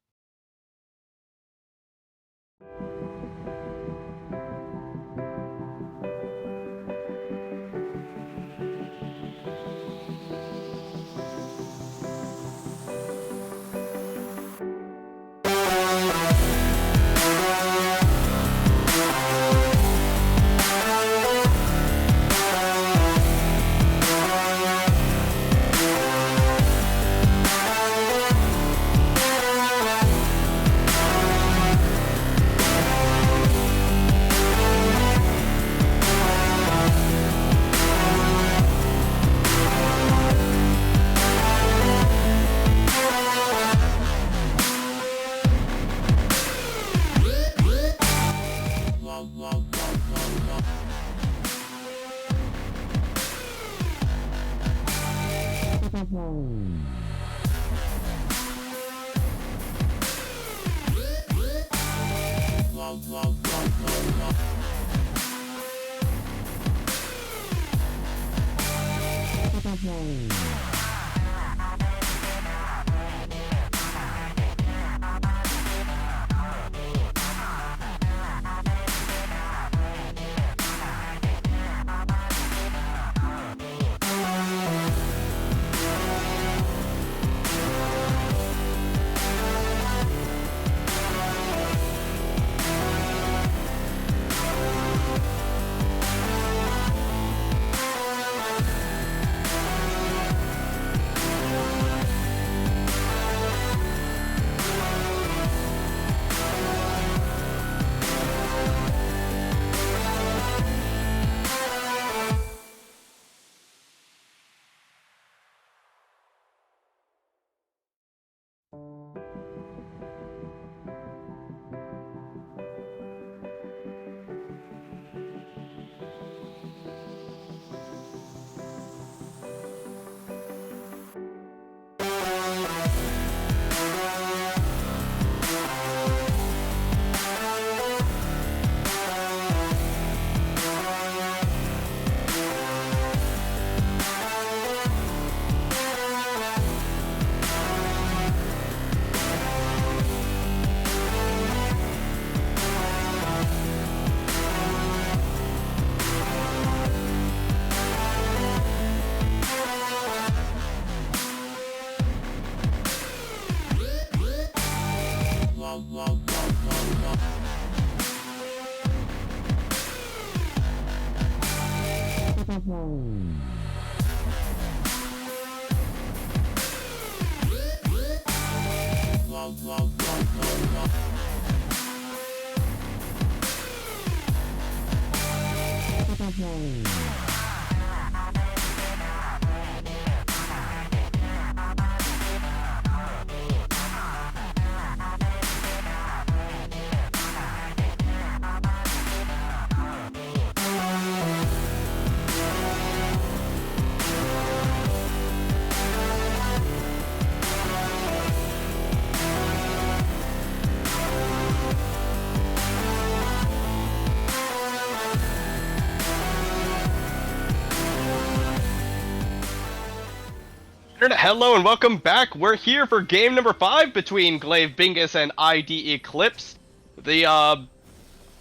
Hello and welcome back. We're here for game number 5 between Glaive, Bingus, and ID Eclipse. The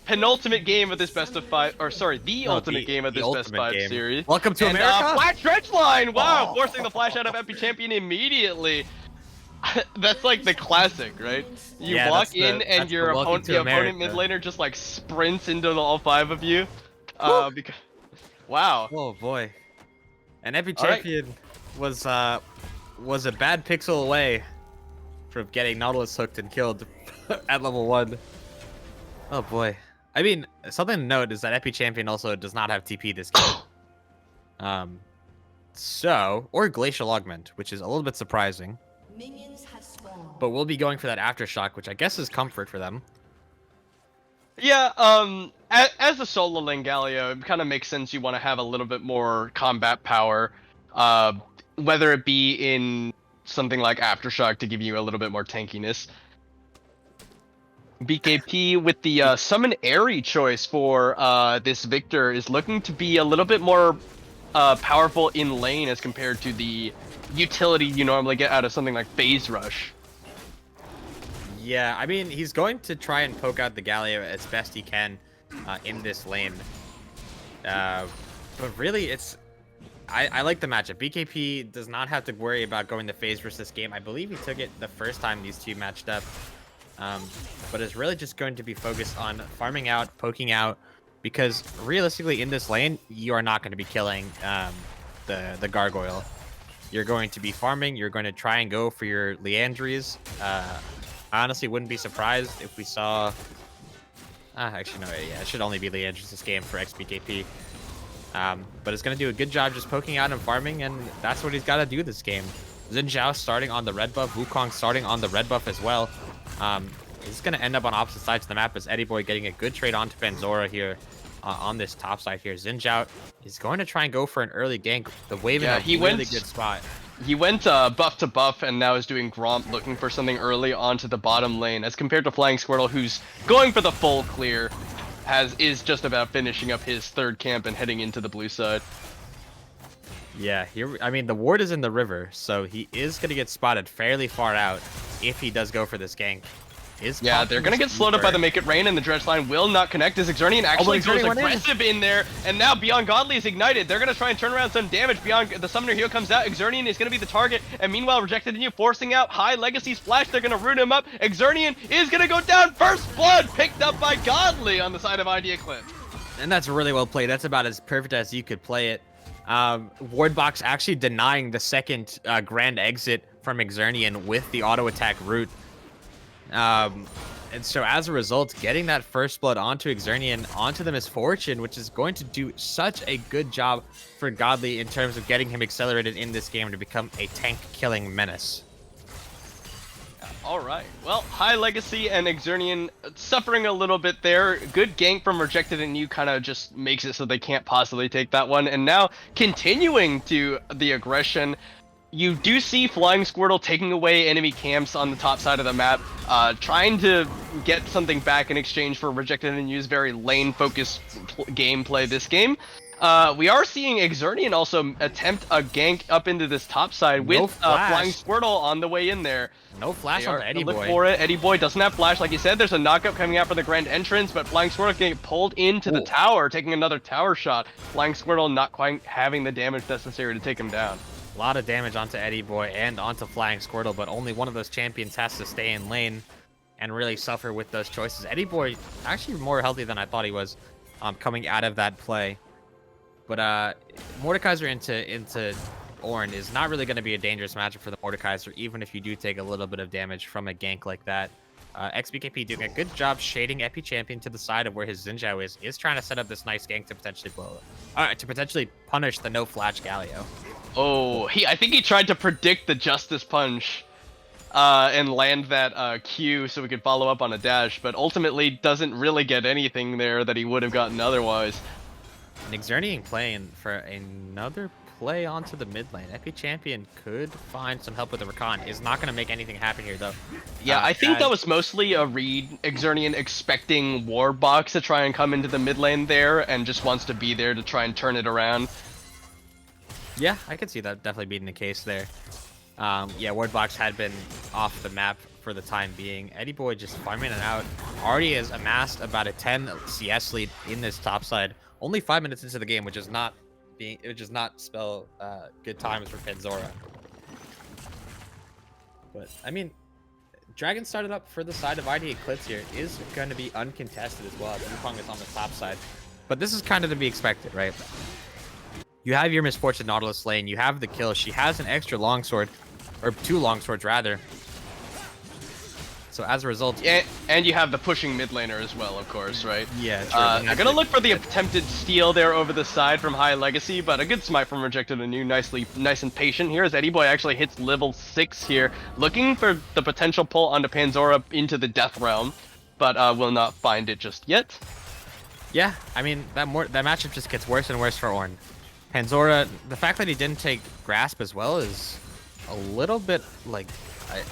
penultimate game of this best of 5, or sorry, the ultimate game of this best of 5 series. Welcome to America. Flash stretch line. Wow, forcing the flash out of MP Champion immediately. That's like the classic, right? You walk in and your opponent mid laner just like sprints into all 5 of you. Because wow. Oh boy. And MP Champion was a bad pixel away from getting Nautilus hooked and killed at level 1. Oh boy. I mean, something to note is that Epi Champion also does not have TP this game. Or Glacial Augment, which is a little bit surprising. Minions have spawned. But we'll be going for that Aftershock, which I guess is comfort for them. Yeah, as a solo lane Galio, it kind of makes sense you want to have a little bit more combat power. Whether it be in something like Aftershock to give you a little bit more tankiness. BKP with the Summon Airy choice for this Victor is looking to be a little bit more powerful in lane as compared to the utility you normally get out of something like Phase Rush. Yeah, I mean, he's going to try and poke out the Galio as best he can in this lane. But really, I like the matchup. BKP does not have to worry about going to phase versus this game. I believe he took it the first time these two matched up. But is really just going to be focused on farming out, poking out, because realistically in this lane, you are not going to be killing the Gargoyle. You're going to be farming. You're going to try and go for your Leandries. I honestly wouldn't be surprised if we saw... actually, no, yeah, it should only be Leandries this game for XBKP. But it's going to do a good job just poking out and farming, and that's what he's got to do this game. Xin Zhao starting on the red buff, Wukong starting on the red buff as well. He's going to end up on opposite sides of the map as Eddie Boy getting a good trade onto Benzora here. on this top side here. Xin Zhao is going to try and go for an early gank. The wave Yeah, in a he really went- good spot. He went buff to buff and now is doing Gromp, looking for something early onto the bottom lane, as compared to Flying Squirtle, who's going for the full clear, is just about finishing up his third camp and heading into the blue side. Yeah, here. I mean, the ward is in the river, so he is going to get spotted fairly far out if he does go for this gank. Yeah, they're gonna get slowed up by the Make It Rain, and the Dredge line will not connect as Xernean actually goes Xernean went in. aggressive in there, and now Beyond Godly is ignited. They're gonna try and turn around some damage. Beyond the Summoner Heal comes out, Xernean is gonna be the target, and meanwhile Rejected Anew forcing out High Legacy Splash. They're gonna root him up. Xernean is gonna go down. First blood picked up by Godly on the side of ID Eclipse. And that's really well played. That's about as perfect as you could play it. Wardbox actually denying the second grand exit from Xernean with the auto attack route. And so as a result, getting that first blood onto Xernean, onto the Misfortune, which is going to do such a good job for Godly in terms of getting him accelerated in this game to become a tank-killing menace. Alright, well, High Legacy and Xernean suffering a little bit there. Good gank from Rejected Anew kind of just makes it so they can't possibly take that one. And now, continuing to the aggression, you do see Flying Squirtle taking away enemy camps on the top side of the map, trying to get something back in exchange for Rejected Anew's very lane-focused gameplay this game. We are seeing Xernean also attempt a gank up into this top side with Flying Squirtle on the way in there. No flash on the Eddie look Boy. For it. Eddie Boy doesn't have flash, like you said. There's a knockup coming out for the grand entrance, but Flying Squirtle getting pulled into the tower, taking another tower shot. Flying Squirtle not quite having the damage necessary to take him down. A lot of damage onto Eddie Boy and onto Flying Squirtle, but only one of those champions has to stay in lane and really suffer with those choices. Eddie Boy actually more healthy than I thought he was coming out of that play. But Mordekaiser into Ornn is not really going to be a dangerous matchup for the Mordekaiser, even if you do take a little bit of damage from a gank like that. XBKP doing a good job shading Epi Champion to the side of where his Xin Zhao is trying to set up this nice gank to potentially to potentially punish the no flash Galio. Oh, I think he tried to predict the Justice Punch and land that Q so we could follow up on a dash, but ultimately doesn't really get anything there that he would have gotten otherwise. And Xernean playing for another play onto the mid lane. Epi Champion could find some help with the Recon. Is not going to make anything happen here, though. Yeah, I think that was mostly a read. Xernean expecting Wardbox to try and come into the mid lane there and just wants to be there to try and turn it around. Yeah, I could see that definitely being the case there. Yeah, Wardbox had been off the map for the time being. Eddie Boy just farming it out. Already has amassed about a 10 CS lead in this top side. Only 5 minutes into the game, which does not spell good times for Panzora. But I mean, Dragon started up for the side of ID Eclipse here. Is going to be uncontested as well. Wukong is on the top side, but this is kind of to be expected, right? You have your Misfortune Nautilus lane. You have the kill. She has an extra longsword, or 2 longswords rather. So as a result, and you have the pushing mid laner as well, of course, right? Yeah, true. They're gonna look for the attempted steal there over the side from High Legacy, but a good smite from Rejected Anew, nice and patient here as Eddie Boy actually hits level 6 here, looking for the potential pull onto Panzora into the Death Realm, but will not find it just yet. Yeah, I mean that matchup just gets worse and worse for Ornn. Panzora, the fact that he didn't take Grasp as well is a little bit like.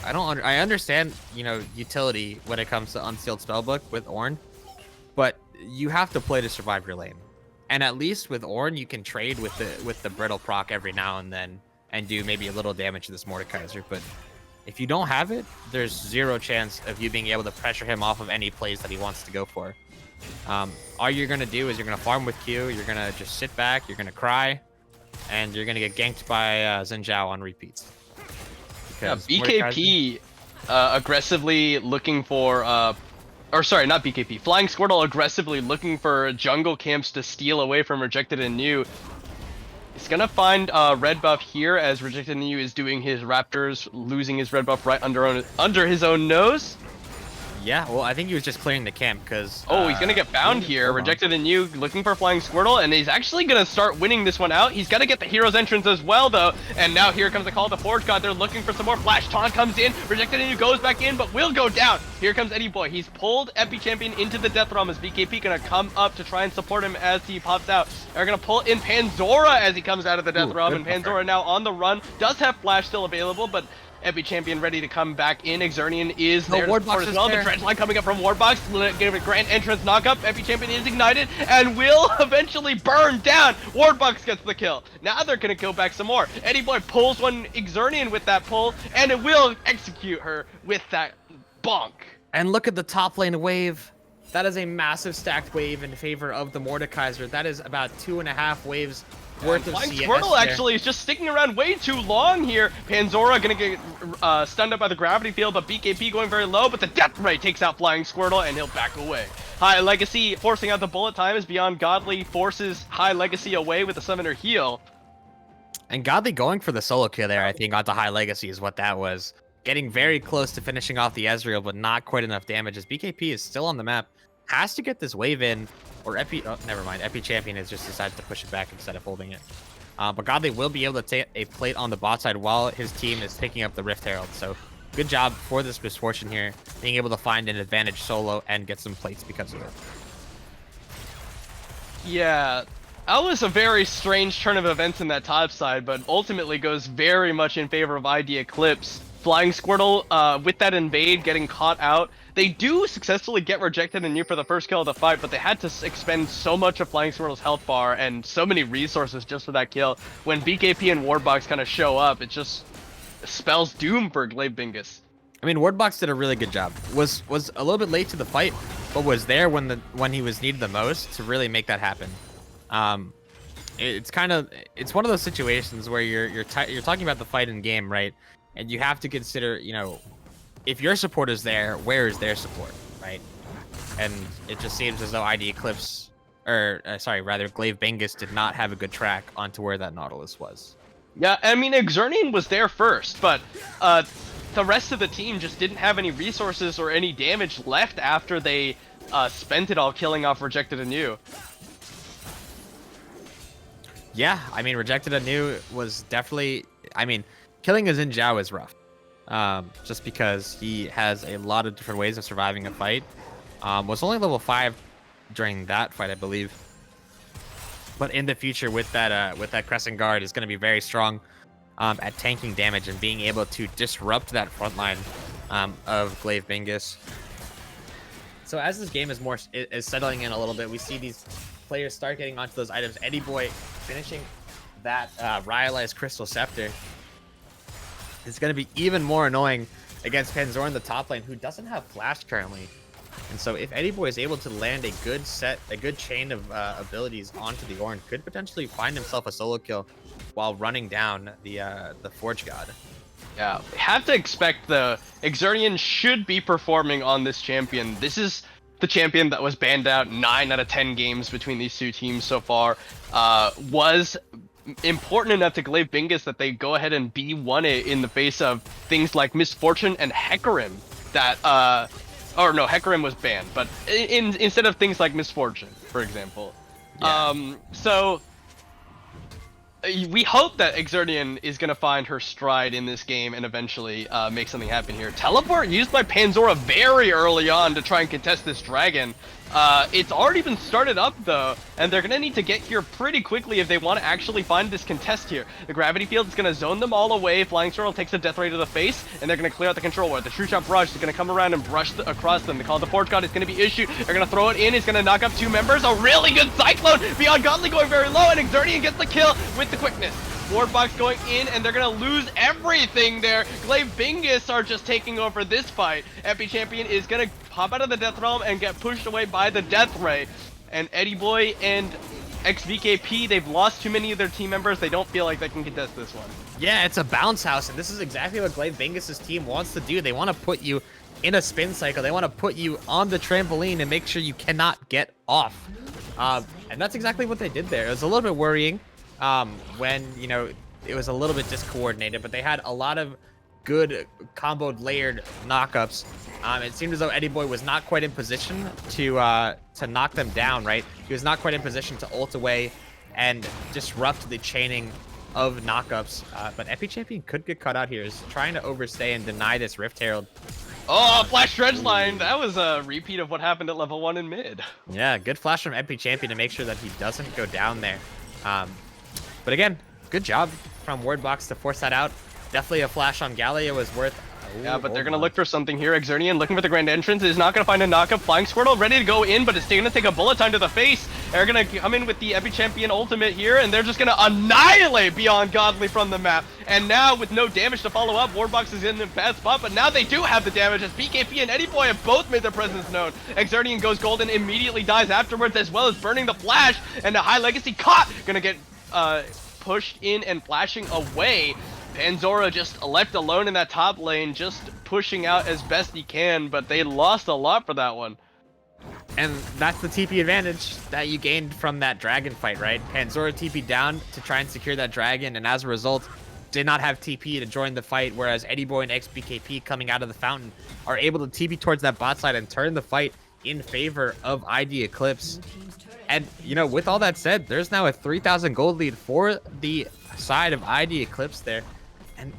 I understand, you know, utility when it comes to Unsealed Spellbook with Ornn, but you have to play to survive your lane. And at least with Ornn, you can trade with the Brittle proc every now and then and do maybe a little damage to this Mordekaiser. But if you don't have it, there's 0 chance of you being able to pressure him off of any plays that he wants to go for. All you're going to do is you're going to farm with Q, you're going to just sit back, you're going to cry, and you're going to get ganked by Xin Zhao on repeats. Yeah, BKP aggressively looking for, or sorry, not BKP, Flying Squirtle aggressively looking for jungle camps to steal away from Rejected Anew. He's gonna find red buff here as Rejected Anew is doing his Raptors, losing his red buff right under his own nose. Yeah, well, I think he was just clearing the camp because. Oh, he's gonna get bound here. Rejected and you looking for Flying Squirtle, and he's actually gonna start winning this one out. He's gotta get the hero's entrance as well, though. And now here comes the call to Forge God. They're looking for some more. Flash Taunt comes in. Rejected and you goes back in, but will go down. Here comes Eddie Boy. He's pulled Epi Champion into the Death Realm as BKP gonna come up to try and support him as he pops out. They're gonna pull in Panzora as he comes out of the Death Realm, and Panzora now on the run. Does have Flash still available, but Epi Champion ready to come back in. Exernian is there to support as well. The Dredge Line coming up from Wardbox. Give a grand entrance knockup. Epi Champion is ignited and will eventually burn down. Wardbox gets the kill. Now they're going to kill back some more. Eddie Boy pulls one Exernian with that pull, and it will execute her with that bonk. And look at the top lane wave. That is a massive stacked wave in favor of the Mordekaiser. That is about 2.5 waves worth of Flying CS Squirtle there. actually is just sticking around way too long here. Panzora gonna get stunned up by the gravity field, but BKP going very low, but the Death Ray takes out Flying Squirtle and he'll back away. High Legacy forcing out the bullet time as Beyond Godly forces High Legacy away with the Summoner heal. And Godly going for the solo kill there, I think, onto High Legacy is what that was. Getting very close to finishing off the Ezreal, but not quite enough damage as BKP is still on the map. Has to get this wave in, or Epi, oh, never mind. Epi Champion has just decided to push it back instead of holding it. But Godly will be able to take a plate on the bot side while his team is picking up the Rift Herald. So good job for this Misfortune here, being able to find an advantage solo and get some plates because of it. Yeah, that was a very strange turn of events in that top side, but ultimately goes very much in favor of ID Eclipse. Flying Squirtle, with that invade getting caught out, they do successfully get rejected and you for the first kill of the fight, but they had to expend so much of Flying Squirtle's health bar and so many resources just for that kill. When BKP and Wardbox kind of show up, it just spells doom for Glaive Bingus. I mean, Wardbox did a really good job. Was a little bit late to the fight, but was there when he was needed the most to really make that happen. It's one of those situations where you're talking about the fight in game, right? And you have to consider, you know, if your support is there, where is their support, right? And it just seems as though ID Eclipse, or Glaive Bingus did not have a good track onto where that Nautilus was. Yeah, I mean, Exernian was there first, but the rest of the team just didn't have any resources or any damage left after they spent it all killing off Rejected Anew. Yeah, I mean, Rejected Anew was definitely, I mean, killing a Xin Zhao is rough. Just because he has a lot of different ways of surviving a fight. Was only level 5 during that fight, I believe. But in the future, with that Crescent Guard, is going to be very strong at tanking damage and being able to disrupt that front line of Glaive Bingus. So as this game is settling in a little bit, we see these players start getting onto those items. Eddie Boy finishing that Rhyolized Crystal Scepter. It's going to be even more annoying against Panzora in the top lane, who doesn't have Flash currently. And so if Eddie Boy is able to land a good chain of abilities onto the Ornn, could potentially find himself a solo kill while running down the Forge God. Yeah, have to expect the Exernian should be performing on this champion. This is the champion that was banned out 9 out of 10 games between these two teams so far. Was important enough to Glaive Bingus that they go ahead and B1 it in the face of things like Misfortune and Hecarim that or no, Hecarim was banned, but instead of things like Misfortune, for example. Yeah. So we hope that Exernian is going to find her stride in this game and eventually make something happen here. Teleport used by Panzora very early on to try and contest this dragon. It's already been started up though, and they're going to need to get here pretty quickly if they want to actually find this contest here. The gravity field is going to zone them all away. Flying Squirtle takes the death ray to the face, and they're going to clear out the control ward. The True Shot Barrage is going to come around and brush across them. The Call of the Forge God is going to be issued. They're going to throw it in. It's going to knock up 2 members. A really good Cyclone. Beyond Godly going very low, and Exernian gets the kill with the quickness. Wardbox going in, and they're going to lose everything there. Glaive Bingus are just taking over this fight. Epi Champion is going to pop out of the Death Realm and get pushed away by the Death Ray. And Eddie Boy and XVKP, they've lost too many of their team members. They don't feel like they can contest this one. Yeah, it's a bounce house, and this is exactly what Glaive Bingus' team wants to do. They want to put you in a spin cycle. They want to put you on the trampoline and make sure you cannot get off. And that's exactly what they did there. It was a little bit worrying when, you know, it was a little bit discoordinated, but they had a lot of good comboed layered knockups It seemed as though Eddie Boy was not quite in position to knock them down, right? He was not quite in position to ult away and disrupt the chaining of knockups. But Epi Champion could get cut out here. He's trying to overstay and deny this Rift Herald. Oh, Flash Dredge line! That was a repeat of what happened at level 1 in mid. Yeah, good flash from Epi Champion to make sure that he doesn't go down there. But again, good job from Wordbox to force that out. Definitely a flash on Gallia was worth. Yeah, but they're going to look for something here. Exernian looking for the grand entrance is not going to find a knockup. Flying Squirtle ready to go in, but it's going to take a bullet time to the face. They're going to come in with the Epi Champion ultimate here, and they're just going to annihilate Beyond Godly from the map. And now, with no damage to follow up, Wardbox is in a bad spot, but now they do have the damage as BKP and Eddie Boy have both made their presence known. Exernian goes golden, immediately dies afterwards, as well as burning the flash, and the High Legacy caught. Going to get pushed in and flashing away. Panzora just left alone in that top lane, just pushing out as best he can, but they lost a lot for that one. And that's the TP advantage that you gained from that dragon fight, right? Panzora TP down to try and secure that dragon, and as a result, did not have TP to join the fight, whereas Eddie Boy and XBKP coming out of the fountain are able to TP towards that bot side and turn the fight in favor of ID Eclipse. And, you know, with all that said, there's now a 3,000 gold lead for the side of ID Eclipse there. And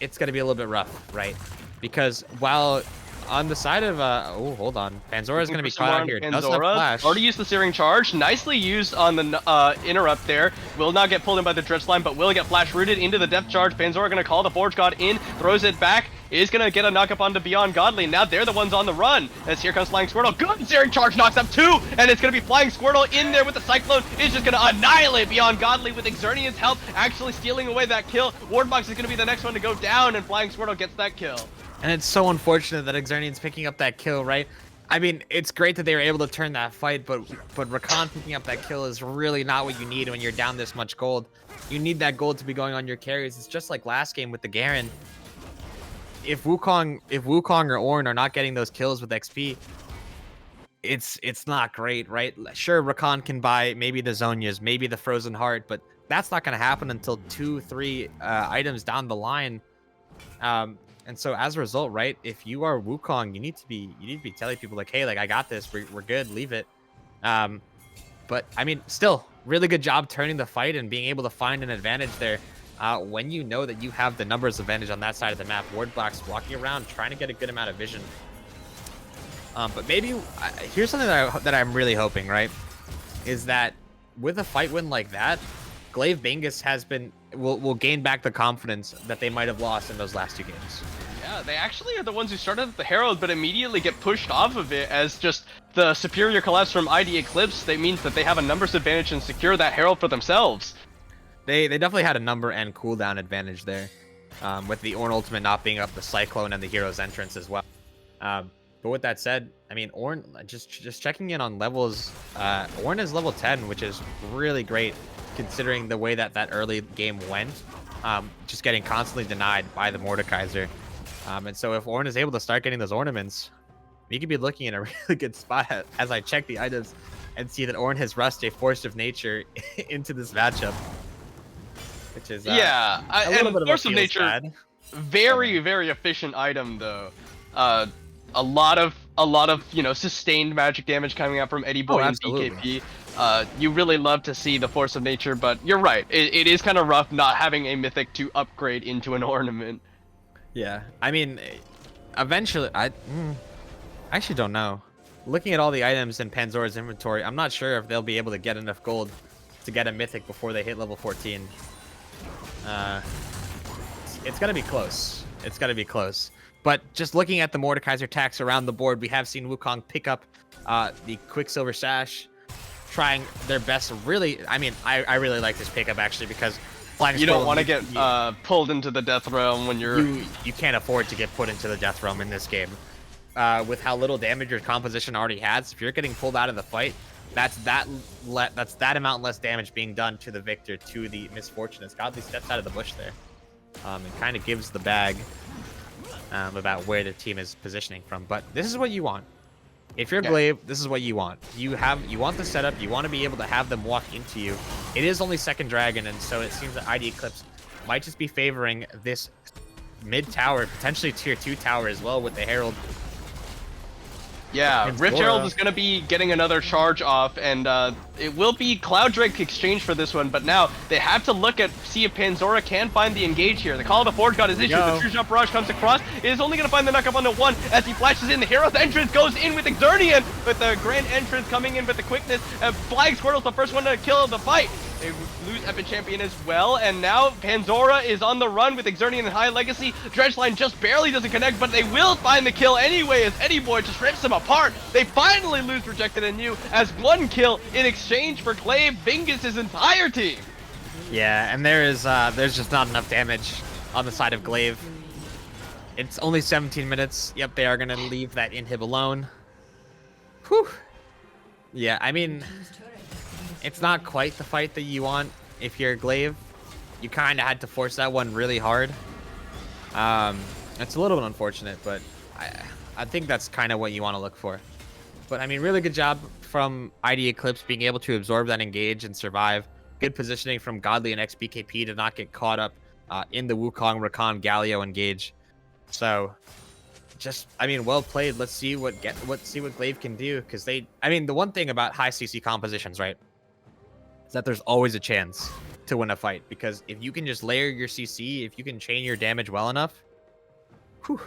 it's going to be a little bit rough, right? Because while on the side of, oh, hold on. Panzora is going to be caught out here. Doesn't have flash. Already used the Searing Charge. Nicely used on the interrupt there. Will not get pulled in by the Dredge line, but will get flash rooted into the Depth Charge. Panzora going to call the Forge God in, throws it back. Is going to get a knockup onto Beyond Godly. Now they're the ones on the run. As here comes Flying Squirtle. Good Searing Charge knocks up 2. And it's going to be Flying Squirtle in there with the Cyclone. Is just going to annihilate Beyond Godly with Exernian's help. Actually stealing away that kill. Wardbox is going to be the next one to go down. And Flying Squirtle gets that kill. And it's so unfortunate that Exernian's picking up that kill, right? I mean, it's great that they were able to turn that fight, but Rakan picking up that kill is really not what you need when you're down this much gold. You need that gold to be going on your carries. It's just like last game with the Garen. If Wukong or Ornn are not getting those kills with XP, it's not great, right? Sure, Rakan can buy maybe the Zhonya's, maybe the Frozen Heart, but that's not going to happen until 2-3 items down the line. And so as a result, right, if you are Wukong, you need to be telling people like, hey, like, I got this, we're good, leave it. But I mean, still, really good job turning the fight and being able to find an advantage there. When you know that you have the numbers advantage on that side of the map, Wardbox walking around trying to get a good amount of vision. But maybe here's something that I'm really hoping, right, is that with a fight win like that, Glaive Bingus will gain back the confidence that they might have lost in those last 2 games. Yeah, they actually are the ones who started at the Herald, but immediately get pushed off of it as just the superior collapse from ID Eclipse. That means that they have a numbers advantage and secure that Herald for themselves. They definitely had a number and cooldown advantage there, with the Ornn ultimate not being up the Cyclone and the Hero's Entrance as well. But with that said, I mean, Ornn, just checking in on levels, Ornn is level 10, which is really great considering the way that early game went, just getting constantly denied by the Mordekaiser. And so if Ornn is able to start getting those ornaments, we could be looking in a really good spot as I check the items and see that Ornn has rushed a Force of Nature into this matchup. Which is yeah, and Force of Nature, bad. very efficient item though. A lot of sustained magic damage coming out from Eddie Boy and BKP. You really love to see the Force of Nature, but you're right. It is kind of rough not having a mythic to upgrade into an ornament. Yeah, I mean, eventually, I actually don't know. Looking at all the items in Panzora's inventory, I'm not sure if they'll be able to get enough gold to get a mythic before they hit level 14. It's gonna be close. It's gonna be close. But just looking at the Mordekaiser tax around the board, we have seen Wukong pick up the Quicksilver Sash, trying their best. Really, I mean, I really like this pickup actually because you don't want to get pulled into the Death Realm when you can't afford to get put into the Death Realm in this game. With how little damage your composition already has, if you're getting pulled out of the fight, that's that amount less damage being done to the victor, to the misfortunates. Godly steps out of the bush there, and kind of gives the bag about where the team is positioning from. But this is what you want. If you're Glaive, this is what you want. You want the setup. You want to be able to have them walk into you. It is only second dragon, and so it seems that ID Eclipse might just be favoring this mid tower, potentially tier 2 tower as well with the Herald. Yeah, And Rift Zora. Herald is going to be getting another charge off, and it will be Cloud Drake exchange for this one, but now they have to look at, see if Panzora can find the engage here. The Call of the Forge got his issue, the True Shot Barrage comes across, it is only going to find the knock-up on the 1 as he flashes in, the Hero's Entrance goes in with Exernian, with the Grand Entrance coming in with the quickness, Flag Squirtle's the first one to kill the fight. They lose Epic Champion as well, and now Panzora is on the run with Exernian and High Legacy. Dredgeline just barely doesn't connect, but they will find the kill anyway as Eddie Boy just rips them apart. They finally lose Rejected Anew as 1 kill in exchange for Glaive, Bingus' entire team. Yeah, and there's just not enough damage on the side of Glaive. It's only 17 minutes. Yep, they are going to leave that inhib alone. Whew. Yeah, I mean, it's not quite the fight that you want if you're Glaive. You kind of had to force that one really hard. It's a little bit unfortunate, but I think that's kind of what you want to look for. But I mean, really good job from ID Eclipse being able to absorb that engage and survive. Good positioning from Godly and XBKP to not get caught up in the Wukong, Rakan, Galio engage. So, I mean, well played. Let's see what Glaive can do, because the one thing about high CC compositions, right, is that there's always a chance to win a fight, because if you can just layer your CC, if you can chain your damage well enough, whew,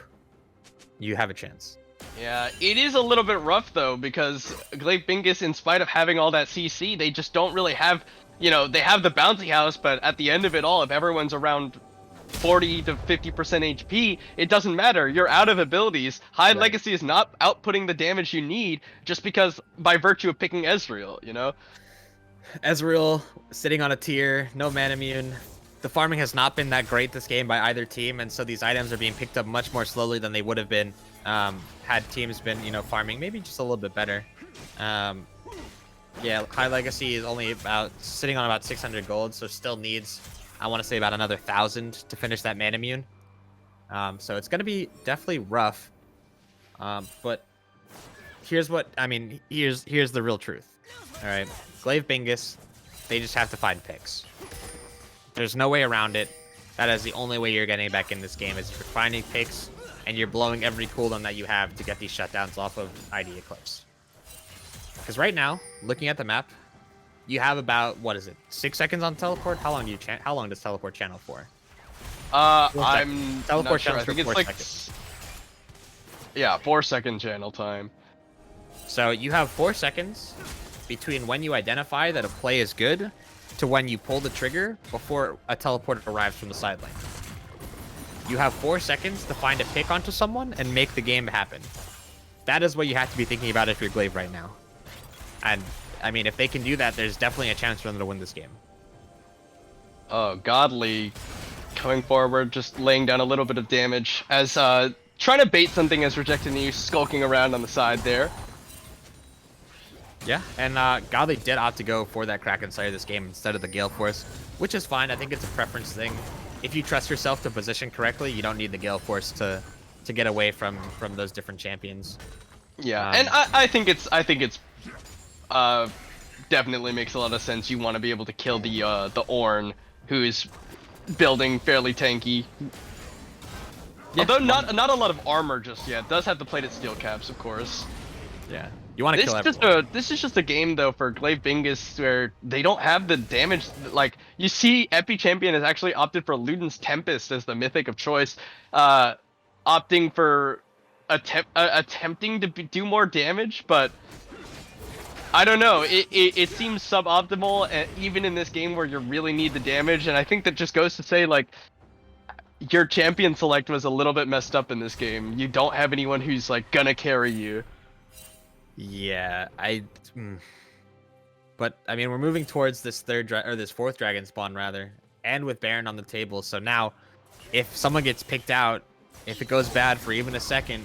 you have a chance. Yeah, it is a little bit rough though, because Glaive Bingus, in spite of having all that CC, they just don't really have, they have the bounty house, but at the end of it all, if everyone's around 40 to 50% HP, it doesn't matter. You're out of abilities. High Legacy is not outputting the damage you need just because by virtue of picking Ezreal, Ezreal sitting on a tier, no mana immune. The farming has not been that great this game by either team, and so these items are being picked up much more slowly than they would have been had teams been, farming maybe just a little bit better. Yeah, High Legacy is only sitting on about 600 gold, so still needs, I want to say, about another 1,000 to finish that mana immune. So it's going to be definitely rough. But here's here's the real truth. All right, Glaive Bingus, they just have to find picks. There's no way around it. That is the only way you're getting back in this game, is if you're finding picks and you're blowing every cooldown that you have to get these shutdowns off of ID Eclipse. Because right now, looking at the map, you have about, 6 seconds on teleport? How long does teleport channel for? I'm teleport not sure. I channels for think 4 it's seconds. Yeah, 4-second channel time. So you have 4 seconds between when you identify that a play is good to when you pull the trigger before a teleport arrives from the side lane. You have 4 seconds to find a pick onto someone and make the game happen. That is what you have to be thinking about if you're Glaive right now. And, I mean, if they can do that, there's definitely a chance for them to win this game. Oh, Godly coming forward, just laying down a little bit of damage as trying to bait something as Rejected Anew skulking around on the side there. Yeah, and Godly did opt to go for that Kraken Slayer this game instead of the Gale Force, which is fine. I think it's a preference thing. If you trust yourself to position correctly, you don't need the Gale Force to get away from those different champions. Yeah, and I think it's definitely makes a lot of sense. You want to be able to kill the Ornn, who is building fairly tanky. Yeah, although not a lot of armor just yet. Does have the plated steel caps, of course. Yeah. You want to kill everyone. This is just a game though for Glaive Bingus where they don't have the damage. Like, you see, Epi Champion has actually opted for Luden's Tempest as the mythic of choice, opting for attempting to do more damage, but I don't know. It seems suboptimal, even in this game where you really need the damage. And I think that just goes to say, like, your champion select was a little bit messed up in this game. You don't have anyone who's like gonna carry you. Yeah, but I mean, we're moving towards this this fourth dragon spawn rather, and with Baron on the table. So now, if someone gets picked out, if it goes bad for even a second,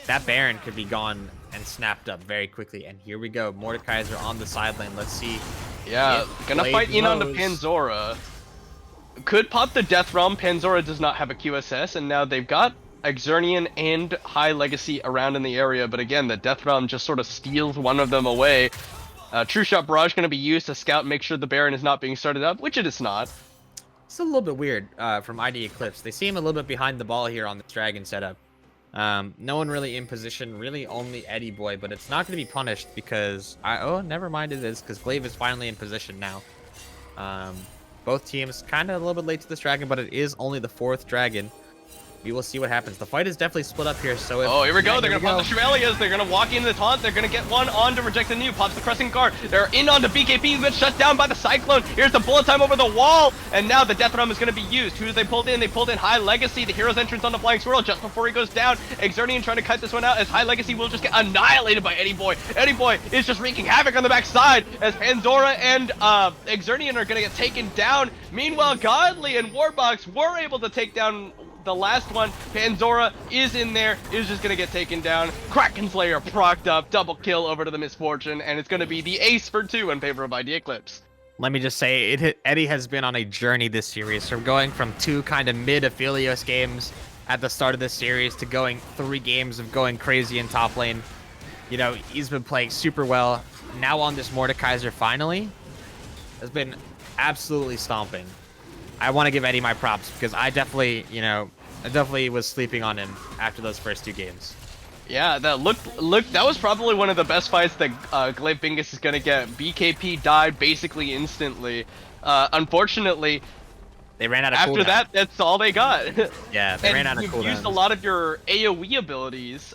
that Baron could be gone and snapped up very quickly. And here we go, Mordekaiser on the side lane. Let's see. Yeah, gonna fight in on the Panzora. Could pop the Death Realm. Panzora does not have a QSS, and now they've got Exernian and High Legacy around in the area, but again, the Death Realm just sort of steals one of them away. True Shot Barrage going to be used to scout and make sure the Baron is not being started up, which it is not. It's a little bit weird from ID Eclipse. They seem a little bit behind the ball here on this Dragon setup. No one really in position, really only Eddie Boy, but it's not going to be punished because oh, never mind, it is because Glaive is finally in position now. Both teams kind of a little bit late to this dragon, but it is only the 4th dragon. We will see what happens. The fight is definitely split up here, so if, oh, here we go. yeah, They're going to pop the Chevaliers. They're going to walk into the taunt. They're going to get one on to reject the new. Pops the Crescent Guard. They're in onto BKP, but shut down by the Cyclone. Here's the bullet time over the wall. And now the Death Realm is going to be used. Who did they pull in? They pulled in High Legacy. The hero's entrance on the Flying Squirrel just before he goes down. Exernian trying to cut this one out as High Legacy will just get annihilated by Eddie Boy. Eddie Boy is just wreaking havoc on the backside as Panzora and Exernian are going to get taken down. Meanwhile, Godly and Warbox were able to take down the last one. Panzora is in there, is just gonna get taken down. Kraken Slayer procced up, double kill over to the Misfortune, and it's gonna be the ace for 2 in favor of ID Eclipse. Let me just say, Eddie has been on a journey this series, from going from 2 kind of mid-Aphelios games at the start of this series to going 3 games of going crazy in top lane. You know, he's been playing super well. Now on this Mordekaiser finally has been absolutely stomping. I want to give Eddie my props because I definitely was sleeping on him after those first 2 games. Yeah, that that was probably one of the best fights that Glaive Bingus is gonna get. BKP died basically instantly. Unfortunately, they ran out of after that, that's all they got. Yeah, they ran out of cooldowns. You've used a lot of your AoE abilities,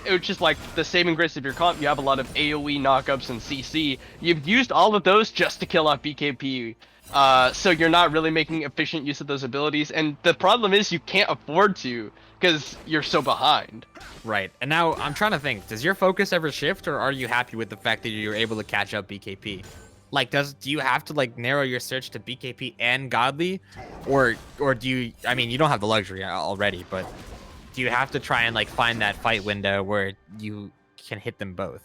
which is like the saving grace of your comp. You have a lot of AoE knockups and CC. You've used all of those just to kill off BKP. So you're not really making efficient use of those abilities, and the problem is you can't afford to because you're so behind. Right, and now I'm trying to think, does your focus ever shift, or are you happy with the fact that you're able to catch up BKP? Like, do you have to like narrow your search to BKP and Godly, or do you? I mean, you don't have the luxury already, but do you have to try and like find that fight window where you can hit them both?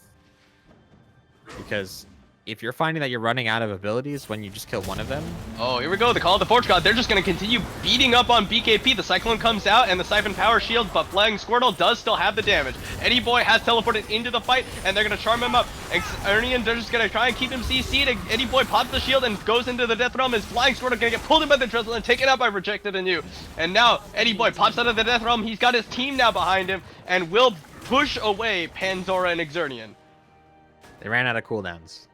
Because if you're finding that you're running out of abilities when you just kill one of them... Oh, here we go. The Call of the Forge God. They're just going to continue beating up on BKP. The Cyclone comes out and the Siphon Power Shield, but Flying Squirtle does still have the damage. Eddie Boy has teleported into the fight, and they're going to charm him up. Exernian, they're just going to try and keep him CC'd. Eddie Boy pops the shield and goes into the Death Realm. As Flying Squirtle going to get pulled in by the Drizzle and taken out by Rejected Anew. And now Eddie Boy pops out of the Death Realm. He's got his team now behind him and will push away Panzora and Exernian. They ran out of cooldowns.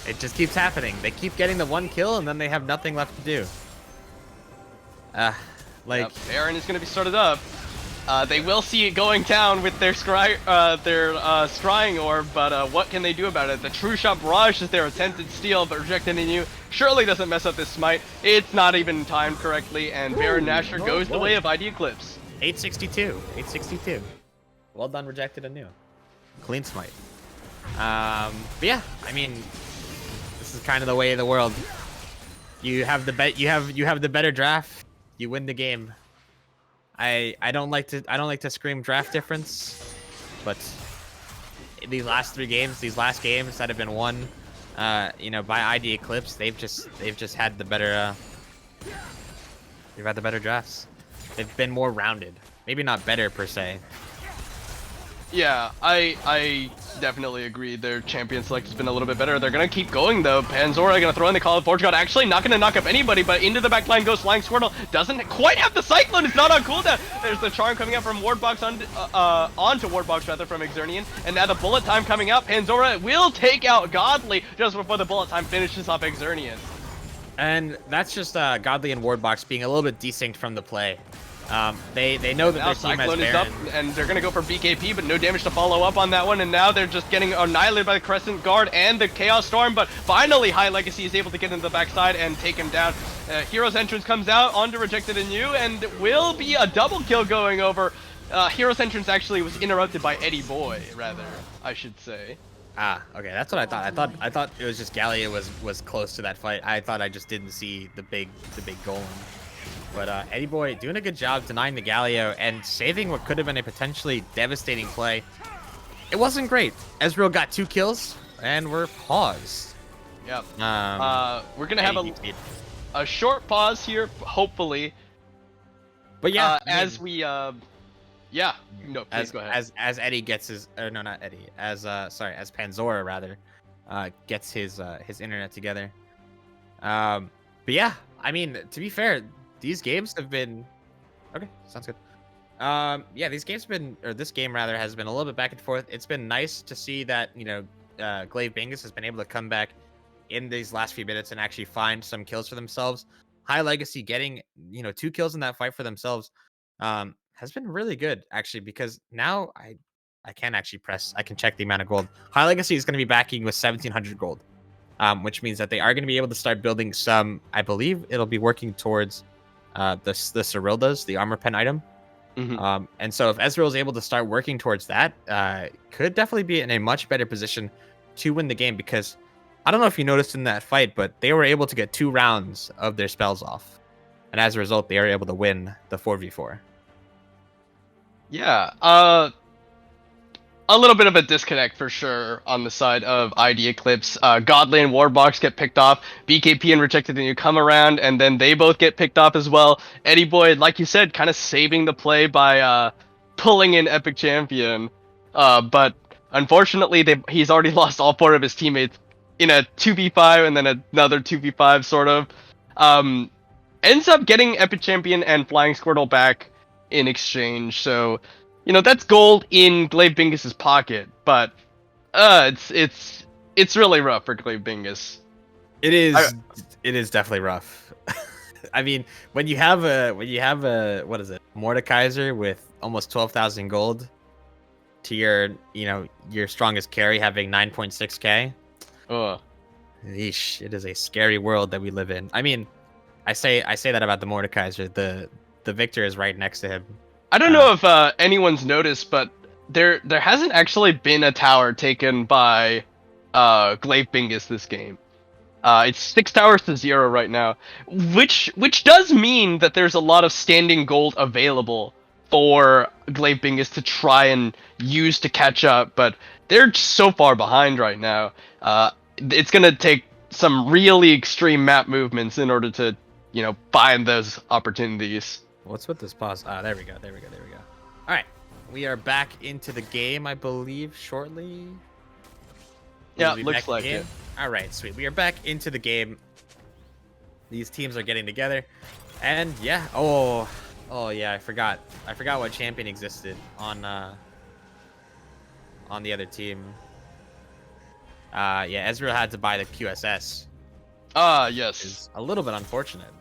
It just keeps happening. They keep getting the 1 kill, and then they have nothing left to do. Like... Yep, Baron is going to be started up. They will see it going down with their scrying orb, but what can they do about it? The True Shot Barrage is their attempted steal, but Rejected Anew surely doesn't mess up this smite. It's not even timed correctly, and Baron Nashor goes the way of ID Eclipse. 862. 862. Well done, Rejected Anew. Clean smite. But yeah, I mean... This is kind of the way of the world. You have the the better draft. You win the game. I don't like to scream draft difference, but these last 3 games, these last games that have been won, you know, by ID Eclipse, they've just had the better they've had the better drafts. They've been more rounded. Maybe not better per se. Yeah, I definitely agree. Their champion select has been a little bit better. They're gonna keep going though. Panzora gonna throw in the Call of Forge God. Actually not gonna knock up anybody, but into the back line goes Flying Squirtle. Doesn't quite have the Cyclone. It's not on cooldown. There's the charm coming out from Wardbox onto Wardbox rather from Exernian, and now the bullet time coming out. Panzora will take out Godly just before the bullet time finishes off Exernian. And that's just Godly and Wardbox being a little bit desync from the play. They know that now their team Cyclone has is Baron. up, and they're gonna go for BKP, but no damage to follow up on that one. And now they're just getting annihilated by the Crescent Guard and the Chaos Storm. But finally, High Legacy is able to get into the backside and take him down. Hero's entrance comes out onto Rejected Anew, and will be a double kill going over. Hero's entrance actually was interrupted by Eddie Boy, rather, I should say. Ah, okay, that's what I thought. I thought it was just Gallia was close to that fight. I thought I just didn't see the big golem. But Eddie Boy doing a good job denying the Galio and saving what could have been a potentially devastating play. It wasn't great. Ezreal got 2 kills, and we're paused. Yep. We're gonna have a short pause here, hopefully. But yeah, as we yeah. No, please go ahead. As Eddie gets his, or no, not Eddie. As Panzora rather, gets his internet together. But yeah, I mean, to be fair, these games have been okay. Sounds good. Yeah, these games this game rather has been a little bit back and forth. It's been nice to see that Glaive Bingus has been able to come back in these last few minutes and actually find some kills for themselves. High Legacy getting 2 kills in that fight for themselves has been really good actually, because now I can actually I can check the amount of gold. High Legacy is going to be backing with 1700 gold, which means that they are going to be able to start building some. I believe it'll be working towards the Cyrildas, the armor pen item. Mhm. And so if Ezreal is able to start working towards that, could definitely be in a much better position to win the game, because I don't know if you noticed in that fight, but they were able to get 2 rounds of their spells off. And as a result, they are able to win the 4v4. Yeah. A little bit of a disconnect for sure on the side of ID Eclipse. Godly and Warbox get picked off. BKP and Rejected the New come around, and then they both get picked off as well. Eddie Boy, like you said, kind of saving the play by pulling in Epic Champion. But unfortunately, he's already lost all 4 of his teammates in a 2v5 and then another 2v5 sort of. Ends up getting Epic Champion and Flying Squirtle back in exchange, so that's gold in Glaive Bingus's pocket, but it's really rough for Glaive Bingus. It is definitely rough. I mean, when you have a what is it, Mordekaiser with almost 12,000 gold to your strongest carry having 9.6k. Ugh. Yeesh, it is a scary world that we live in. I mean, I say that about the Mordekaiser. The Victor is right next to him. I don't know if anyone's noticed, but there hasn't actually been a tower taken by Glaive Bingus this game. It's 6 towers to 0 right now, which does mean that there's a lot of standing gold available for Glaive Bingus to try and use to catch up, but they're so far behind right now. It's gonna take some really extreme map movements in order to find those opportunities. What's with this pause? There we go. All right, we are back into the game, I believe, shortly. Yeah, looks like it. All right, sweet. We are back into the game. These teams are getting together, and yeah. Oh yeah. I forgot what champion existed on the other team. Yeah, Ezreal had to buy the QSS. Yes. Is a little bit unfortunate.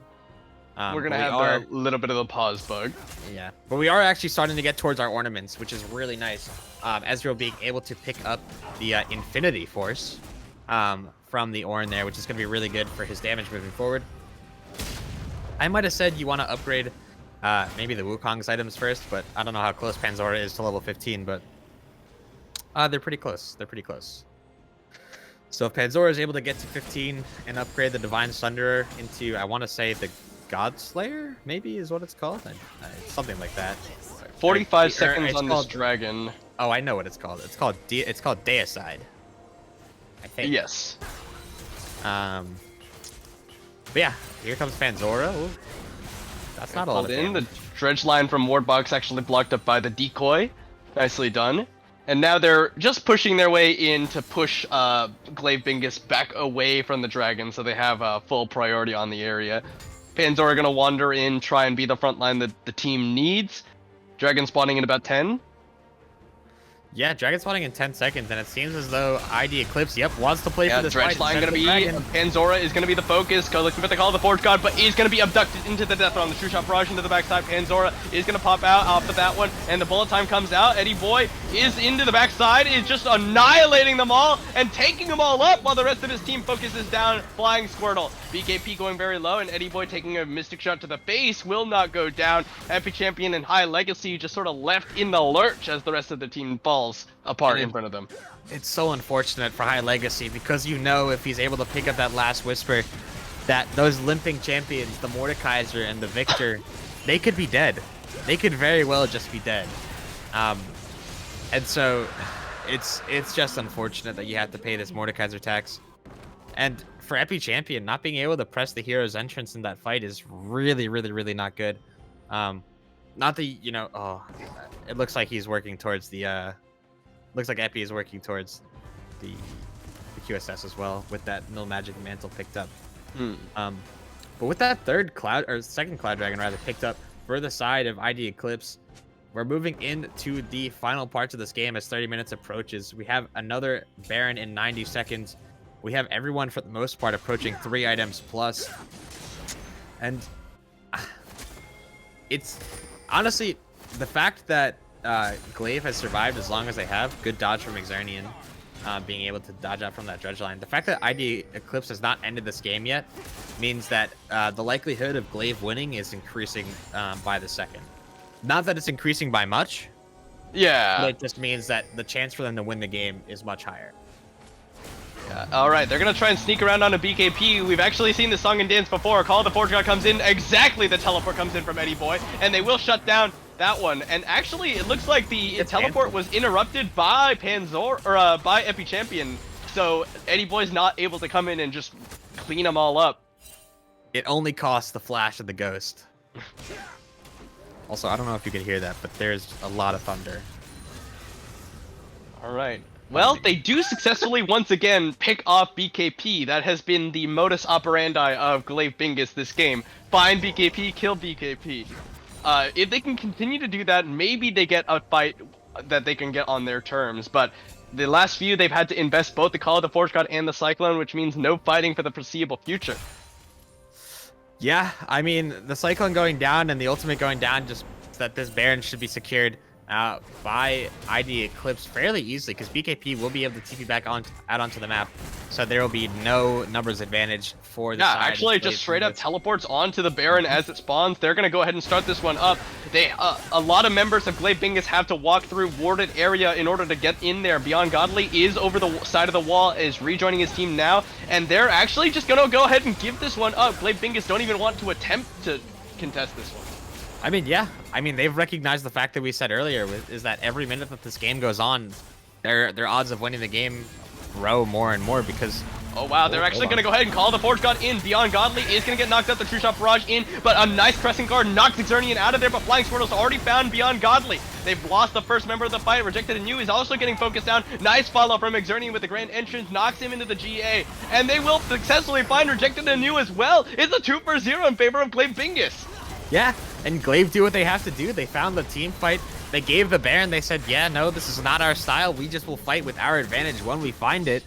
We're gonna have a little bit of a pause bug. Yeah, but we are actually starting to get towards our ornaments, which is really nice. Ezreal being able to pick up the Infinity Force from the Ornn there, which is going to be really good for his damage moving forward. I might have said you want to upgrade maybe the Wukong's items first, but I don't know how close Panzora is to level 15, but they're pretty close. So if Panzora is able to get to 15 and upgrade the Divine Thunderer into, I want to say, the God Slayer, maybe is what it's called. Something like that. 45 seconds on this dragon. Oh, I know what it's called. It's called Deicide, I think. Yes. But yeah, here comes Panzora. Ooh, that's not all. The dredge line from Wardbox actually blocked up by the decoy. Nicely done. And now they're just pushing their way in to push Glaive Bingus back away from the dragon, so they have full priority on the area. Panzora gonna wander in, try and be the front line that the team needs. Dragon spawning in about 10. Yeah, Dragon spawning in 10 seconds, and it seems as though ID Eclipse, wants to play for this dredge fight. line gonna be Panzora is gonna be the focus. Go looking for the call of the Forge God, but is gonna be abducted into the death on the True Shot barrage into the backside. Panzora is gonna pop out off of that one, and the bullet time comes out. Eddie Boy is into the backside, is just annihilating them all and taking them all up while the rest of his team focuses down Flying Squirtle. BKP going very low, and Eddie Boy taking a Mystic Shot to the face will not go down. Epic Champion and High Legacy just sort of left in the lurch as the rest of the team falls apart in front of them. It's so unfortunate for High Legacy, because if he's able to pick up that last Whisper, that those limping champions, the Mordekaiser and the Victor, they could be dead. They could very well just be dead. And so it's just unfortunate that you have to pay this Mordekaiser tax. And for Epi Champion, not being able to press the hero's entrance in that fight is really, really, really not good. Not that, it looks like he's working towards the, looks like Epi is working towards the QSS as well, with that Mill Magic Mantle picked up. But with that second Cloud Dragon rather picked up for the side of ID Eclipse, we're moving into the final parts of this game as 30 minutes approaches. We have another Baron in 90 seconds. We have everyone, for the most part, approaching 3 items plus. And it's honestly the fact that Glaive has survived as long as they have. Good dodge from Xernean, being able to dodge out from that dredge line. The fact that ID Eclipse has not ended this game yet means that the likelihood of Glaive winning is increasing by the second. Not that it's increasing by much. Yeah. But it just means that the chance for them to win the game is much higher. All right, they're gonna try and sneak around on a BKP. We've actually seen this song and dance before. Call of the Forge God comes in, exactly the teleport comes in from Eddie Boy, and they will shut down that one. And actually, it looks like the teleport was interrupted by by Epi Champion, so Eddie Boy's not able to come in and just clean them all up. It only costs the flash of the ghost. Also, I don't know if you can hear that, but there's a lot of thunder. All right. Well, they do successfully once again pick off BKP. That has been the modus operandi of Glaive Bingus this game. Find BKP, kill BKP. If they can continue to do that, maybe they get a fight that they can get on their terms. But the last few, they've had to invest both the Call of the Forge God and the Cyclone, which means no fighting for the foreseeable future. Yeah, I mean, the Cyclone going down and the ultimate going down just that this Baron should be secured by ID Eclipse fairly easily, because BKP will be able to TP back out onto the map, so there will be no numbers advantage for the side. Actually, just straight up teleports onto the Baron as it spawns. They're gonna go ahead and start this one up. They a lot of members of Glaive Bingus have to walk through warded area in order to get in there. Beyond Godly is over the side of the wall, is rejoining his team now, and they're actually just gonna go ahead and give this one up. Glaive Bingus don't even want to attempt to contest this one. I mean, yeah. I mean, they've recognized the fact that we said earlier, is that every minute that this game goes on, their odds of winning the game grow more and more, because... Oh wow, they're actually going to go ahead and call the Forge God in. Beyond Godly is going to get knocked out, the True Shot Barrage in, but a nice Crescent Guard knocks Xernean out of there, but Flying Squirtle's already found Beyond Godly. They've lost the first member of the fight. Rejected Anew is also getting focused down. Nice follow from Xernean with the Grand Entrance, knocks him into the GA, and they will successfully find Rejected Anew as well. It's a 2-for-0 in favor of Glaive Bingus. Yeah, and Glaive do what they have to do. They found the team fight. They gave the Baron. They said, yeah, no, this is not our style. We just will fight with our advantage when we find it.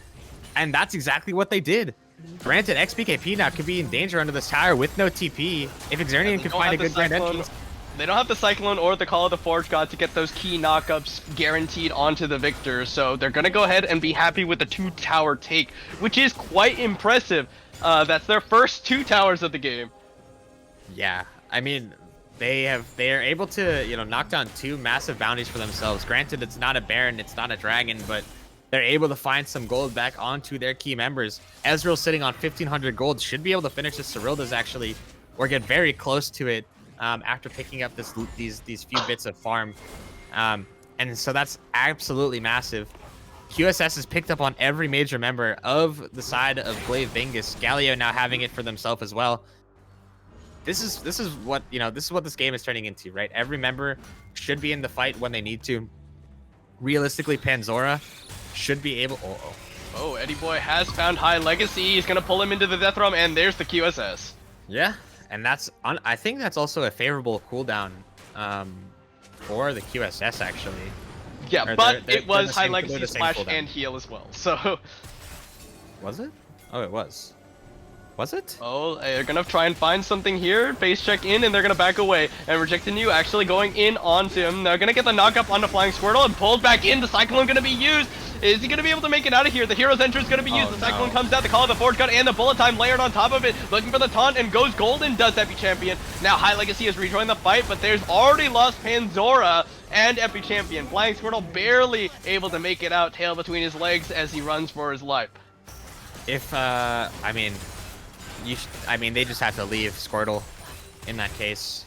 And that's exactly what they did. Granted, XBKP now could be in danger under this tower with no TP. If Xernean could find a good Grand Entrance. They don't have the Cyclone or the Call of the Forge God to get those key knockups guaranteed onto the victor. So they're going to go ahead and be happy with the 2-tower take, which is quite impressive. That's their first 2 towers of the game. Yeah. I mean, they are able to, knock down 2 massive bounties for themselves. Granted, it's not a Baron, it's not a Dragon, but they're able to find some gold back onto their key members. Ezreal sitting on 1,500 gold, should be able to finish this Cyrilda's actually, or get very close to it after picking up these few bits of farm. And so that's absolutely massive. QSS is picked up on every major member of the side of Glaive Bingus. Galio now having it for themselves as well. This is what this game is turning into, right? Every member should be in the fight when they need to. Realistically, Panzora should be able. Oh, Eddie Boy has found High Legacy. He's gonna pull him into the Death Realm, and there's the QSS. Yeah, and I think that's also a favorable cooldown for the QSS actually. Yeah, but it was High Legacy Splash and Heal as well. So was it? Oh, it was. Was it? Oh, they're gonna try and find something here. Base check in, and they're gonna back away. And Rejecting You actually going in onto him. They're gonna get the knock up on the Flying Squirtle and pulled back in. The Cyclone gonna be used. Is he gonna be able to make it out of here? The Hero's Entrance gonna be used. The Cyclone comes out. The Call of the Forge God and the Bullet Time layered on top of it. Looking for the taunt and goes golden. Does Epi Champion. Now High Legacy has rejoined the fight, but there's already lost Panzora and Epi Champion. Flying Squirtle barely able to make it out. Tail between his legs as he runs for his life. If they just have to leave Squirtle in that case.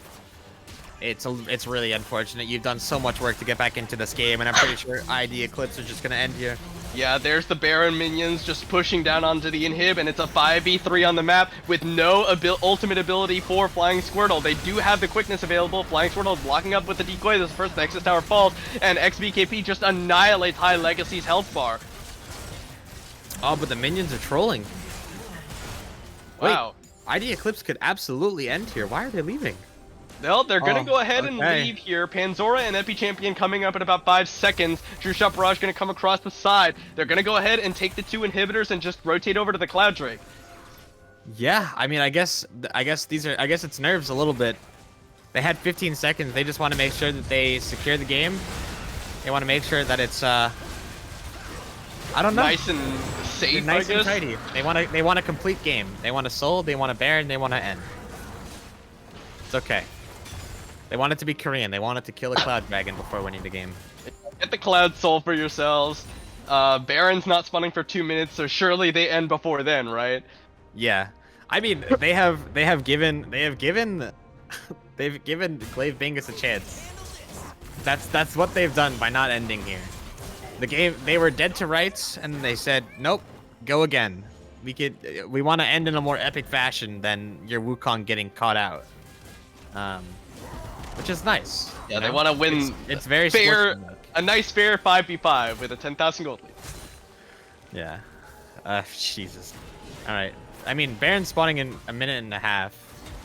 It's really unfortunate. You've done so much work to get back into this game, and I'm pretty sure ID Eclipse are just going to end here. Yeah, there's the Baron minions just pushing down onto the inhib, and it's a 5v3 on the map with no ultimate ability for Flying Squirtle. They do have the quickness available. Flying Squirtle is blocking up with the decoy. This first Nexus Tower falls, and XBKP just annihilates High Legacy's health bar. Oh, but the minions are trolling. Wow. Wait, ID Eclipse could absolutely end here. Why are they leaving? Well, they're gonna Oh, go ahead and okay. leave here. Panzora and Epi Champion coming up in about 5 seconds. True Shot Barrage gonna come across the side. They're gonna go ahead and take the 2 inhibitors and just rotate over to the Cloud Drake. Yeah, I mean, I guess it's nerves a little bit. They had 15 seconds. They just want to make sure that they secure the game. They want to make sure that it's I don't know. Nice and safe, Nice I and guess. tidy. They want a complete game. They want a soul, they want a Baron, they want to end. It's okay. They want it to be Korean. They want it to kill a Cloud Dragon before winning the game. Get the Cloud Soul for yourselves. Baron's not spawning for 2 minutes, so surely they end before then, right? Yeah. I mean, they've given Glaive Bingus a chance. That's what they've done by not ending here. The game, they were dead to rights, and they said, nope, go again. We want to end in a more epic fashion than your Wukong getting caught out. Which is nice. Yeah, you they know? want to win It's very fair, sportsmanlike. a nice fair 5v5 with a 10,000 gold lead. Yeah. Jesus. All right. I mean, Baron's spawning in a minute and a half,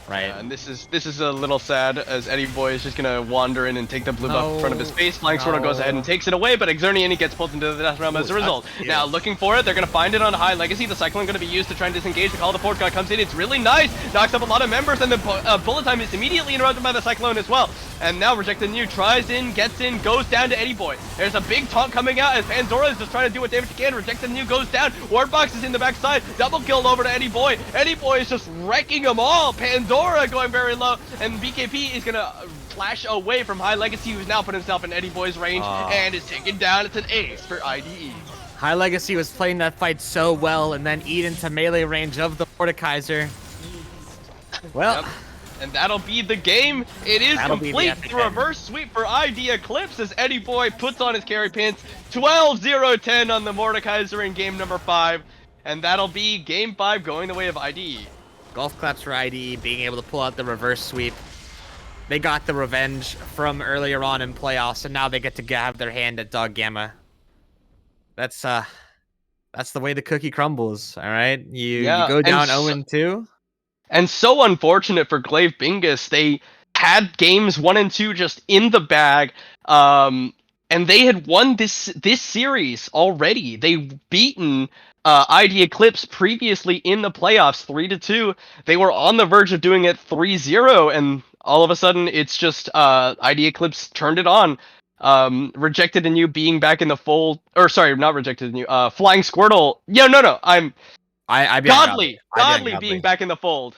right? And this is a little sad, as Eddie Boy is just gonna wander in and take the blue buff in front of his face. Flying Sword goes ahead and takes it away, but Exernian gets pulled into the death realm as a result. Now looking for it, they're gonna find it on High Legacy. The Cyclone gonna be used to try and disengage. The Call of the Fort God comes in. It's really nice, knocks up a lot of members, and the bullet time is immediately interrupted by the Cyclone as well. And now Rejected New tries in, gets in, goes down to Eddie Boy. There's a big taunt coming out as Panzora is just trying to do what damage he can. Rejected New goes down. Ward Box is in the backside. Double kill over to Eddie Boy. Eddie Boy is just wrecking them all. Pandora going very low, and BKP is gonna flash away from High Legacy, who's now put himself in Eddie Boy's range and is taken down. It's an ace for IDE. High Legacy was playing that fight so well, and then eat into melee range of the Mordekaiser. Well, Yep. And that'll be the game. It is That'll be the complete. epic The reverse sweep for ID Eclipse as Eddie Boy puts on his carry pants. 12-0-10 on the Mordekaiser in game number 5. And that'll be game 5 going the way of ID. golf claps for IDE being able to pull out the reverse sweep. They got the revenge from earlier on in playoffs, and now they get to have their hand at Dog Gamma. That's the way the cookie crumbles. All right, you go down 0-2. And so unfortunate for Glaive Bingus. They had games 1 and 2 just in the bag, and they had won this series already. They've beaten ID Eclipse previously in the playoffs 3-2. They were on the verge of doing it 3-0, and all of a sudden it's just ID Eclipse turned it on. Rejected and You being back in the fold, or sorry, not Rejected and You. Flying Squirtle. Yeah, no, Godly being back in the fold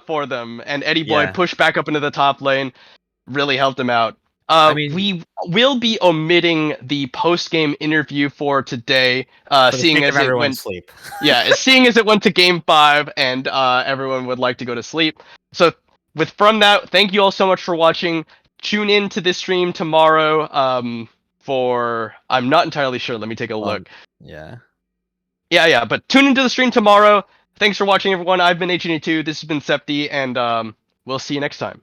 for them, and Eddie Boy pushed back up into the top lane, really helped him out. We will be omitting the post-game interview for today, seeing as it went sleep. seeing as it went to game 5 and everyone would like to go to sleep. So from that, thank you all so much for watching. Tune in to this stream tomorrow for, I'm not entirely sure, let me take a look. Yeah, but tune into the stream tomorrow. Thanks for watching, everyone. I've been H2, this has been Septi, and we'll see you next time.